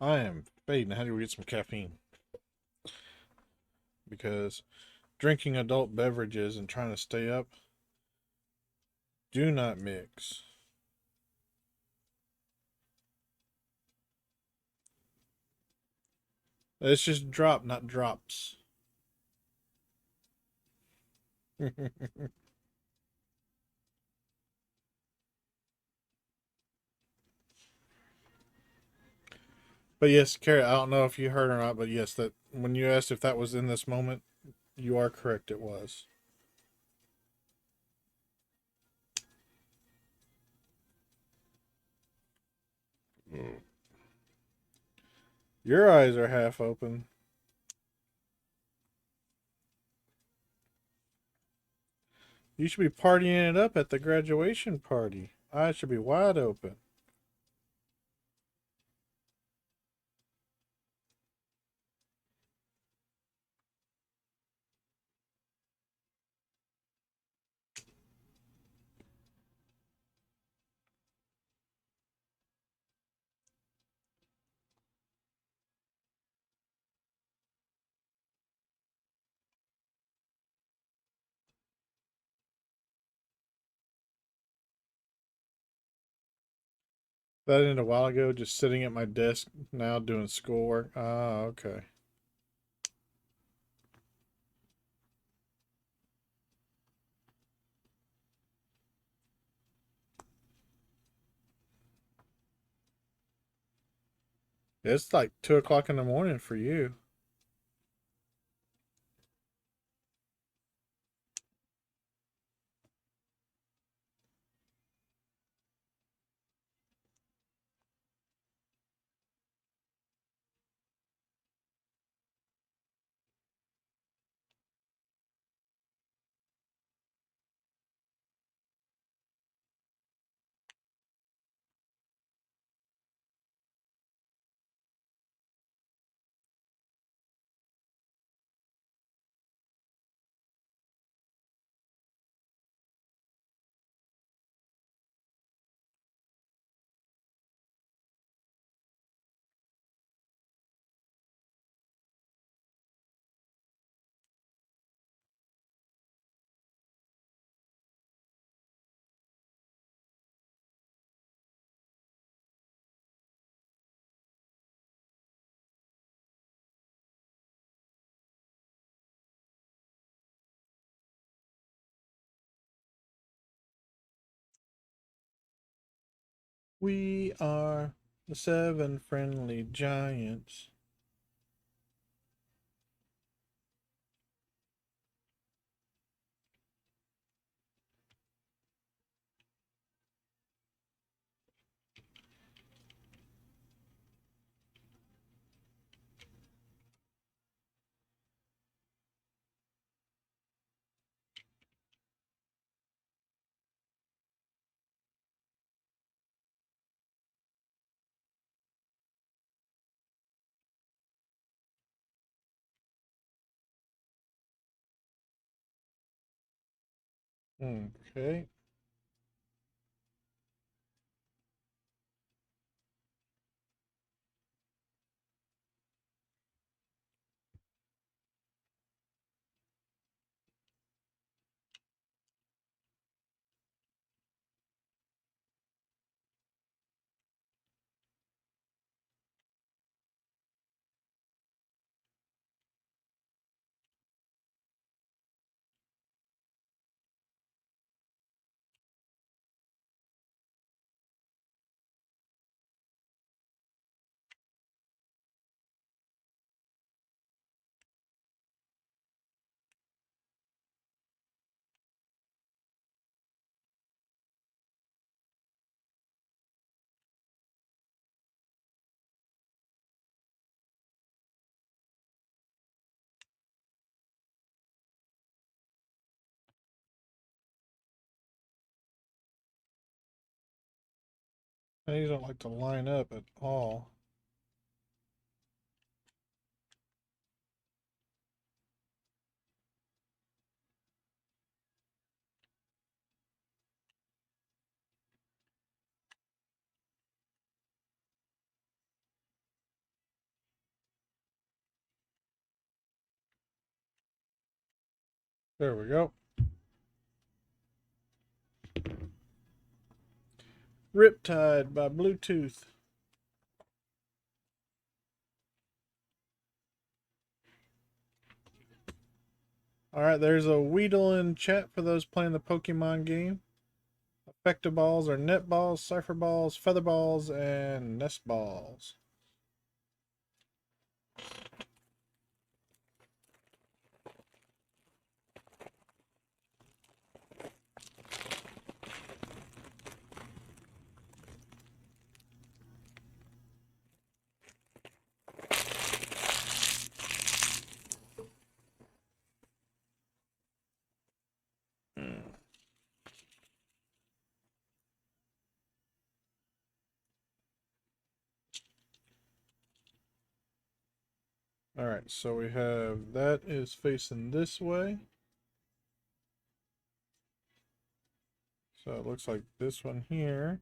I am fading. How do we get some caffeine? Because drinking adult beverages and trying to stay up. Do not mix. It's just drop, not drops. But yes, Carrie, I don't know if you heard or not, but yes, that when you asked if that was in this moment, you are correct. It was. Your eyes are half open. You should be partying it up at the graduation party. Eyes should be wide open. That ended a while ago, just sitting at my desk now doing schoolwork. Ah, okay. It's like 2 o'clock in the morning for you. We are the seven friendly giants. Okay. These don't like to line up at all. There we go. Riptide by Bluetooth. Alright, there's a Weedle in chat for those playing the Pokemon game. Effective balls are net balls, cipher balls, feather balls, and nest balls. Alright, so we have that is facing this way. So it looks like this one here.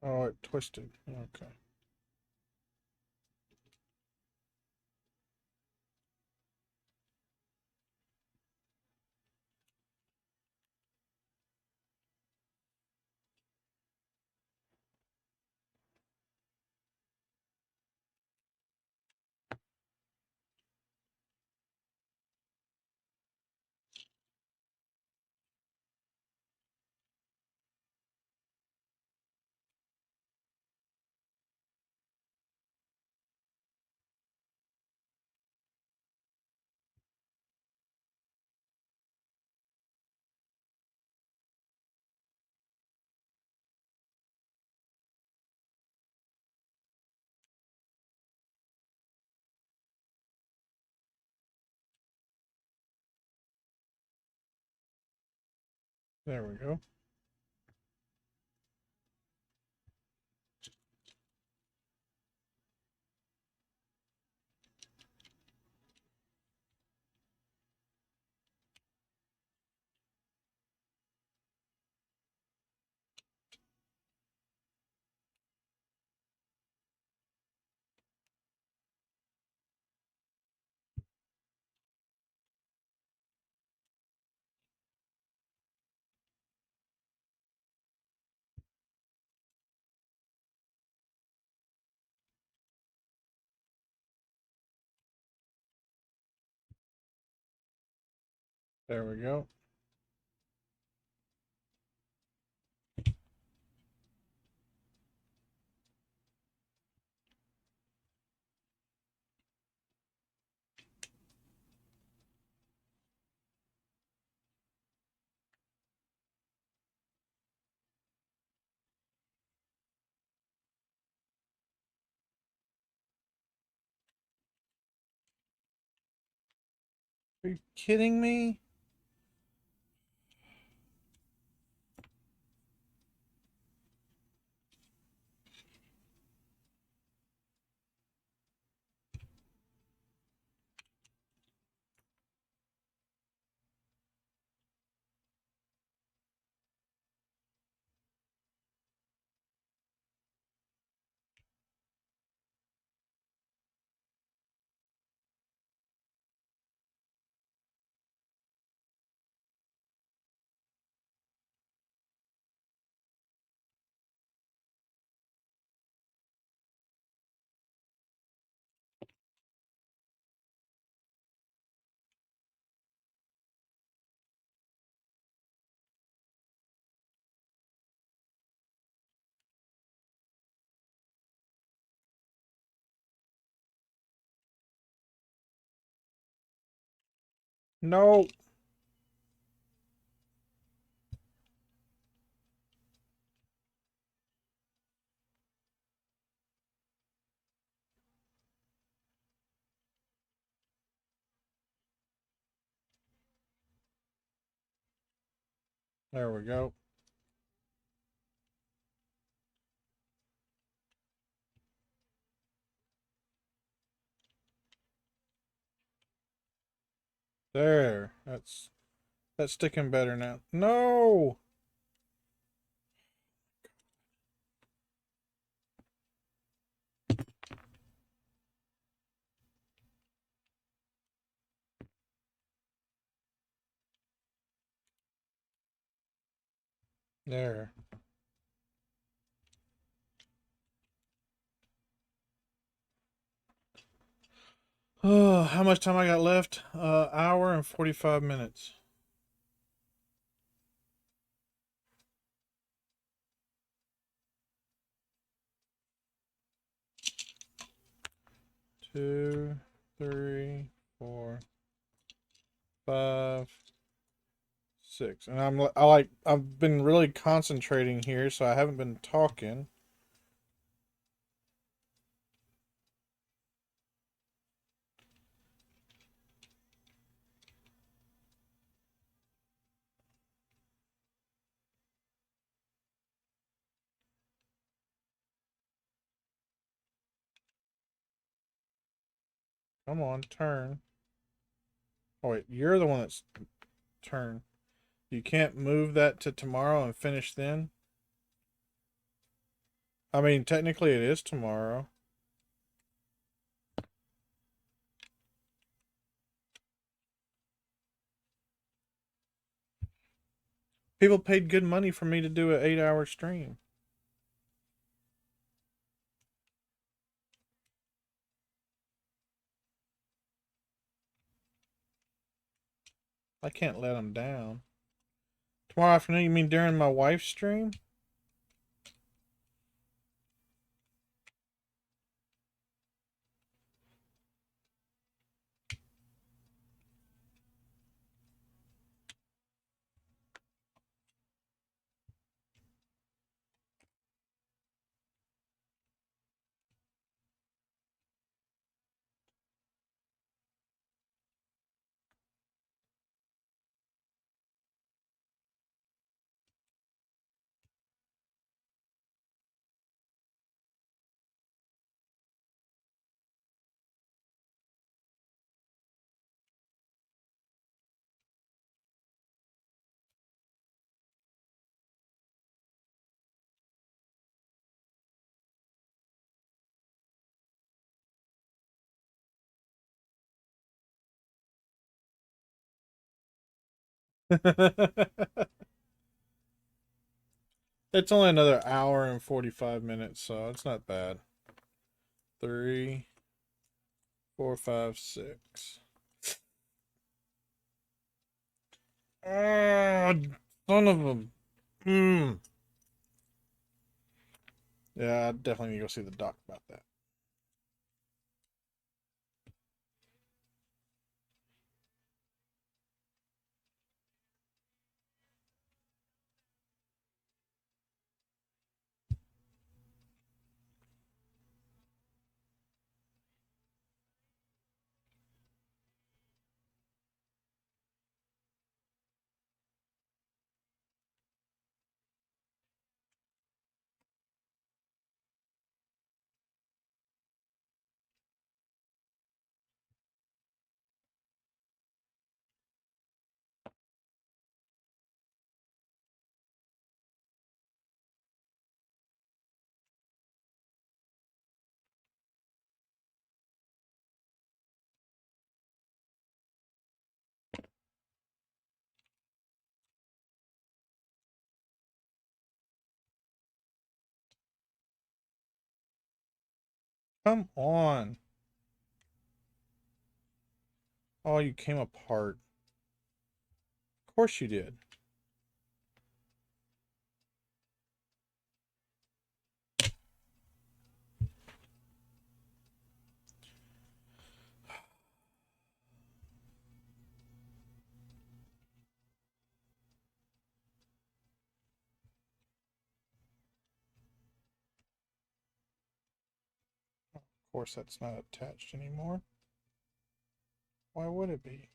Oh, it twisted. Okay. There we go. There we go. Are you kidding me? No. There we go. There. That's sticking better now. No! There. Oh, how much time I got left? Hour and 45 minutes. Two, three, four, five, six. And I've been really concentrating here, so I haven't been talking. Come on, turn. Oh wait, you're the one that's turn. You can't move that to tomorrow and finish then? I mean, technically it is tomorrow. People paid good money for me to do an 8-hour stream. I can't let them down. Tomorrow afternoon, you mean during my wife's stream? It's only another hour and 45 minutes, so it's not bad. 3, 4, 5, 6. Oh, son of a. Mm. Yeah, I definitely need to go see the doc about that. Come on. Oh, you came apart. Of course you did. Of course, that's not attached anymore. Why would it be?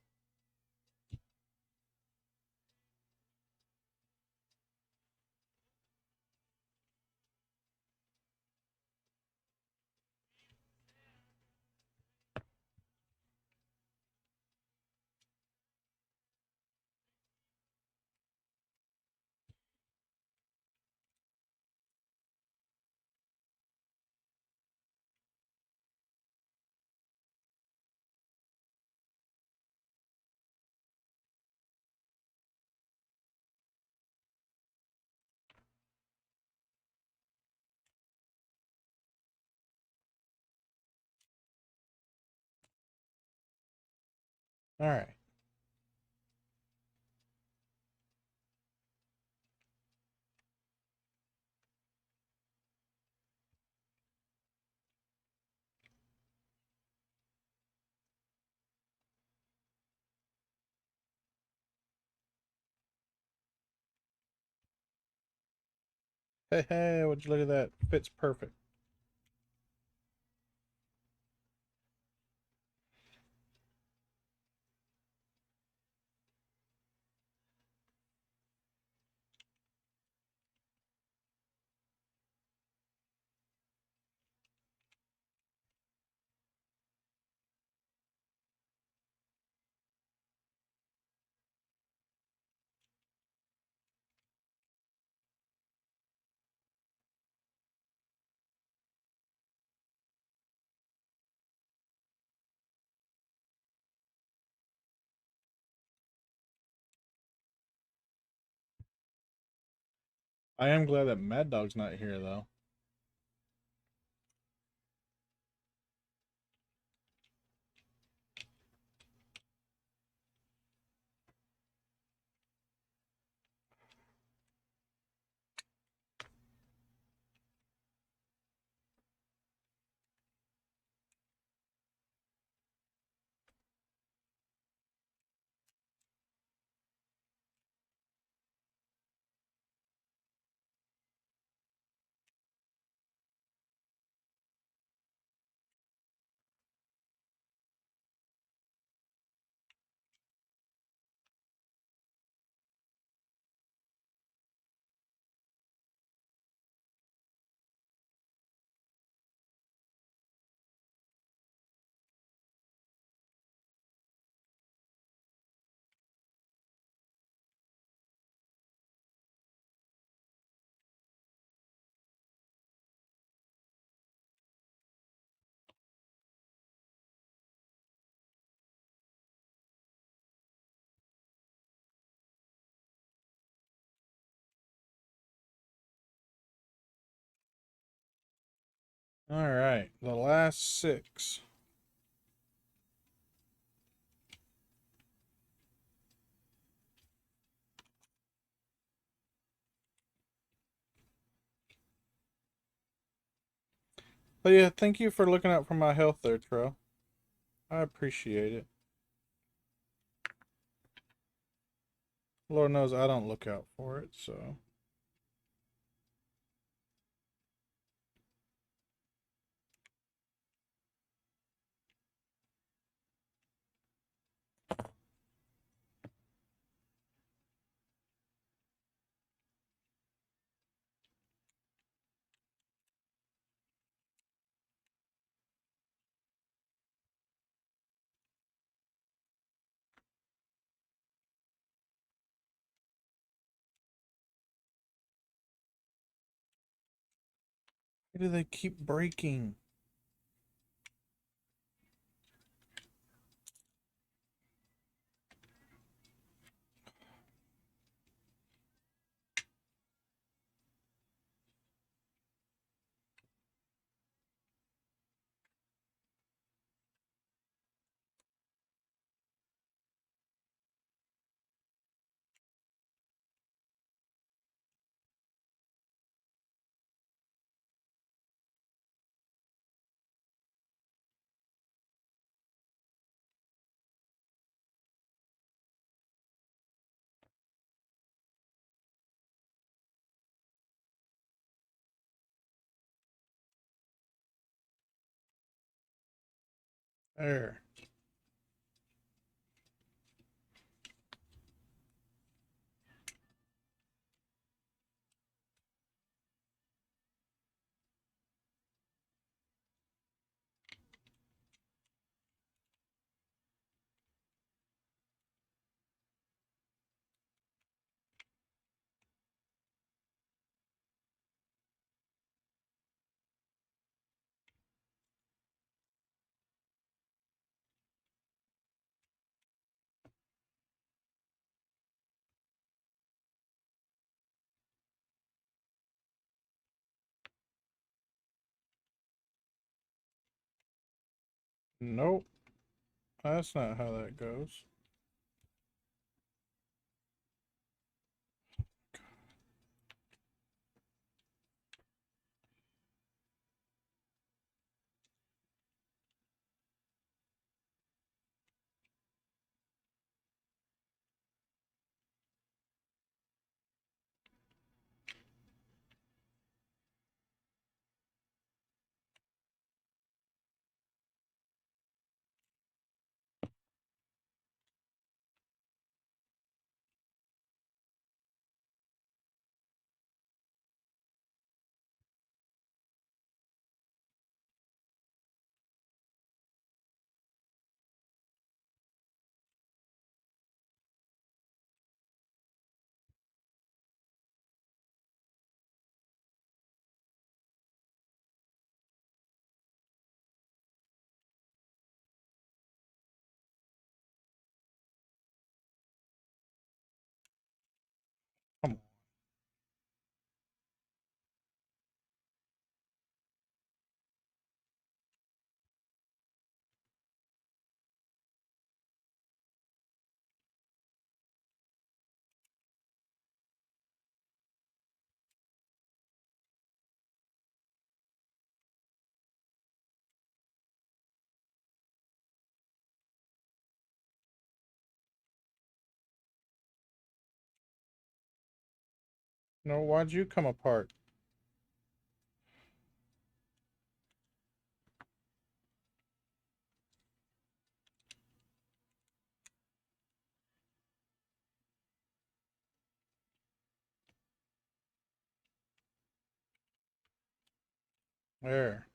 All right. Hey, hey, would you look at that? Fits perfect. I am glad that Mad Dog's not here, though. All right, the last 6. But yeah, thank you for looking out for my health there, Tro. I appreciate it. Lord knows I don't look out for it, so. Why do they keep breaking? There. Nope. That's not how that goes. No, why'd you come apart? There.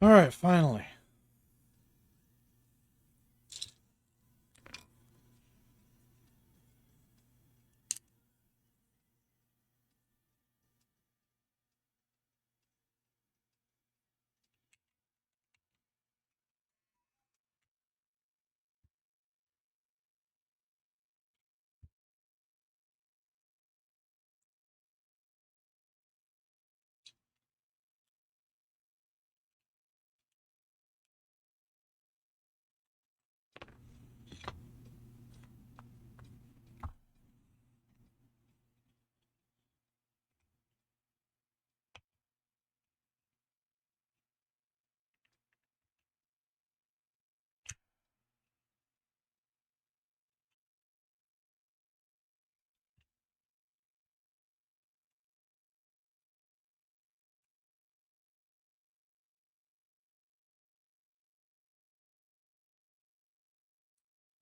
All right, finally.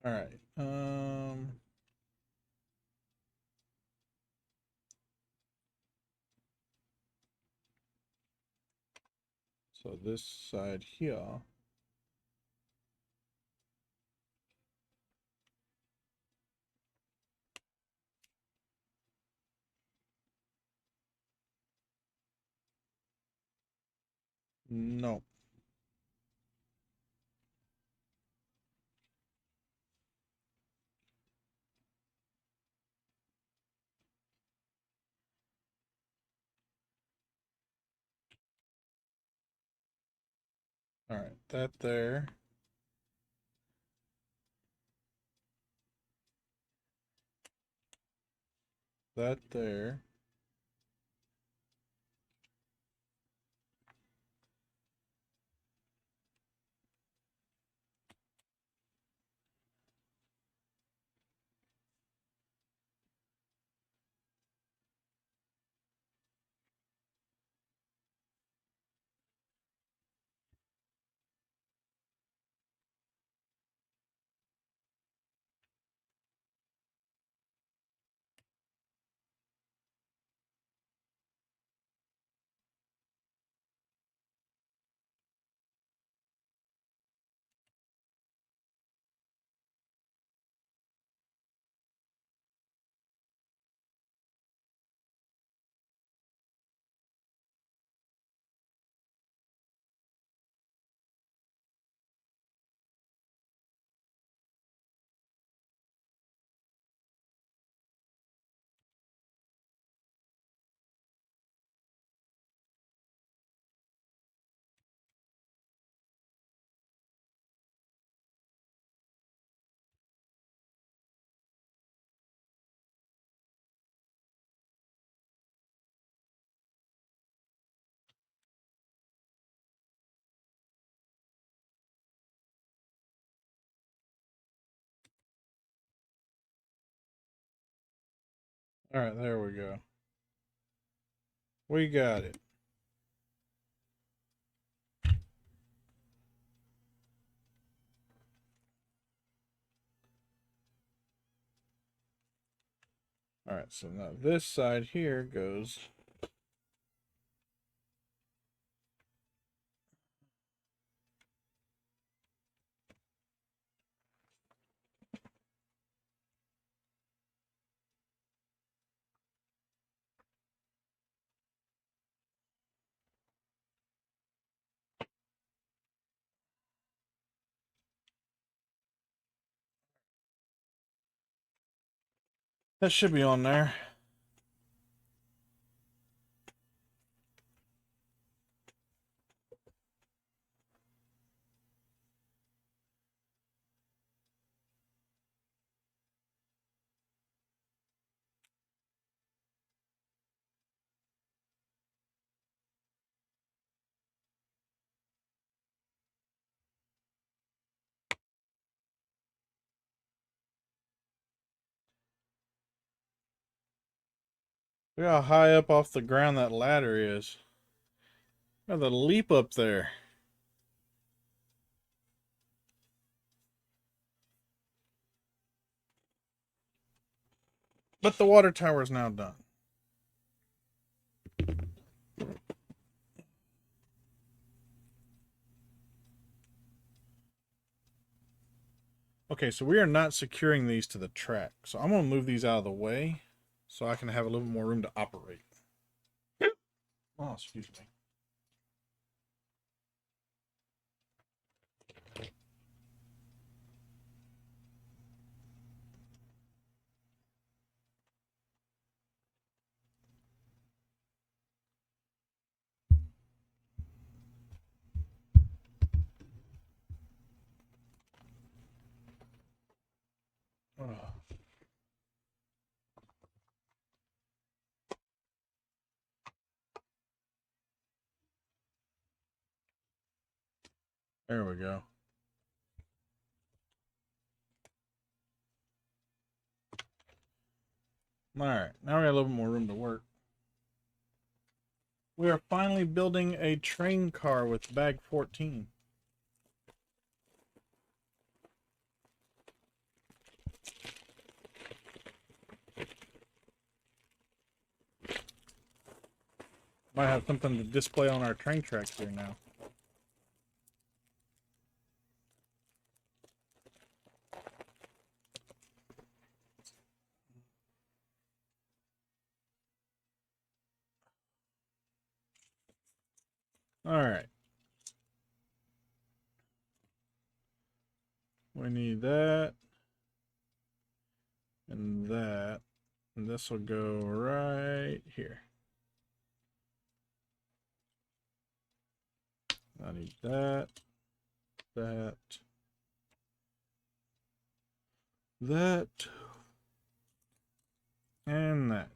All right. So this side here. No. All right, that there. That there. All right, there we go. We got it. All right, so now this side here goes. That should be on there. Look how high up off the ground that ladder is. Look at the leap up there. But the water tower is now done. Okay, so we are not securing these to the track. So I'm going to move these out of the way so I can have a little more room to operate. Oh, excuse me. Oh. There we go. All right, now we got a little bit more room to work. We are finally building a train car with bag 14. Might have something to display on our train tracks here now. All right. We need that and that. And this will go right here. I need that, that, that, and that.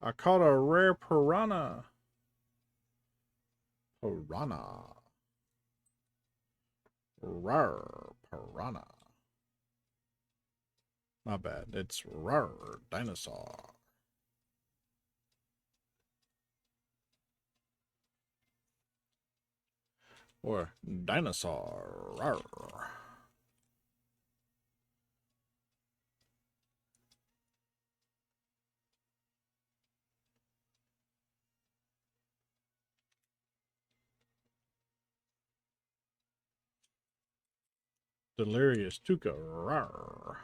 I caught a rare piranha. Piranha. Rare piranha. My bad. It's rare dinosaur. Or dinosaur. Rawr. Delirious Tuca. Rawr.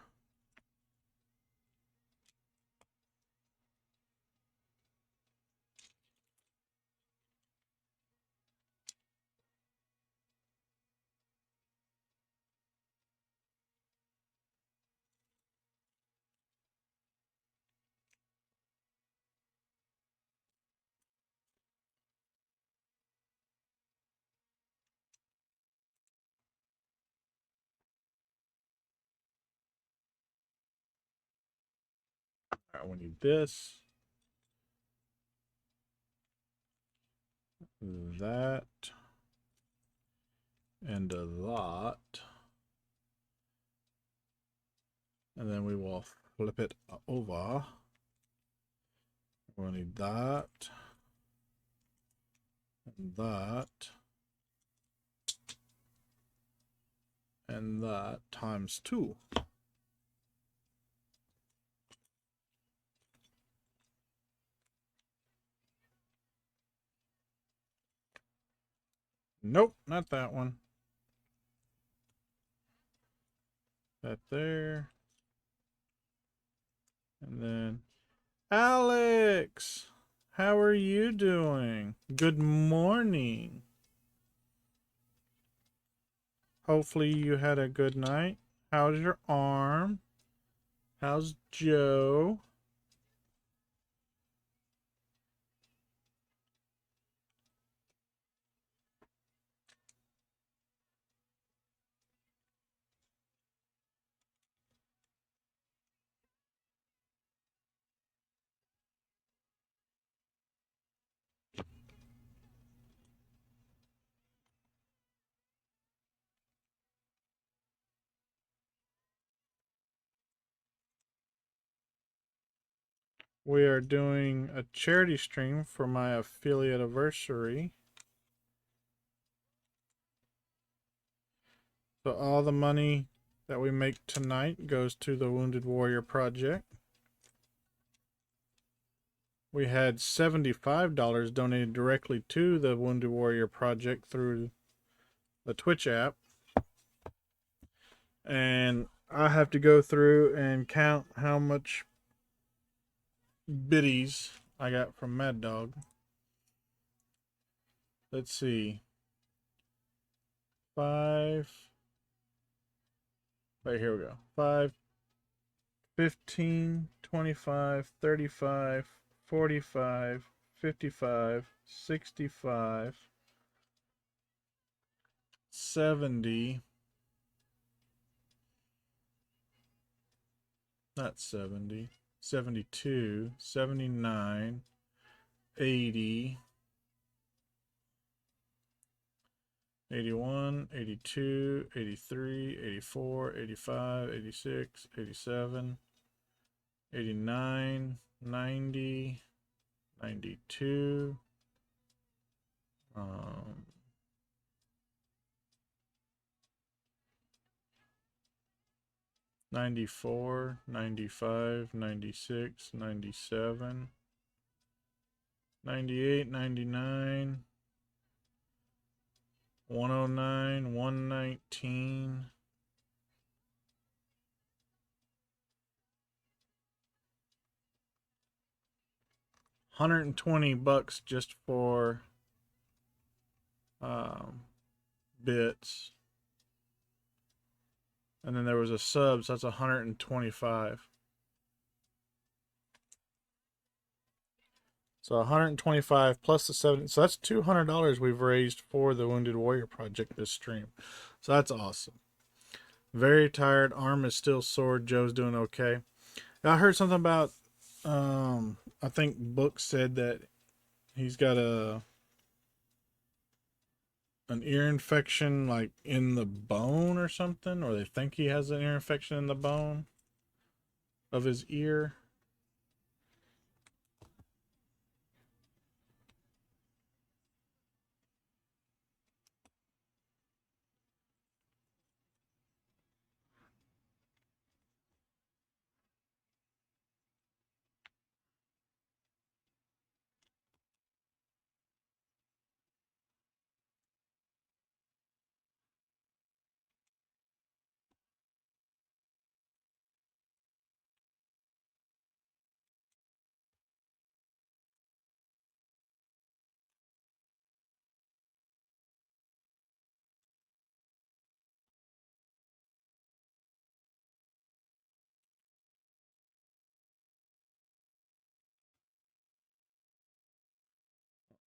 All right, we need this. That. And that. And then we will flip it over. We'll need that. And that. And that times 2. Nope, not that one. That there. And then Alex, how are you doing? Good morning. Hopefully you had a good night. How's your arm? How's Joe? we are doing a charity stream for my affiliate anniversary. So all the money that we make tonight goes to the Wounded Warrior Project. We had $75 donated directly to the Wounded Warrior Project through the Twitch app. And I have to go through and count how much biddies I got from Mad Dog. Let's see. 5. Right, here we go. 5, 15, 25, 35, 45, 55, 65, 70. Not 70. 72, 79, 80, 81, 82, 83, 84, 85, 86, 87, 89, 90, 92, 94, 95, 96, 97, 98, 99, 109, 119, 120 bucks just for bits. And then there was a sub, so that's 125. So 125 plus the 70. So that's $200 we've raised for the Wounded Warrior Project this stream. So that's awesome. Very tired. Arm is still sore. Joe's doing okay. I heard something about, I think Book said that he's got an ear infection like in the bone or something, or they think he has an ear infection in the bone of his ear.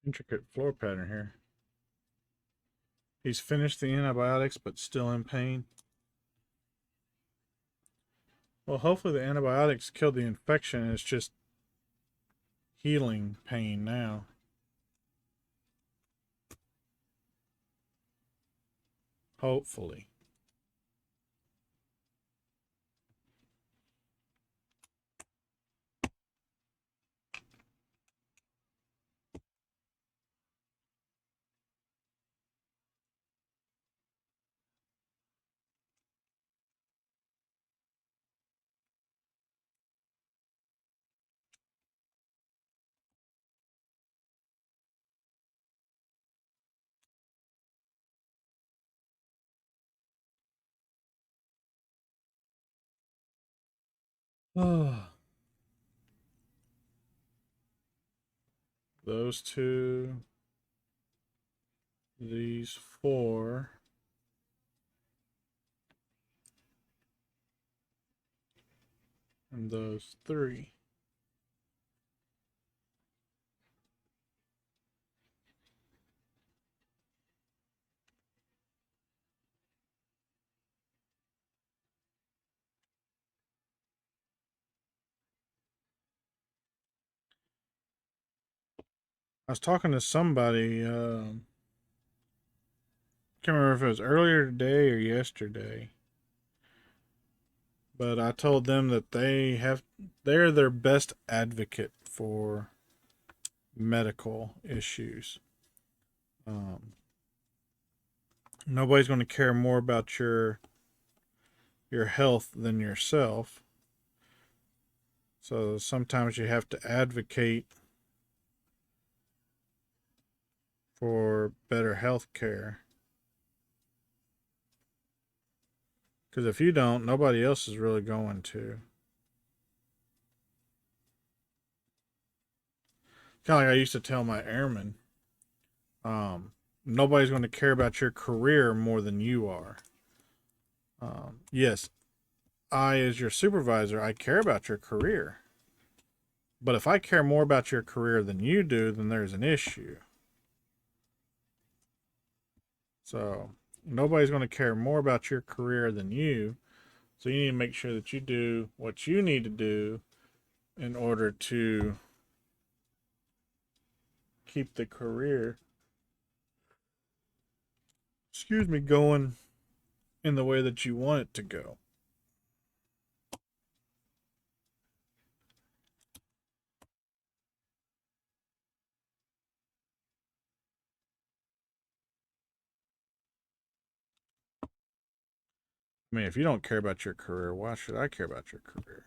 Intricate floor pattern here. He's finished the antibiotics but still in pain. Well, hopefully the antibiotics killed the infection and it's just healing pain now. Hopefully. Those two. These 4. And those 3. I was talking to somebody, can't remember if it was earlier today or yesterday, but I told them that they have they're their best advocate for medical issues. Um, Nobody's going to care more about your health than yourself. So sometimes you have to advocate for better health care. Because if you don't, nobody else is really going to. Kind of like I used to tell my airmen, nobody's going to care about your career more than you are. Yes, I, as your supervisor, I care about your career. But if I care more about your career than you do, then there's an issue. So nobody's going to care more about your career than you. So you need to make sure that you do what you need to do in order to keep the career, going in the way that you want it to go. I mean, if you don't care about your career, why should I care about your career?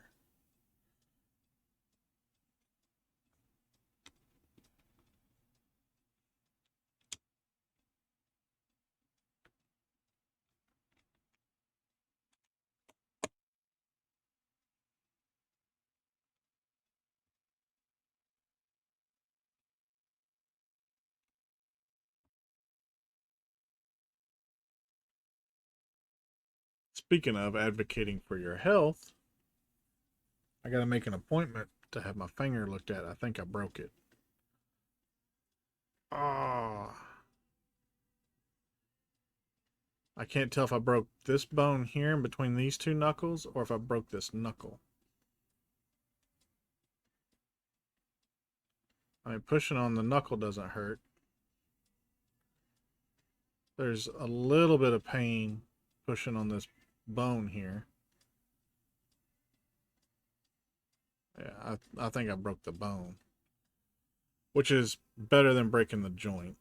Speaking of advocating for your health, I got to make an appointment to have my finger looked at. I think I broke it. Oh, I can't tell if I broke this bone here in between these two knuckles or if I broke this knuckle. I mean, pushing on the knuckle doesn't hurt. There's a little bit of pain pushing on this bone here. Yeah, I think I broke the bone, which is better than breaking the joint.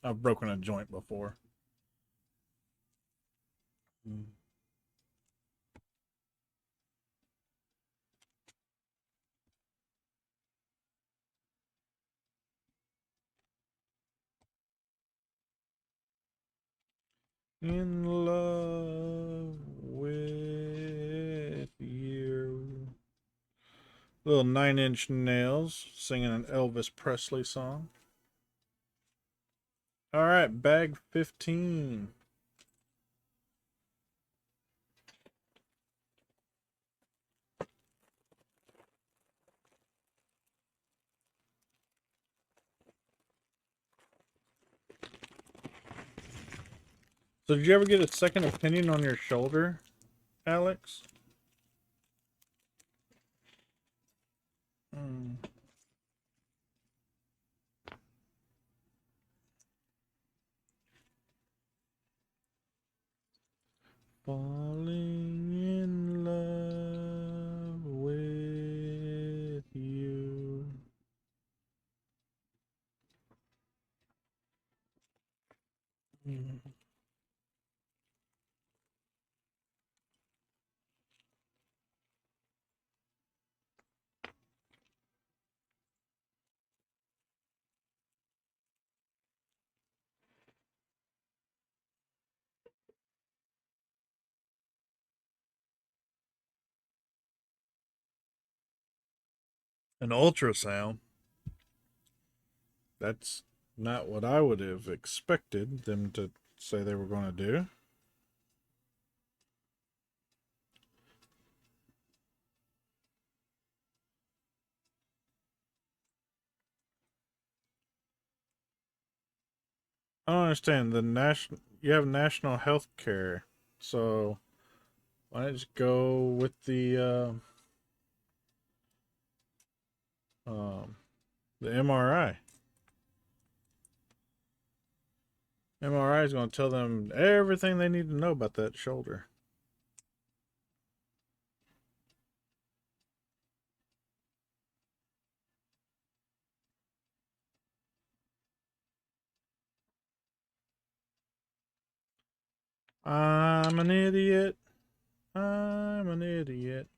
I've broken a joint before. In love with you. Little 9 Inch Nails singing an Elvis Presley song. All right, bag 15. So, did you ever get a second opinion on your shoulder, Alex? Hmm. Falling in love with you. An ultrasound? That's not what I would have expected them to say they were going to do. I don't understand. You have national health care, so why don't you go with the MRI? MRI is going to tell them everything they need to know about that shoulder. I'm an idiot. I'm an idiot.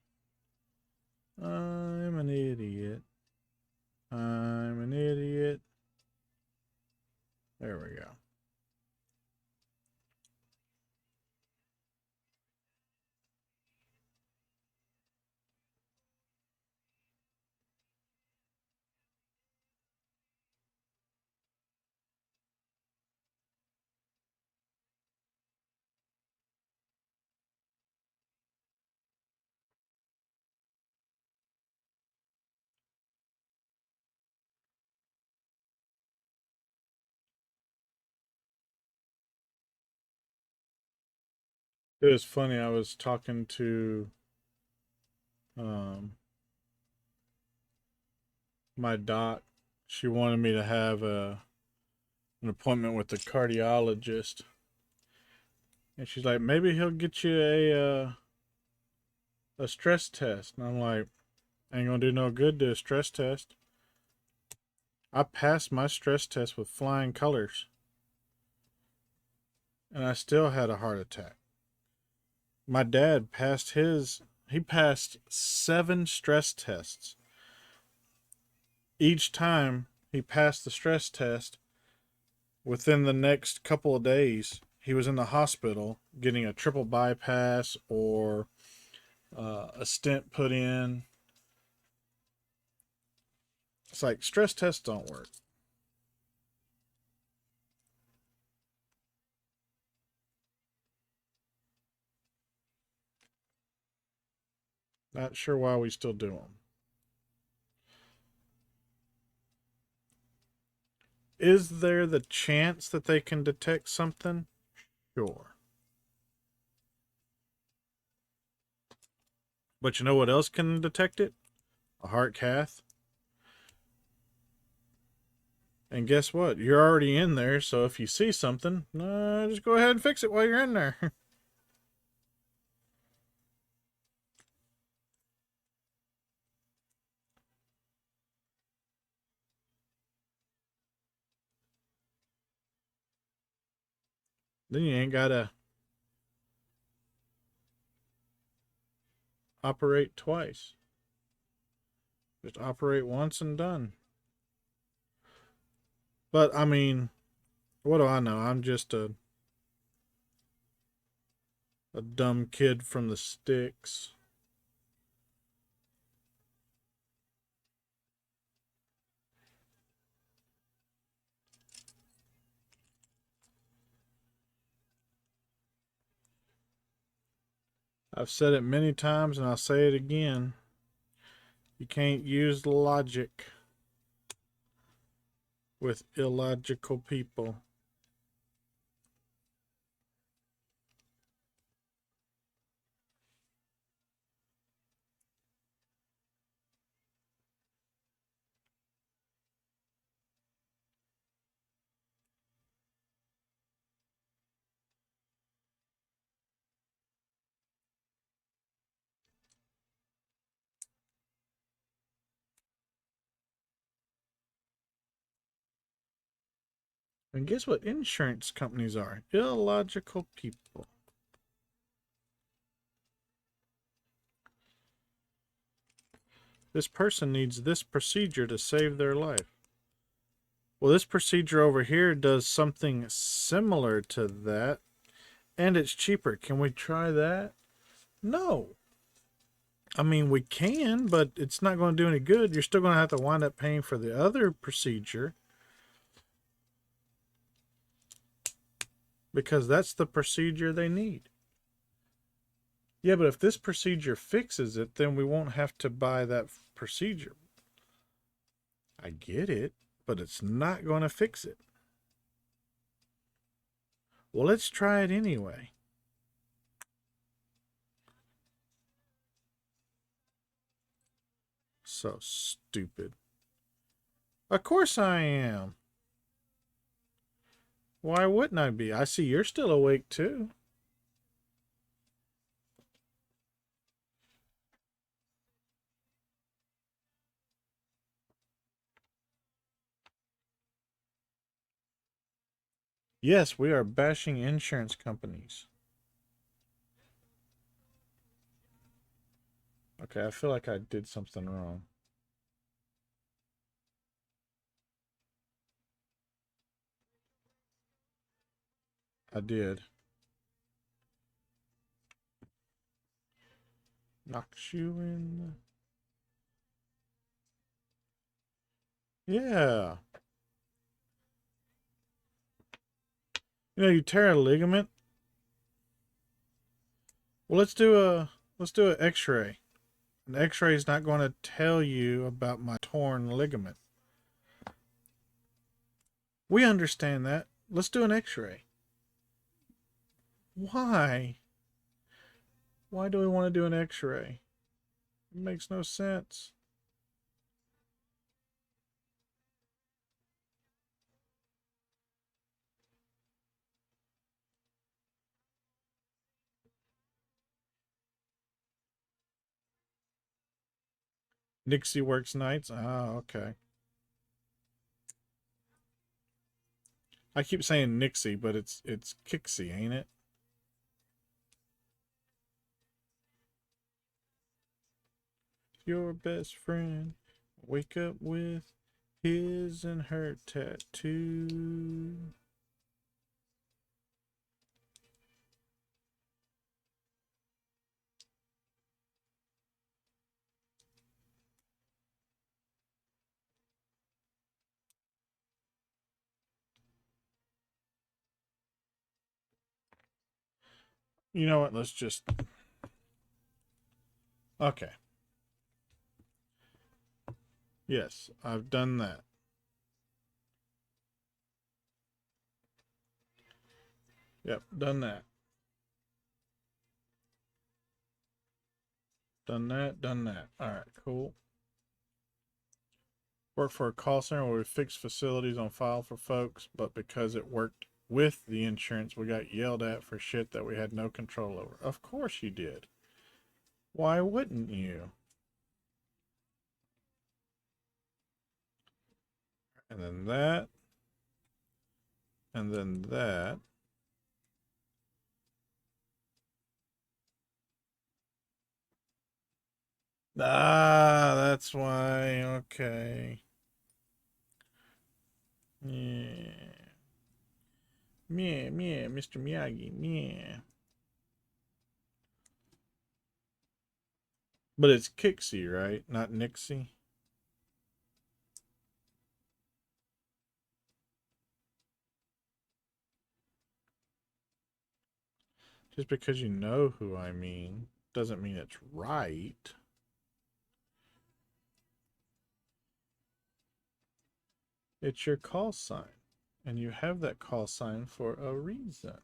I'm an idiot. I'm an idiot. There we go. It was funny. I was talking to um, my doc. She wanted me to have an appointment with the cardiologist, and she's like, maybe he'll get you a stress test. And I'm like, ain't gonna do no good to a stress test. I passed my stress test with flying colors, and I still had a heart attack. My dad passed his. He passed 7 stress tests. Each time he passed the stress test, within the next couple of days, he was in the hospital getting a triple bypass or a stent put in. It's like stress tests don't work. Not sure why we still do them. Is there the chance that they can detect something? Sure. But you know what else can detect it? A heart cath. And guess what? You're already in there, so if you see something, just go ahead and fix it while you're in there. Then you ain't got to operate twice. Just operate once and done. But I mean, what do I know? I'm just a dumb kid from the sticks. I've said it many times and I'll say it again. You can't use logic with illogical people. And guess what insurance companies are? Illogical people. This person needs this procedure to save their life. Well, this procedure over here does something similar to that, and it's cheaper. Can we try that? No. I mean, we can, but it's not going to do any good. You're still going to have to wind up paying for the other procedure because that's the procedure they need. Yeah, but if this procedure fixes it, then we won't have to buy that procedure. I get it, but it's not going to fix it. Well, let's try it anyway. So stupid. Of course I am. Why wouldn't I be? I see you're still awake too. Yes, we are bashing insurance companies. Okay, I feel like I did something wrong. I did. Knocks you in. Yeah. You know, you tear a ligament. Well, let's do an X-ray. An X-ray is not going to tell you about my torn ligament. We understand that. Let's do an X-ray. Why? Why do we want to do an X-ray? It makes no sense. Nixie works nights. Oh, okay. I keep saying Nixie, but it's Kixie, ain't it? Your best friend. Wake up with his and her tattoo. You know what? Let's just. Okay. Yes, I've done that. Yep, done that. Done that, done that. Alright, cool. Work for a call center where we fix facilities on file for folks, but because it worked with the insurance, we got yelled at for shit that we had no control over. Of course you did. Why wouldn't you? And then that. And then that. Ah, that's why. Okay. Yeah. Meh, meh, Mr. Miyagi, meh. But it's Kixie, right? Not Nixie? Just because you know who I mean doesn't mean it's right. It's your call sign. And you have that call sign for a reason.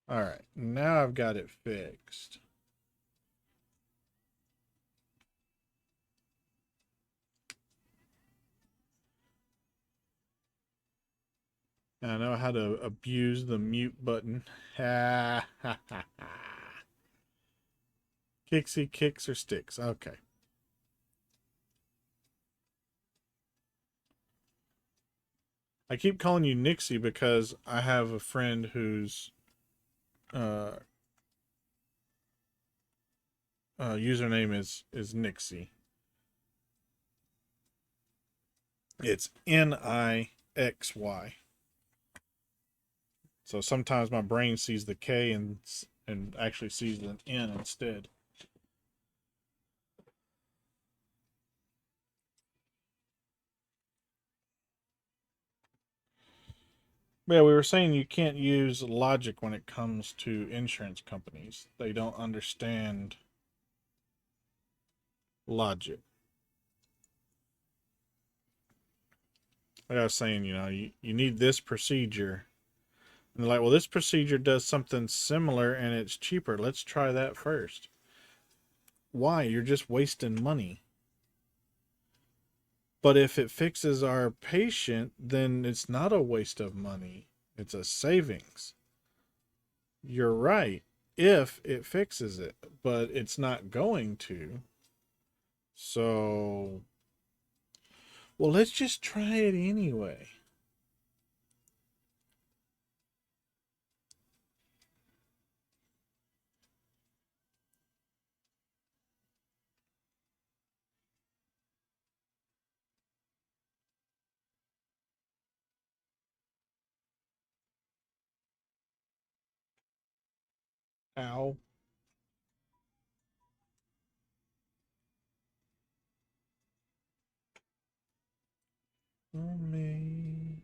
Alright, now I've got it fixed. And I know how to abuse the mute button. Ha ha ha ha. Kixie kicks or sticks. Okay. I keep calling you Nixie because I have a friend whose uh, username is Nixie. It's Nixy. So sometimes my brain sees the K and actually sees an N instead. Yeah, we were saying you can't use logic when it comes to insurance companies. They don't understand logic. Like I was saying, you need this procedure. And they're like, well, this procedure does something similar and it's cheaper. Let's try that first. Why? You're just wasting money. But if it fixes our patient, then it's not a waste of money. It's a savings. You're right. If it fixes it, but it's not going to. So Well, let's just try it anyway. Ow. On me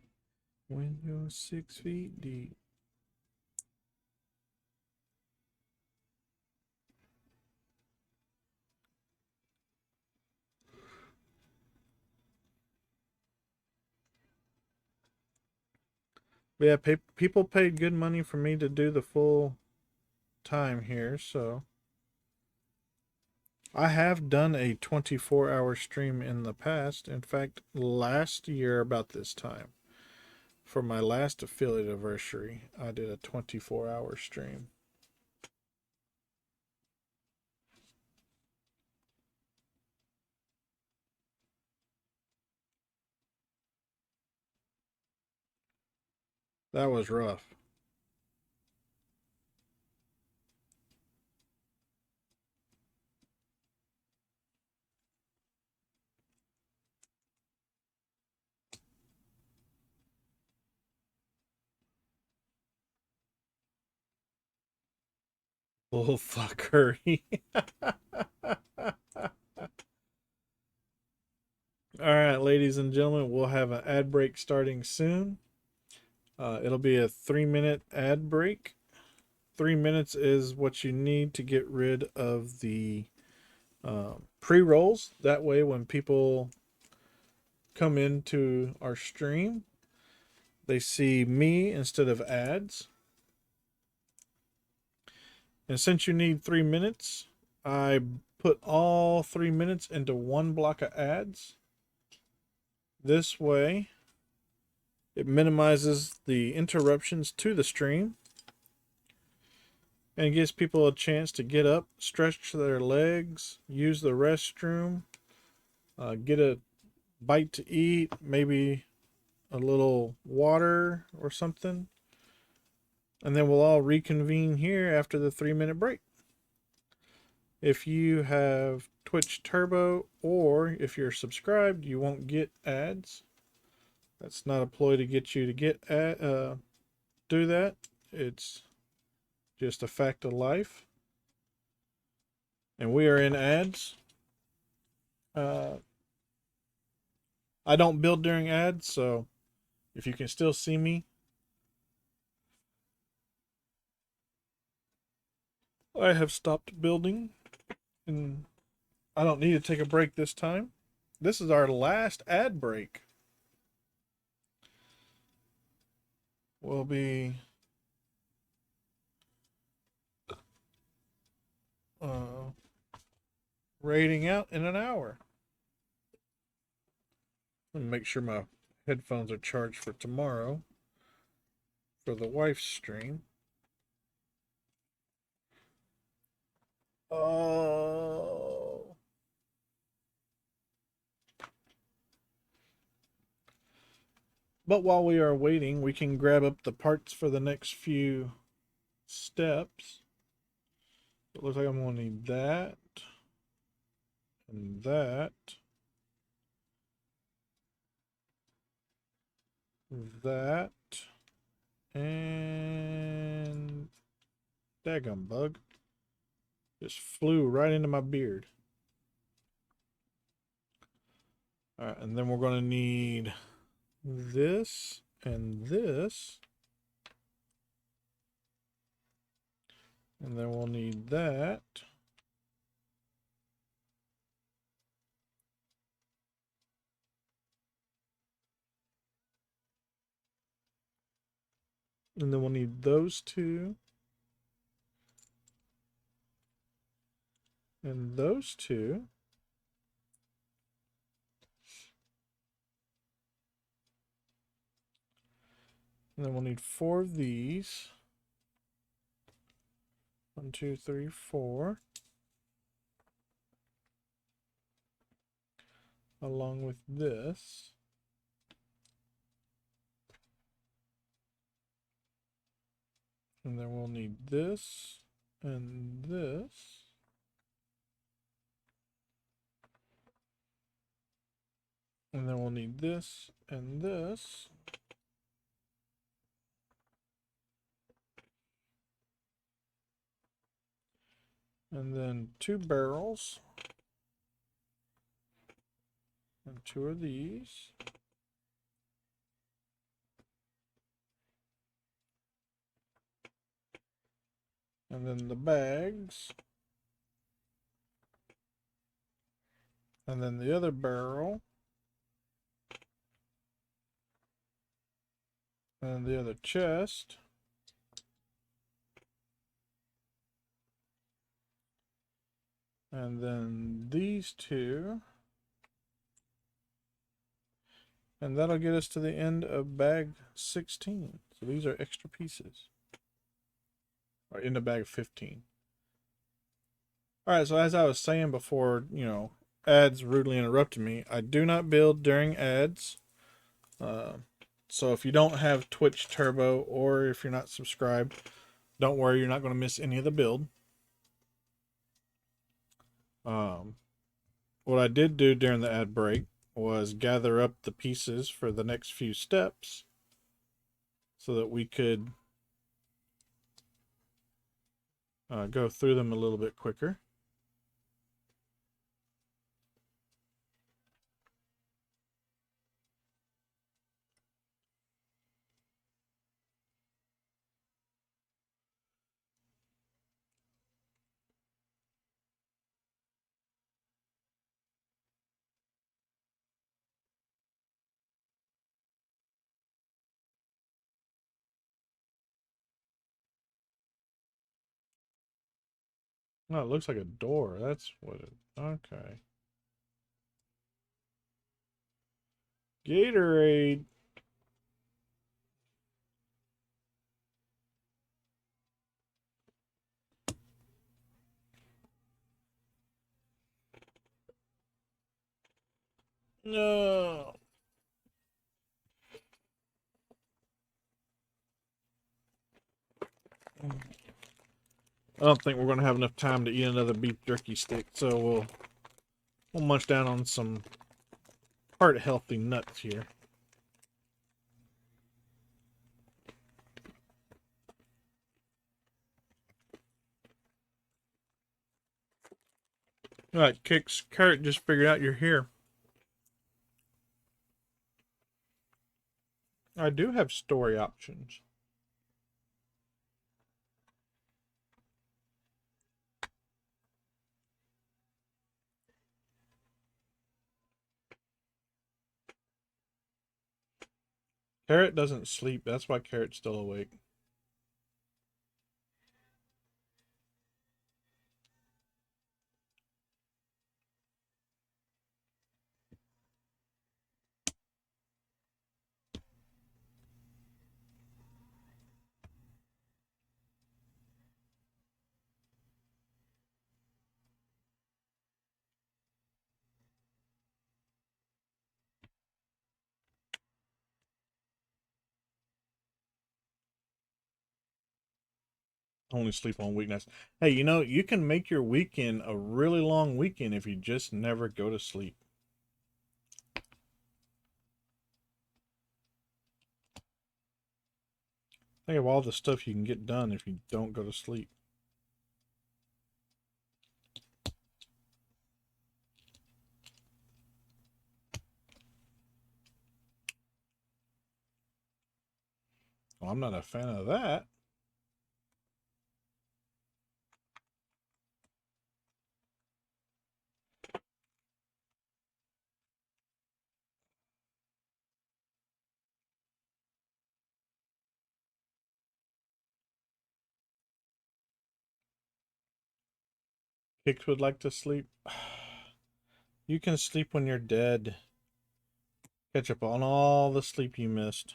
when you're 6 feet deep. Yeah, people paid good money for me to do the full time here, so I have done a 24-hour stream in the past. In fact, last year about this time, for my last affiliate anniversary, I did a 24-hour stream. That was rough. Little fuckery. All right, ladies and gentlemen, we'll have an ad break starting soon. It'll be a 3-minute ad break. 3 minutes is what you need to get rid of the pre-rolls. That way, when people come into our stream, they see me instead of ads. And since you need 3 minutes, I put all 3 minutes into one block of ads. This way, it minimizes the interruptions to the stream and gives people a chance to get up, stretch their legs, use the restroom, get a bite to eat, maybe a little water or something. And then we'll all reconvene here after the 3-minute break. If you have Twitch Turbo or if you're subscribed, you won't get ads. That's not a ploy to get you to do that. It's just a fact of life. And we are in ads. I don't build during ads, so if you can still see me, I have stopped building and I don't need to take a break this time. This is our last ad break. We'll be raiding out in an hour. Let me make sure my headphones are charged for tomorrow for the wife's stream. Oh. But while we are waiting, we can grab up the parts for the next few steps. It looks like I'm going to need that and that. That and daggum bug just flew right into my beard. All right, and then we're going to need this and this, and then we'll need that. And then we'll need those two. And those two. And then we'll need 4 of these. 1, 2, 3, 4. along with this. And then we'll need this and this. And then we'll need this and this. And then 2 barrels. And 2 of these. And then the bags. And then the other barrel. And the other chest. And then these 2. And that'll get us to the end of bag 16. So these are extra pieces. Or in the bag 15. Alright, so as I was saying before, you know, ads rudely interrupted me, I do not build during ads. So if you don't have Twitch Turbo or if you're not subscribed, don't worry, you're not going to miss any of the build. What I did do during the ad break was gather up the pieces for the next few steps so that we could go through them a little bit quicker. Oh, it looks like a door. That's what it... Okay. Gatorade. No. I don't think we're going to have enough time to eat another beef jerky stick, so we'll munch down on some heart-healthy nuts here. Alright, Kicks, Kurt just figured out you're here. I do have story options. Carrot doesn't sleep. That's why Carrot's still awake. Only sleep on weeknights. Hey, you know, you can make your weekend a really long weekend if you just never go to sleep. Think of all the stuff you can get done if you don't go to sleep. Well, I'm not a fan of that. Hicks would like to sleep. You can sleep when you're dead. Catch up on all the sleep you missed.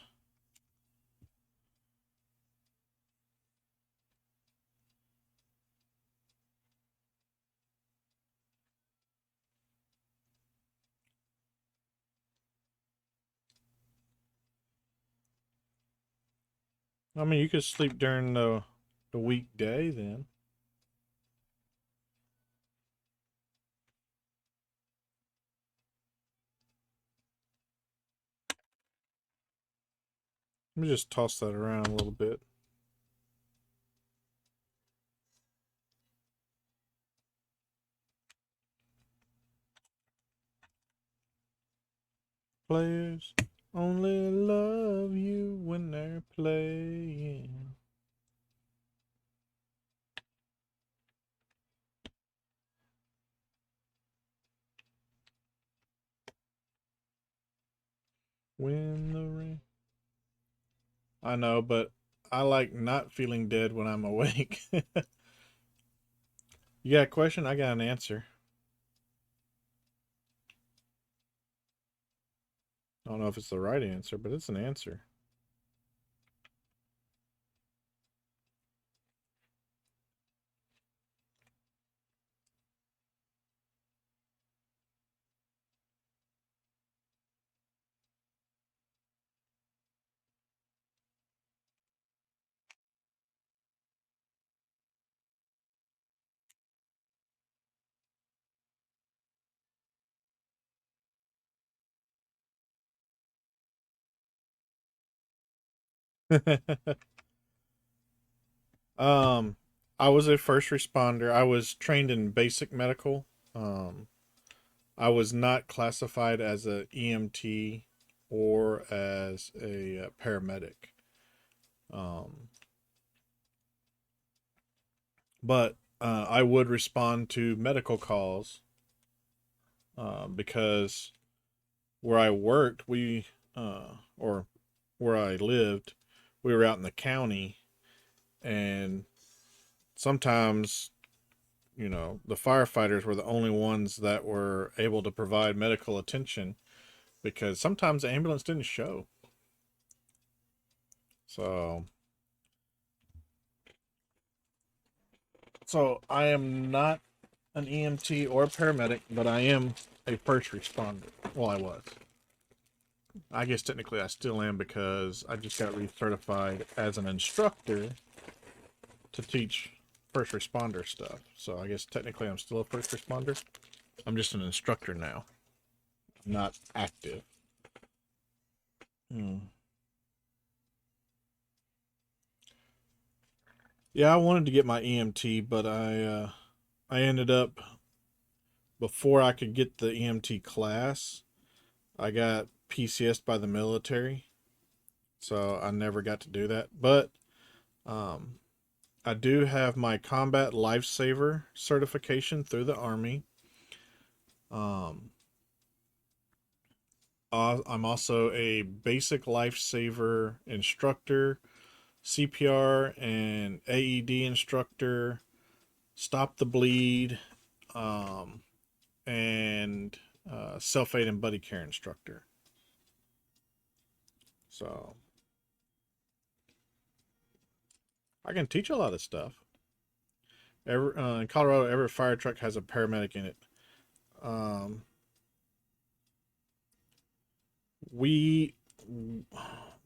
I mean, you could sleep during the weekday then. Let me just toss that around a little bit. Players only love you when they're playing. When the rain. I know, but I like not feeling dead when I'm awake. You got a question? I got an answer. I don't know if it's the right answer, but it's an answer. um, I was a first responder. I was trained in basic medical. Um, I was not classified as a EMT or as a paramedic. Um, but I would respond to medical calls because where I worked, or where I lived, we were out in the county, and sometimes, the firefighters were the only ones that were able to provide medical attention because sometimes the ambulance didn't show. So, so I am not an EMT or paramedic, but I am a first responder. Well, I was. I guess technically I still am because I just got recertified as an instructor to teach first responder stuff. So I guess technically I'm still a first responder. I'm just an instructor now. I'm not active. Hmm. Yeah, I wanted to get my EMT, but I ended up, before I could get the EMT class, I got PCSed by the military, so I never got to do that. But um, I do have my combat lifesaver certification through the Army. Um, I'm also a basic lifesaver instructor, CPR and AED instructor, stop the bleed, um, and self aid and buddy care instructor. So I can teach a lot of stuff. In Colorado, every fire truck has a paramedic in it. Um, we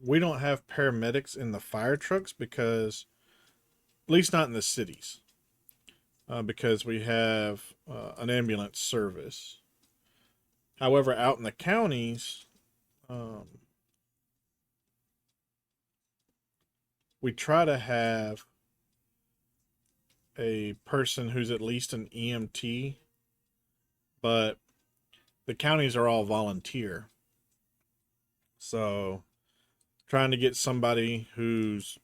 we don't have paramedics in the fire trucks because, at least not in the cities, because we have an ambulance service. However, out in the counties, um, we try to have a person who's at least an EMT, but the counties are all volunteer. So trying to get somebody who's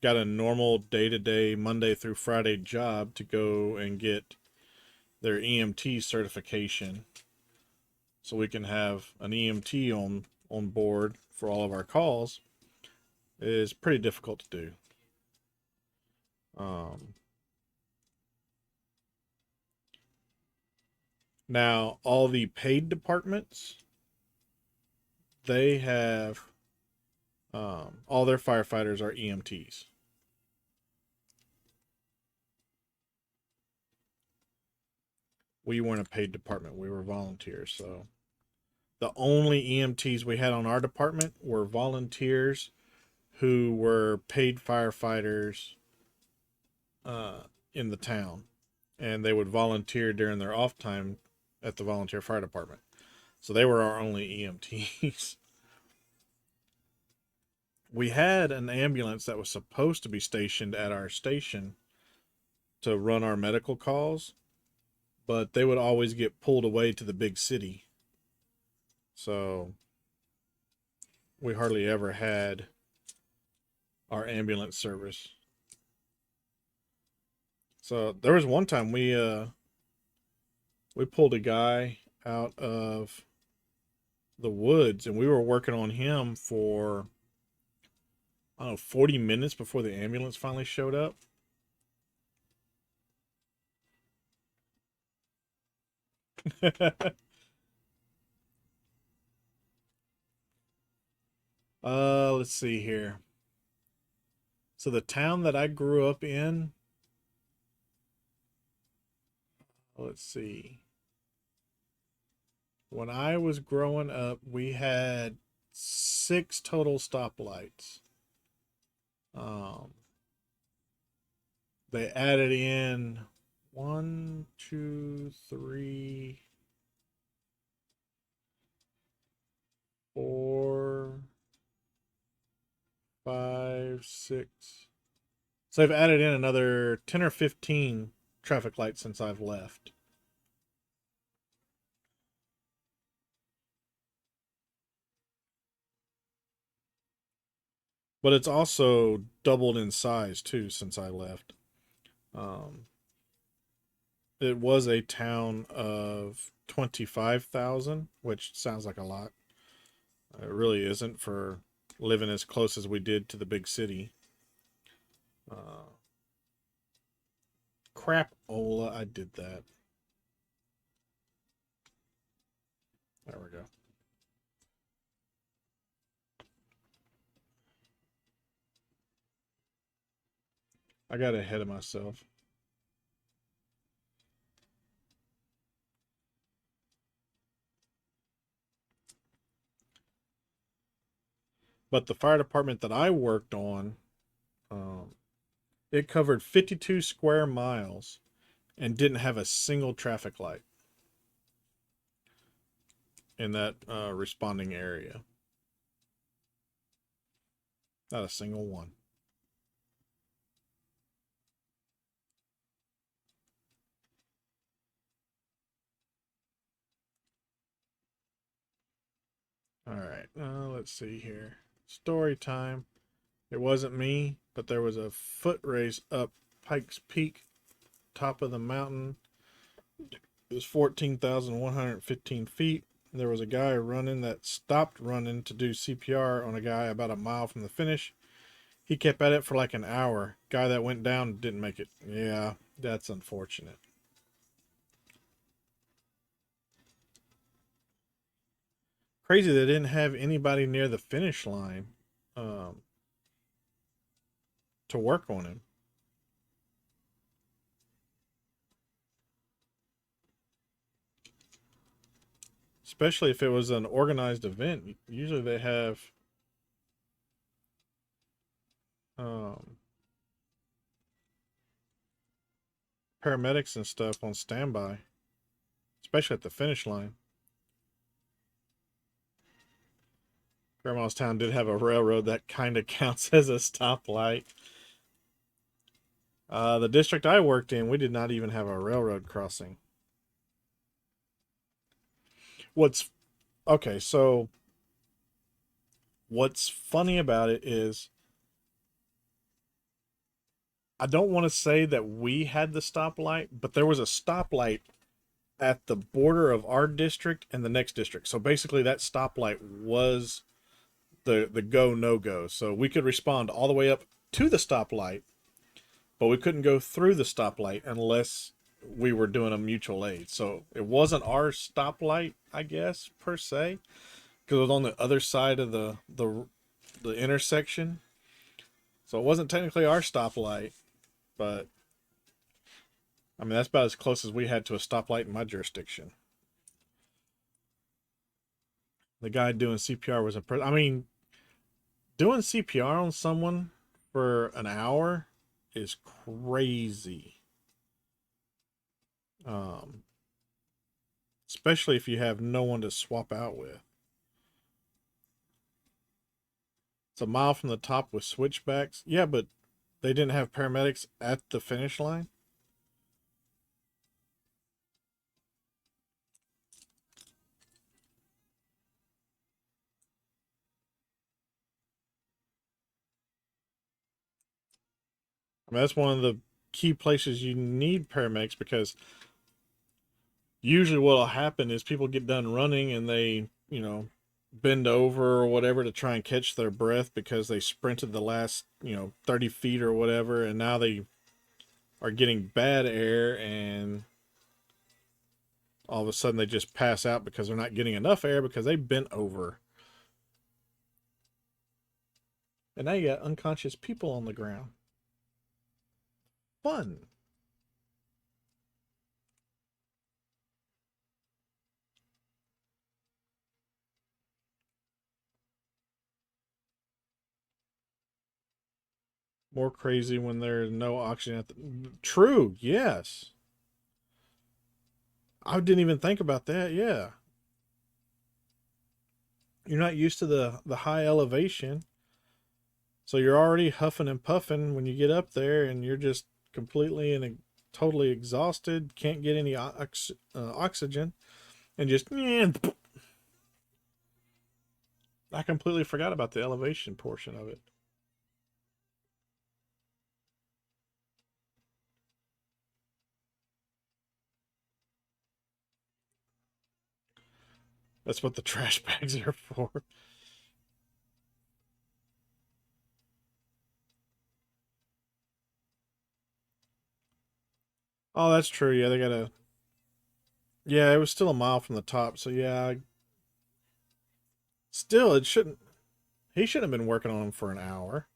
got a normal day to day, Monday through Friday job to go and get their EMT certification so we can have an EMT on board for all of our calls is pretty difficult to do. Um, Now, all the paid departments, they have all their firefighters are EMTs. We weren't a paid department, we were volunteers. So the only EMTs we had on our department were volunteers who were paid firefighters uh, in the town, and they would volunteer during their off time at the volunteer fire department. So they were our only EMTs. We had an ambulance that was supposed to be stationed at our station to run our medical calls, but they would always get pulled away to the big city. So we hardly ever had our ambulance service. So there was one time we pulled a guy out of the woods, and we were working on him for, I don't know, 40 minutes before the ambulance finally showed up. Let's see here. So the town that I grew up in, let's see. When I was growing up, we had 6 total stoplights. Um, they added in 1, 2, 3, 4, 5, 6. So they've added in another 10 or 15 traffic lights since I've left. But it's also doubled in size too since I left. Um, it was a town of 25,000, which sounds like a lot. It really isn't for living as close as we did to the big city. Uh, Crapola, I did that. There we go. I got ahead of myself. But the fire department that I worked on, um, it covered 52 square miles and didn't have a single traffic light in that responding area. Not a single one. All right, let's see here. Story time. It wasn't me, but there was a foot race up Pikes Peak, top of the mountain. It was 14,115 feet. There was a guy running that stopped running to do CPR on a guy about a mile from the finish. He kept at it for like an hour. Guy that went down didn't make it. Yeah, that's unfortunate. Crazy they didn't have anybody near the finish line um, to work on him. Especially if it was an organized event. Usually they have um, paramedics and stuff on standby, especially at the finish line. Grandma's Town did have a railroad that kind of counts as a stoplight. The district I worked in, we did not even have a railroad crossing. What's okay, so what's funny about it is I don't want to say that we had the stoplight, but there was a stoplight at the border of our district and the next district. So basically that stoplight was the go no go. So we could respond all the way up to the stoplight, but we couldn't go through the stoplight unless we were doing a mutual aid. So it wasn't our stoplight, I guess, per se, because it was on the other side of the intersection. So it wasn't technically our stoplight, but I mean that's about as close as we had to a stoplight in my jurisdiction. The guy doing CPR was impressive. I mean, Doing CPR on someone for an hour is crazy. Um, Especially if you have no one to swap out with. It's a mile from the top with switchbacks. Yeah, but they didn't have paramedics at the finish line. I mean, that's one of the key places you need paramedics because usually what'll happen is people get done running and they, bend over or whatever to try and catch their breath because they sprinted the last, 30 feet or whatever, and now they are getting bad air and all of a sudden they just pass out because they're not getting enough air because they bent over. And now you got unconscious people on the ground. Fun. More crazy when there's no oxygen at the... True, yes. I didn't even think about that. Yeah. You're not used to the high elevation. So you're already huffing and puffing when you get up there and you're just completely and totally exhausted, can't get any oxygen and just I completely forgot about the elevation portion of it. That's what the trash bags are for. Oh, that's true. Yeah, they got a. Yeah, it was still a mile from the top. So yeah, still it shouldn't. He should have been working on them for an hour.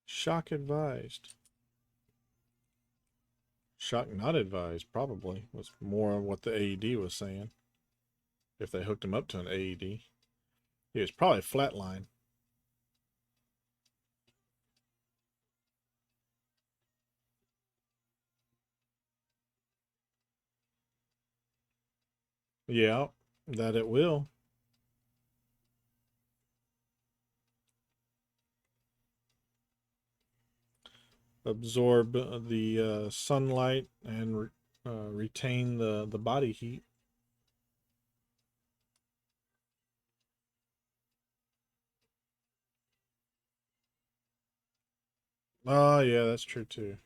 Shock advised. Shock not advised. Probably was more what the AED was saying. If they hooked him up to an AED, he was probably flatline. Yeah, that it will. Absorb the sunlight and retain the body heat. Oh yeah, that's true too.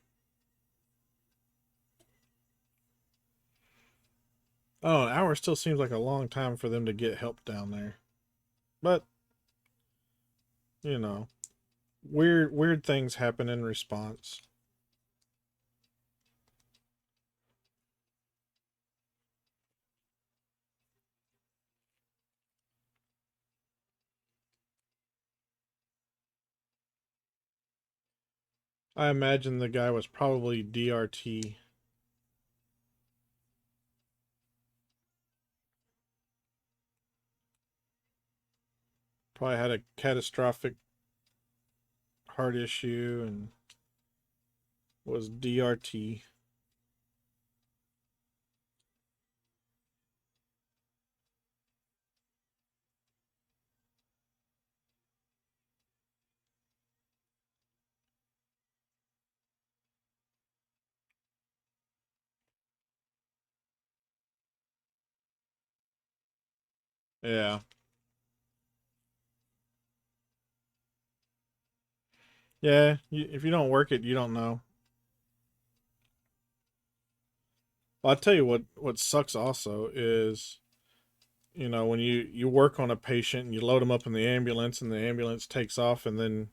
Oh, an hour still seems like a long time for them to get help down there. But, you know, weird things happen in response. I imagine the guy was probably DRT. Probably had a catastrophic heart issue and was DRT. Yeah. Yeah, if you don't work it, you don't know. Well, I'll tell you what sucks also is, when you work on a patient and you load them up in the ambulance and the ambulance takes off and then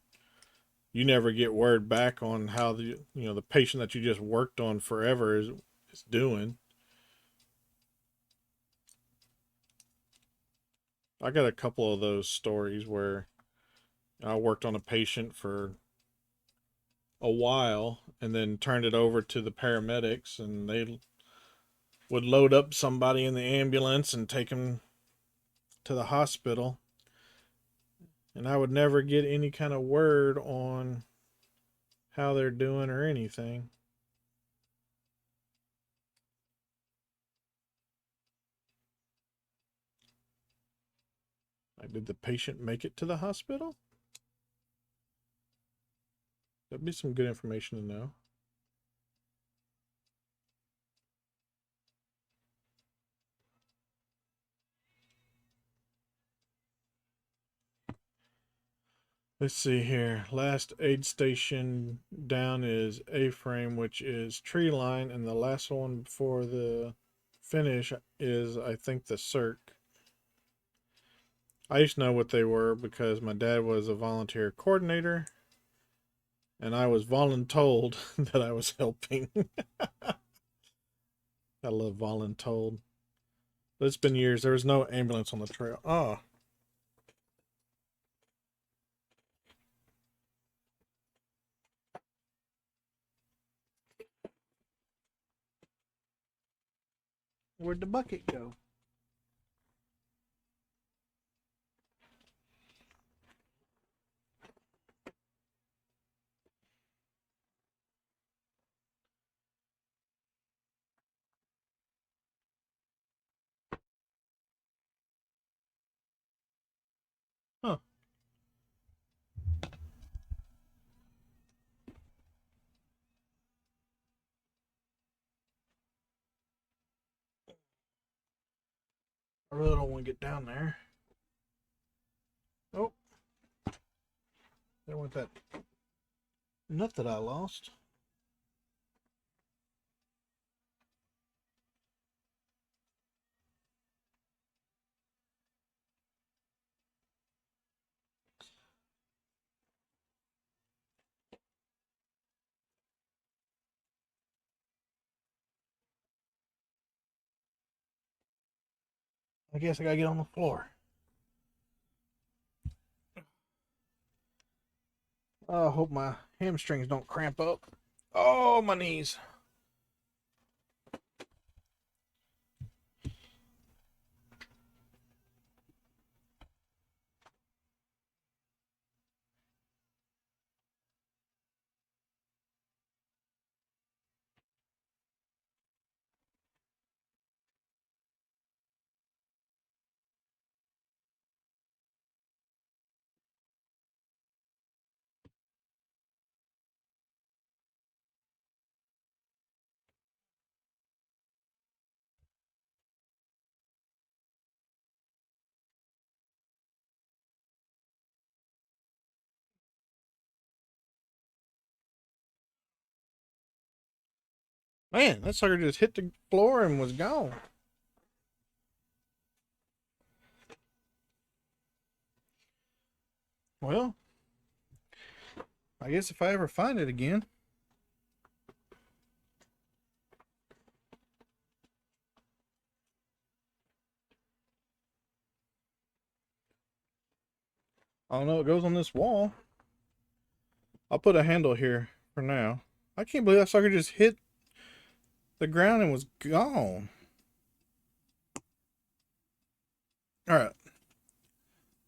you never get word back on how the patient that you just worked on forever is doing. I got a couple of those stories where I worked on a patient for a while and then turned it over to the paramedics, and they would load up somebody in the ambulance and take him to the hospital. And I would never get any kind of word on how they're doing or anything. Like, did the patient make it to the hospital? That'd be some good information to know. Let's see here. Last aid station down is A-frame, which is tree line, and the last one before the finish is, I think, the circ. I used to know what they were because my dad was a volunteer coordinator, and I was voluntold that I was helping. I love voluntold. But it's been years. There was no ambulance on the trail. Oh. Where'd the bucket go? Huh. I really don't want to get down there. Oh. There went that nut that I lost. I guess I gotta get on the floor. I hope my hamstrings don't cramp up. Oh, my knees. Man, that sucker just hit the floor and was gone. Well, I guess if I ever find it again. I don't know, it goes on this wall. I'll put a handle here for now. I can't believe that sucker just hit the ground and was gone. Alright.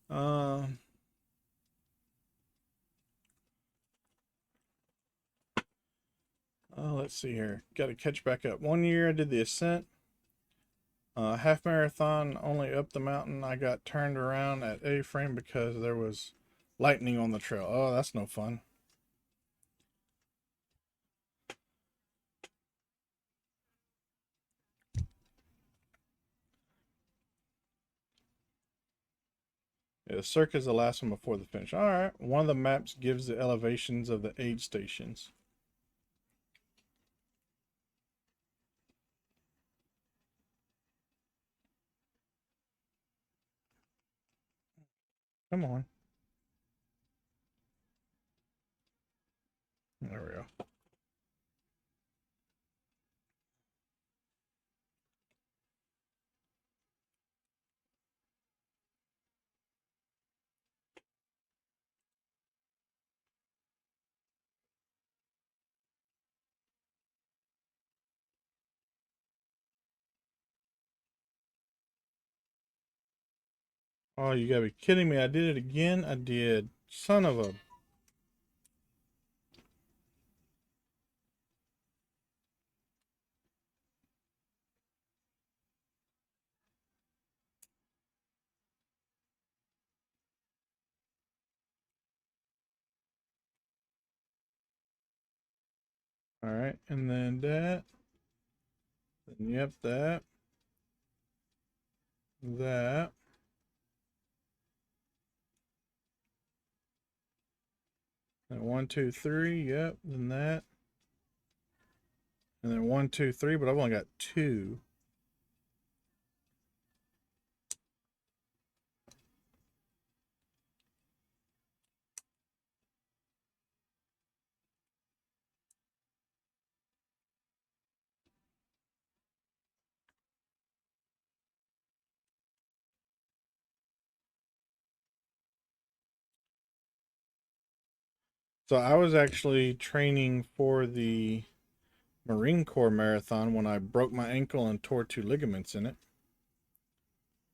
Uh, let's see here. Got to catch back up. One year I did the ascent. Half marathon, only up the mountain. I got turned around at A-frame because there was lightning on the trail. Oh, that's no fun. Yeah, the circuit is the last one before the finish. All right. One of the maps gives the elevations of the aid stations. Come on. There we go. Oh, you gotta be kidding me. I did it again. I did. Son of a. All right. And then that. Then, yep, that. That. And 1, 2, 3. Yep. Then that. And then 1, 2, 3. But I've only got 2. So I was actually training for the Marine Corps marathon when I broke my ankle and tore 2 ligaments in it.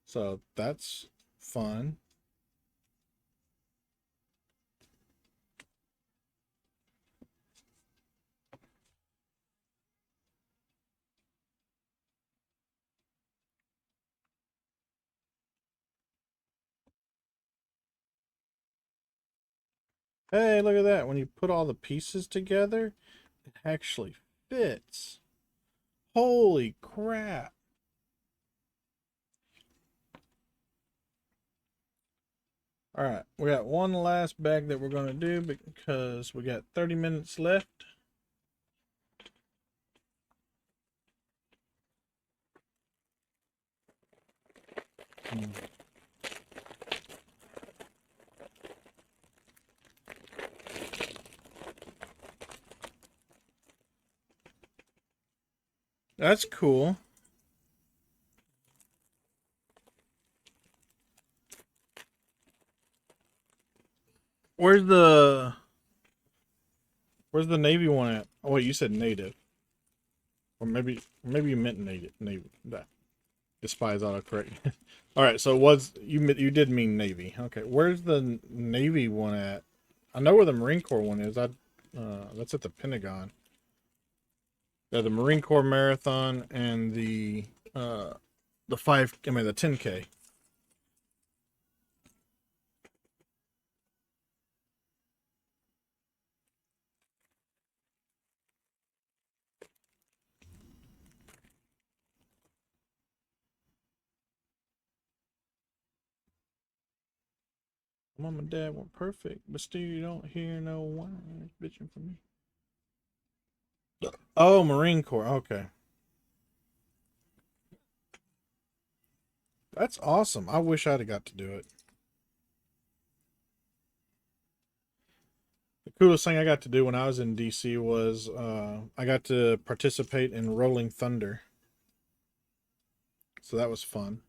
So that's fun. Hey, look at that. When you put all the pieces together, it actually fits. Holy crap. All right, we got one last bag that we're going to do because we got 30 minutes left. That's cool. Where's the Navy one at? Oh wait, you said native. Or maybe you meant native. Navy. That despise autocorrect. All right, so you did mean Navy. Okay, where's the Navy one at? I know where the Marine Corps one is. That's at the Pentagon. Yeah, the Marine Corps Marathon and the 5. I mean the 10K. Mom and Dad were perfect, but still you don't hear no whine bitching for me. Oh, Marine Corps. Okay, that's awesome. I wish I'd have got to do it. The coolest thing I got to do when I was in DC was I got to participate in Rolling Thunder. So that was fun.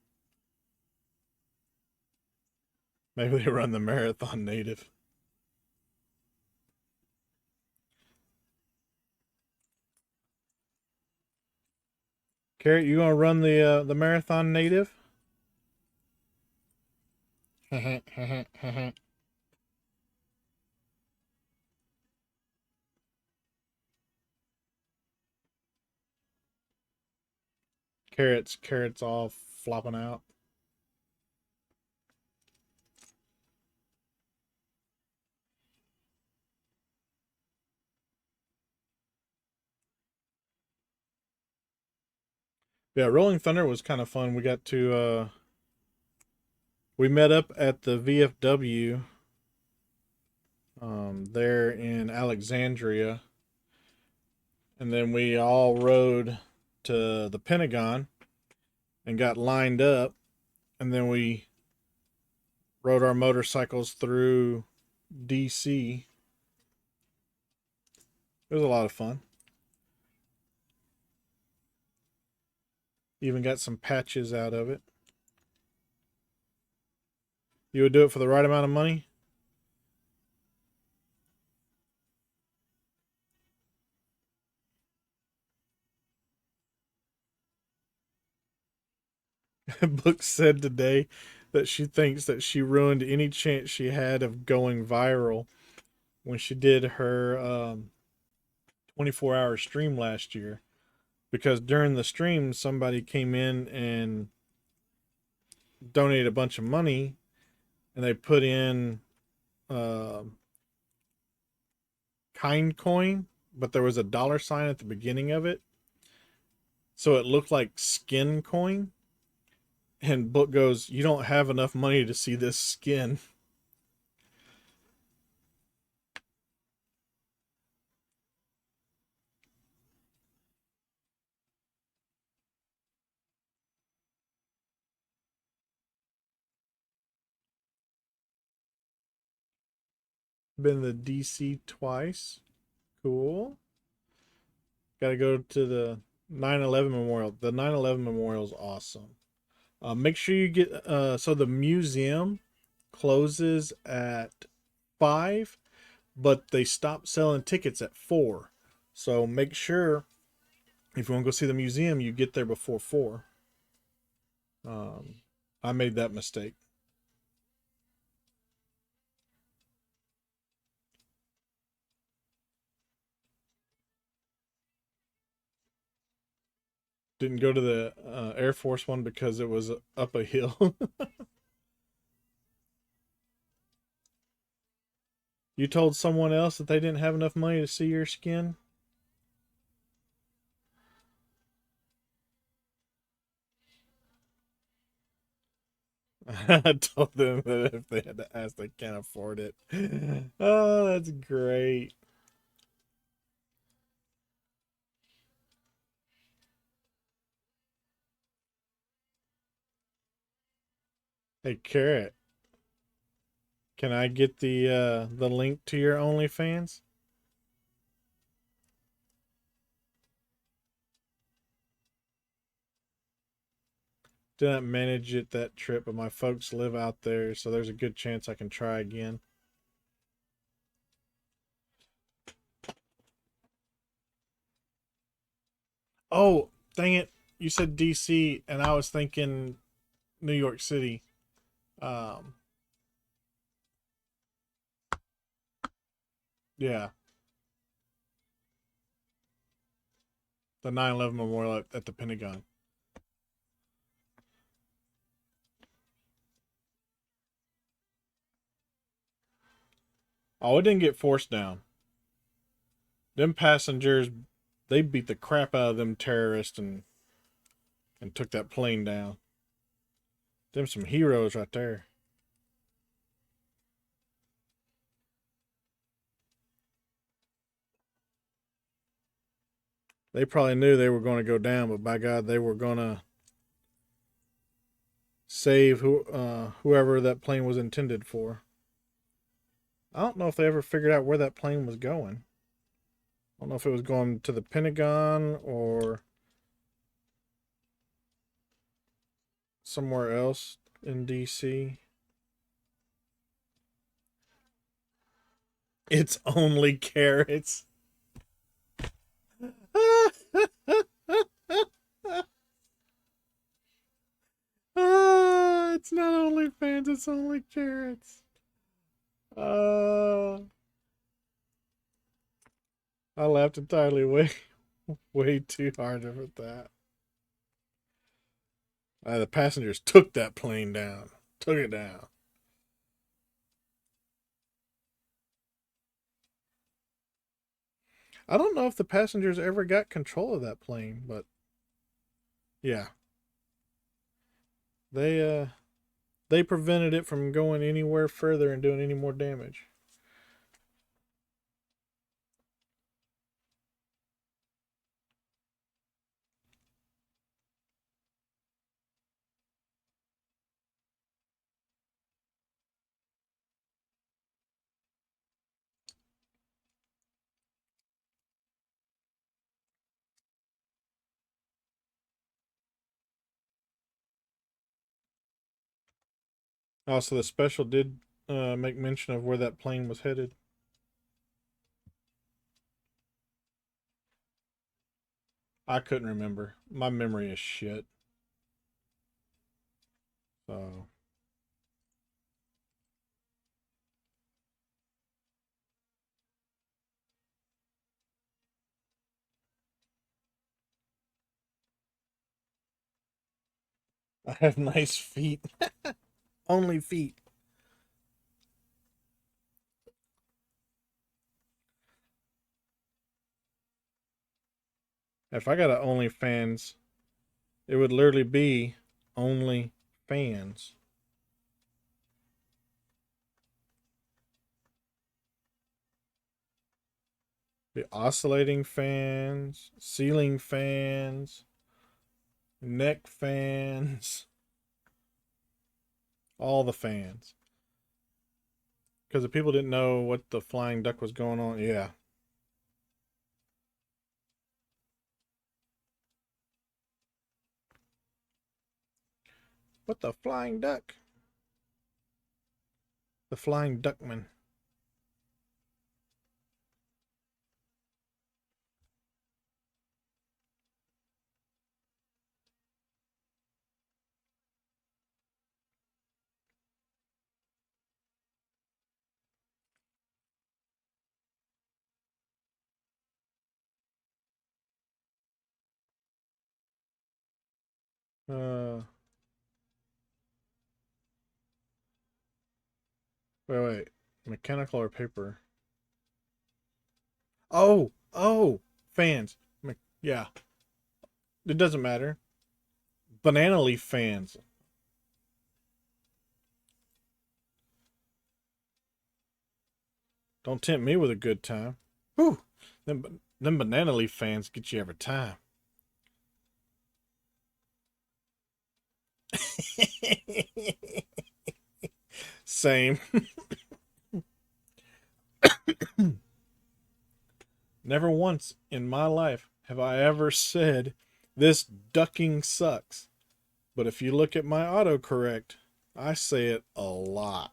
Maybe they run the marathon native. Carrot, you gonna run the marathon native? Carrots all flopping out. Yeah, Rolling Thunder was kind of fun. We met up at the VFW there in Alexandria, and then we all rode to the Pentagon and got lined up, and then we rode our motorcycles through DC. It was a lot of fun. Even got some patches out of it. You would do it for the right amount of money? Book said today that she thinks that she ruined any chance she had of going viral when she did her 24-hour stream last year. Because during the stream, somebody came in and donated a bunch of money, and they put in uh, kind coin, but there was a dollar sign at the beginning of it, so it looked like skin coin. And Book goes, "You don't have enough money to see this skin." Been to DC twice. Cool. Got to go to the 9/11 memorial. The 9/11 memorial is awesome. Make sure you get. So the museum closes at 5, but they stop selling tickets at 4. So make sure if you want to go see the museum, you get there before 4. Um, I made that mistake. Didn't go to the Air Force one because it was up a hill. You told someone else that they didn't have enough money to see your skin? I told them that if they had to ask, they can't afford it. Oh, that's great. Hey, Carrot, can I get the link to your OnlyFans? Didn't manage it that trip, but my folks live out there, so there's a good chance I can try again. Oh, dang it. You said DC and I was thinking New York City. Um, yeah, the 9/11 memorial at the Pentagon. Oh, it didn't get forced down. Them passengers, they beat the crap out of them terrorists and took that plane down. Them some heroes right there. They probably knew they were going to go down, but by God, they were going to save whoever that plane was intended for. I don't know if they ever figured out where that plane was going. I don't know if it was going to the Pentagon or somewhere else in DC. It's only carrots. It's not only fans, it's only carrots. Uh, I laughed entirely way too hard at that. The passengers took that plane down. Took it down. I don't know if the passengers ever got control of that plane, but yeah, they they prevented it from going anywhere further and doing any more damage. Also, the special did make mention of where that plane was headed. I couldn't remember. My memory is shit. So I have nice feet. Only feet. If I got an OnlyFans, it would literally be only fans. The oscillating fans, ceiling fans, neck fans, all the fans. Because if people didn't know what the flying duck was going on, yeah. What the flying duck? The flying duckman. Uh, wait. Mechanical or paper? Oh, fans. Yeah, it doesn't matter. Banana leaf fans. Don't tempt me with a good time. Whew. Them banana leaf fans get you every time. Same. Never once in my life have I ever said this ducking sucks. But if you look at my autocorrect, I say it a lot.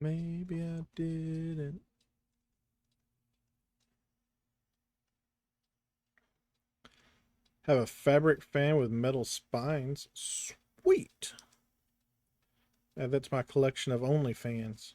Maybe I didn't. Have a fabric fan with metal spines. Sweet. That's my collection of OnlyFans.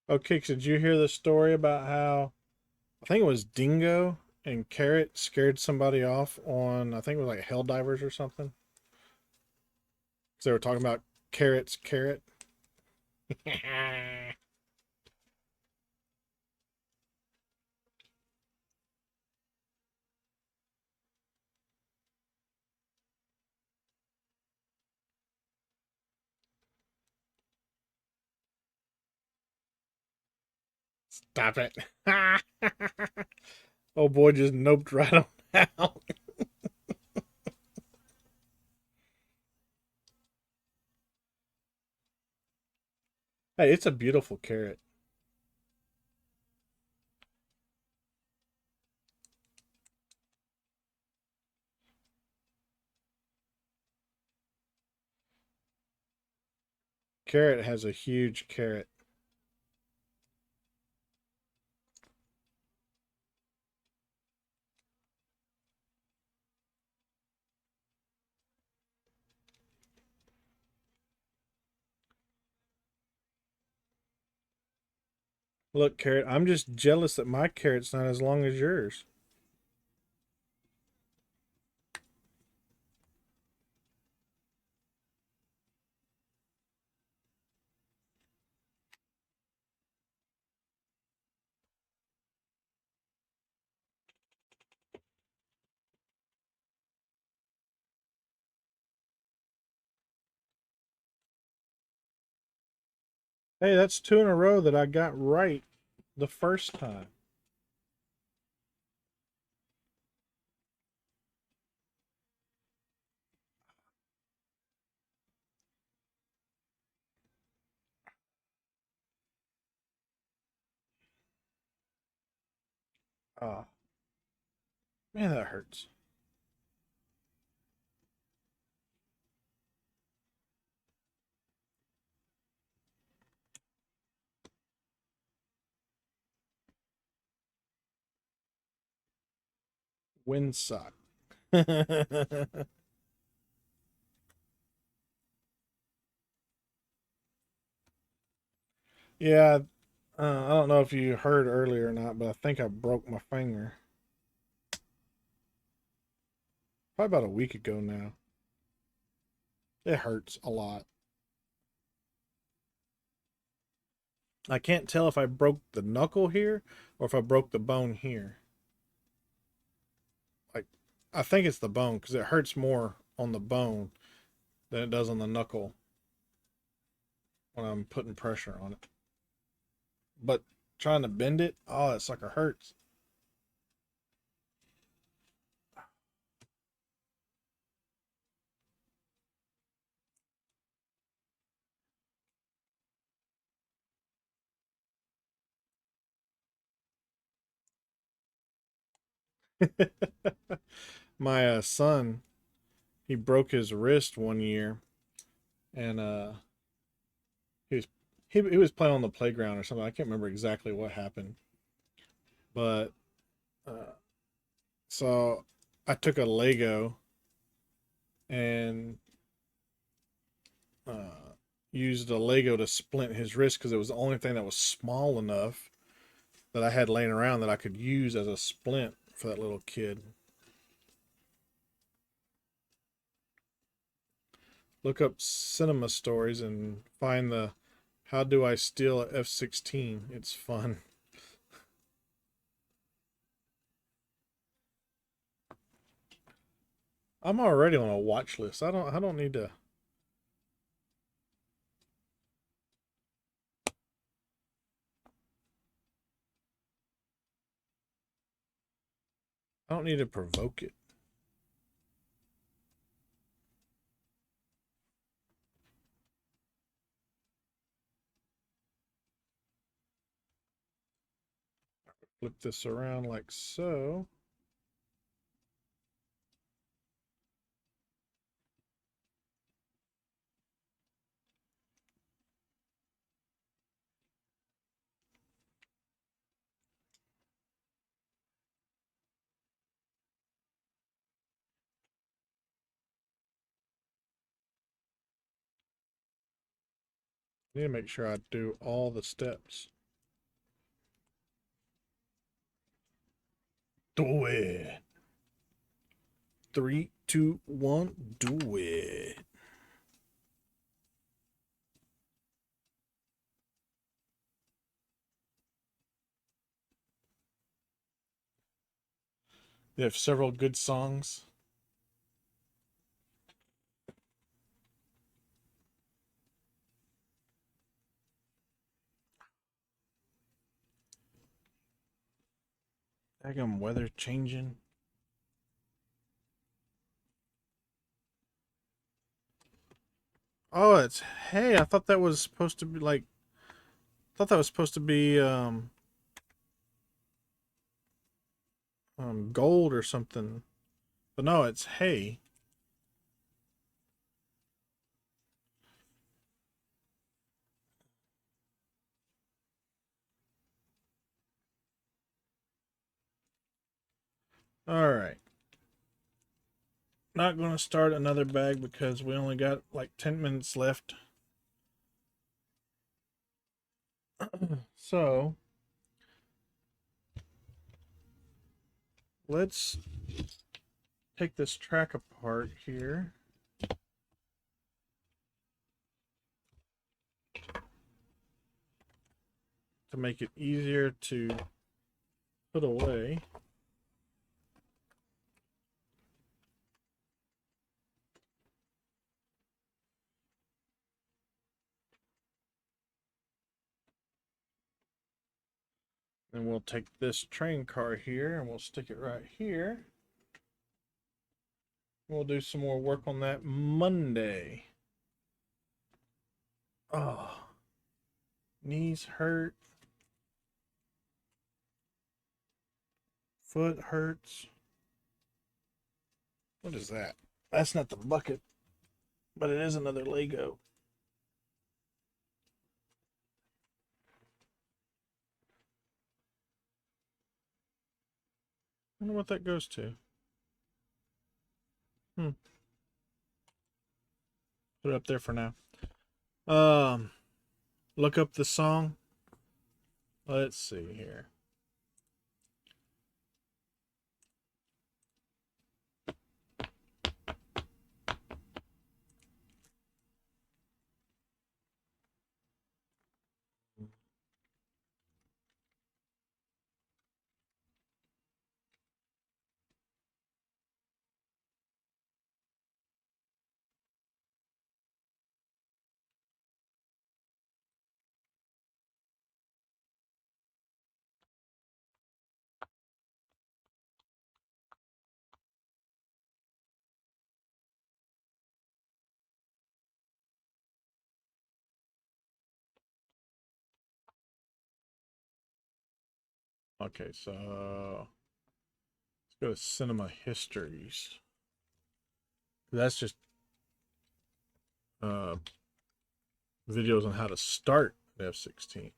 Okay, did you hear the story about how I think it was Dingo and Carrot scared somebody off on, I think it was like Hell Divers or something? Because they were talking about Carrot's carrot. Stop it. Oh boy, just noped right on out. Hey, it's a beautiful carrot. Carrot has a huge carrot. Look, Carrot, I'm just jealous that my carrot's not as long as yours. Hey, that's two in a row that I got right the first time. Oh, man, that hurts. Windsock. Yeah, I don't know if you heard earlier or not, but I think I broke my finger. Probably about a week ago now. It hurts a lot. I can't tell if I broke the knuckle here or if I broke the bone here. Like, I think it's the bone because it hurts more on the bone than it does on the knuckle when I'm putting pressure on it. But trying to bend it, oh, that sucker hurts. My son, he broke his wrist one year, and he was he was playing on the playground or something. I can't remember exactly what happened, but uh, so I took a Lego and uh, used a Lego to splint his wrist because it was the only thing that was small enough that I had laying around that I could use as a splint for that little kid. Look up cinema stories and find the "How do I steal a F-16?" It's fun. I'm already on a watch list. I don't need to. I don't need to provoke it. Flip this around like so. I need to make sure I do all the steps. Do it. Three, two, one, do it. They have several good songs. Daggum weather changing. Oh, it's hey. I thought that was supposed to be like. I thought that was supposed to be gold or something. But no, it's hay. All right. Not going to start another bag because we only got like 10 minutes left. So let's take this track apart here to make it easier to put away. And we'll take this train car here and we'll stick it right here. We'll do some more work on that Monday. Oh, knees hurt. Foot hurts. What is that? That's not the bucket, but it is another Lego. I wonder what that goes to. Hmm. Put it up there for now. Um, look up the song. Let's see here. Okay, so let's go to Cinema Histories. That's just uh, videos on how to start an F-16.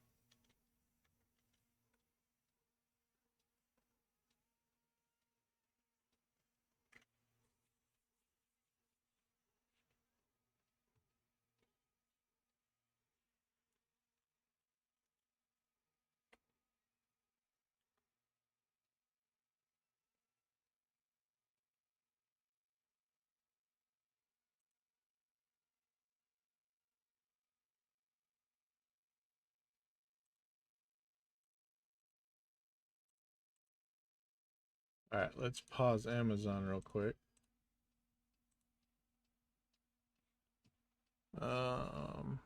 All right, let's pause Amazon real quick. Um,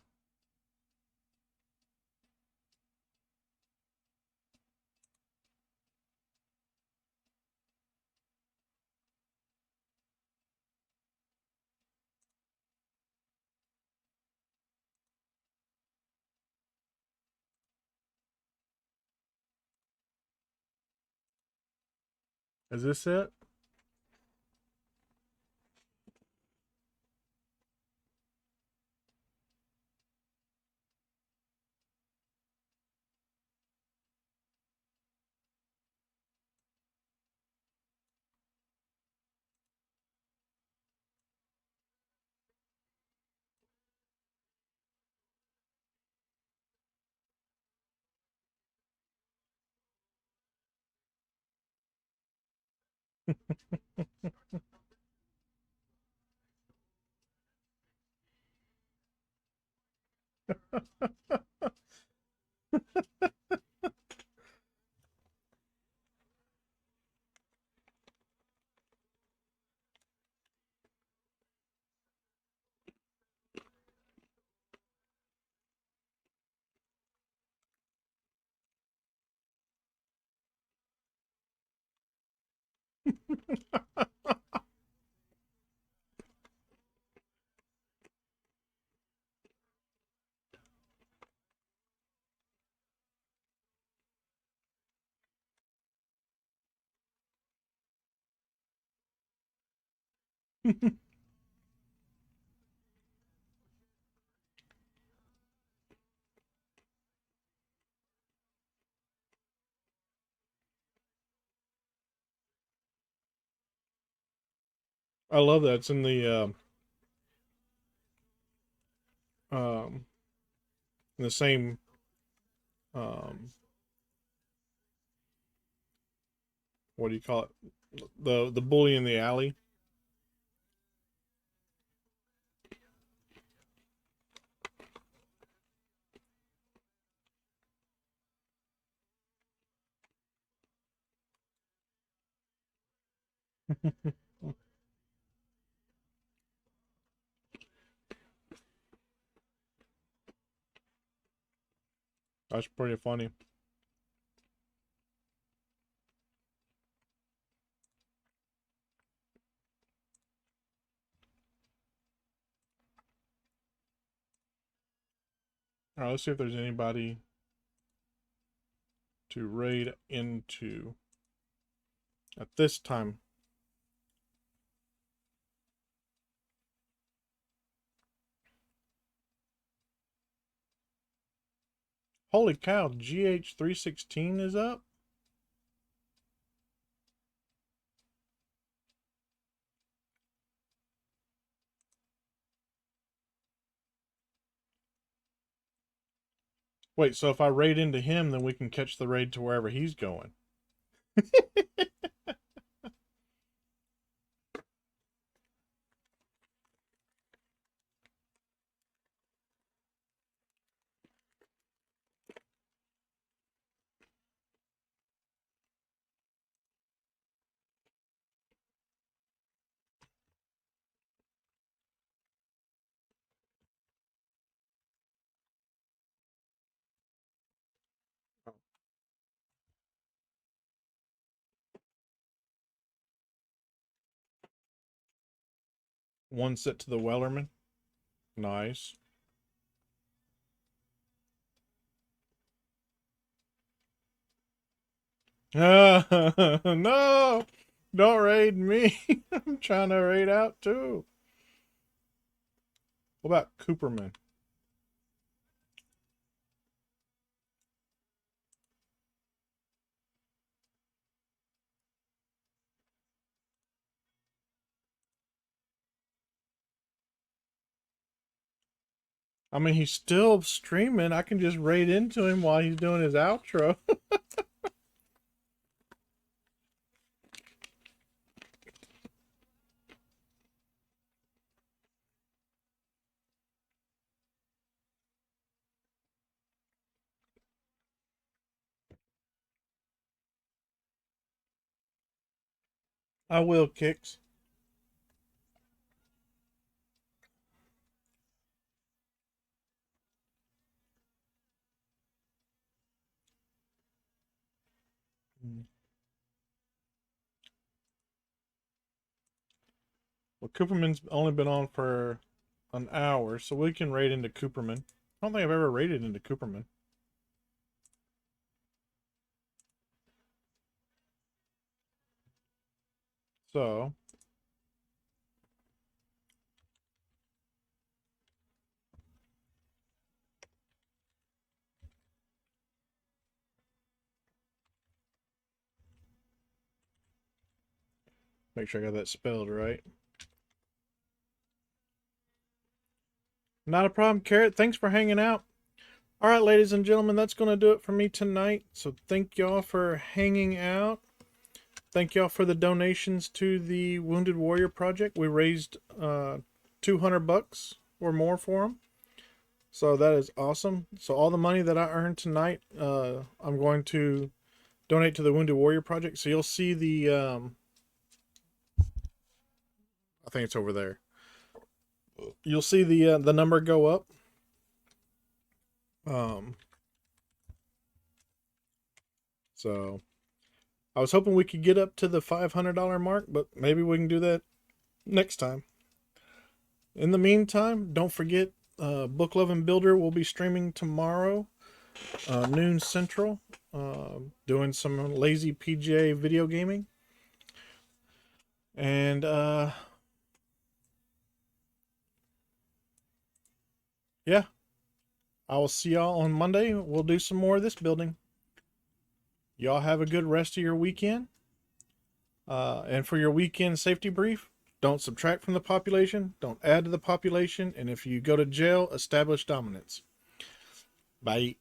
is this it? I love that. It's in um, the same um, what do you call it? The bully in the alley. That's pretty funny. All right, let's see if there's anybody to raid into. at this time. Holy cow, GH316 is up? Wait, so if I raid into him, then we can catch the raid to wherever he's going. One set to the Wellerman. Nice. No! Don't raid me. I'm trying to raid out too. What about Cooperman? I mean, he's still streaming. I can just raid into him while he's doing his outro. I will, Kicks. Well, Cooperman's only been on for an hour, so we can raid into Cooperman. I don't think I've ever raided into Cooperman. So, make sure I got that spelled right. Not a problem, Carrot. Thanks for hanging out. All right, ladies and gentlemen, that's going to do it for me tonight. So thank y'all for hanging out. Thank y'all for the donations to the Wounded Warrior Project. We raised $200 or more for them. So that is awesome. So all the money that I earned tonight, I'm going to donate to the Wounded Warrior Project. So you'll see the, I think it's over there. You'll see the number go up. So I was hoping we could get up to the $500 mark, but maybe we can do that next time. In the meantime, don't forget, Book Loving Builder will be streaming tomorrow, noon Central, doing some lazy PJ video gaming. And yeah, I will see y'all on Monday. We'll do some more of this building. Y'all have a good rest of your weekend. And for your weekend safety brief, don't subtract from the population, don't add to the population, and if you go to jail, establish dominance. Bye.